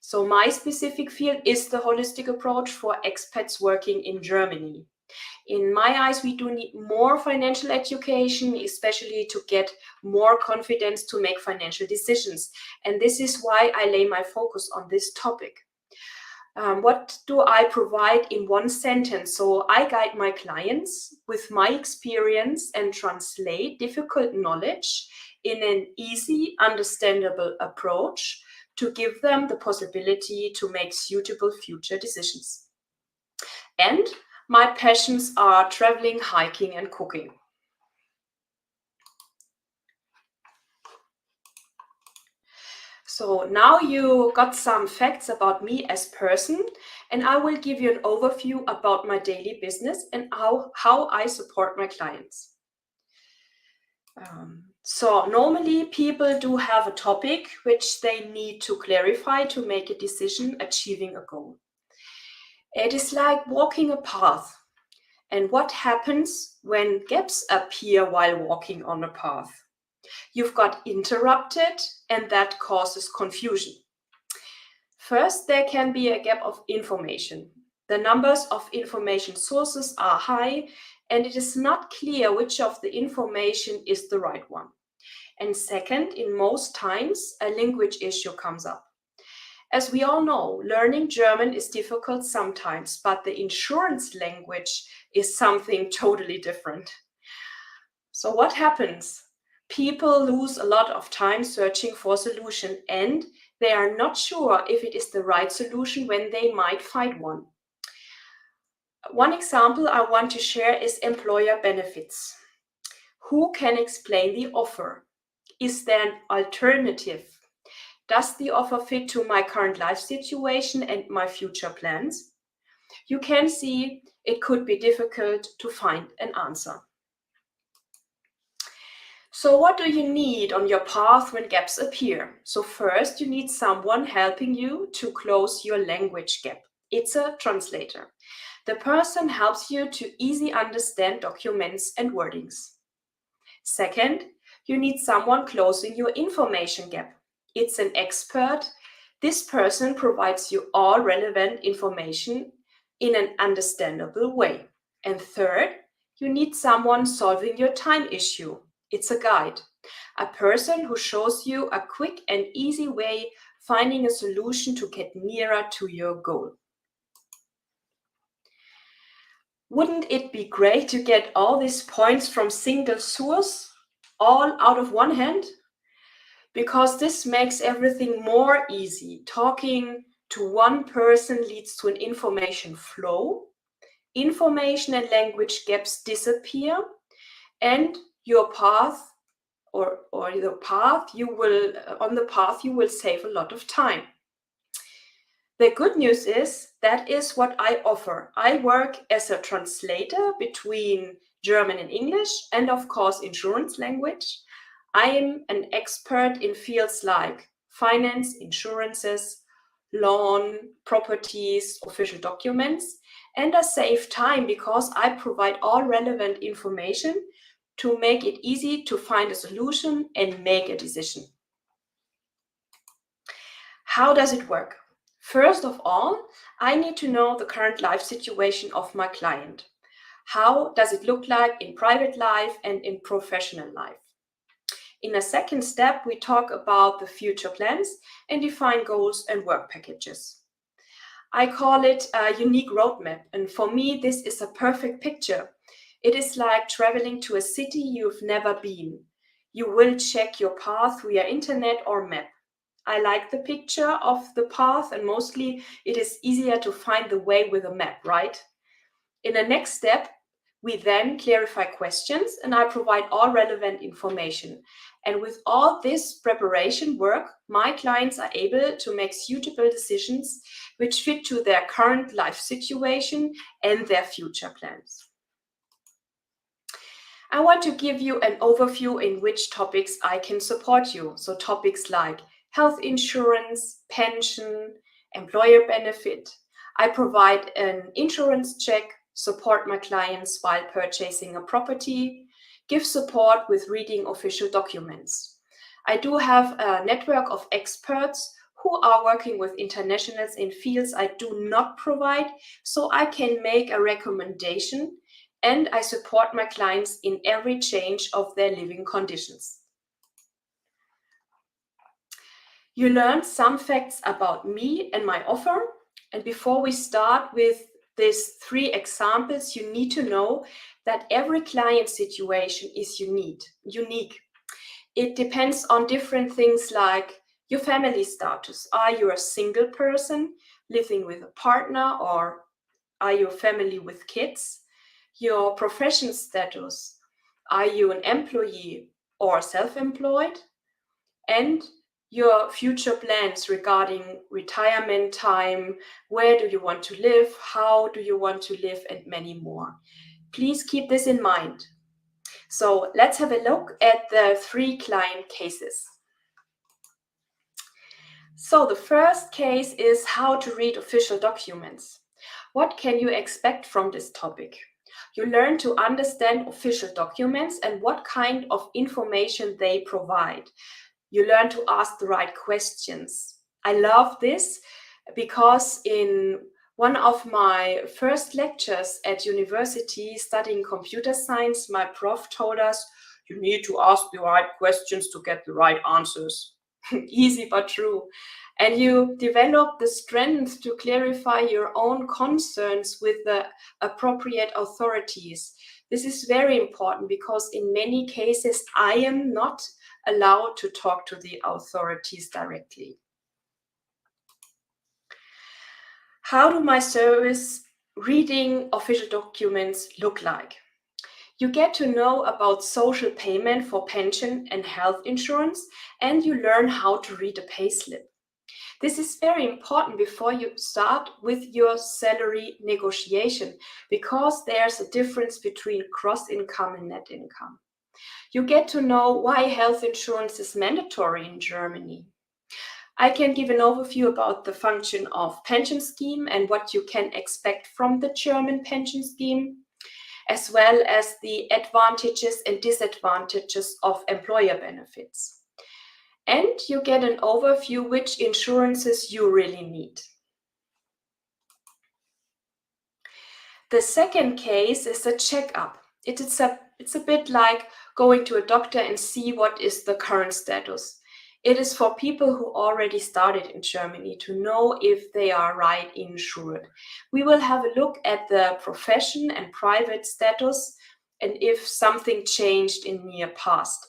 So my specific field is the holistic approach for expats working in Germany. In my eyes, we do need more financial education, especially to get more confidence to make financial decisions. And this is why I lay my focus on this topic. What do I provide in one sentence? So I guide my clients with my experience and translate difficult knowledge in an easy, understandable approach to give them the possibility to make suitable future decisions. And my passions are traveling, hiking, and cooking. So now you got some facts about me as person, and I will give you an overview about my daily business and how I support my clients. So normally people do have a topic which they need to clarify to make a decision achieving a goal. It is like walking a path. And what happens when gaps appear while walking on a path? You've got interrupted, and that causes confusion. First, there can be a gap of information. The numbers of information sources are high, and it is not clear which of the information is the right one. And second, in most times, a language issue comes up. As we all know, learning German is difficult sometimes, but the insurance language is something totally different. So what happens? People lose a lot of time searching for a solution, and they are not sure if it is the right solution when they might find one. One example I want to share is employer benefits. Who can explain the offer? Is there an alternative? Does the offer fit to my current life situation and my future plans? You can see it could be difficult to find an answer. So what do you need on your path when gaps appear? So first, you need someone helping you to close your language gap. It's a translator. The person helps you to easily understand documents and wordings. Second, you need someone closing your information gap. It's an expert. This person provides you all relevant information in an understandable way. And third, you need someone solving your time issue. It's a guide, a person who shows you a quick and easy way finding a solution to get nearer to your goal. Wouldn't it be great to get all these points from single source, all out of one hand? Because this makes everything more easy. Talking to one person leads to an information flow. Information and language gaps disappear, and your path or the path you will save a lot of time. The good news is that is what I offer. I work as a translator between German and English, and of course insurance language. I am an expert in fields like finance, insurances, loan, properties, official documents, and I save time because I provide all relevant information to make it easy to find a solution and make a decision. How does it work? First of all, I need to know the current life situation of my client. How does it look like in private life and in professional life? In a second step, we talk about the future plans and define goals and work packages. I call it a unique roadmap, and for me, this is a perfect picture. It is like traveling to a city you've never been. You will check your path via internet or map. I like the picture of the path, and mostly it is easier to find the way with a map, right? In the next step, we then clarify questions and I provide all relevant information. And with all this preparation work, my clients are able to make suitable decisions which fit to their current life situation and their future plans. I want to give you an overview in which topics I can support you. So topics like health insurance, pension, employer benefit. I provide an insurance check, support my clients while purchasing a property, give support with reading official documents. I do have a network of experts who are working with internationals in fields I do not provide, so I can make a recommendation and I support my clients in every change of their living conditions. You learned some facts about me and my offer, and before we start with these 3 examples, you need to know that every client situation is unique. It depends on different things like your family status. Are you a single person living with a partner, or are you a family with kids? Your profession status. Are you an employee or self-employed? And your future plans regarding retirement time, where do you want to live, how do you want to live, and many more. Please keep this in mind. So let's have a look at the 3 client cases. So the first case is how to read official documents. What can you expect from this topic? You learn to understand official documents and what kind of information they provide. You learn to ask the right questions. I love this because in one of my first lectures at university studying computer science, my prof told us, you need to ask the right questions to get the right answers. Easy but true. And you develop the strength to clarify your own concerns with the appropriate authorities. This is very important because in many cases, I am not allowed to talk to the authorities directly. How do my service reading official documents look like? You get to know about social payment for pension and health insurance, and you learn how to read a payslip. This is very important before you start with your salary negotiation, because there's a difference between gross income and net income. You get to know why health insurance is mandatory in Germany. I can give an overview about the function of pension scheme and what you can expect from the German pension scheme, as well as the advantages and disadvantages of employer benefits. And you get an overview which insurances you really need. The second case is a checkup. It's a bit like going to a doctor and see what is the current status. It is for people who already started in Germany to know if they are right insured. We will have a look at the profession and private status and if something changed in near past.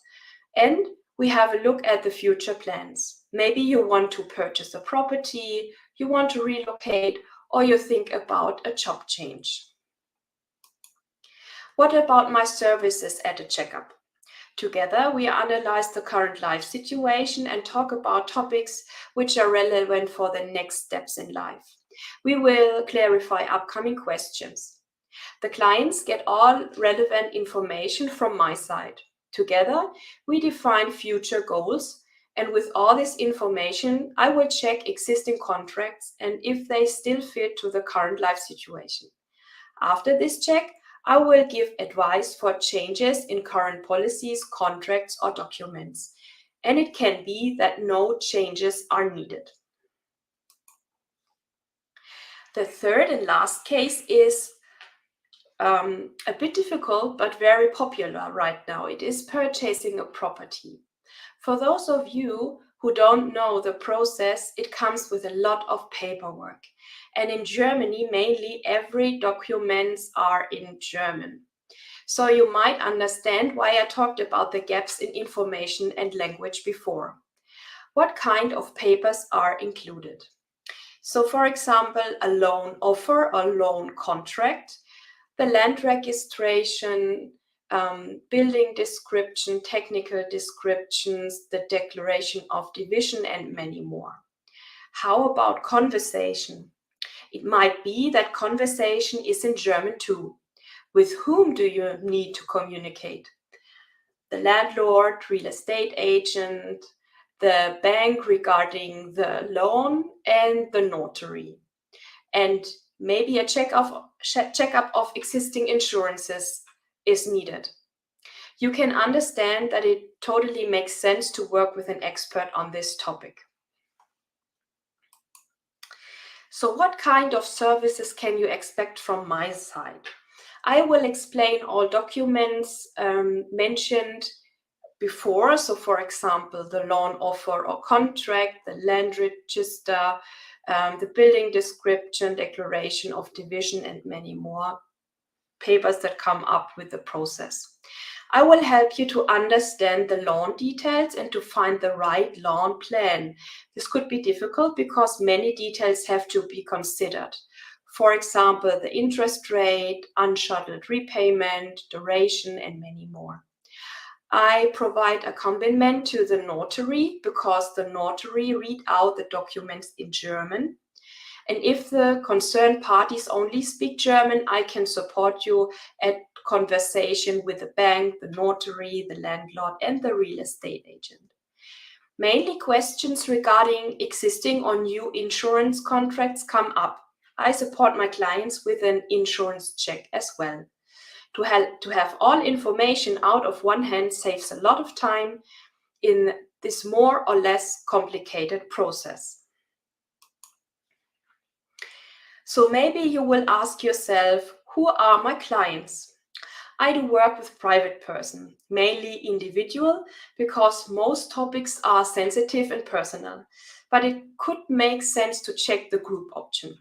And we have a look at the future plans. Maybe you want to purchase a property, you want to relocate, or you think about a job change. What about my services at a checkup? Together, we analyze the current life situation and talk about topics which are relevant for the next steps in life. We will clarify upcoming questions. The clients get all relevant information from my side. Together, we define future goals And with all this information, I will check existing contracts and if they still fit to the current life situation. After this check, I will give advice for changes in current policies, contracts, or documents. And it can be that no changes are needed. The third and last case is a bit difficult, but very popular right now. It is purchasing a property. For those of you who don't know the process, it comes with a lot of paperwork. And in Germany, mainly every documents are in German. So you might understand why I talked about the gaps in information and language before. What kind of papers are included? So for example, a loan offer or loan contract, the land registration, building description, technical descriptions, the declaration of division, and many more. How about conversation? It might be that conversation is in German too. With whom do you need to communicate? The landlord, real estate agent, the bank regarding the loan, and the notary. And maybe a checkup of existing insurances is needed. You can understand that it totally makes sense to work with an expert on this topic. So what kind of services can you expect from my side? I will explain all documents mentioned before. So for example, the loan offer or contract, the land register, the building description, declaration of division, and many more papers that come up with the process. I will help you to understand the loan details and to find the right loan plan. This could be difficult because many details have to be considered. For example, the interest rate, unscheduled repayment, duration, and many more. I provide accompaniment to the notary because the notary read out the documents in German. And if the concerned parties only speak German, I can support you at conversation with the bank, the notary, the landlord, and the real estate agent. Mainly questions regarding existing or new insurance contracts come up. I support my clients with an insurance check as well. To have all information out of one hand saves a lot of time in this more or less complicated process. So maybe you will ask yourself, who are my clients? I do work with private person, mainly individual, because most topics are sensitive and personal, but it could make sense to check the group option.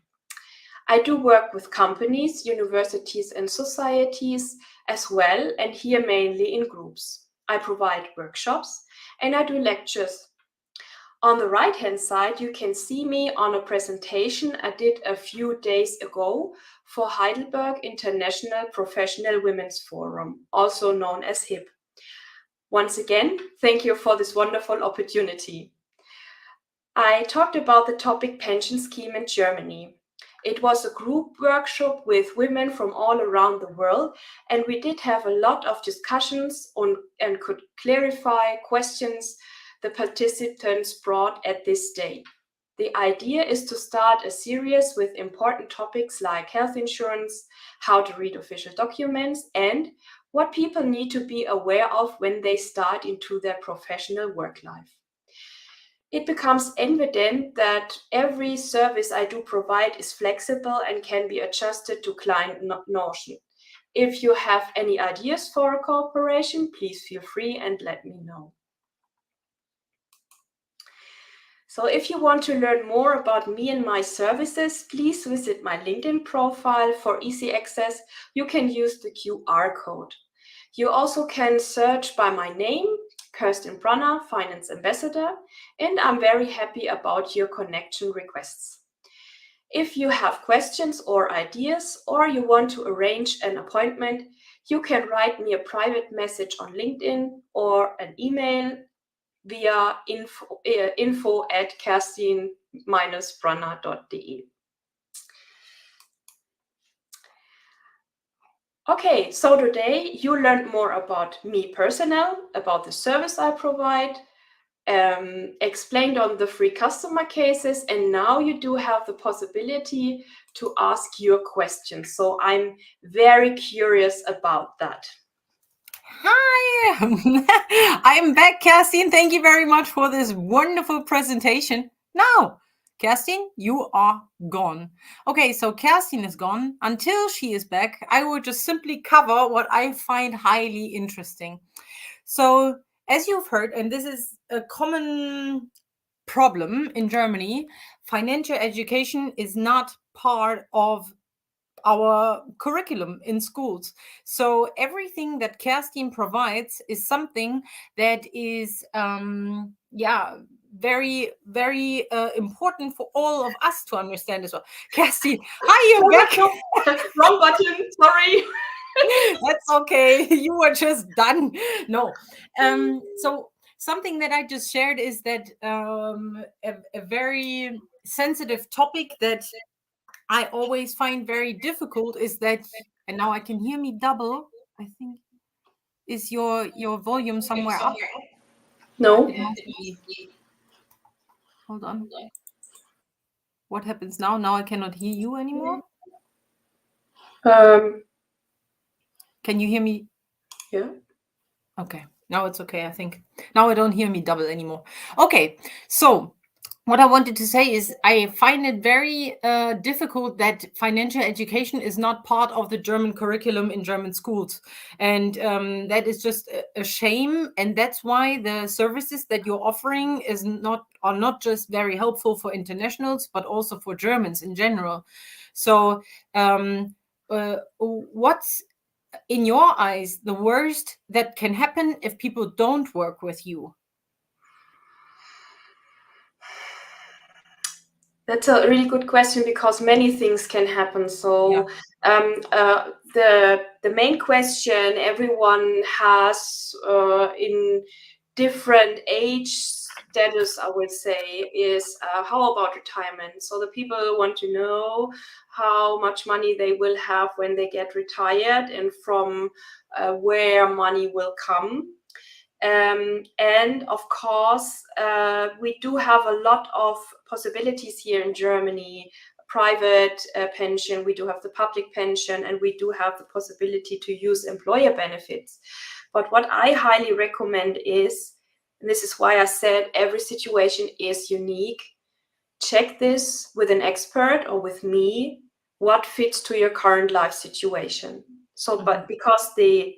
I do work with companies, universities, and societies as well, and here mainly in groups. I provide workshops and I do lectures. On the right-hand side, you can see me on a presentation I did a few days ago for Heidelberg International Professional Women's Forum, also known as HIP. Once again, thank you for this wonderful opportunity. I talked about the topic pension scheme in Germany. It was a group workshop with women from all around the world, and we did have a lot of discussions and could clarify questions the participants brought at this day. The idea is to start a series with important topics like health insurance, how to read official documents, and what people need to be aware of when they start into their professional work life. It becomes evident that every service I do provide is flexible and can be adjusted to client notion. If you have any ideas for a cooperation, please feel free and let me know. So if you want to learn more about me and my services, please visit my LinkedIn profile. For easy access, you can use the QR code. You also can search by my name, Kerstin Brunner, Finance Ambassador, and I'm very happy about your connection requests. If you have questions or ideas, or you want to arrange an appointment, you can write me a private message on LinkedIn or an email via info@kerstin-brunner.de. Okay, so today you learned more about me personal, about the service I provide, explained on the free customer cases, and now you do have the possibility to ask your questions. So I'm very curious about that. Hi, I'm back, Kerstin. Thank you very much for this wonderful presentation. Now, Kerstin, you are gone. Okay, so Kerstin is gone. Until she is back, I will just simply cover what I find highly interesting. So, as you've heard, and this is a common problem in Germany, financial education is not part of our curriculum in schools. So everything that Kerstin provides is something that is, very, very important for all of us to understand as well. Kerstin, hi, you're back. Wrong button, sorry. That's okay. You were just done. No. So something that I just shared is that a very sensitive topic that I always find very difficult is that, and now I can hear me double, I think, is your volume somewhere up? No. Hold on. What happens now? Now I cannot hear you anymore. Can you hear me? Yeah. Okay. Now it's okay, I think. Now I don't hear me double anymore. Okay. So what I wanted to say is I find it very difficult that financial education is not part of the German curriculum in German schools. And that is just a shame. And that's why the services that you're offering are not just very helpful for internationals, but also for Germans in general. So what's, in your eyes, the worst that can happen if people don't work with you? That's a really good question, because many things can happen. So the main question everyone has in different age status, I would say, is how about retirement? So the people want to know how much money they will have when they get retired, and from where money will come. And of course, we do have a lot of possibilities here in Germany. Private pension, we do have the public pension, and we do have the possibility to use employer benefits. But what I highly recommend is, and this is why I said every situation is unique, check this with an expert or with me, what fits to your current life situation. So, but because the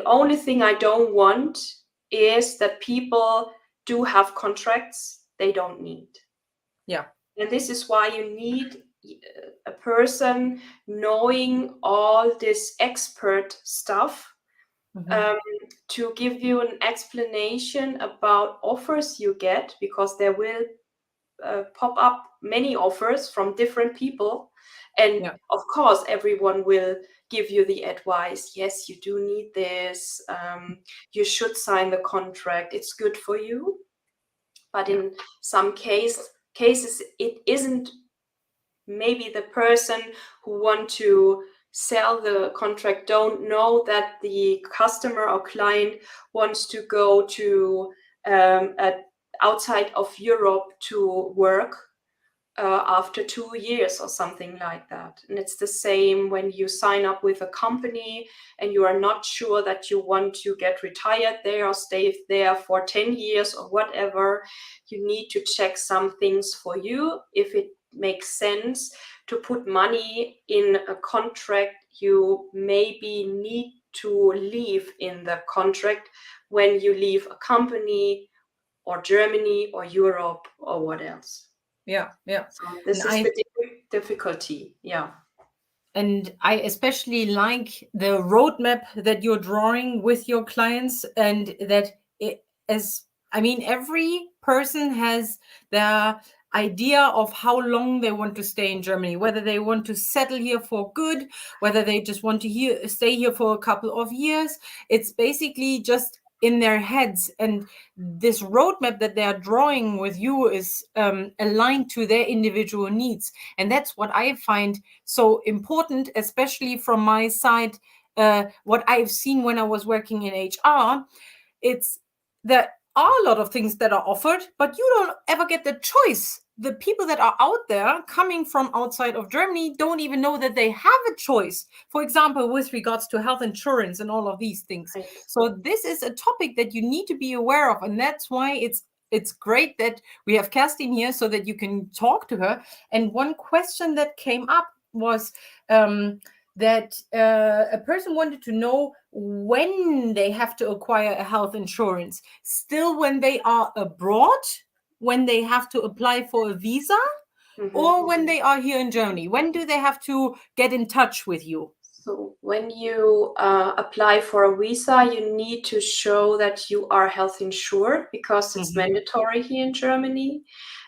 only thing I don't want is that people do have contracts they don't need. Yeah. And this is why you need a person knowing all this expert stuff to give you an explanation about offers you get, because there will pop up many offers from different people. And of course, everyone will give you the advice. Yes, you do need this. You should sign the contract. It's good for you. But in some cases, it isn't. Maybe the person who want to sell the contract don't know that the customer or client wants to go to outside of Europe to work after 2 years or something like that. And it's the same when you sign up with a company and you are not sure that you want to get retired there or stay there for 10 years or whatever. You need to check some things for you. If it makes sense to put money in a contract, you maybe need to leave in the contract when you leave a company or Germany or Europe or what else. Yeah. So this is the difficulty. Yeah. And I especially like the roadmap that you're drawing with your clients, and that every person has their idea of how long they want to stay in Germany, whether they want to settle here for good, whether they just want to stay here for a couple of years. It's basically just in their heads, and this roadmap that they are drawing with you is aligned to their individual needs. And that's what I find so important, especially from my side. What I've seen when I was working in HR, it's that are a lot of things that are offered, but you don't ever get the choice. The people that are out there coming from outside of Germany don't even know that they have a choice. For example, with regards to health insurance and all of these things. Right. So this is a topic that you need to be aware of. And that's why it's great that we have Kerstin here so that you can talk to her. And one question that came up was that a person wanted to know when they have to acquire a health insurance. Still when they are abroad, when they have to apply for a visa, or when they are here in Germany? When do they have to get in touch with you? So when you apply for a visa, you need to show that you are health insured, because it's mandatory here in Germany.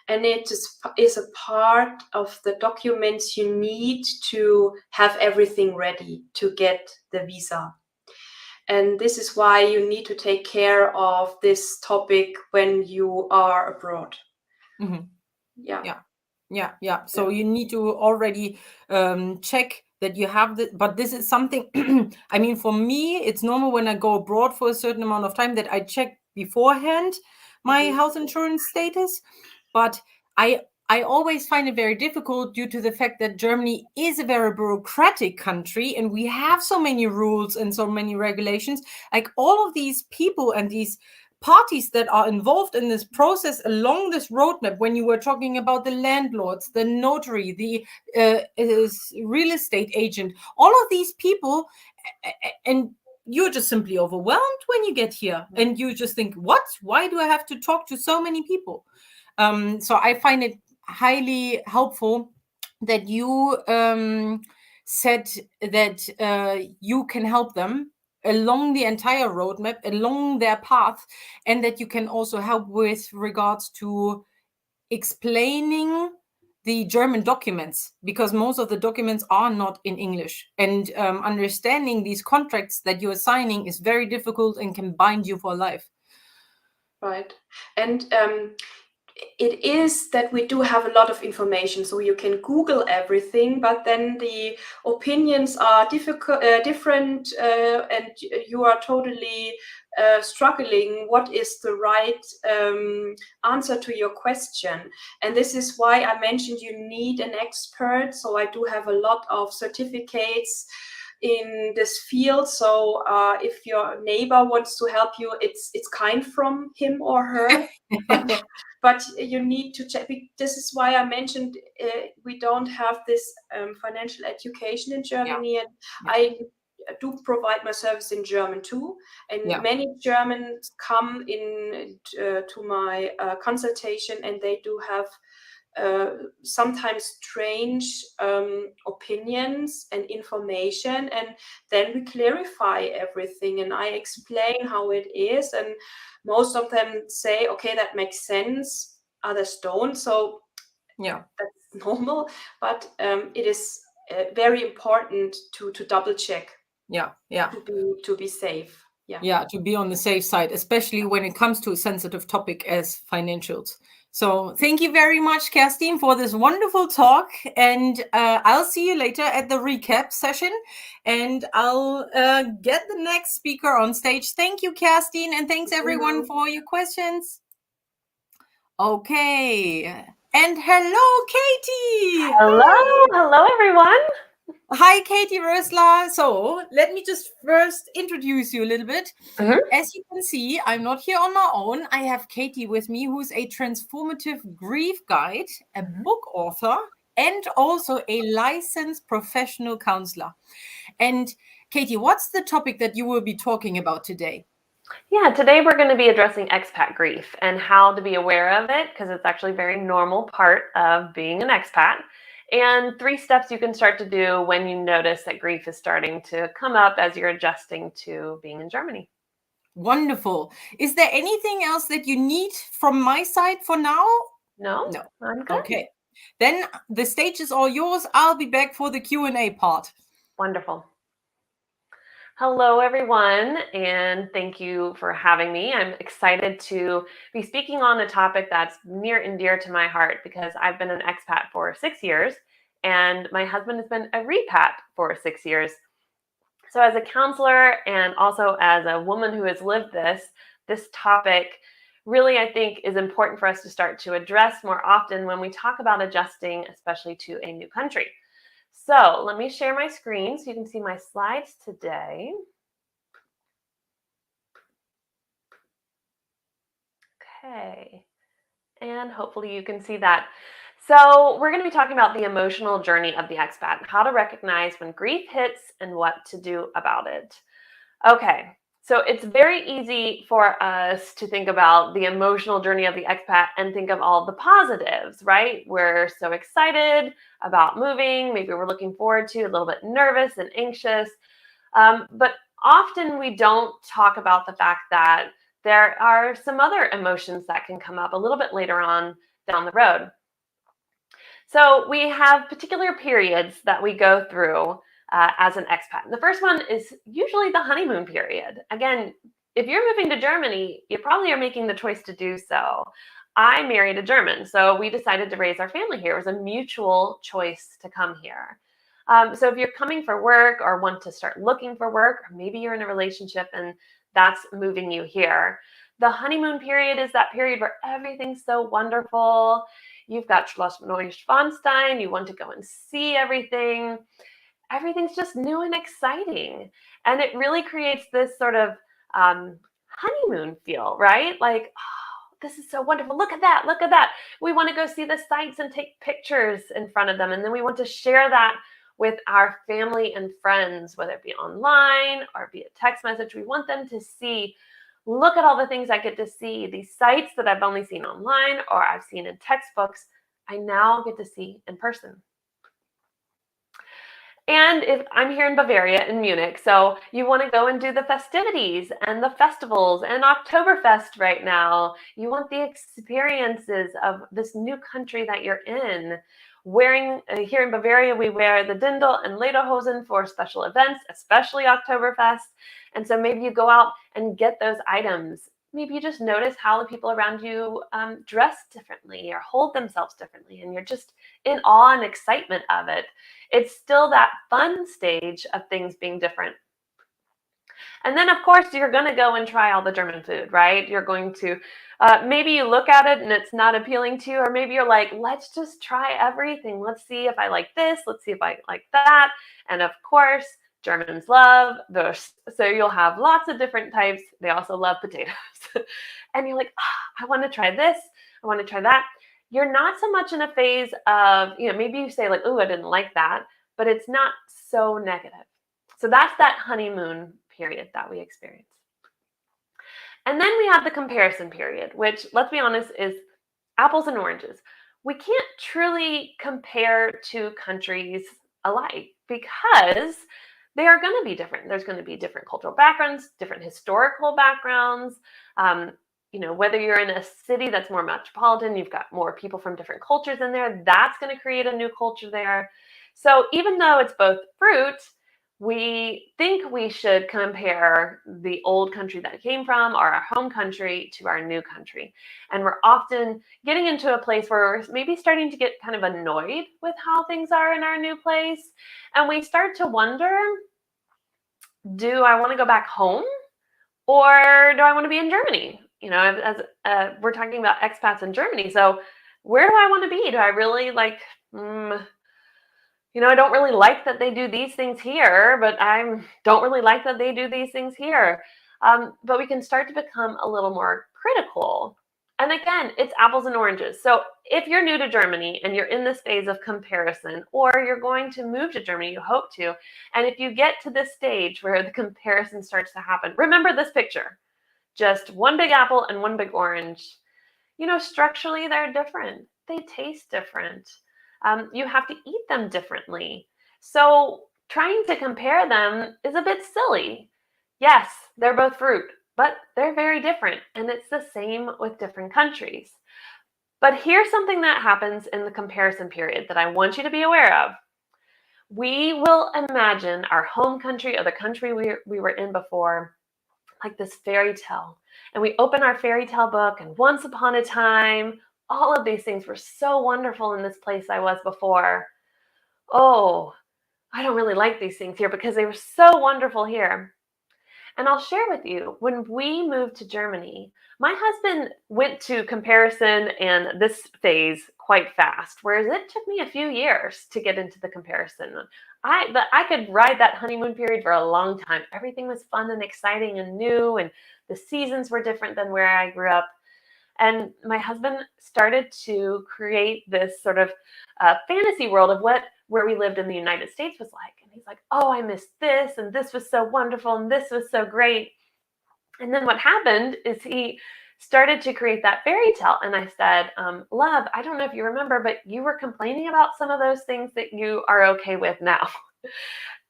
And it is a part of the documents you need to have everything ready to get the visa. And this is why you need to take care of this topic when you are abroad. Yeah. So you need to already check that you have the, but this is something, I mean, for me, it's normal when I go abroad for a certain amount of time that I check beforehand my health insurance status. But I always find it very difficult due to the fact that Germany is a very bureaucratic country and we have so many rules and so many regulations. Like all of these people and these parties that are involved in this process along this roadmap, when you were talking about the landlords, the notary, the real estate agent, all of these people, and you're just simply overwhelmed when you get here and you just think, what? Why do I have to talk to so many people? So I find it highly helpful that you said that you can help them along the entire roadmap, along their path, and that you can also help with regards to explaining the German documents, because most of the documents are not in English, and understanding these contracts that you are signing is very difficult and can bind you for life. Right. And it is that we do have a lot of information, so you can Google everything, but then the opinions are different, and you are totally struggling what is the right answer to your question. And this is why I mentioned you need an expert. So I do have a lot of certificates in this field. So if your neighbor wants to help you, it's kind from him or her. But you need to check. This is why I mentioned we don't have this financial education in Germany, and I do provide my service in German too. And many Germans come in to my consultation, and they do have sometimes strange opinions and information, and then we clarify everything and I explain how it is, and most of them say, okay, that makes sense, others don't. So that's normal, but it is very important to double check to be safe. To be on the safe side, especially when it comes to a sensitive topic as financials. So thank you very much, Kerstin, for this wonderful talk. And I'll see you later at the recap session. And I'll get the next speaker on stage. Thank you, Kerstin. And thanks, everyone, for your questions. Okay. And hello, Katie. Hello, everyone. Hi, Katie Rössler. So let me just first introduce you a little bit. As you can see, I'm not here on my own. I have Katie with me, who's a transformative grief guide, a book author, and also a licensed professional counselor. And Katie, what's the topic that you will be talking about today? Yeah, today we're going to be addressing expat grief and how to be aware of it, because it's actually a very normal part of being an expat. And 3 steps you can start to do when you notice that grief is starting to come up as you're adjusting to being in Germany. Wonderful. Is there anything else that you need from my side for now? No, I'm good. Okay. Then the stage is all yours. I'll be back for the Q&A part. Wonderful. Hello, everyone, and thank you for having me. I'm excited to be speaking on a topic that's near and dear to my heart, because I've been an expat for 6 years, and my husband has been a repat for 6 years. So as a counselor and also as a woman who has lived this topic really, I think, is important for us to start to address more often when we talk about adjusting, especially to a new country. So let me share my screen so you can see my slides today. Okay, and hopefully you can see that. So we're going to be talking about the emotional journey of the expat, how to recognize when grief hits and what to do about it. Okay, so it's very easy for us to think about the emotional journey of the expat and think of all the positives, right? We're so excited about moving. Maybe we're looking forward to, a little bit nervous and anxious. But often we don't talk about the fact that there are some other emotions that can come up a little bit later on down the road. So we have particular periods that we go through as an expat. And the first one is usually the honeymoon period. Again, if you're moving to Germany, you probably are making the choice to do so. I married a German, so we decided to raise our family here. It was a mutual choice to come here. So if you're coming for work or want to start looking for work, or maybe you're in a relationship and that's moving you here, the honeymoon period is that period where everything's so wonderful. You've got Schloss Neuschwanstein, you want to go and see everything. Everything's just new and exciting. And it really creates this sort of honeymoon feel, right? Like, oh, this is so wonderful. Look at that. Look at that. We want to go see the sights and take pictures in front of them. And then we want to share that with our family and friends, whether it be online or be a text message. We want them to see, look at all the things I get to see, these sites that I've only seen online or I've seen in textbooks, I now get to see in person. And if I'm here in Bavaria, in Munich, so you want to go and do the festivities and the festivals and Oktoberfest right now. You want the experiences of this new country that you're in. Wearing, here in Bavaria, we wear the Dirndl and Lederhosen for special events, especially Oktoberfest. And so maybe you go out and get those items. Maybe you just notice how the people around you dress differently or hold themselves differently, and you're just in awe and excitement of it. It's still that fun stage of things being different. And then, of course, you're going to go and try all the German food, right? You're going to, maybe you look at it and it's not appealing to you, or maybe you're like, let's just try everything. Let's see if I like this. Let's see if I like that. And of course, Germans love those. So you'll have lots of different types. They also love potatoes. And you're like, oh, I want to try this. I want to try that. You're not so much in a phase of, maybe you say like, oh, I didn't like that, but it's not so negative. So that's that honeymoon period that we experience. And then we have the comparison period, which, let's be honest, is apples and oranges. We can't truly compare two countries alike because they are going to be different. There's going to be different cultural backgrounds, different historical backgrounds. Whether you're in a city that's more metropolitan, you've got more people from different cultures in there, that's going to create a new culture there. So even though it's both fruit, we think we should compare the old country that it came from, or our home country, to our new country. And we're often getting into a place where we're maybe starting to get kind of annoyed with how things are in our new place. And we start to wonder, do I want to go back home, or do I want to be in Germany? As we're talking about expats in Germany. So where do I want to be? Do I really like, I don't really like that they do these things here, but I don't really like that they do these things here. But we can start to become a little more critical. And again, it's apples and oranges. So if you're new to Germany and you're in this phase of comparison, or you're going to move to Germany, you hope to, and if you get to this stage where the comparison starts to happen, remember this picture. Just one big apple and one big orange. Structurally, they're different. They taste different. You have to eat them differently. So trying to compare them is a bit silly. Yes, they're both fruit, but they're very different. And it's the same with different countries. But here's something that happens in the comparison period that I want you to be aware of. We will imagine our home country, or the country we were in before, like this fairy tale. And we open our fairy tale book, and once upon a time, all of these things were so wonderful in this place I was before. Oh, I don't really like these things here because they were so wonderful here. And I'll share with you, when we moved to Germany, my husband went to comparison and this phase quite fast, whereas it took me a few years to get into the comparison. But I could ride that honeymoon period for a long time. Everything was fun and exciting and new, and the seasons were different than where I grew up. And my husband started to create this sort of fantasy world of where we lived in the United States was like. And he's like, oh, I missed this, and this was so wonderful, and this was so great. And then what happened is he started to create that fairy tale. And I said, love, I don't know if you remember, but you were complaining about some of those things that you are okay with now.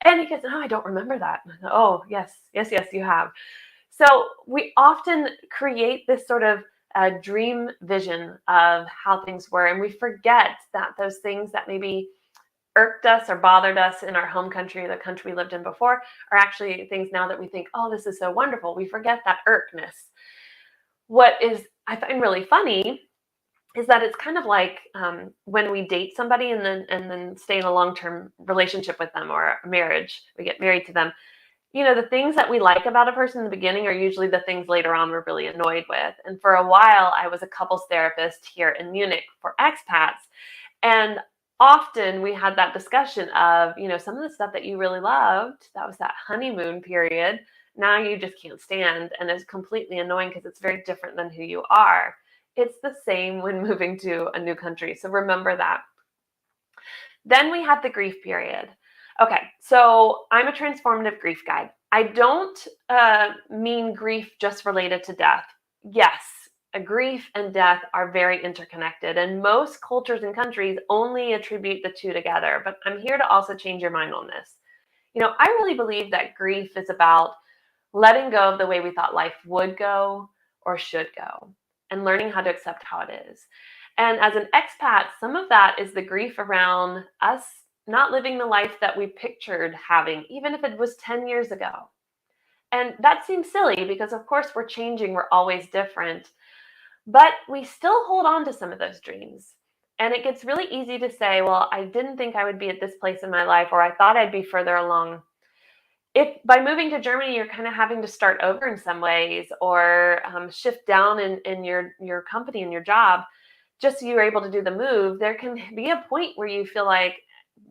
And he goes, no, I don't remember that. I go, oh, yes, you have. So we often create this sort of dream vision of how things were. And we forget that those things that maybe irked us or bothered us in our home country, the country we lived in before, are actually things now that we think, oh, this is so wonderful. We forget that irkness. What is, I find really funny is that it's kind of like when we date somebody and then stay in a long-term relationship with them or a marriage, we get married to them. You know, the things that we like about a person in the beginning are usually the things later on we're really annoyed with. And for a while, I was a couples therapist here in Munich for expats. And often we had that discussion of, you know, some of the stuff that you really loved, that was that honeymoon period. Now you just can't stand, and it's completely annoying because it's very different than who you are. It's the same when moving to a new country. So remember that. Then we had the grief period. Okay, so I'm a transformative grief guide. I don't mean grief just related to death. Yes, grief and death are very interconnected, and most cultures and countries only attribute the two together. But I'm here to also change your mind on this. You know, I really believe that grief is about letting go of the way we thought life would go or should go, and learning how to accept how it is. And as an expat, some of that is the grief around us not living the life that we pictured having, even if it was 10 years ago. And that seems silly because, of course, we're changing. We're always different. But we still hold on to some of those dreams. And it gets really easy to say, well, I didn't think I would be at this place in my life, or I thought I'd be further along. If by moving to Germany, you're kind of having to start over in some ways, or shift down in your company and your job, just so you're able to do the move, there can be a point where you feel like,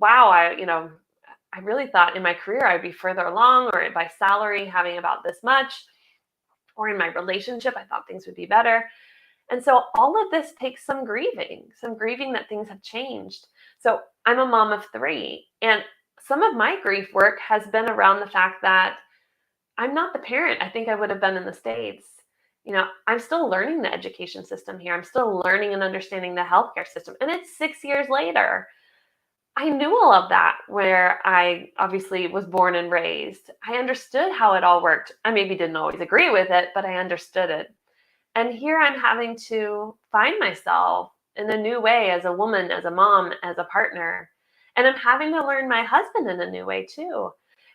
wow, I really thought in my career I'd be further along, or by salary having about this much, or in my relationship, I thought things would be better. And so all of this takes some grieving that things have changed. So I'm a mom of 3, and some of my grief work has been around the fact that I'm not the parent I think I would have been in the States. You know, I'm still learning the education system here. I'm still learning and understanding the healthcare system. And it's 6 years later. I knew all of that where I obviously was born and raised. I understood how it all worked. I maybe didn't always agree with it, but I understood it. And here I'm having to find myself in a new way as a woman, as a mom, as a partner. And I'm having to learn my husband in a new way too,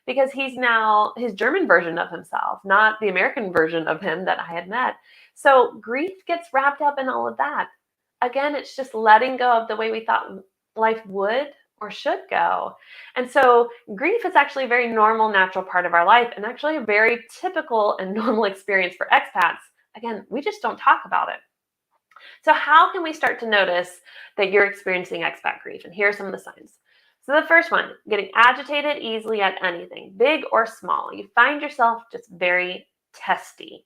because he's now his German version of himself, not the American version of him that I had met. So grief gets wrapped up in all of that. Again, it's just letting go of the way we thought life would or should go. And so grief is actually a very normal, natural part of our life, and actually a very typical and normal experience for expats. Again, we just don't talk about it. So how can we start to notice that you're experiencing expat grief? And here are some of the signs. So the first one, getting agitated easily at anything, big or small. You find yourself just very testy.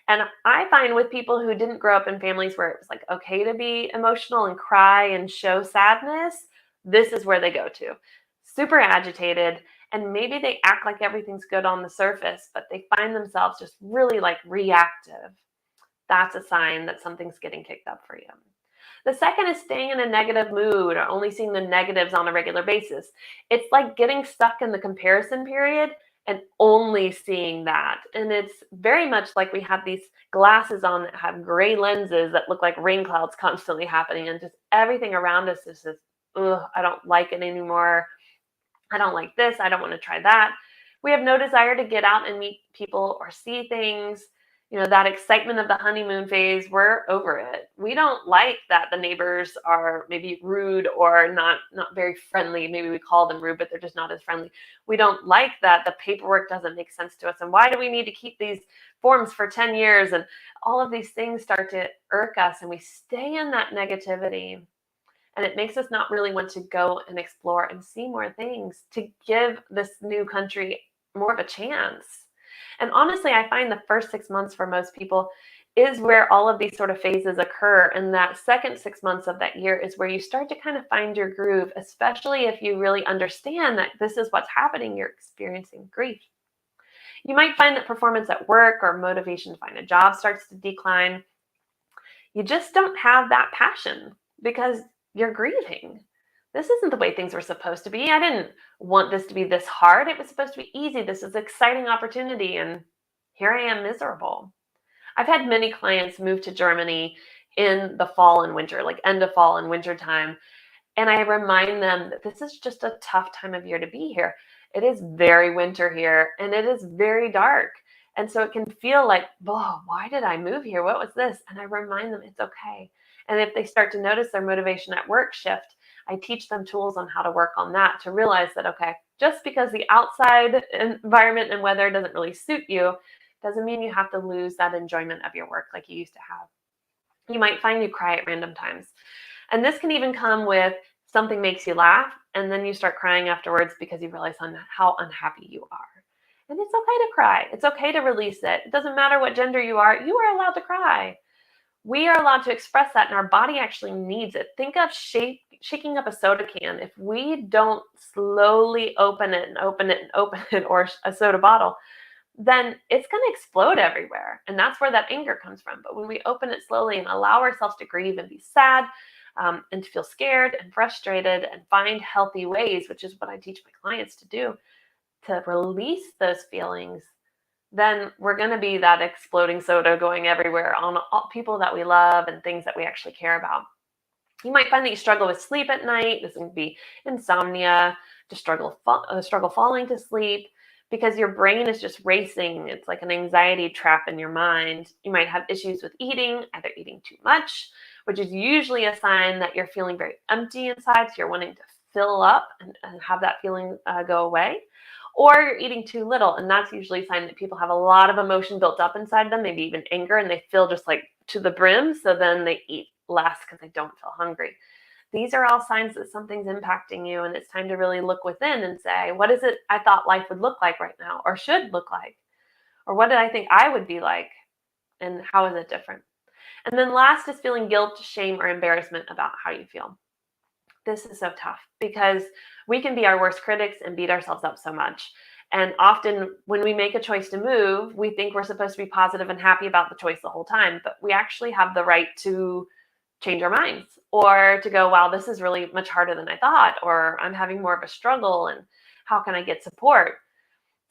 And I find with people who didn't grow up in families where it was like okay to be emotional and cry and show sadness, this is where they go to. Super agitated, and maybe they act like everything's good on the surface, but they find themselves just really like reactive. That's a sign that something's getting kicked up for you. The second is staying in a negative mood or only seeing the negatives on a regular basis. It's like getting stuck in the comparison period and only seeing that. And it's very much like we have these glasses on that have gray lenses that look like rain clouds constantly happening, and just everything around us is just, ugh, I don't like it anymore. I don't like this. I don't want to try that. We have no desire to get out and meet people or see things. You know, that excitement of the honeymoon phase, we're over it. We don't like that the neighbors are maybe rude or not very friendly. Maybe we call them rude, but they're just not as friendly. We don't like that the paperwork doesn't make sense to us. And why do we need to keep these forms for 10 years? And all of these things start to irk us, and we stay in that negativity. And it makes us not really want to go and explore and see more things, to give this new country more of a chance. And honestly, I find the first 6 months for most people is where all of these sort of phases occur. And that second 6 months of that year is where you start to kind of find your groove, especially if you really understand that this is what's happening. You're experiencing grief. You might find that performance at work or motivation to find a job starts to decline. You just don't have that passion because you're grieving. This isn't the way things were supposed to be. I didn't want this to be this hard. It was supposed to be easy. This is an exciting opportunity, and here I am miserable. I've had many clients move to Germany in the fall and winter, like end of fall and winter time, and I remind them that this is just a tough time of year to be here. It is very winter here, and it is very dark. And so it can feel like, oh, why did I move here? What was this? And I remind them it's okay. And if they start to notice their motivation at work shift, I teach them tools on how to work on that, to realize that, okay, just because the outside environment and weather doesn't really suit you, doesn't mean you have to lose that enjoyment of your work like you used to have. You might find you cry at random times. And this can even come with something makes you laugh, and then you start crying afterwards because you realize how unhappy you are. And it's okay to cry. It's okay to release it. It doesn't matter what gender you are allowed to cry. We are allowed to express that, and our body actually needs it. Think of shaking up a soda can. If we don't slowly open it and open it and open it, or a soda bottle, then it's going to explode everywhere. And that's where that anger comes from. But when we open it slowly and allow ourselves to grieve and be sad and to feel scared and frustrated and find healthy ways, which is what I teach my clients to do, to release those feelings, then we're going to be that exploding soda going everywhere on all people that we love and things that we actually care about. You might find that you struggle with sleep at night. This can be insomnia, to struggle falling to sleep because your brain is just racing. It's like an anxiety trap in your mind. You might have issues with eating, either eating too much, which is usually a sign that you're feeling very empty inside. So you're wanting to fill up and have that feeling go away. Or you're eating too little, and that's usually a sign that people have a lot of emotion built up inside them, maybe even anger, and they feel just like to the brim, so then they eat less because they don't feel hungry. These are all signs that something's impacting you, and it's time to really look within and say, what is it I thought life would look like right now, or should look like? Or what did I think I would be like, and how is it different? And then last is feeling guilt, shame, or embarrassment about how you feel. This is so tough because we can be our worst critics and beat ourselves up so much. And often when we make a choice to move, we think we're supposed to be positive and happy about the choice the whole time, but we actually have the right to change our minds or to go, wow, this is really much harder than I thought, or I'm having more of a struggle and how can I get support?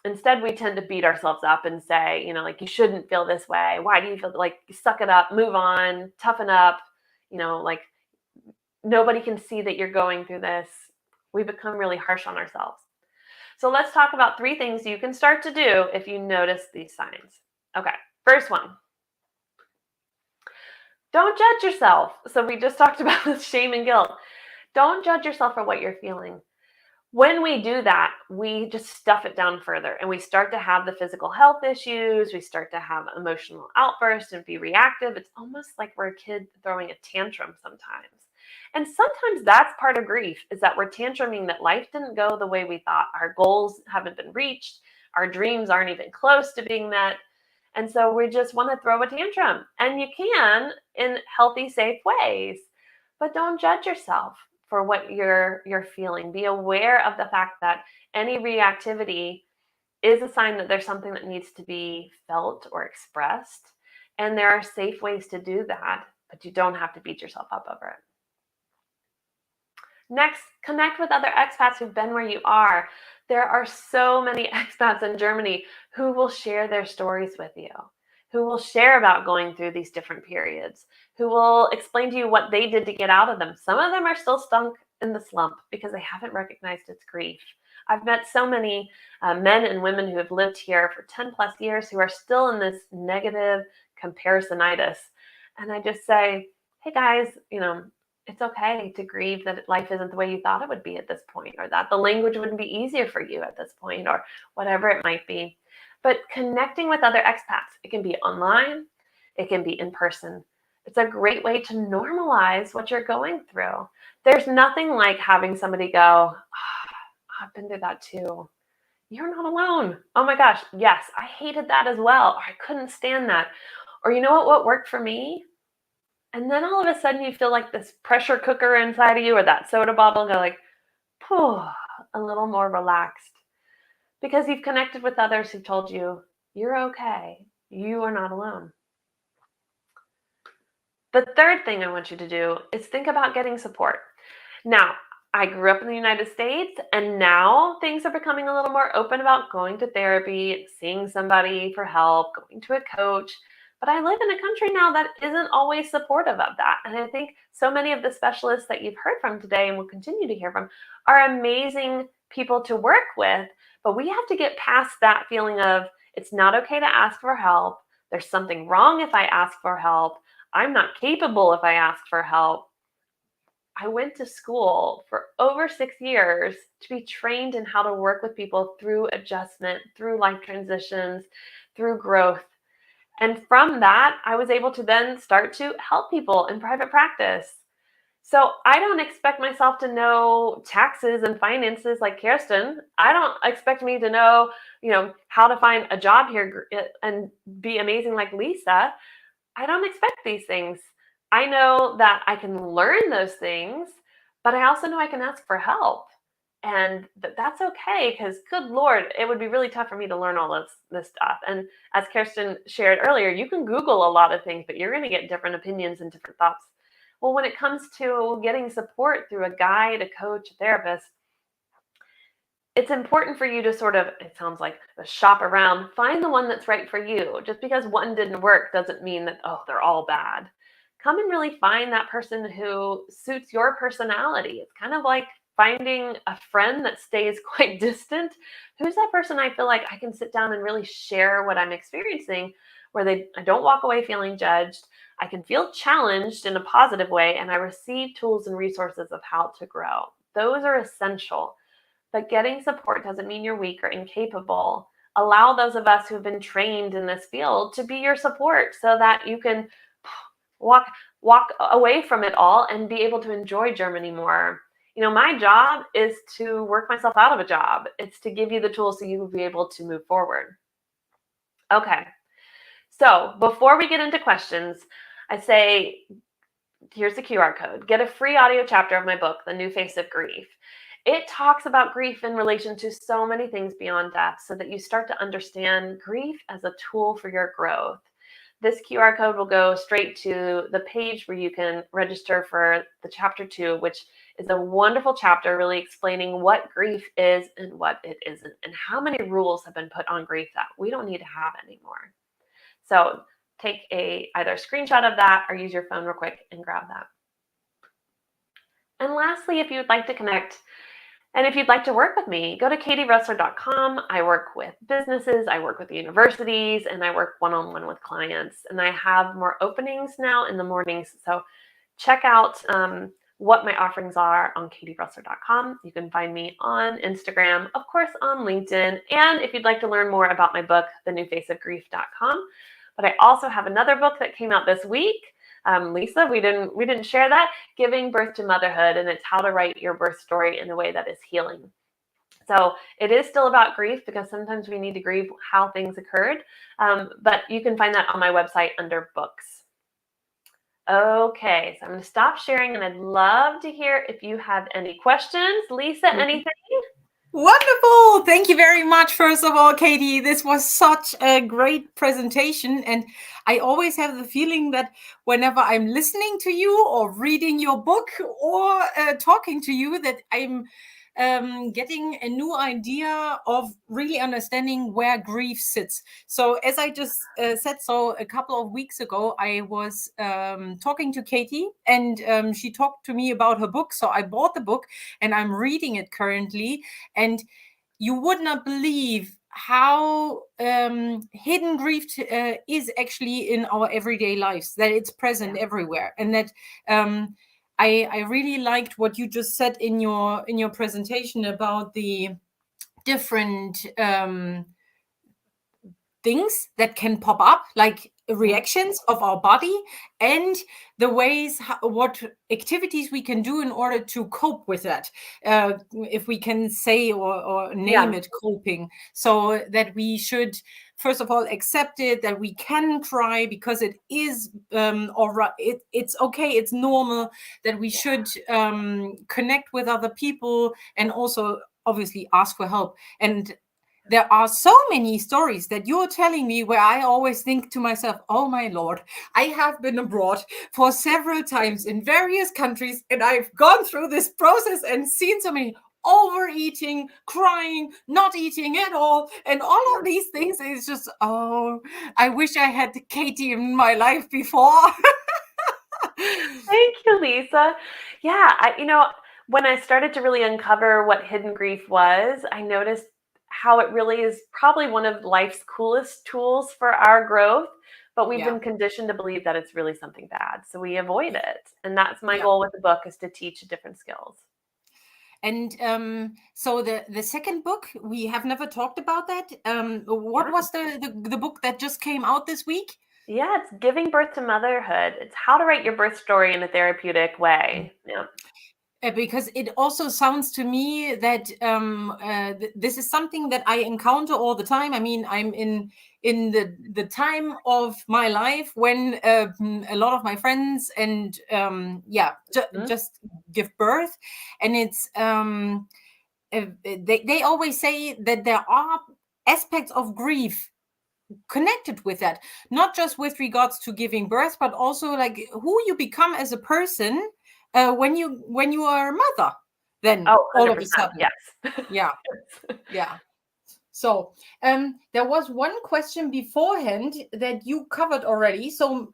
Instead, we tend to beat ourselves up and say, like, you shouldn't feel this way. Why do you feel like, suck it up, move on, toughen up, like, nobody can see that you're going through this. We become really harsh on ourselves. So let's talk about 3 things you can start to do if you notice these signs. Okay, first one. Don't judge yourself. So we just talked about this shame and guilt. Don't judge yourself for what you're feeling. When we do that, we just stuff it down further and we start to have the physical health issues. We start to have emotional outbursts and be reactive. It's almost like we're a kid throwing a tantrum sometimes. And sometimes that's part of grief, is that we're tantruming that life didn't go the way we thought. Our goals haven't been reached. Our dreams aren't even close to being met. And so we just want to throw a tantrum. And you can in healthy, safe ways. But don't judge yourself for what you're feeling. Be aware of the fact that any reactivity is a sign that there's something that needs to be felt or expressed. And there are safe ways to do that, but you don't have to beat yourself up over it. Next, connect with other expats who've been where you are. There are so many expats in Germany who will share their stories with you, who will share about going through these different periods, who will explain to you what they did to get out of them. Some of them are still stunk in the slump because they haven't recognized it's grief. I've met so many men and women who have lived here for 10 plus years who are still in this negative comparisonitis. And I just say, hey guys, it's okay to grieve that life isn't the way you thought it would be at this point, or that the language wouldn't be easier for you at this point, or whatever it might be. But connecting with other expats, it can be online, it can be in person. It's a great way to normalize what you're going through. There's nothing like having somebody go, I've been through that too. You're not alone. Oh my gosh, yes, I hated that as well. Or I couldn't stand that. Or you know what worked for me? And then all of a sudden you feel like this pressure cooker inside of you, or that soda bottle, go like, a little more relaxed. Because you've connected with others who told you, you're okay. You are not alone. The third thing I want you to do is think about getting support. Now, I grew up in the United States, and now things are becoming a little more open about going to therapy, seeing somebody for help, going to a coach. But I live in a country now that isn't always supportive of that. And I think so many of the specialists that you've heard from today and will continue to hear from are amazing people to work with. But we have to get past that feeling of it's not okay to ask for help. There's something wrong if I ask for help. I'm not capable if I ask for help. I went to school for over 6 years to be trained in how to work with people through adjustment, through life transitions, through growth. And from that, I was able to then start to help people in private practice. So I don't expect myself to know taxes and finances like Kerstin. I don't expect me to know, how to find a job here and be amazing like Lisa. I don't expect these things. I know that I can learn those things, but I also know I can ask for help. And that's okay, because good Lord, it would be really tough for me to learn all of this stuff. And as Kerstin shared earlier, you can Google a lot of things, but you're going to get different opinions and different thoughts. Well, when it comes to getting support through a guide, a coach, a therapist, it's important for you to sort of, it sounds like, shop around, find the one that's right for you. Just because one didn't work doesn't mean that, they're all bad. Come and really find that person who suits your personality. It's kind of like finding a friend that stays quite distant. Who's that person I feel like I can sit down and really share what I'm experiencing, where I don't walk away feeling judged. I can feel challenged in a positive way, and I receive tools and resources of how to grow. Those are essential. But getting support doesn't mean you're weak or incapable. Allow those of us who've been trained in this field to be your support so that you can walk away from it all and be able to enjoy Germany more. My job is to work myself out of a job. It's to give you the tools so you will be able to move forward. Okay. So before we get into questions, I say, here's the QR code. Get a free audio chapter of my book, The New Face of Grief. It talks about grief in relation to so many things beyond death, so that you start to understand grief as a tool for your growth. This QR code will go straight to the page where you can register for the chapter 2, which is a wonderful chapter really explaining what grief is and what it isn't, and how many rules have been put on grief that we don't need to have anymore. So take either a screenshot of that or use your phone real quick and grab that. And lastly, if you would like to connect, and if you'd like to work with me, go to katierössler.com. I work with businesses, I work with universities, and I work one-on-one with clients. And I have more openings now in the mornings. So check out what my offerings are on katierössler.com. You can find me on Instagram, of course, on LinkedIn. And if you'd like to learn more about my book, thenewfaceofgrief.com. But I also have another book that came out this week. Lisa, we didn't share that, Giving Birth to Motherhood, and it's how to write your birth story in a way that is healing. So it is still about grief, because sometimes we need to grieve how things occurred, but you can find that on my website under books. Okay, so I'm going to stop sharing, and I'd love to hear if you have any questions. Lisa, anything? Wonderful. Thank you very much. First of all, Katie, this was such a great presentation. And I always have the feeling that whenever I'm listening to you or reading your book or talking to you, that I'm getting a new idea of really understanding where grief sits. So as I just said, so a couple of weeks ago, I was talking to Katie, and she talked to me about her book. So I bought the book and I'm reading it currently. And you would not believe how hidden grief is actually in our everyday lives, that it's present everywhere. And that I really liked what you just said in your presentation about the different things that can pop up, like reactions of our body, and the ways what activities we can do in order to cope with that, if we can say or name it coping. So that we should first of all accept it, that we can cry because it is it's okay, it's normal, that we should connect with other people, and also obviously ask for help. And there are so many stories that you're telling me where I always think to myself, oh my Lord, I have been abroad for several times in various countries, and I've gone through this process and seen so many overeating, crying, not eating at all, and all of these things. Is just, oh, I wish I had Katie in my life before. Thank you, Lisa. Yeah, when I started to really uncover what hidden grief was, I noticed how it really is probably one of life's coolest tools for our growth, but we've been conditioned to believe that it's really something bad, so we avoid it. And that's my goal with the book, is to teach different skills. And so the second book, we have never talked about that. What was the book that just came out this week? Yeah, it's Giving Birth to Motherhood. It's how to write your birth story in a therapeutic way. Yeah. Because it also sounds to me that this is something that I encounter all the time. I mean, I'm in the time of my life when a lot of my friends and just give birth, and it's they always say that there are aspects of grief connected with that, not just with regards to giving birth, but also like who you become as a person when you are a mother, then all of a sudden. Yeah. So there was one question beforehand that you covered already. So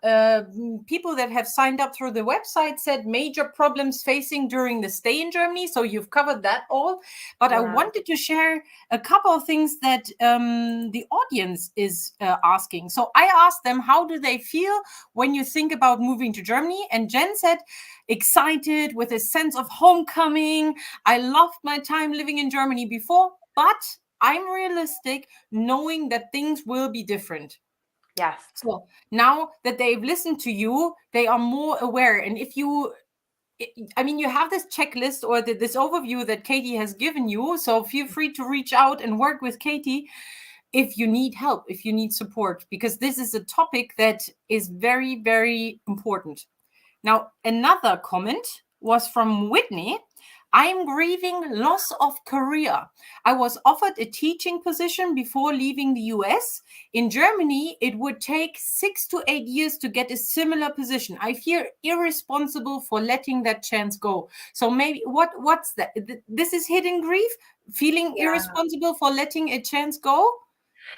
people that have signed up through the website said major problems facing during the stay in Germany. So you've covered that all. But I wanted to share a couple of things that the audience is asking. So I asked them, how do they feel when you think about moving to Germany? And Jen said, excited, with a sense of homecoming. I loved my time living in Germany before, but I'm realistic, knowing that things will be different. Yes. So now that they've listened to you, they are more aware. And if you, I mean, you have this checklist or this overview that Katie has given you. So feel free to reach out and work with Katie if you need help, if you need support, because this is a topic that is very, very important. Now, another comment was from Whitney. I'm grieving loss of career. I was offered a teaching position before leaving the US. In Germany, it would take 6 to 8 years to get a similar position. I feel irresponsible for letting that chance go. So maybe what's that? This is hidden grief? Feeling irresponsible for letting a chance go?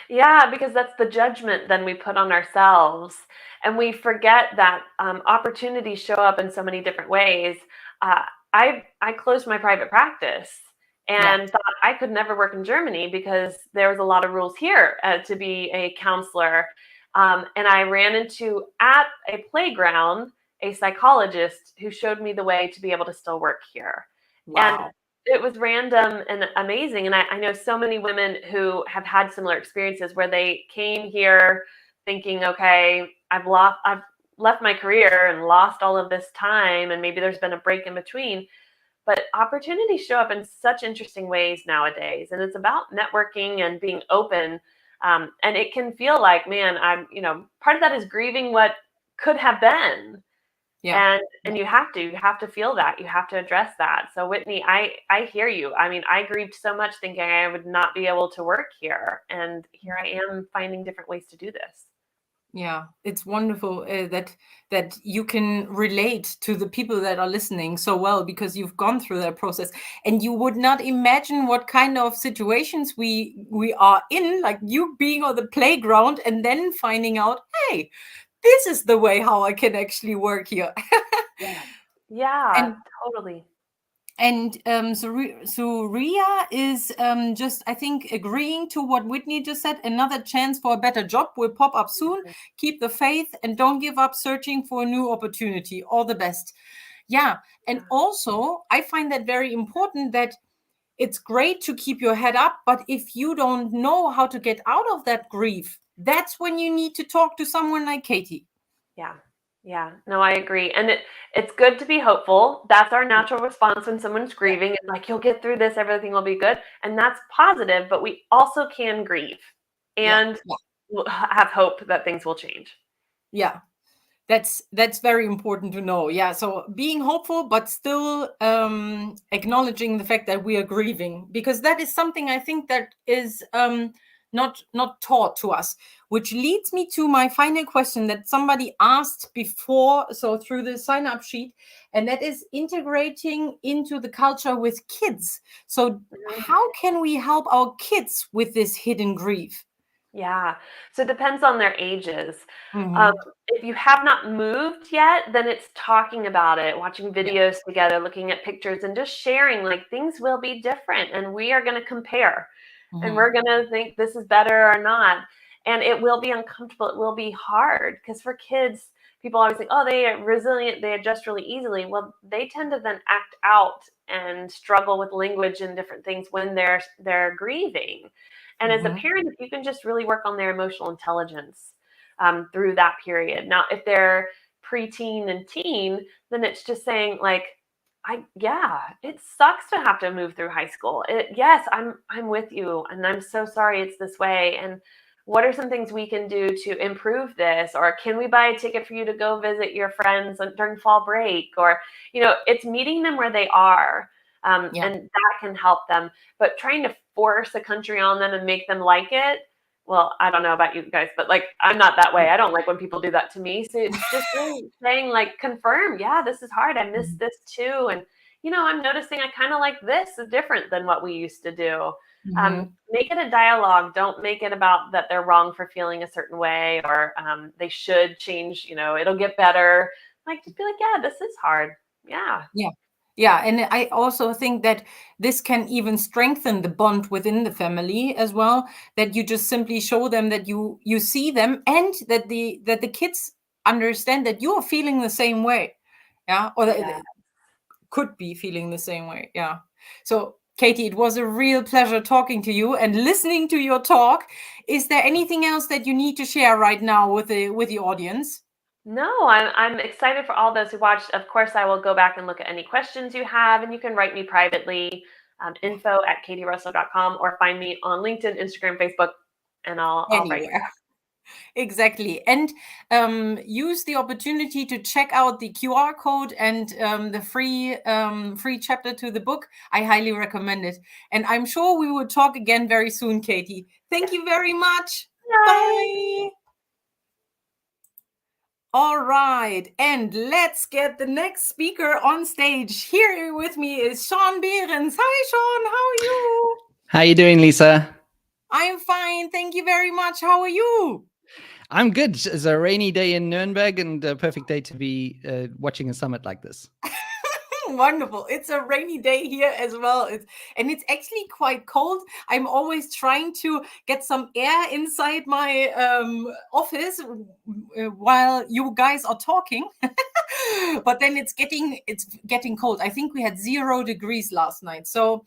Yeah, because that's the judgment then we put on ourselves. And we forget that opportunities show up in so many different ways. I closed my private practice and thought I could never work in Germany because there was a lot of rules here to be a counselor. And I ran into, at a playground, a psychologist who showed me the way to be able to still work here. Wow. And it was random and amazing. And I know so many women who have had similar experiences where they came here thinking, okay, I've left my career and lost all of this time, and maybe there's been a break in between. But opportunities show up in such interesting ways nowadays. And it's about networking and being open. And it can feel like, man, part of that is grieving what could have been. Yeah. And you have to feel that. You have to address that. So Whitney, I hear you. I mean, I grieved so much thinking I would not be able to work here. And here I am finding different ways to do this. Yeah, it's wonderful that you can relate to the people that are listening so well, because you've gone through that process, and you would not imagine what kind of situations we are in, like you being on the playground and then finding out, hey, this is the way how I can actually work here. Yeah, and totally. And so Ria is just, I think, agreeing to what Whitney just said. Another chance for a better job will pop up soon. Keep the faith and don't give up searching for a new opportunity. All the best. Yeah. And also, I find that very important, that it's great to keep your head up, but if you don't know how to get out of that grief, that's when you need to talk to someone like Katie. Yeah, no, I agree. And it's good to be hopeful. That's our natural response when someone's grieving. It's like, you'll get through this, everything will be good. And that's positive, but we also can grieve and have hope that things will change. Yeah, that's very important to know. Yeah, so being hopeful, but still acknowledging the fact that we are grieving, because that is something I think that is not taught to us, which leads me to my final question that somebody asked before, so through the sign-up sheet, and that is integrating into the culture with kids. So how can we help our kids with this hidden grief? Yeah, so it depends on their ages. If you have not moved yet, then it's talking about it, watching videos together, looking at pictures, and just sharing, like, things will be different and we are going to compare. And we're going to think this is better or not. And it will be uncomfortable. It will be hard, because for kids, people always think, oh, they are resilient, they adjust really easily. Well, they tend to then act out and struggle with language and different things when they're grieving. And as a parent, if you can just really work on their emotional intelligence through that period. Now, if they're preteen and teen, then it's just saying, like, it sucks to have to move through high school. Yes, I'm with you, and I'm so sorry it's this way. And what are some things we can do to improve this? Or can we buy a ticket for you to go visit your friends during fall break? Or, it's meeting them where they are. And that can help them. But trying to force a country on them and make them like it, well, I don't know about you guys, but, like, I'm not that way. I don't like when people do that to me. So it's just really saying, like, confirm, this is hard. I miss this too. And, I'm noticing I kind of like this is different than what we used to do. Make it a dialogue. Don't make it about that they're wrong for feeling a certain way, or they should change, it'll get better. Like, just be like, this is hard. Yeah, and I also think that this can even strengthen the bond within the family as well, that you just simply show them that you see them, and that the kids understand that you are feeling the same way. Or that could be feeling the same way. So Katie, it was a real pleasure talking to you and listening to your talk. Is there anything else that you need to share right now with the audience? No, I'm excited for all those who watched. Of course, I will go back and look at any questions you have, and you can write me privately, info@katierössler.com, or find me on LinkedIn, Instagram, Facebook, and I'll write you back. Exactly. And use the opportunity to check out the QR code and the free chapter to the book. I highly recommend it. And I'm sure we will talk again very soon, Katie. Thank you very much. Bye. All right, and let's get the next speaker on stage. Here with me is Shaun Behrens. Hi, Shaun. How are you? How are you doing, Lisa? I'm fine. Thank you very much. How are you? I'm good. It's a rainy day in Nuremberg and a perfect day to be watching a summit like this. Wonderful. It's a rainy day here as well. It's actually quite cold. I'm always trying to get some air inside my office while you guys are talking. But then it's getting cold. I think we had 0 degrees last night. So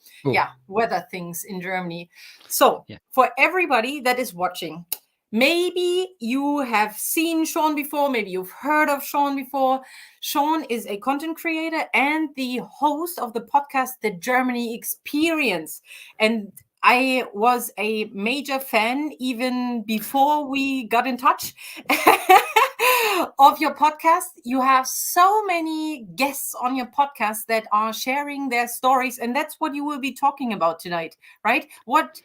weather things in Germany. So for everybody that is watching, maybe you have seen Shaun before, maybe you've heard of Shaun before. Shaun is a content creator and the host of the podcast, The Germany Experience. And I was a major fan even before we got in touch of your podcast. You have so many guests on your podcast that are sharing their stories, and that's what you will be talking about tonight, right? What's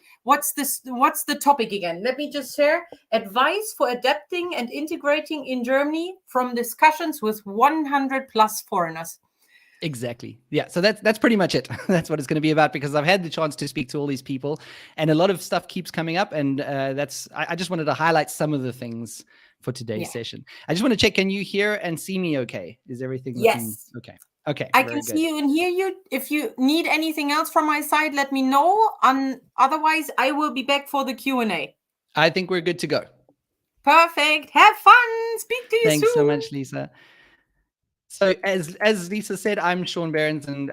the topic again? Let me just share. Advice for adapting and integrating in Germany from discussions with 100 plus foreigners. Exactly. Yeah. So that's pretty much it. That's what it's going to be about, because I've had the chance to speak to all these people and a lot of stuff keeps coming up. And I just wanted to highlight some of the things for today's session. I just want to check, can you hear and see me okay? Is everything looking okay? Okay. I very can good. see you and hear you. If you need anything else from my side, let me know. Otherwise, I will be back for the Q&A. I think we're good to go. Perfect. Have fun. Speak to you soon. Thanks so much, Lisa. So as Lisa said, I'm Shaun Behrens, and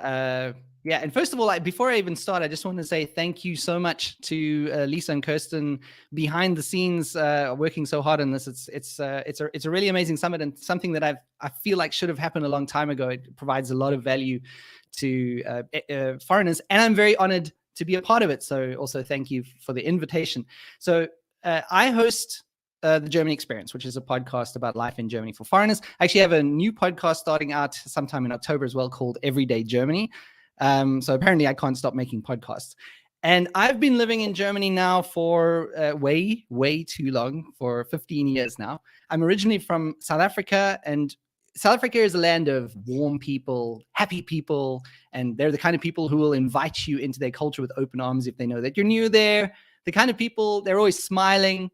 and first of all, before I even start, I just want to say thank you so much to Lisa and Kerstin behind the scenes, working so hard on this. It's a really amazing summit, and something that I feel like should have happened a long time ago. It provides a lot of value to foreigners, and I'm very honored to be a part of it. So also thank you for the invitation. So I host the Germany Experience, which is a podcast about life in Germany for foreigners. I actually have a new podcast starting out sometime in October as well, called Everyday Germany. So apparently I can't stop making podcasts. And I've been living in Germany now for way too long, for 15 years now. I'm originally from South Africa, and South Africa is a land of warm people, happy people, and they're the kind of people who will invite you into their culture with open arms if they know that you're new there. The kind of people, they're always smiling.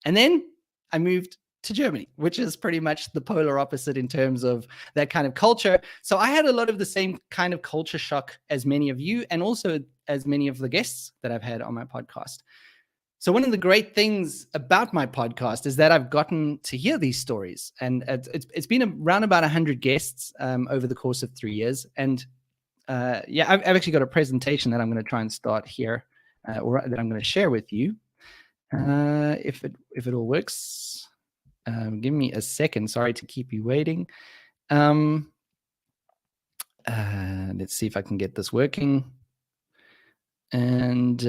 And then I moved to Germany, which is pretty much the polar opposite in terms of that kind of culture. So I had a lot of the same kind of culture shock as many of you, and also as many of the guests that I've had on my podcast. So one of the great things about my podcast is that I've gotten to hear these stories, and it's been around about 100 guests over the course of 3 years. And I've actually got a presentation that I'm going to try and start here, or that I'm going to share with you. If it all works, give me a second. Sorry to keep you waiting. Let's see if I can get this working. And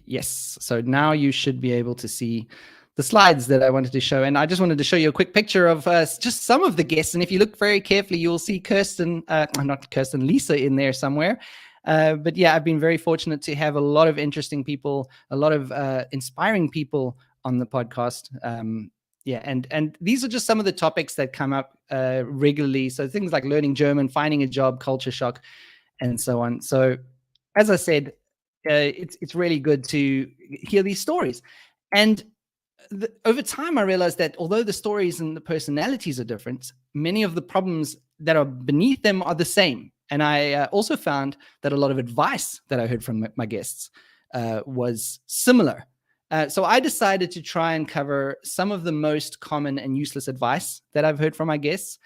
yes, so now you should be able to see the slides that I wanted to show. And I just wanted to show you a quick picture of just some of the guests. And if you look very carefully, you'll see Lisa in there somewhere. But yeah, I've been very fortunate to have a lot of interesting people, a lot of inspiring people on the podcast. And these are just some of the topics that come up regularly. So things like learning German, finding a job, culture shock, and so on. So as I said, it's really good to hear these stories. And over time, I realized that although the stories and the personalities are different, many of the problems that are beneath them are the same. And I also found that a lot of advice that I heard from my guests was similar. So I decided to try and cover some of the most common and useless advice that I've heard from my guests,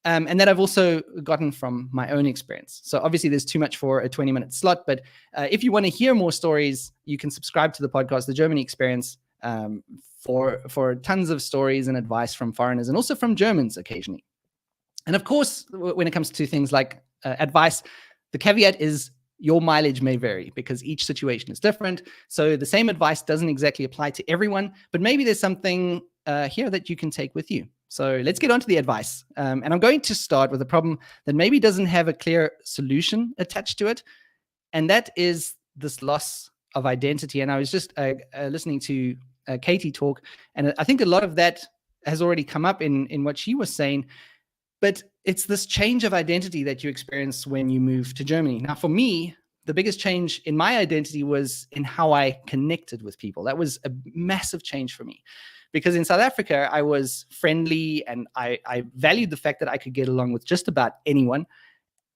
and that I've also gotten from my own experience. So obviously there's too much for a 20-minute slot, but if you want to hear more stories, you can subscribe to the podcast, The Germany Experience, for tons of stories and advice from foreigners and also from Germans occasionally. And of course, when it comes to things like advice, the caveat is your mileage may vary because each situation is different. So the same advice doesn't exactly apply to everyone, but maybe there's something here that you can take with you. So let's get on to the advice. And I'm going to start with a problem that maybe doesn't have a clear solution attached to it. And that is this loss of identity. And I was just listening to Katie talk, and I think a lot of that has already come up in what she was saying. But it's this change of identity that you experience when you move to Germany. Now, for me, the biggest change in my identity was in how I connected with people. That was a massive change for me. Because in South Africa, I was friendly and I valued the fact that I could get along with just about anyone.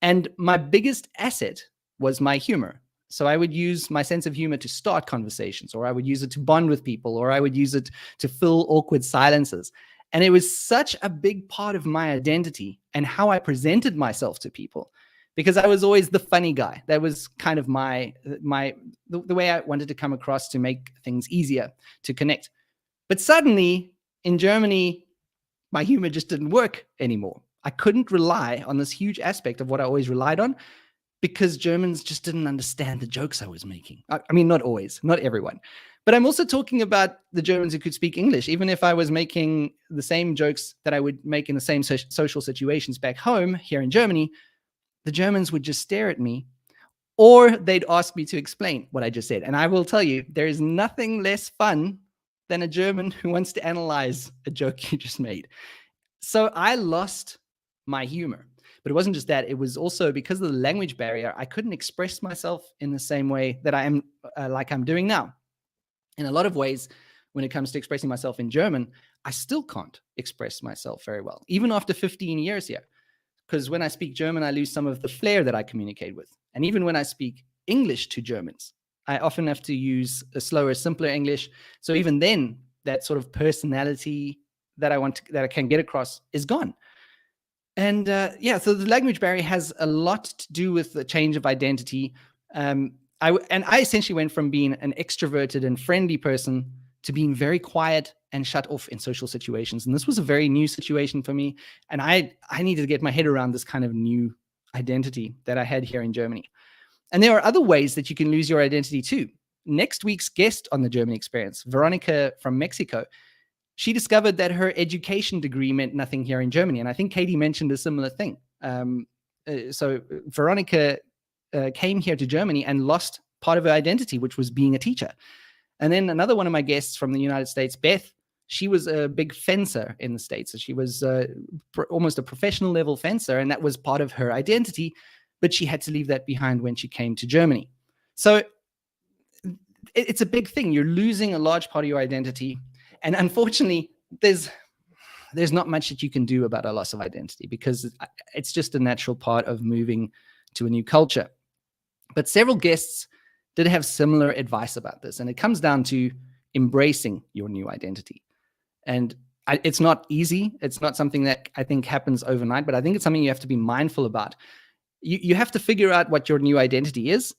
And my biggest asset was my humor. So I would use my sense of humor to start conversations, or I would use it to bond with people, or I would use it to fill awkward silences. And it was such a big part of my identity and how I presented myself to people, because I was always the funny guy. That was kind of the way I wanted to come across to make things easier to connect. But suddenly in Germany, my humor just didn't work anymore. I couldn't rely on this huge aspect of what I always relied on, because Germans just didn't understand the jokes I was making. I mean, not always, not everyone. But I'm also talking about the Germans who could speak English. Even if I was making the same jokes that I would make in the same social situations back home here in Germany, the Germans would just stare at me, or they'd ask me to explain what I just said. And I will tell you, there is nothing less fun than a German who wants to analyze a joke you just made. So I lost my humor. But it wasn't just that. It was also because of the language barrier. I couldn't express myself in the same way that I am like I'm doing now. In a lot of ways, when it comes to expressing myself in German, I still can't express myself very well, even after 15 years here. because when I speak German, I lose some of the flair that I communicate with. And even when I speak English to Germans, I often have to use a slower, simpler English. So even then, that sort of personality that I can get across is gone. And so the language barrier has a lot to do with the change of identity. I essentially went from being an extroverted and friendly person to being very quiet and shut off in social situations. And this was a very new situation for me. And I needed to get my head around this kind of new identity that I had here in Germany. And there are other ways that you can lose your identity too. Next week's guest on the German Experience, Veronica from Mexico, she discovered that her education degree meant nothing here in Germany. And I think Katie mentioned a similar thing. So Veronica came here to Germany and lost part of her identity, which was being a teacher. And then another one of my guests from the United States, Beth, she was a big fencer in the States. So she was almost a professional level fencer, and that was part of her identity, but she had to leave that behind when she came to Germany. So it's a big thing. You're losing a large part of your identity. And unfortunately, there's not much that you can do about a loss of identity because it's just a natural part of moving to a new culture. But several guests did have similar advice about this. And it comes down to embracing your new identity. And it's not easy. It's not something that I think happens overnight, but I think it's something you have to be mindful about. You have to figure out what your new identity is.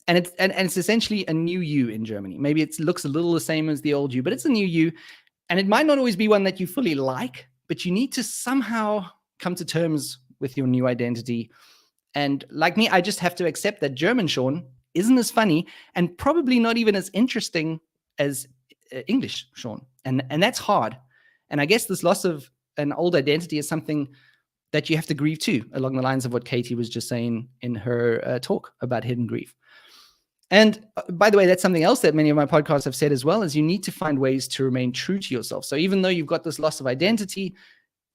And it's essentially a new you in Germany. Maybe it looks a little the same as the old you, but it's a new you. And it might not always be one that you fully like, but you need to somehow come to terms with your new identity. And like me, I just have to accept that German Shaun isn't as funny and probably not even as interesting as English Shaun. And that's hard. And I guess this loss of an old identity is something that you have to grieve too, along the lines of what Katie was just saying in her talk about hidden grief. And by the way, that's something else that many of my podcasts have said as well, is you need to find ways to remain true to yourself. So even though you've got this loss of identity,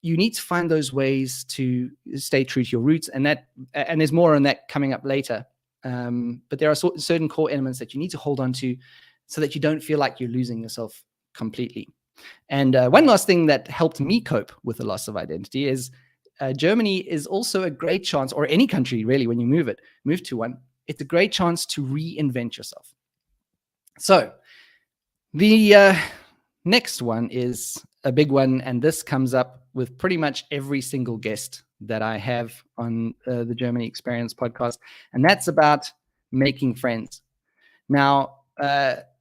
you need to find those ways to stay true to your roots. And there's more on that coming up later. But there are certain core elements that you need to hold on to so that you don't feel like you're losing yourself completely. And one last thing that helped me cope with the loss of identity is Germany is also a great chance, or any country really, when you move to one, it's a great chance to reinvent yourself. So the next one is a big one, and this comes up with pretty much every single guest that I have on the Germany Experience podcast, and that's about making friends. Now,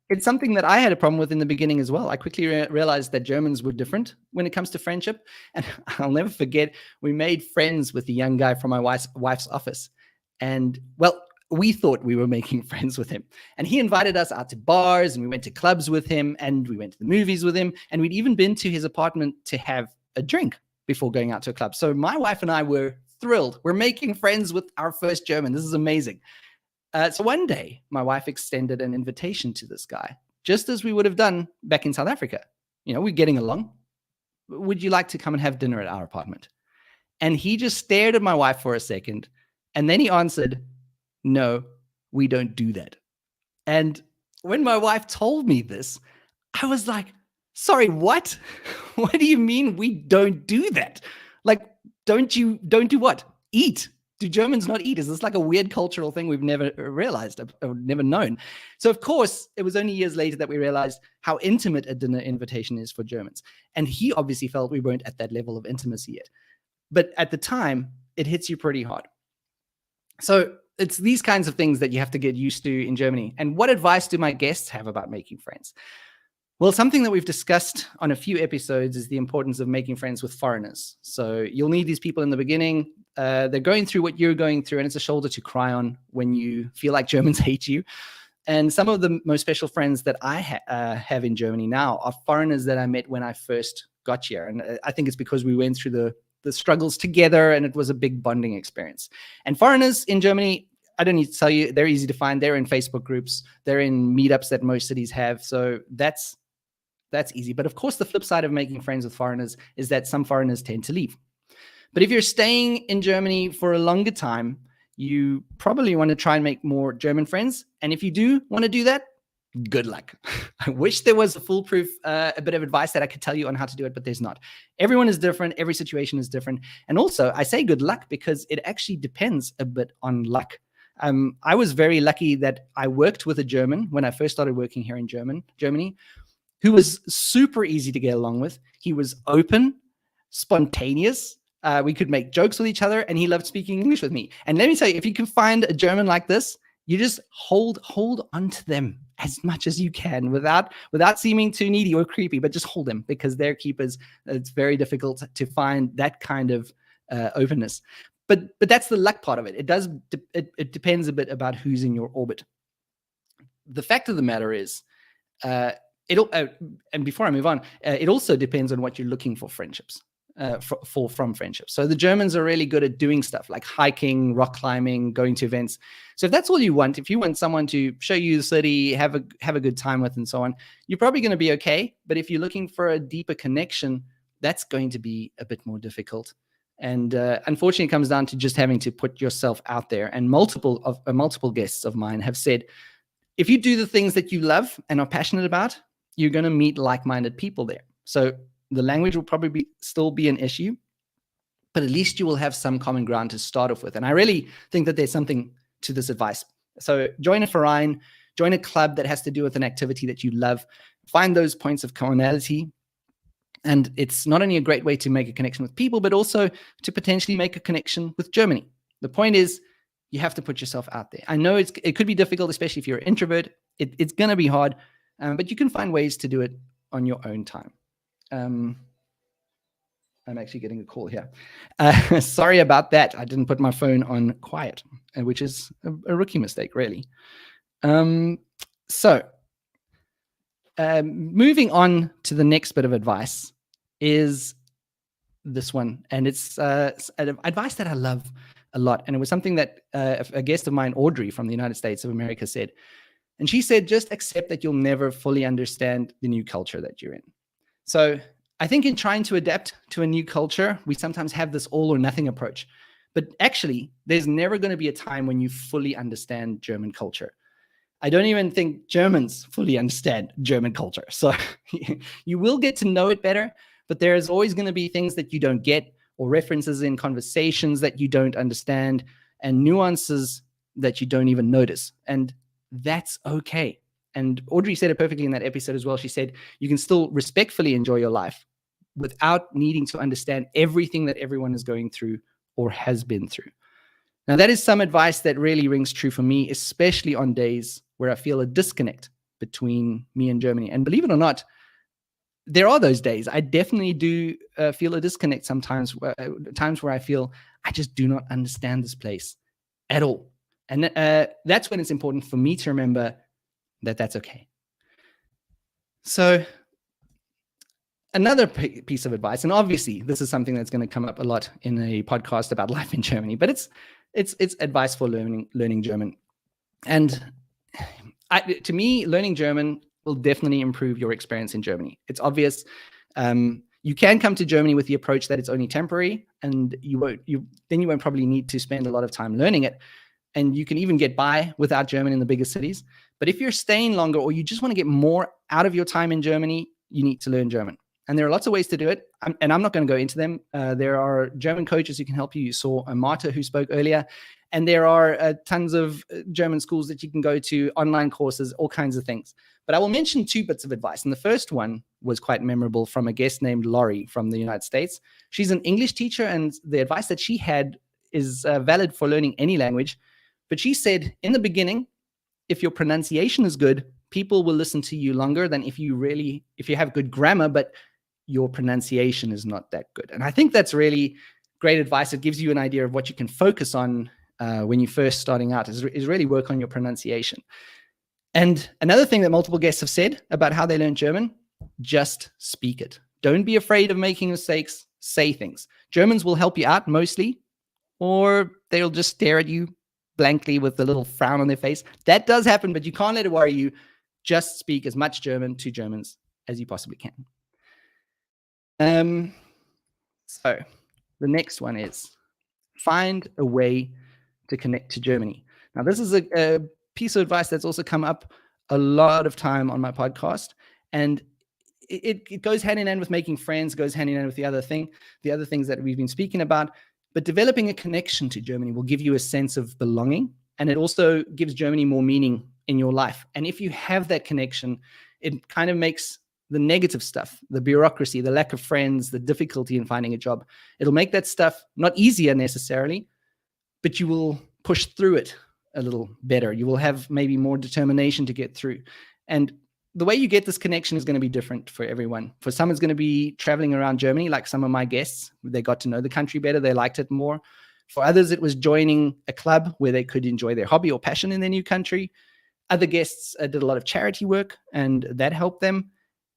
it's something that I had a problem with in the beginning as well. I quickly realized that Germans were different when it comes to friendship, and I'll never forget, we made friends with the young guy from my wife's office, and well, we thought we were making friends with him. And he invited us out to bars, and we went to clubs with him, and we went to the movies with him, and we'd even been to his apartment to have a drink before going out to a club. So my wife and I were thrilled. We're making friends with our first German. This is amazing. So one day, my wife extended an invitation to this guy, just as we would have done back in South Africa. You know, we're getting along. Would you like to come and have dinner at our apartment? And he just stared at my wife for a second, and then he answered, "No, we don't do that." And when my wife told me this, I was like, sorry, what? What do you mean we don't do that? Like, don't do what? Eat. Do Germans not eat? Is this like a weird cultural thing we've never realized or never known? So of course, it was only years later that we realized how intimate a dinner invitation is for Germans. And he obviously felt we weren't at that level of intimacy yet. But at the time, it hits you pretty hard. So it's these kinds of things that you have to get used to in Germany. And what advice do my guests have about making friends? Well, something that we've discussed on a few episodes is the importance of making friends with foreigners. So you'll need these people in the beginning. They're going through what you're going through, and it's a shoulder to cry on when you feel like Germans hate you. And some of the most special friends that I have in Germany now are foreigners that I met when I first got here. And I think it's because we went through the struggles together, and it was a big bonding experience. And foreigners in Germany, I don't need to tell you, they're easy to find. They're in Facebook groups. They're in meetups that most cities have. So that's easy. But of course, the flip side of making friends with foreigners is that some foreigners tend to leave. But if you're staying in Germany for a longer time, you probably want to try and make more German friends. And if you do want to do that, good luck. I wish there was a foolproof, a bit of advice that I could tell you on how to do it, but there's not. Everyone is different. Every situation is different. And also, I say good luck because it actually depends a bit on luck. I was very lucky that I worked with a German when I first started working here in Germany, who was super easy to get along with. He was open, spontaneous. We could make jokes with each other, and he loved speaking English with me. And let me tell you, if you can find a German like this, you just hold on to them as much as you can without seeming too needy or creepy, but just hold them, because they're keepers. It's very difficult to find that kind of openness. But that's the luck part of it. It depends a bit about who's in your orbit. The fact of the matter is, and before I move on, it also depends on what you're looking for friendships. From friendships. So the Germans are really good at doing stuff like hiking, rock climbing, going to events. So if that's all you want, if you want someone to show you the city, have a good time with, and so on, you're probably going to be okay. But if you're looking for a deeper connection, that's going to be a bit more difficult. And unfortunately, it comes down to just having to put yourself out there. And multiple guests of mine have said, if you do the things that you love and are passionate about, you're going to meet like-minded people there. So the language will probably still be an issue, but at least you will have some common ground to start off with. And I really think that there's something to this advice. So join a verein, join a club that has to do with an activity that you love, find those points of commonality. And it's not only a great way to make a connection with people, but also to potentially make a connection with Germany. The point is, you have to put yourself out there. I know it could be difficult, especially if you're an introvert. It's going to be hard, but you can find ways to do it on your own time. I'm actually getting a call here. Sorry about that. I didn't put my phone on quiet, which is a rookie mistake, really. So moving on to the next bit of advice is this one. And it's advice that I love a lot. And it was something that a guest of mine, Audrey from the United States of America, said. And she said, just accept that you'll never fully understand the new culture that you're in. So I think in trying to adapt to a new culture, we sometimes have this all or nothing approach. But actually, there's never going to be a time when you fully understand German culture. I don't even think Germans fully understand German culture. So you will get to know it better, but there's always going to be things that you don't get, or references in conversations that you don't understand, and nuances that you don't even notice. And that's okay. And Audrey said it perfectly in that episode as well. She said, you can still respectfully enjoy your life without needing to understand everything that everyone is going through or has been through. Now, that is some advice that really rings true for me, especially on days where I feel a disconnect between me and Germany. And believe it or not, there are those days. I definitely do feel a disconnect sometimes, times where I feel I just do not understand this place at all. And that's when it's important for me to remember that that's okay. So another piece of advice, and obviously this is something that's going to come up a lot in a podcast about life in Germany, but it's advice for learning German. And to me, learning German will definitely improve your experience in Germany. It's obvious. You can come to Germany with the approach that it's only temporary, and you won't probably need to spend a lot of time learning it. And you can even get by without German in the bigger cities. But if you're staying longer, or you just want to get more out of your time in Germany, you need to learn German. And there are lots of ways to do it. And I'm not going to go into them. There are German coaches who can help you. You saw Marta, who spoke earlier. And there are tons of German schools that you can go to, online courses, all kinds of things. But I will mention 2 bits of advice. And the first one was quite memorable from a guest named Laurie from the United States. She's an English teacher, and the advice that she had is valid for learning any language. But she said, in the beginning, if your pronunciation is good, people will listen to you longer than if you have good grammar, but your pronunciation is not that good. And I think that's really great advice. It gives you an idea of what you can focus on when you're first starting out, is really work on your pronunciation. And another thing that multiple guests have said about how they learn German, just speak it. Don't be afraid of making mistakes. Say things. Germans will help you out mostly, or they'll just stare at you blankly with a little frown on their face. That does happen, but you can't let it worry you. Just speak as much German to Germans as you possibly can. So the next one is find a way to connect to Germany. Now, this is a piece of advice that's also come up a lot of time on my podcast, and it goes hand in hand with making friends, goes hand in hand with the other things that we've been speaking about. But developing a connection to Germany will give you a sense of belonging, and it also gives Germany more meaning in your life. And if you have that connection, it kind of makes the negative stuff, the bureaucracy, the lack of friends, the difficulty in finding a job, it'll make that stuff not easier necessarily, but you will push through it a little better. You will have maybe more determination to get through. And the way you get this connection is going to be different for everyone. For some, it's going to be traveling around Germany, like some of my guests. They got to know the country better. They liked it more. For others, it was joining a club where they could enjoy their hobby or passion in their new country. Other guests did a lot of charity work, and that helped them.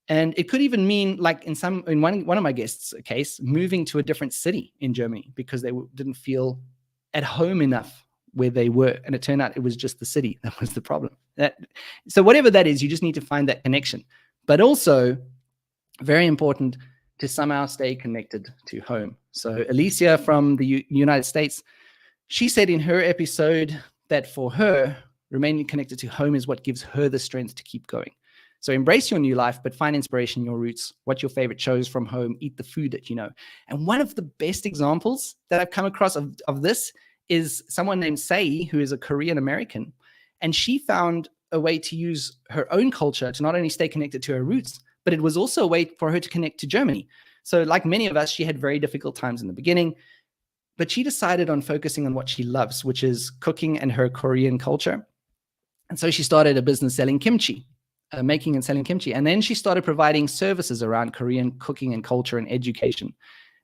And it could even mean, like in one of my guests' case, moving to a different city in Germany because they didn't feel at home enough where they were. And it turned out it was just the city that was the problem. So whatever that is, you just need to find that connection. But also, very important to somehow stay connected to home. So Alicia from the United States, she said in her episode that for her, remaining connected to home is what gives her the strength to keep going. So embrace your new life, but find inspiration in your roots. Watch your favorite shows from home, eat the food that you know. And one of the best examples that I've come across of this is someone named Sei, who is a Korean American. And she found a way to use her own culture to not only stay connected to her roots, but it was also a way for her to connect to Germany. So like many of us, she had very difficult times in the beginning, but she decided on focusing on what she loves, which is cooking and her Korean culture. And so she started a business selling kimchi, making and selling kimchi. And then she started providing services around Korean cooking and culture and education.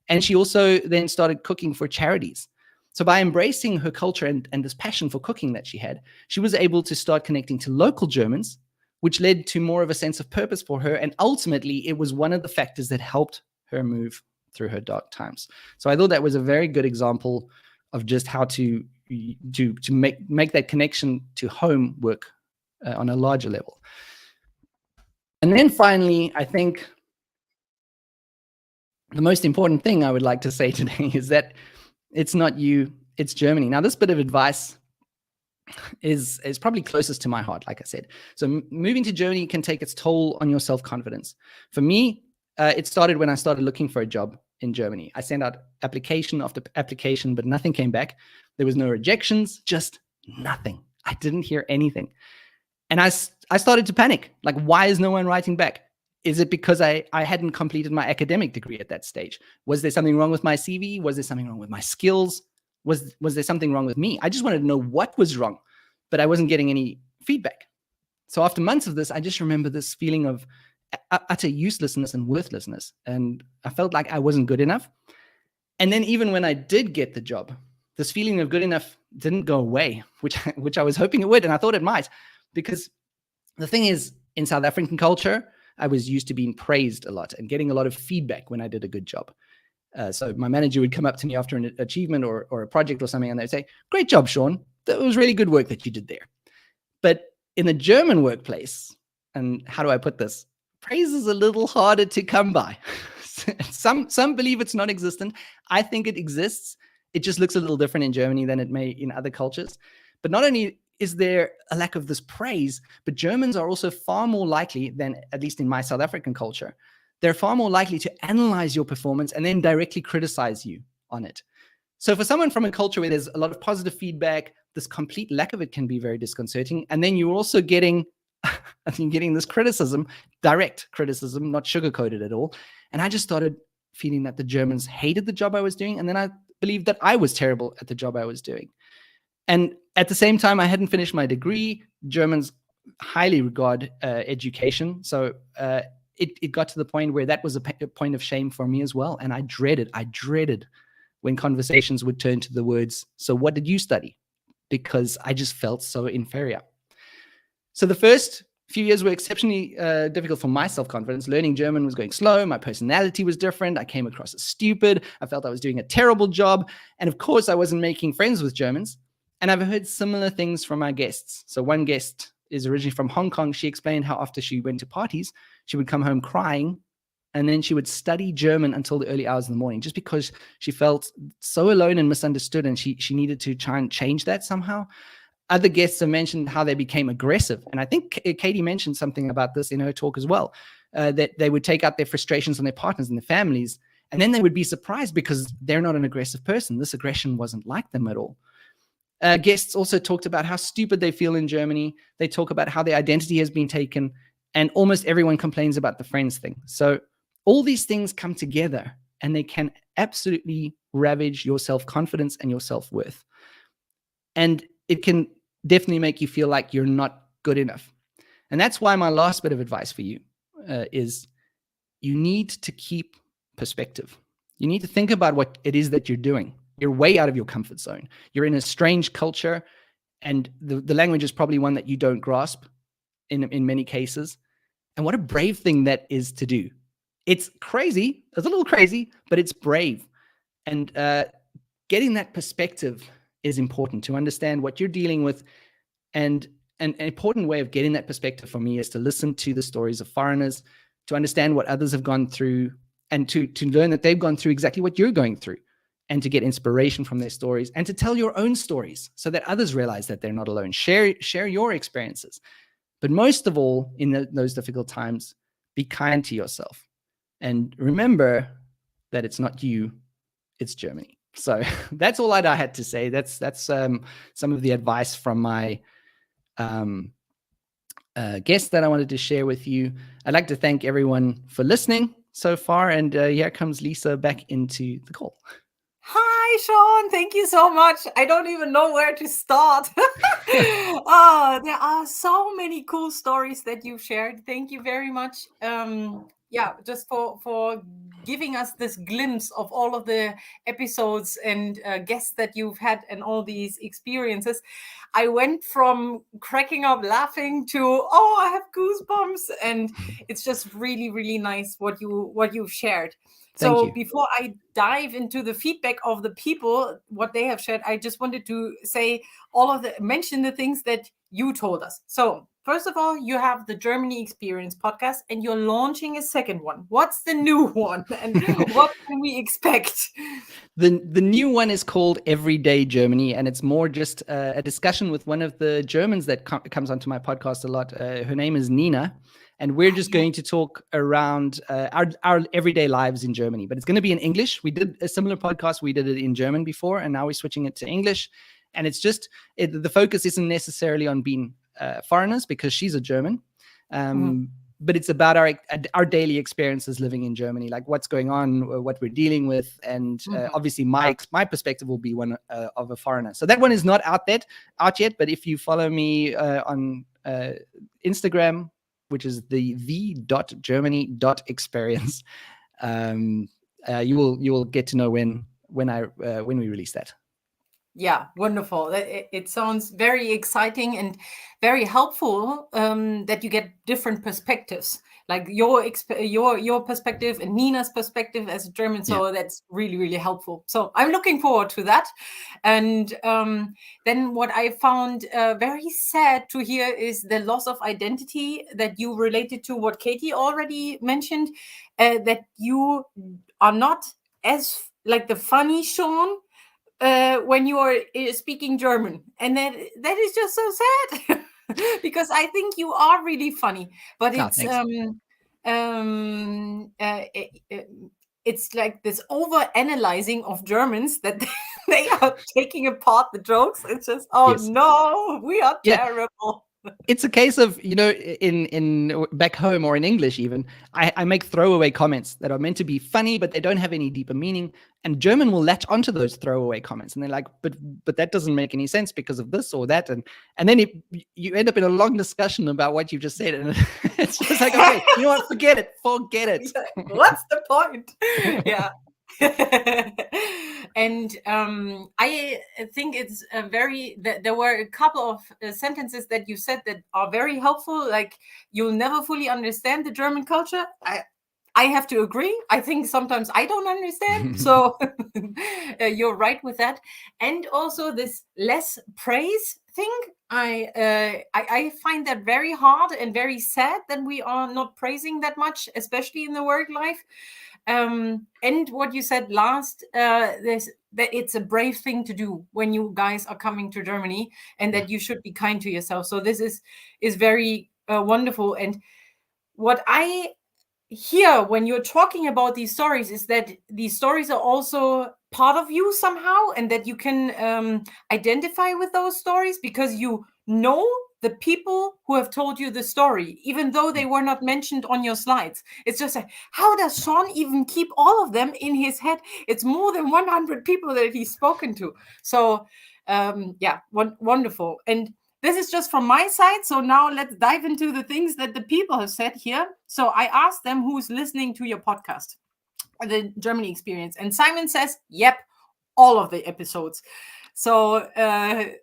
And she also then started cooking for charities. So by embracing her culture and this passion for cooking that she had, she was able to start connecting to local Germans, which led to more of a sense of purpose for her. And ultimately, it was one of the factors that helped her move through her dark times. So I thought that was a very good example of just how to make that connection to home work on a larger level. And then finally, I think the most important thing I would like to say today is that it's not you, it's Germany. Now, this bit of advice is probably closest to my heart, like I said. So moving to Germany can take its toll on your self-confidence. For me, it started when I started looking for a job in Germany. I sent out application after application, but nothing came back. There was no rejections, just nothing. I didn't hear anything. And I started to panic. Like, why is no one writing back? Is it because I hadn't completed my academic degree at that stage? Was there something wrong with my CV? Was there something wrong with my skills? Was there something wrong with me? I just wanted to know what was wrong, but I wasn't getting any feedback. So after months of this, I just remember this feeling of utter uselessness and worthlessness. And I felt like I wasn't good enough. And then even when I did get the job, this feeling of good enough didn't go away, which I was hoping it would. And I thought it might, because the thing is, in South African culture, I was used to being praised a lot and getting a lot of feedback when I did a good job. So my manager would come up to me after an achievement or a project or something, and they'd say, "Great job, Shaun. That was really good work that you did there." But in the German workplace, and how do I put this? Praise is a little harder to come by. Some believe it's non-existent. I think it exists. It just looks a little different in Germany than it may in other cultures. But not only is there a lack of this praise, but Germans are also far more likely than, at least in my South African culture, they're far more likely to analyze your performance and then directly criticize you on it. So for someone from a culture where there's a lot of positive feedback, this complete lack of it can be very disconcerting. And then you're also getting this criticism, direct criticism, not sugar-coated at all. And I just started feeling that the Germans hated the job I was doing. And then I believed that I was terrible at the job I was doing. And at the same time, I hadn't finished my degree. Germans highly regard education. So it got to the point where that was a point of shame for me as well. And I dreaded when conversations would turn to the words, "So what did you study?" Because I just felt so inferior. So the first few years were exceptionally difficult for my self-confidence. Learning German was going slow. My personality was different. I came across as stupid. I felt I was doing a terrible job. And of course, I wasn't making friends with Germans. And I've heard similar things from our guests. So one guest is originally from Hong Kong. She explained how after she went to parties, she would come home crying, and then she would study German until the early hours in the morning, just because she felt so alone and misunderstood, and she needed to try and change that somehow. Other guests have mentioned how they became aggressive. And I think Katie mentioned something about this in her talk as well, that they would take out their frustrations on their partners and their families, and then they would be surprised because they're not an aggressive person. This aggression wasn't like them at all. Guests also talked about how stupid they feel in Germany. They talk about how their identity has been taken, and almost everyone complains about the friends thing. So all these things come together, and they can absolutely ravage your self-confidence and your self-worth. And it can definitely make you feel like you're not good enough. And that's why my last bit of advice for you is you need to keep perspective. You need to think about what it is that you're doing. You're way out of your comfort zone. You're in a strange culture, and the language is probably one that you don't grasp in many cases. And what a brave thing that is to do. It's crazy. It's a little crazy, but it's brave. And getting that perspective is important to understand what you're dealing with. And an important way of getting that perspective for me is to listen to the stories of foreigners, to understand what others have gone through, and to learn that they've gone through exactly what you're going through, and to get inspiration from their stories, and to tell your own stories so that others realize that they're not alone. Share your experiences. But most of all, in those difficult times, be kind to yourself. And remember that it's not you, it's Germany. So that's all I had to say. That's some of the advice from my guests that I wanted to share with you. I'd like to thank everyone for listening so far. And here comes Lisa back into the call. Hi, Shaun. Thank you so much. I don't even know where to start. There are so many cool stories that you've shared. Thank you very much. Just for giving us this glimpse of all of the episodes and guests that you've had and all these experiences. I went from cracking up laughing to, I have goosebumps. And it's just really, really nice what you've shared. So before I dive into the feedback of the people, what they have shared, I just wanted to say mention the things that you told us. So first of all, you have the Germany Experience podcast, and you're launching a second one. What's the new one, and what can we expect? The new one is called Everyday Germany, and it's more just a discussion with one of the Germans that comes onto my podcast a lot. Her name is Nina. And we're just going to talk around our everyday lives in Germany. But it's going to be in English. We did a similar podcast. We did it in German before, and now we're switching it to English. And it's just, the focus isn't necessarily on being foreigners, because she's a German. But it's about our daily experiences living in Germany, like what's going on, what we're dealing with. And obviously my perspective will be one of a foreigner. So that one is not out yet. But if you follow me on Instagram, which is the.germany.experience. You will get to know when we release that. Yeah, wonderful. It sounds very exciting and very helpful that you get different perspectives, like your perspective and Nina's perspective as a German. So that's really, really helpful. So I'm looking forward to that. And then what I found very sad to hear is the loss of identity that you related to what Katie already mentioned, that you are not as like the funny Shaun when you are speaking German. And that is just so sad. Because I think you are really funny, but it's like this over analyzing of Germans that they are taking apart the jokes. It's just, no, we are terrible. It's a case of, in back home or in English even, I make throwaway comments that are meant to be funny, but they don't have any deeper meaning. And German will latch onto those throwaway comments, and they're like, but that doesn't make any sense because of this or that. And then you end up in a long discussion about what you just said. And it's just like, okay, you know what? Forget it. What's the point? Yeah. And I think it's there were a couple of sentences that you said that are very helpful, like you'll never fully understand the German culture. I have to agree. I think sometimes I don't understand. So you're right with that. And also this less praise thing. I find that very hard and very sad that we are not praising that much, especially in the work life. And what you said last, that it's a brave thing to do when you guys are coming to Germany, and that you should be kind to yourself. So this is very wonderful. And what I hear when you're talking about these stories is that these stories are also part of you somehow, and that you can identify with those stories because you know the people who have told you the story, even though they were not mentioned on your slides. It's just like, how does Shaun even keep all of them in his head? It's more than 100 people that he's spoken to. So yeah, wonderful. And this is just from my side. So now let's dive into the things that the people have said here. So I asked them who's listening to your podcast, the Germany experience. And Simon says, yep, all of the episodes. So I've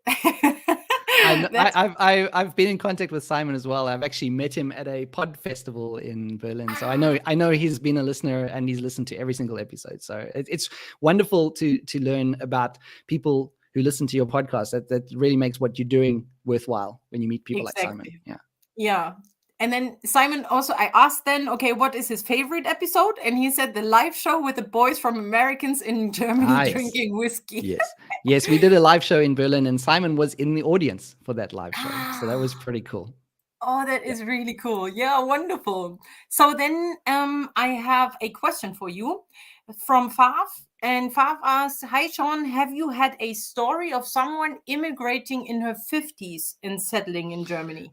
been in contact with Simon as well. I've actually met him at a pod festival in Berlin. So I know he's been a listener and he's listened to every single episode. So it's wonderful to learn about people who listen to your podcast. That really makes what you're doing worthwhile when you meet people like Simon. Yeah. And then Simon also, I asked then, okay, what is his favorite episode? And he said the live show with the boys from Americans in Germany drinking whiskey. Yes, we did a live show in Berlin and Simon was in the audience for that live show. So that was pretty cool. Oh, that is really cool. Yeah, wonderful. So then I have a question for you from Fav. And Fav asks, hi, Shaun, have you had a story of someone immigrating in her 50s and settling in Germany?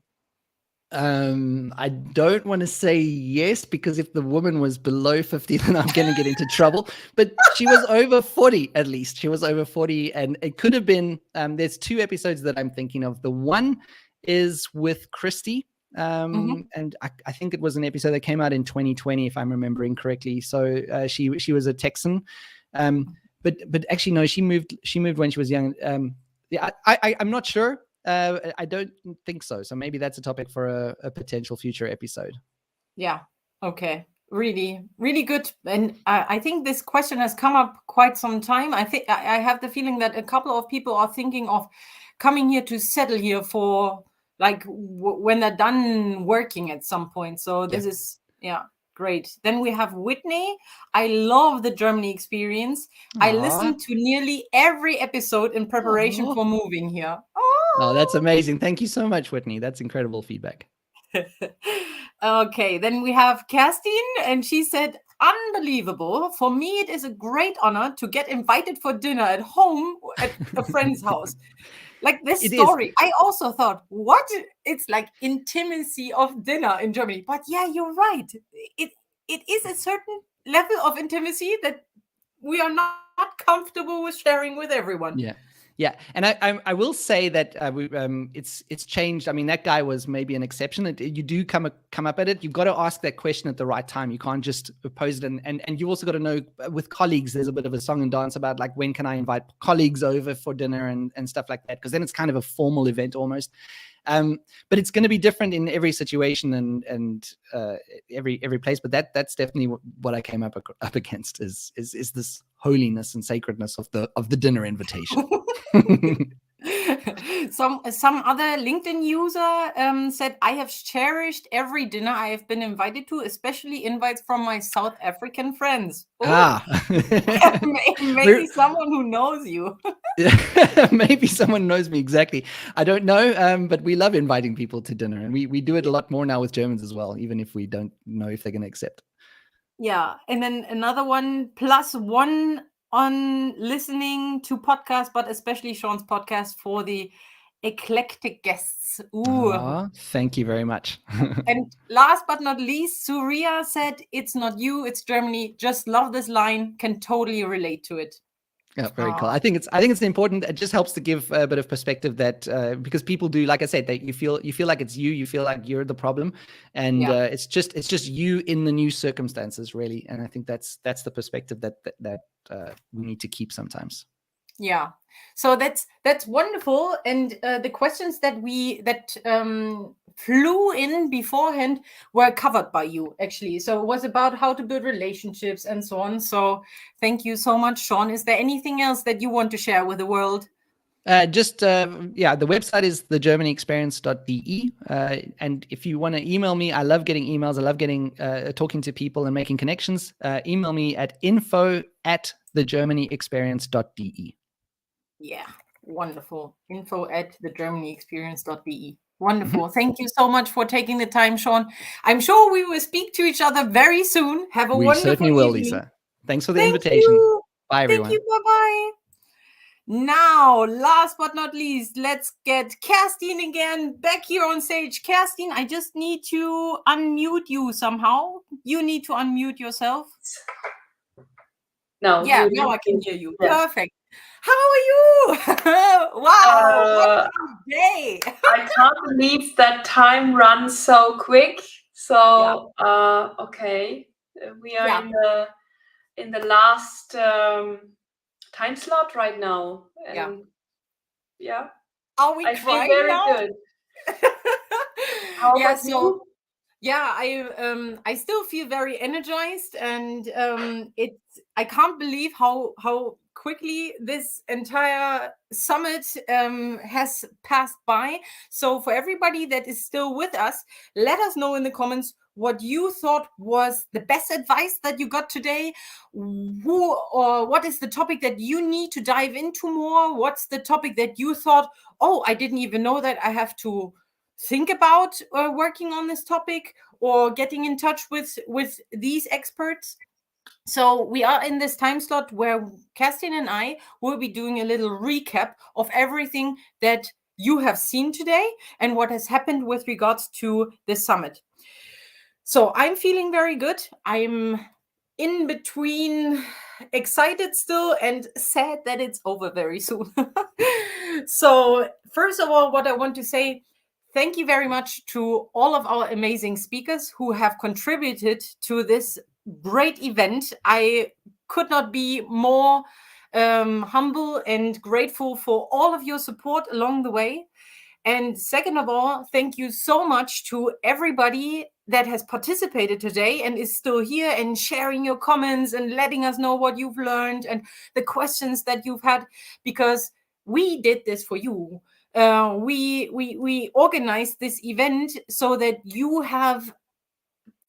I don't want to say yes, because if the woman was below 50, then I'm going to get into trouble. But she was over 40, at least. She was over 40. And it could have been, there's two episodes that I'm thinking of. The one is with Christy. And I think it was an episode that came out in 2020, if I'm remembering correctly. So she was a Texan. But actually, no, she moved when she was young. Yeah, I'm not sure. I don't think so. So maybe that's a topic for a potential future episode. Yeah. Okay. Really, really good. And I think this question has come up quite some time. I think I have the feeling that a couple of people are thinking of coming here to settle here for like when they're done working at some point. So this is, great. Then we have Whitney. I love the Germany experience. I listened to nearly every episode in preparation for moving here. Oh, that's amazing. Thank you so much, Whitney. That's incredible feedback. Okay, then we have Kerstin, and she said, unbelievable. For me, it is a great honor to get invited for dinner at home at a friend's house. Like this story, I also thought, what? It's like intimacy of dinner in Germany. But yeah, you're right. It is a certain level of intimacy that we are not comfortable with sharing with everyone. Yeah, and I will say that it's changed. I mean, that guy was maybe an exception. You do come up at it. You've got to ask that question at the right time. You can't just pose it, and you also got to know with colleagues. There's a bit of a song and dance about like when can I invite colleagues over for dinner and stuff like that, because then it's kind of a formal event almost. But it's going to be different in every situation and every place. But that's definitely what I came up against is this holiness and sacredness of the dinner invitation. Some other LinkedIn user said, I have cherished every dinner I have been invited to, especially invites from my South African friends. Maybe someone who knows you. Maybe someone knows me exactly. I don't know, but we love inviting people to dinner, and we do it a lot more now with Germans as well, even if we don't know if they're going to accept. Yeah, and then another one, +1 on listening to podcasts, but especially Shaun's podcast for the eclectic guests. Ooh. Thank you very much. And last but not least, Surya said, it's not you, it's Germany. Just love this line. Can totally relate to it. Yeah, very cool. I think it's important. It just helps to give a bit of perspective that because people do, like I said, that you feel like it's you feel like you're the problem, and it's just you in the new circumstances, really. And I think that's the perspective that we need to keep sometimes. Yeah. So that's wonderful. And the questions that flew in beforehand were covered by you, actually. So it was about how to build relationships and so on. So thank you so much, Shaun. Is there anything else that you want to share with the world? Yeah, the website is thegermanyexperience.de. And if you want to email me, I love getting emails. I love getting talking to people and making connections. Email me at info@thegermanyexperience.de. Yeah, wonderful. info@thegermanyexperience.de. Wonderful. Thank you so much for taking the time, Shaun. I'm sure we will speak to each other very soon. Have a We wonderful certainly will, evening. Lisa. Thanks for the Thank invitation. you. Bye, everyone. Thank you. Bye-bye. Now, last but not least, let's get Kerstin again back here on stage. Kerstin, I just need to unmute you somehow. You need to unmute yourself. No. Yeah, now I can hear you. Yeah. Perfect. How are you? Wow, what a day. I can't believe that time runs so quick. So, okay, we are in the last time slot right now, and Are we I feel crying very now? good. How about you? Yeah, I still feel very energized, and I can't believe how quickly this entire summit has passed by. So for everybody that is still with us, let us know in the comments what you thought was the best advice that you got today. Who or what is the topic that you need to dive into more? What's the topic that you thought, oh, I didn't even know that I have to think about working on this topic or getting in touch with these experts. So we are in this time slot where Kerstin and I will be doing a little recap of everything that you have seen today and what has happened with regards to the summit. So I'm feeling very good. I'm in between excited still and sad that it's over very soon. So first of all, what I want to say, thank you very much to all of our amazing speakers who have contributed to this great event. I could not be more humble and grateful for all of your support along the way. And second of all, thank you so much to everybody that has participated today and is still here and sharing your comments and letting us know what you've learned and the questions that you've had, because we did this for you. We organized this event so that you have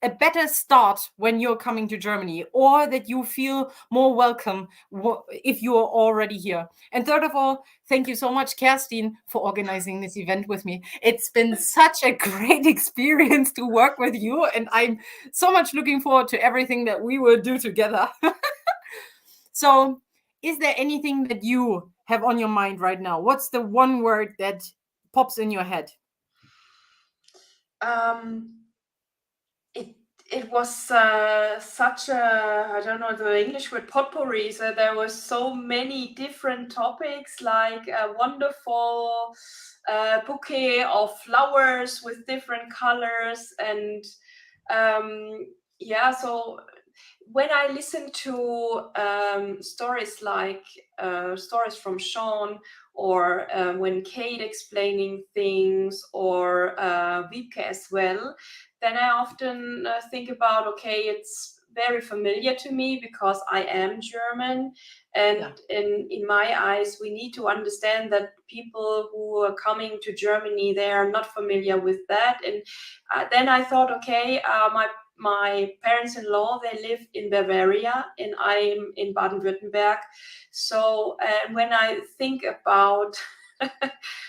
a better start when you're coming to Germany, or that you feel more welcome if you are already here. And third of all, thank you so much, Kerstin, for organizing this event with me. It's been such a great experience to work with you, and I'm so much looking forward to everything that we will do together. So, is there anything that you have on your mind right now? What's the one word that pops in your head? It was such a, I don't know the English word, potpourri. So there was so many different topics, like a wonderful bouquet of flowers with different colors. And so when I listen to stories like stories from Shaun, or when Kate explaining things, or Wiebke as well, then I often think about, okay, it's very familiar to me because I am German. And in my eyes, we need to understand that people who are coming to Germany, they are not familiar with that. And then I thought, okay, my parents-in-law, they live in Bavaria and I'm in Baden-Württemberg. So when I think about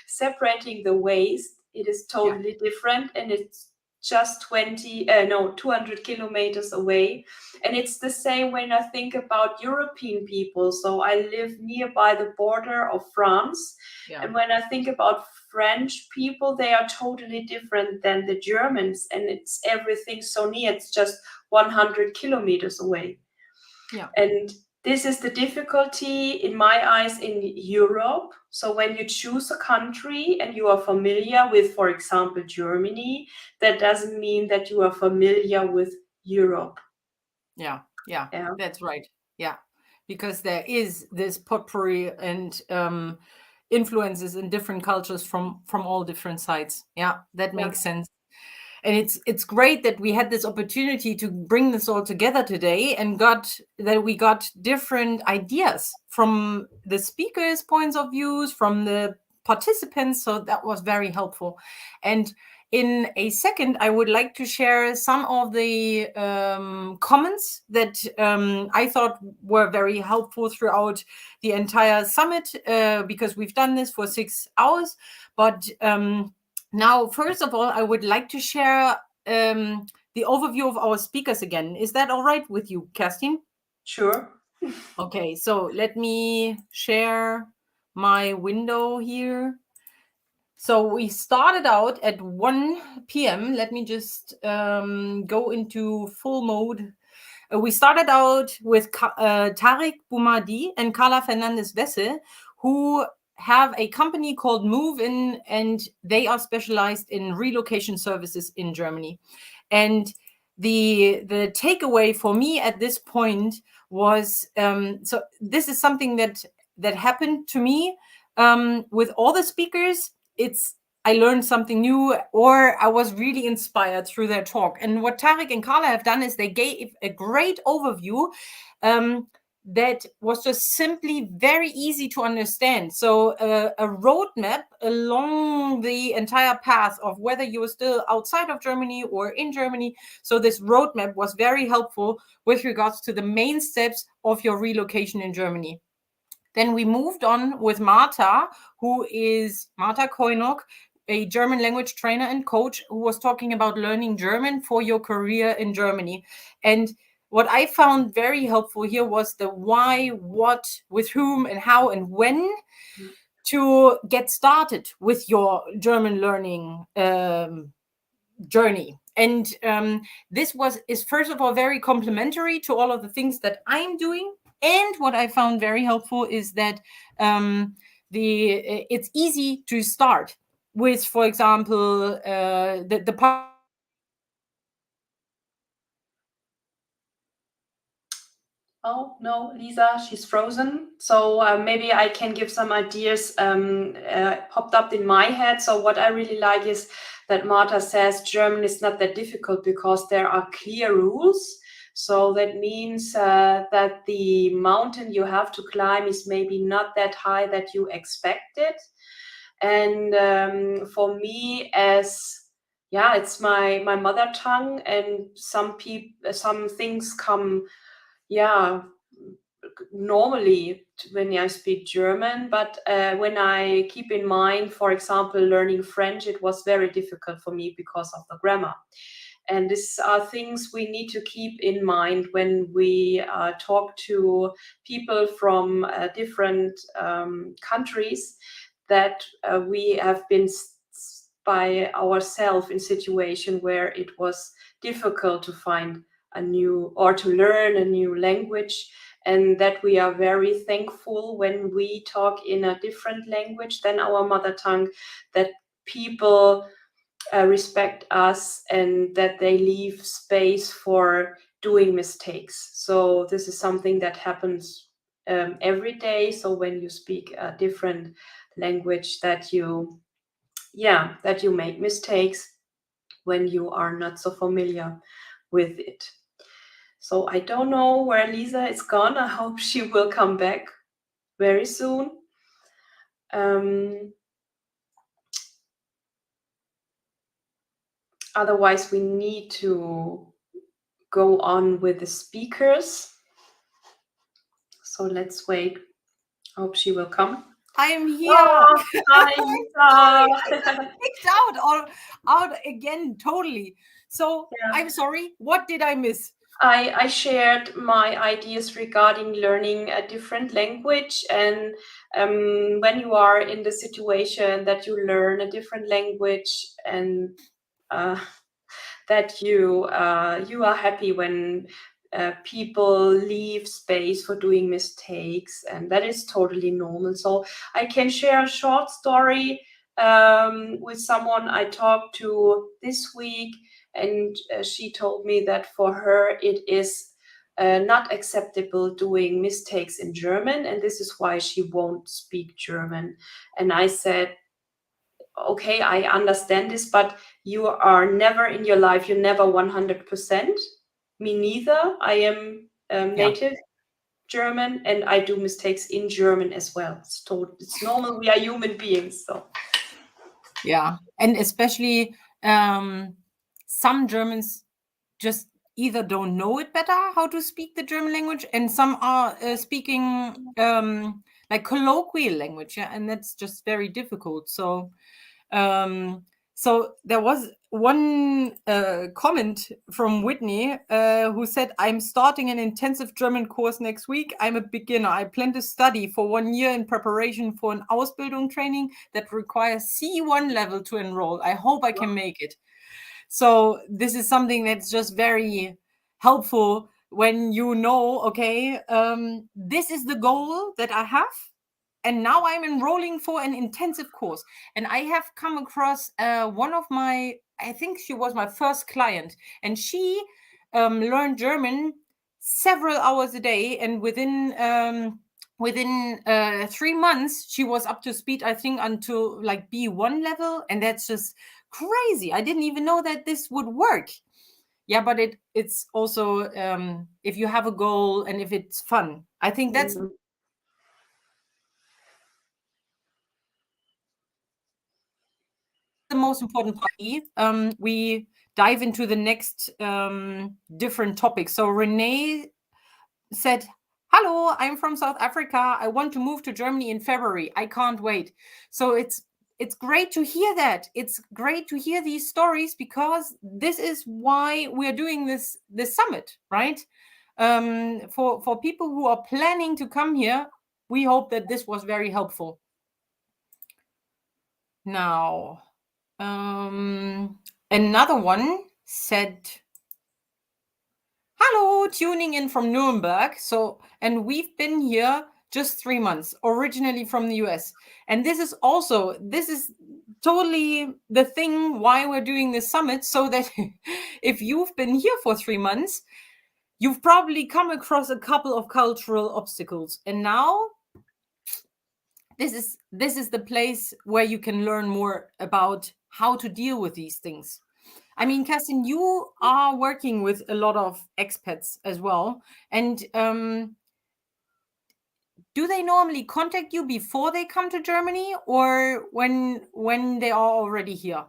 separating the waste, it is totally different, and it's just 200 kilometers away. And it's the same when I think about European people. So I live nearby the border of France. And when I think about French people, they are totally different than the Germans, and it's everything so near. It's just 100 kilometers away. And this is the difficulty in my eyes in Europe. So when you choose a country and you are familiar with, for example, Germany, that doesn't mean that you are familiar with Europe. Yeah, that's right. Yeah. because there is this potpourri and influences in different cultures from all different sides. Yeah, that makes sense. And it's great that we had this opportunity to bring this all together today and we got different ideas from the speakers' points of views, from the participants. So that was very helpful. And in a second, I would like to share some of the comments that I thought were very helpful throughout the entire summit, because we've done this for 6 hours. But now, first of all, I would like to share the overview of our speakers again. Is that all right with you, Kerstin? Sure. Okay, so let me share my window here. So we started out at 1 p.m. Let me just go into full mode. We started out with Tarik, Boumahdi, and Karla Fernandez Wessel, who have a company called Move In, and they are specialized in relocation services in Germany. And the takeaway for me at this point was, so this is something that happened to me with all the speakers. I learned something new, or I was really inspired through their talk. And what Tarik and Karla have done is they gave a great overview that was just simply very easy to understand. So a roadmap along the entire path of whether you were still outside of Germany or in Germany. So this roadmap was very helpful with regards to the main steps of your relocation in Germany. Then we moved on with Marta, who is Marta Kojnok, a German language trainer and coach, who was talking about learning German for your career in Germany. And what I found very helpful here was the why, what, with whom, and how, and when to get started with your German learning journey. And this is first of all very complementary to all of the things that I'm doing. And what I found very helpful is that it's easy to start with, for example, the part. Oh, no, Lisa, she's frozen. So maybe I can give some ideas popped up in my head. So what I really like is that Marta says German is not that difficult because there are clear rules. So that means that the mountain you have to climb is maybe not that high that you expected. And for me, it's my mother tongue, and some things come normally when I speak German, but when I keep in mind, for example, learning French, it was very difficult for me because of the grammar. And these are things we need to keep in mind when we talk to people from different countries, that we have been by ourselves in situation where it was difficult to find a new or to learn a new language, and that we are very thankful when we talk in a different language than our mother tongue, that people respect us and that they leave space for doing mistakes. So this is something that happens every day. So when you speak a different language, that you make mistakes when you are not so familiar with it. So I don't know where Lisa is gone. I hope she will come back very soon. Otherwise, we need to go on with the speakers. So let's wait. I hope she will come. I am here. Oh, hi, Lisa. Kicked out again, totally. So I'm sorry. What did I miss? I shared my ideas regarding learning a different language, and when you are in the situation that you learn a different language, and that you are happy when people leave space for doing mistakes, and that is totally normal. So I can share a short story with someone I talked to this week, and she told me that for her it is not acceptable doing mistakes in German, and this is why she won't speak German. And I said, okay, I understand this, but you are never in your life, you're never 100%. Me neither. I am native German, and I do mistakes in German as well. It's normal. We are human beings. So yeah, and especially some Germans just either don't know it better how to speak the German language, and some are speaking like colloquial language, yeah, and that's just very difficult. So so there was one comment from Whitney who said, I'm starting an intensive German course next week. I'm a beginner. I plan to study for 1 year in preparation for an Ausbildung training that requires C1 level to enroll. I hope I can make it. So this is something that's just very helpful when you know, okay, this is the goal that I have. And now I'm enrolling for an intensive course. And I have come across one of my, I think she was my first client. And she learned German several hours a day. And within 3 months, she was up to speed, I think, until like B1 level. And that's just crazy. I didn't even know that this would work. Yeah, but it's also, if you have a goal and if it's fun, I think that's the most important part. We dive into the next different topics. So Renee said, hello, I'm from South Africa. I want to move to Germany in February. I can't wait. So it's great to hear that. It's great to hear these stories, because this is why we're doing this summit, right? For people who are planning to come here, we hope that this was very helpful. Now, another one said, hello, tuning in from Nuremberg. So, and we've been here just 3 months, originally from the US. And this is totally the thing why we're doing this summit, so that if you've been here for 3 months, you've probably come across a couple of cultural obstacles. And now this is the place where you can learn more about how to deal with these things. I mean, Kerstin, you are working with a lot of expats as well. And do they normally contact you before they come to Germany, or when they are already here?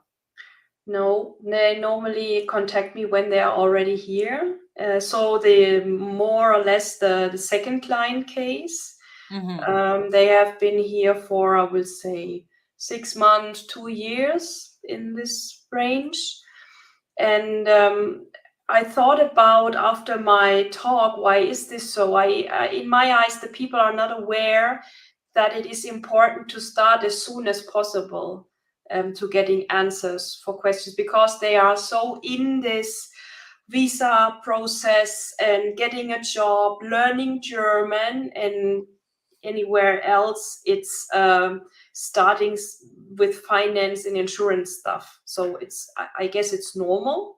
no, they normally contact me when they are already here. So the more or less the second client case. They have been here for, I will say, 6 months, 2 years in this range. And I thought about, after my talk, why is this so? In my eyes, the people are not aware that it is important to start as soon as possible to getting answers for questions, because they are so in this visa process and getting a job, learning German, and anywhere else it's starting with finance and insurance stuff. So I guess it's normal,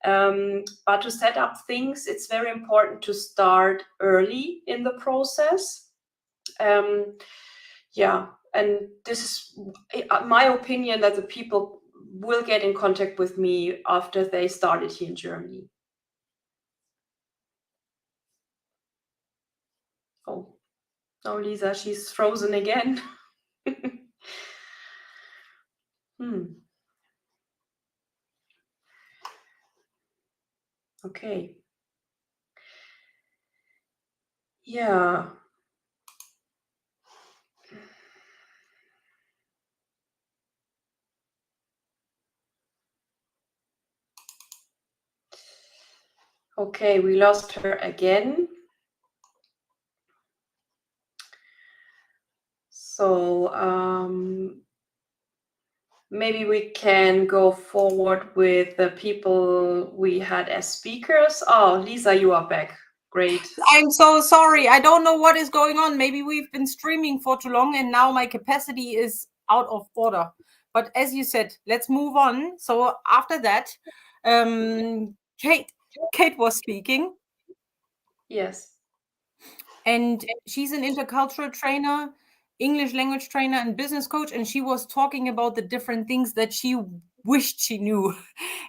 but to set up things, it's very important to start early in the process. Yeah, and this is my opinion, that the people will get in contact with me after they started here in Germany. Oh, Lisa, she's frozen again. Okay. Yeah. Okay, we lost her again. So maybe we can go forward with the people we had as speakers. Oh, Lisa, you are back. Great. I'm so sorry. I don't know what is going on. Maybe we've been streaming for too long and now my capacity is out of order. But as you said, let's move on. So after that, Kate was speaking. Yes. And she's an intercultural trainer, English language trainer, and business coach. And she was talking about the different things that she wished she knew.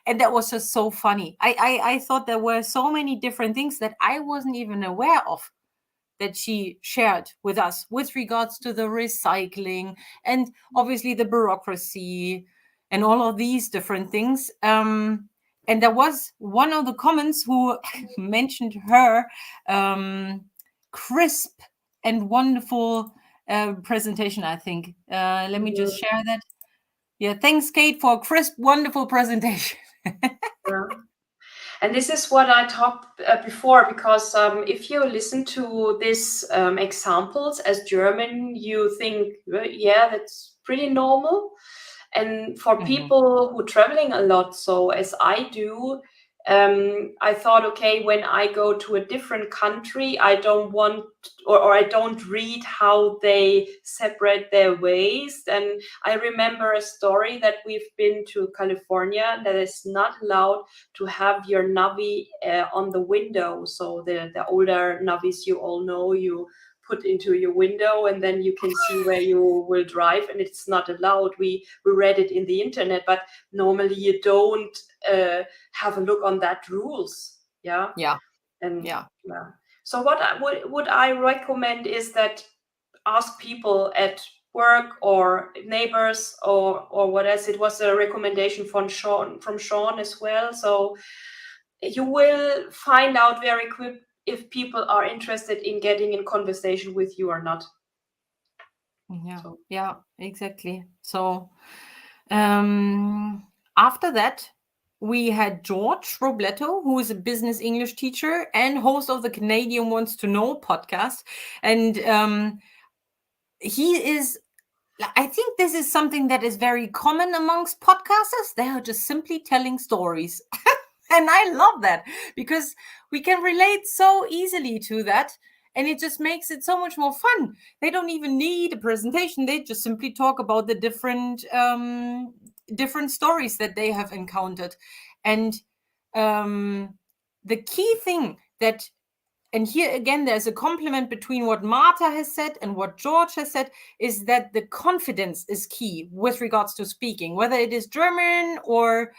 And that was just so funny. I thought there were so many different things that I wasn't even aware of that she shared with us with regards to the recycling and obviously the bureaucracy and all of these different things. And there was one of the comments who mentioned her crisp and wonderful presentation, I think. Let me just share that. Yeah, thanks, Kate, for a crisp, wonderful presentation. Yeah. And this is what I talked before, because if you listen to these examples as German, you think, well, yeah, that's pretty normal. And for people who are traveling a lot, so as I do, I thought, okay, when I go to a different country, I don't want or I don't read how they separate their waste. And I remember a story that we've been to California that is not allowed to have your Navi on the window. So the older Navis you all know, you put into your window and then you can see where you will drive, and it's not allowed. We read it in the internet, but normally you don't have a look on that rules. Yeah. And yeah. So what would I recommend is that ask people at work or neighbors or what else. It was a recommendation from Shaun as well. So you will find out very quick if people are interested in getting in conversation with you or not. Yeah, exactly. So after that, we had Jorge Robleto, who is a business English teacher and host of the Canadian Wants to Know podcast. And he is, I think this is something that is very common amongst podcasters. They are just simply telling stories. And I love that because we can relate so easily to that. And it just makes it so much more fun. They don't even need a presentation. They just simply talk about the different stories that they have encountered. And the key thing that, and here again, there's a complement between what Marta has said and what Jorge has said, is that the confidence is key with regards to speaking, whether it is German or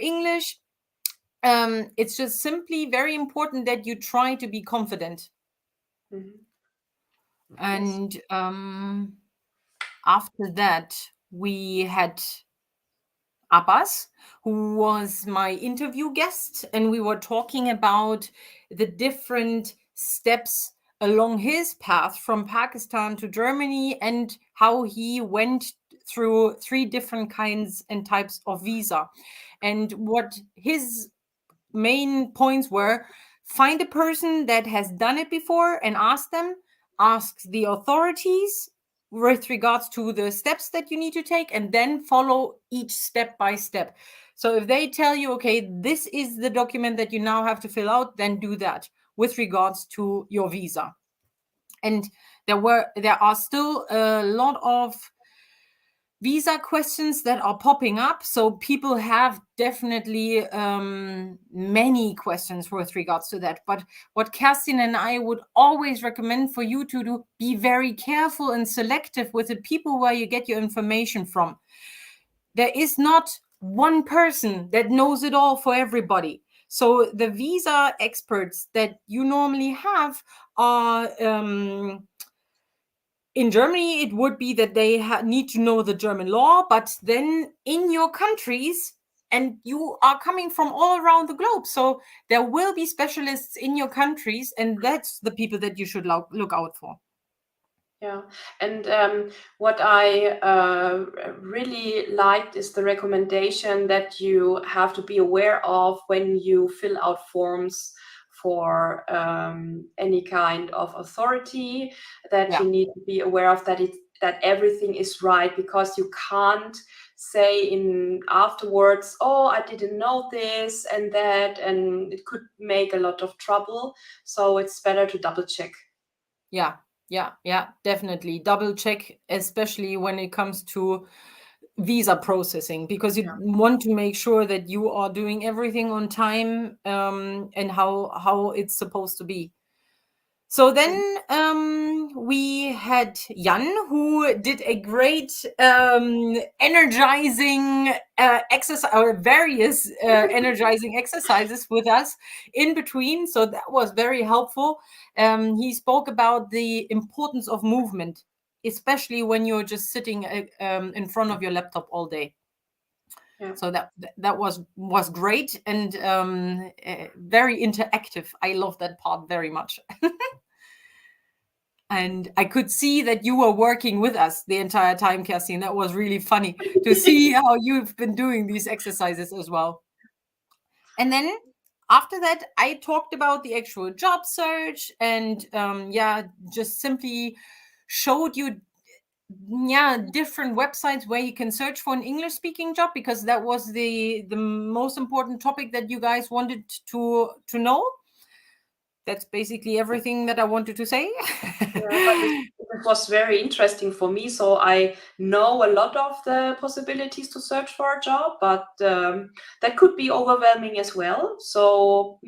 English. It's just simply very important that you try to be confident. And after that, we had Abbas, who was my interview guest, and we were talking about the different steps along his path from Pakistan to Germany and how he went through 3 different kinds and types of visa. And what his main points were: find a person that has done it before and ask them, ask the authorities with regards to the steps that you need to take, and then follow each step by step. So if they tell you, okay, this is the document that you now have to fill out, then do that with regards to your visa. And there are still a lot of visa questions that are popping up. So people have definitely many questions with regards to that. But what Kerstin and I would always recommend for you to do, be very careful and selective with the people where you get your information from. There is not one person that knows it all for everybody. So the visa experts that you normally have are in Germany, it would be that they need to know the German law, but then in your countries, and you are coming from all around the globe, so there will be specialists in your countries, and that's the people that you should look out for. Yeah, and what I really liked is the recommendation that you have to be aware of when you fill out forms for any kind of authority, that you need to be aware of that everything is right, because you can't say in afterwards, oh, I didn't know this and that, and it could make a lot of trouble. So it's better to double check. Yeah, definitely double check, especially when it comes to visa processing, because you want to make sure that you are doing everything on time, and how it's supposed to be. So then we had Jan, who did a great energizing exercise, or various energizing exercises with us in between. So that was very helpful. He spoke about the importance of movement, especially when you're just sitting in front of your laptop all day. Yeah. So that was great, and very interactive. I love that part very much. And I could see that you were working with us the entire time, Kerstin. That was really funny to see how you've been doing these exercises as well. And then after that, I talked about the actual job search, and just simply showed you different websites where you can search for an English speaking job, because that was the most important topic that you guys wanted to know. That's basically everything that I wanted to say. It was very interesting for me. So I know a lot of the possibilities to search for a job, but that could be overwhelming as well. So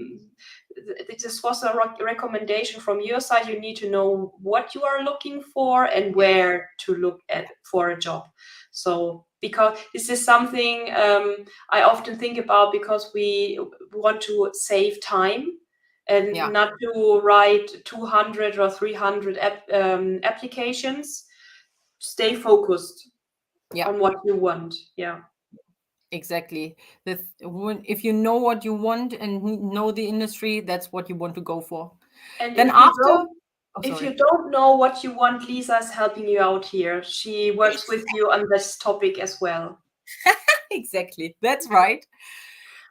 this was a recommendation from your side. You need to know what you are looking for and where to look for a job. So because this is something I often think about, because we want to save time. And not to write 200 or 300 applications. Stay focused on what you want. Yeah, exactly. If you know what you want and know the industry, that's what you want to go for. And then if you don't know what you want, Lisa's helping you out here. She works with you on this topic as well. Exactly, that's right.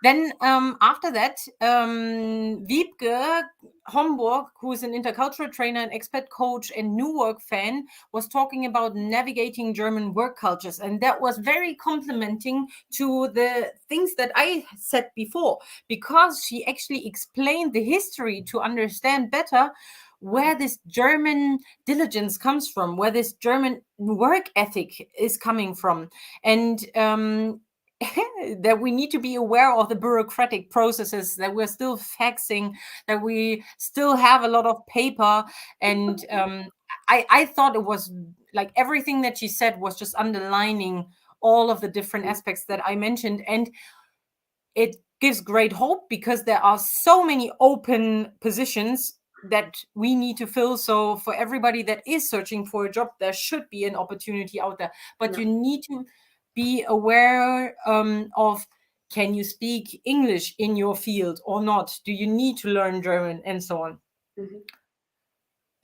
Then after that, Wiebke Homborg, who is an intercultural trainer and expat coach and new work fan, was talking about navigating German work cultures. And that was very complimenting to the things that I said before, because she actually explained the history to understand better where this German diligence comes from, where this German work ethic is coming from. And that we need to be aware of the bureaucratic processes, that we're still faxing, that we still have a lot of paper. And I thought it was like everything that she said was just underlining all of the different aspects that I mentioned. And it gives great hope, because there are so many open positions that we need to fill. So for everybody that is searching for a job, there should be an opportunity out there. But you need to be aware of, can you speak English in your field or not? Do you need to learn German, and so on?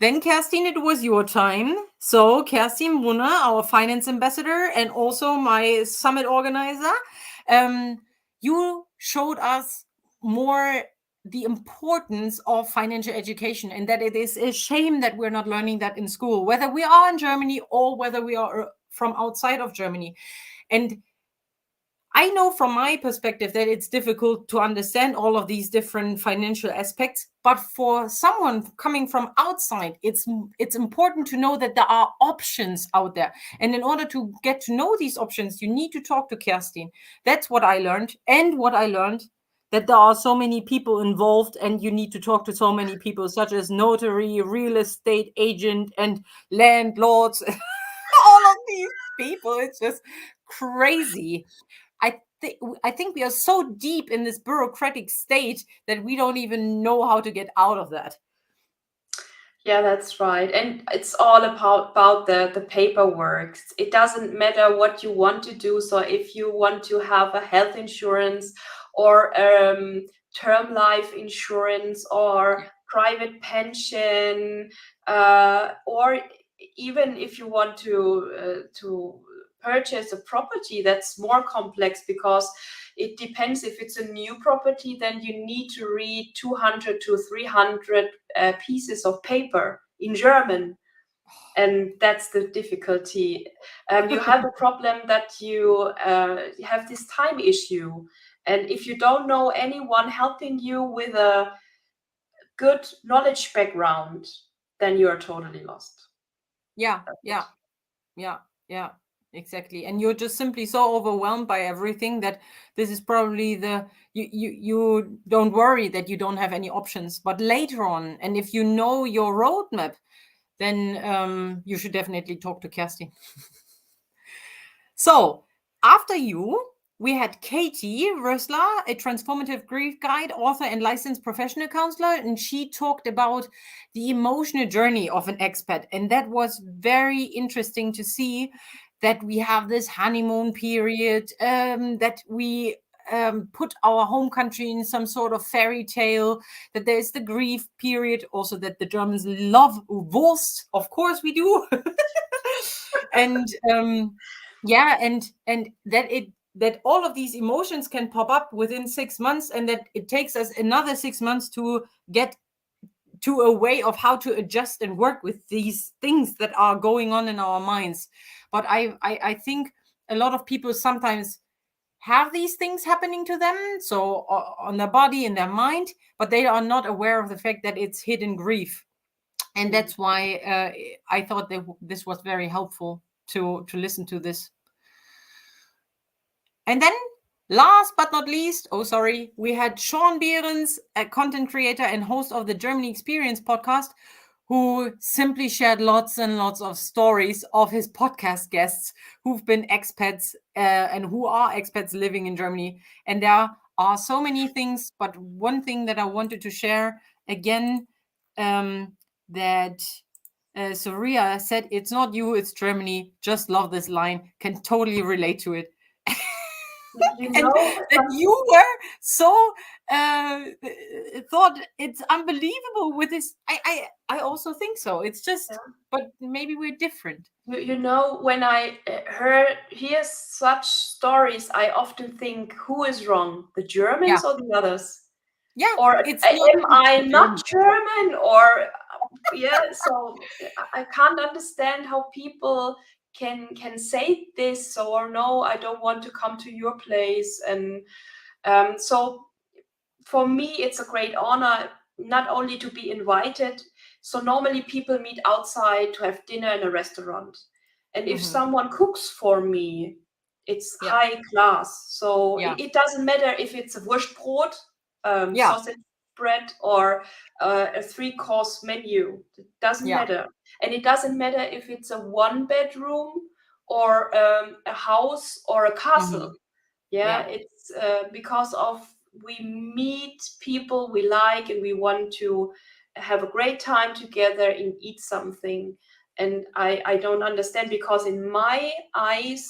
Then, Kerstin, it was your time. So Kerstin Brunner, our finance ambassador and also my summit organizer, you showed us more the importance of financial education, and that it is a shame that we're not learning that in school, whether we are in Germany or whether we are from outside of Germany. And I know from my perspective that it's difficult to understand all of these different financial aspects, but for someone coming from outside, it's important to know that there are options out there. And in order to get to know these options, you need to talk to Kerstin. That's what I learned. And what I learned, that there are so many people involved, and you need to talk to so many people, such as notary, real estate agent, and landlords. All of these people, it's just crazy. I think we are so deep in this bureaucratic state that we don't even know how to get out of that. Yeah, that's right. And it's all about the paperwork. It doesn't matter what you want to do. So if you want to have a health insurance or term life insurance or private pension, or even if you want to purchase a property, that's more complex, because it depends. If it's a new property, then you need to read 200 to 300 pieces of paper in German. And that's the difficulty. You have a problem that you have this time issue. And if you don't know anyone helping you with a good knowledge background, then you are totally lost. Yeah. Exactly. And you're just simply so overwhelmed by everything that this is probably you don't worry that you don't have any options. But later on, and if you know your roadmap, then you should definitely talk to Kerstin. So after you, we had Katie Rössler, a transformative grief guide, author, and licensed professional counselor, and she talked about the emotional journey of an expat. And that was very interesting to see that we have this honeymoon period, that we put our home country in some sort of fairy tale, that there's the grief period, also that the Germans love Wurst. Of course we do. And yeah, and that all of these emotions can pop up within 6 months, and that it takes us another 6 months to get to a way of how to adjust and work with these things that are going on in our minds. But I think a lot of people sometimes have these things happening to them, so on their body and their mind, but they are not aware of the fact that it's hidden grief. And that's why I thought that this was very helpful to listen to this. And then last but not least, we had Shaun Behrens, a content creator and host of the Germany Experience podcast, who simply shared lots and lots of stories of his podcast guests who've been expats and who are expats living in Germany. And there are so many things, but one thing that I wanted to share again, that Soria said, "It's not you, it's Germany. Just love this line. Can totally relate to it." You And know, that you were so thought it's unbelievable with this. I also think so. It's just, but maybe we're different. you know, when I hear such stories, I often think, who is wrong, the Germans or the others? Yeah, or it's am I not German? Or so I can't understand how people can say this, or no, I don't want to come to your place. And so for me, it's a great honor not only to be invited. So normally people meet outside to have dinner in a restaurant, and if someone cooks for me, it's high class. So it doesn't matter if it's a Wurstbrot, sausage bread, or a 3-course menu. It doesn't matter. And it doesn't matter if it's a 1-bedroom or a house or a castle. It's because of we meet people we like, and we want to have a great time together and eat something. And I don't understand, because in my eyes,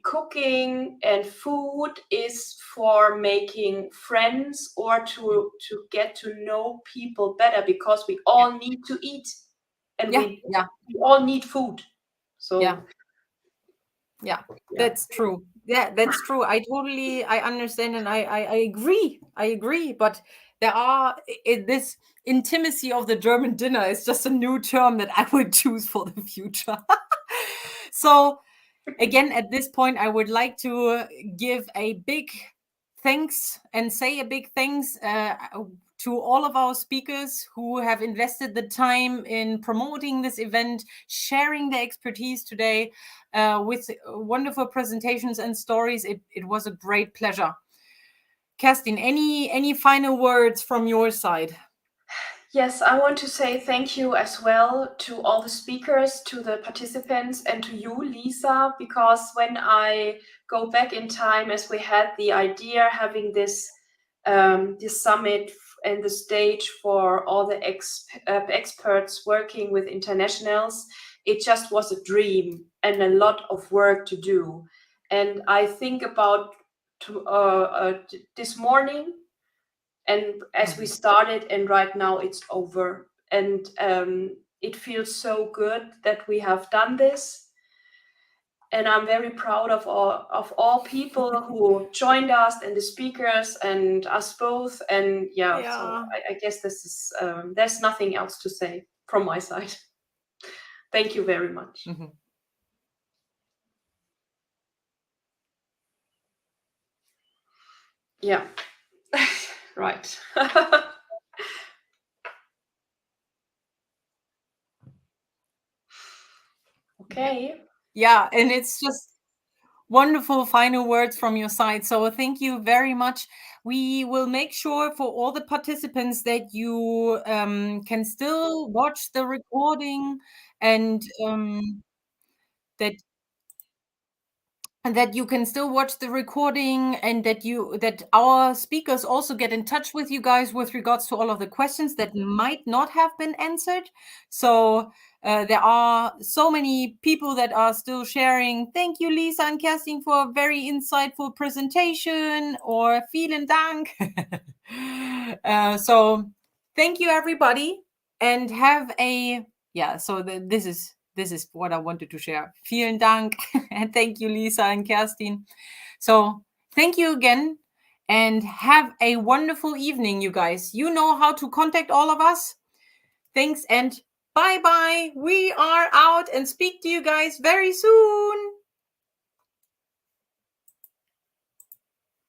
cooking and food is for making friends or to get to know people better, because we all need to eat, and we all need food. So that's true. That's true. I understand, and I agree. But there are this intimacy of the German dinner is just a new term that I would choose for the future. So again, at this point, I would like to give a big thanks and say a big thanks to all of our speakers who have invested the time in promoting this event, sharing their expertise today with wonderful presentations and stories. It was a great pleasure. Kerstin, any final words from your side? Yes, I want to say thank you as well to all the speakers, to the participants, and to you, Lisa, because when I go back in time, as we had the idea having this summit and the stage for all the experts working with internationals, it just was a dream and a lot of work to do. And I think about this morning, and as we started, and right now it's over, and it feels so good that we have done this, and I'm very proud of all people who joined us, and the speakers, and us both. And so I guess this is there's nothing else to say from my side. Thank you very much. Right. Okay. Yeah, and it's just wonderful final words from your side. So thank you very much. We will make sure for all the participants that you can still watch the recording and that you can still watch the recording, and that our speakers also get in touch with you guys with regards to all of the questions that might not have been answered. So there are so many people that are still sharing. Thank you, Lisa and Kerstin, for a very insightful presentation, or vielen Dank. So thank you, everybody, and have a, so this is what I wanted to share. Vielen Dank. And thank you, Lisa and Kerstin. So thank you again, and have a wonderful evening, you guys. You know how to contact all of us. Thanks, and bye-bye. We are out, and speak to you guys very soon.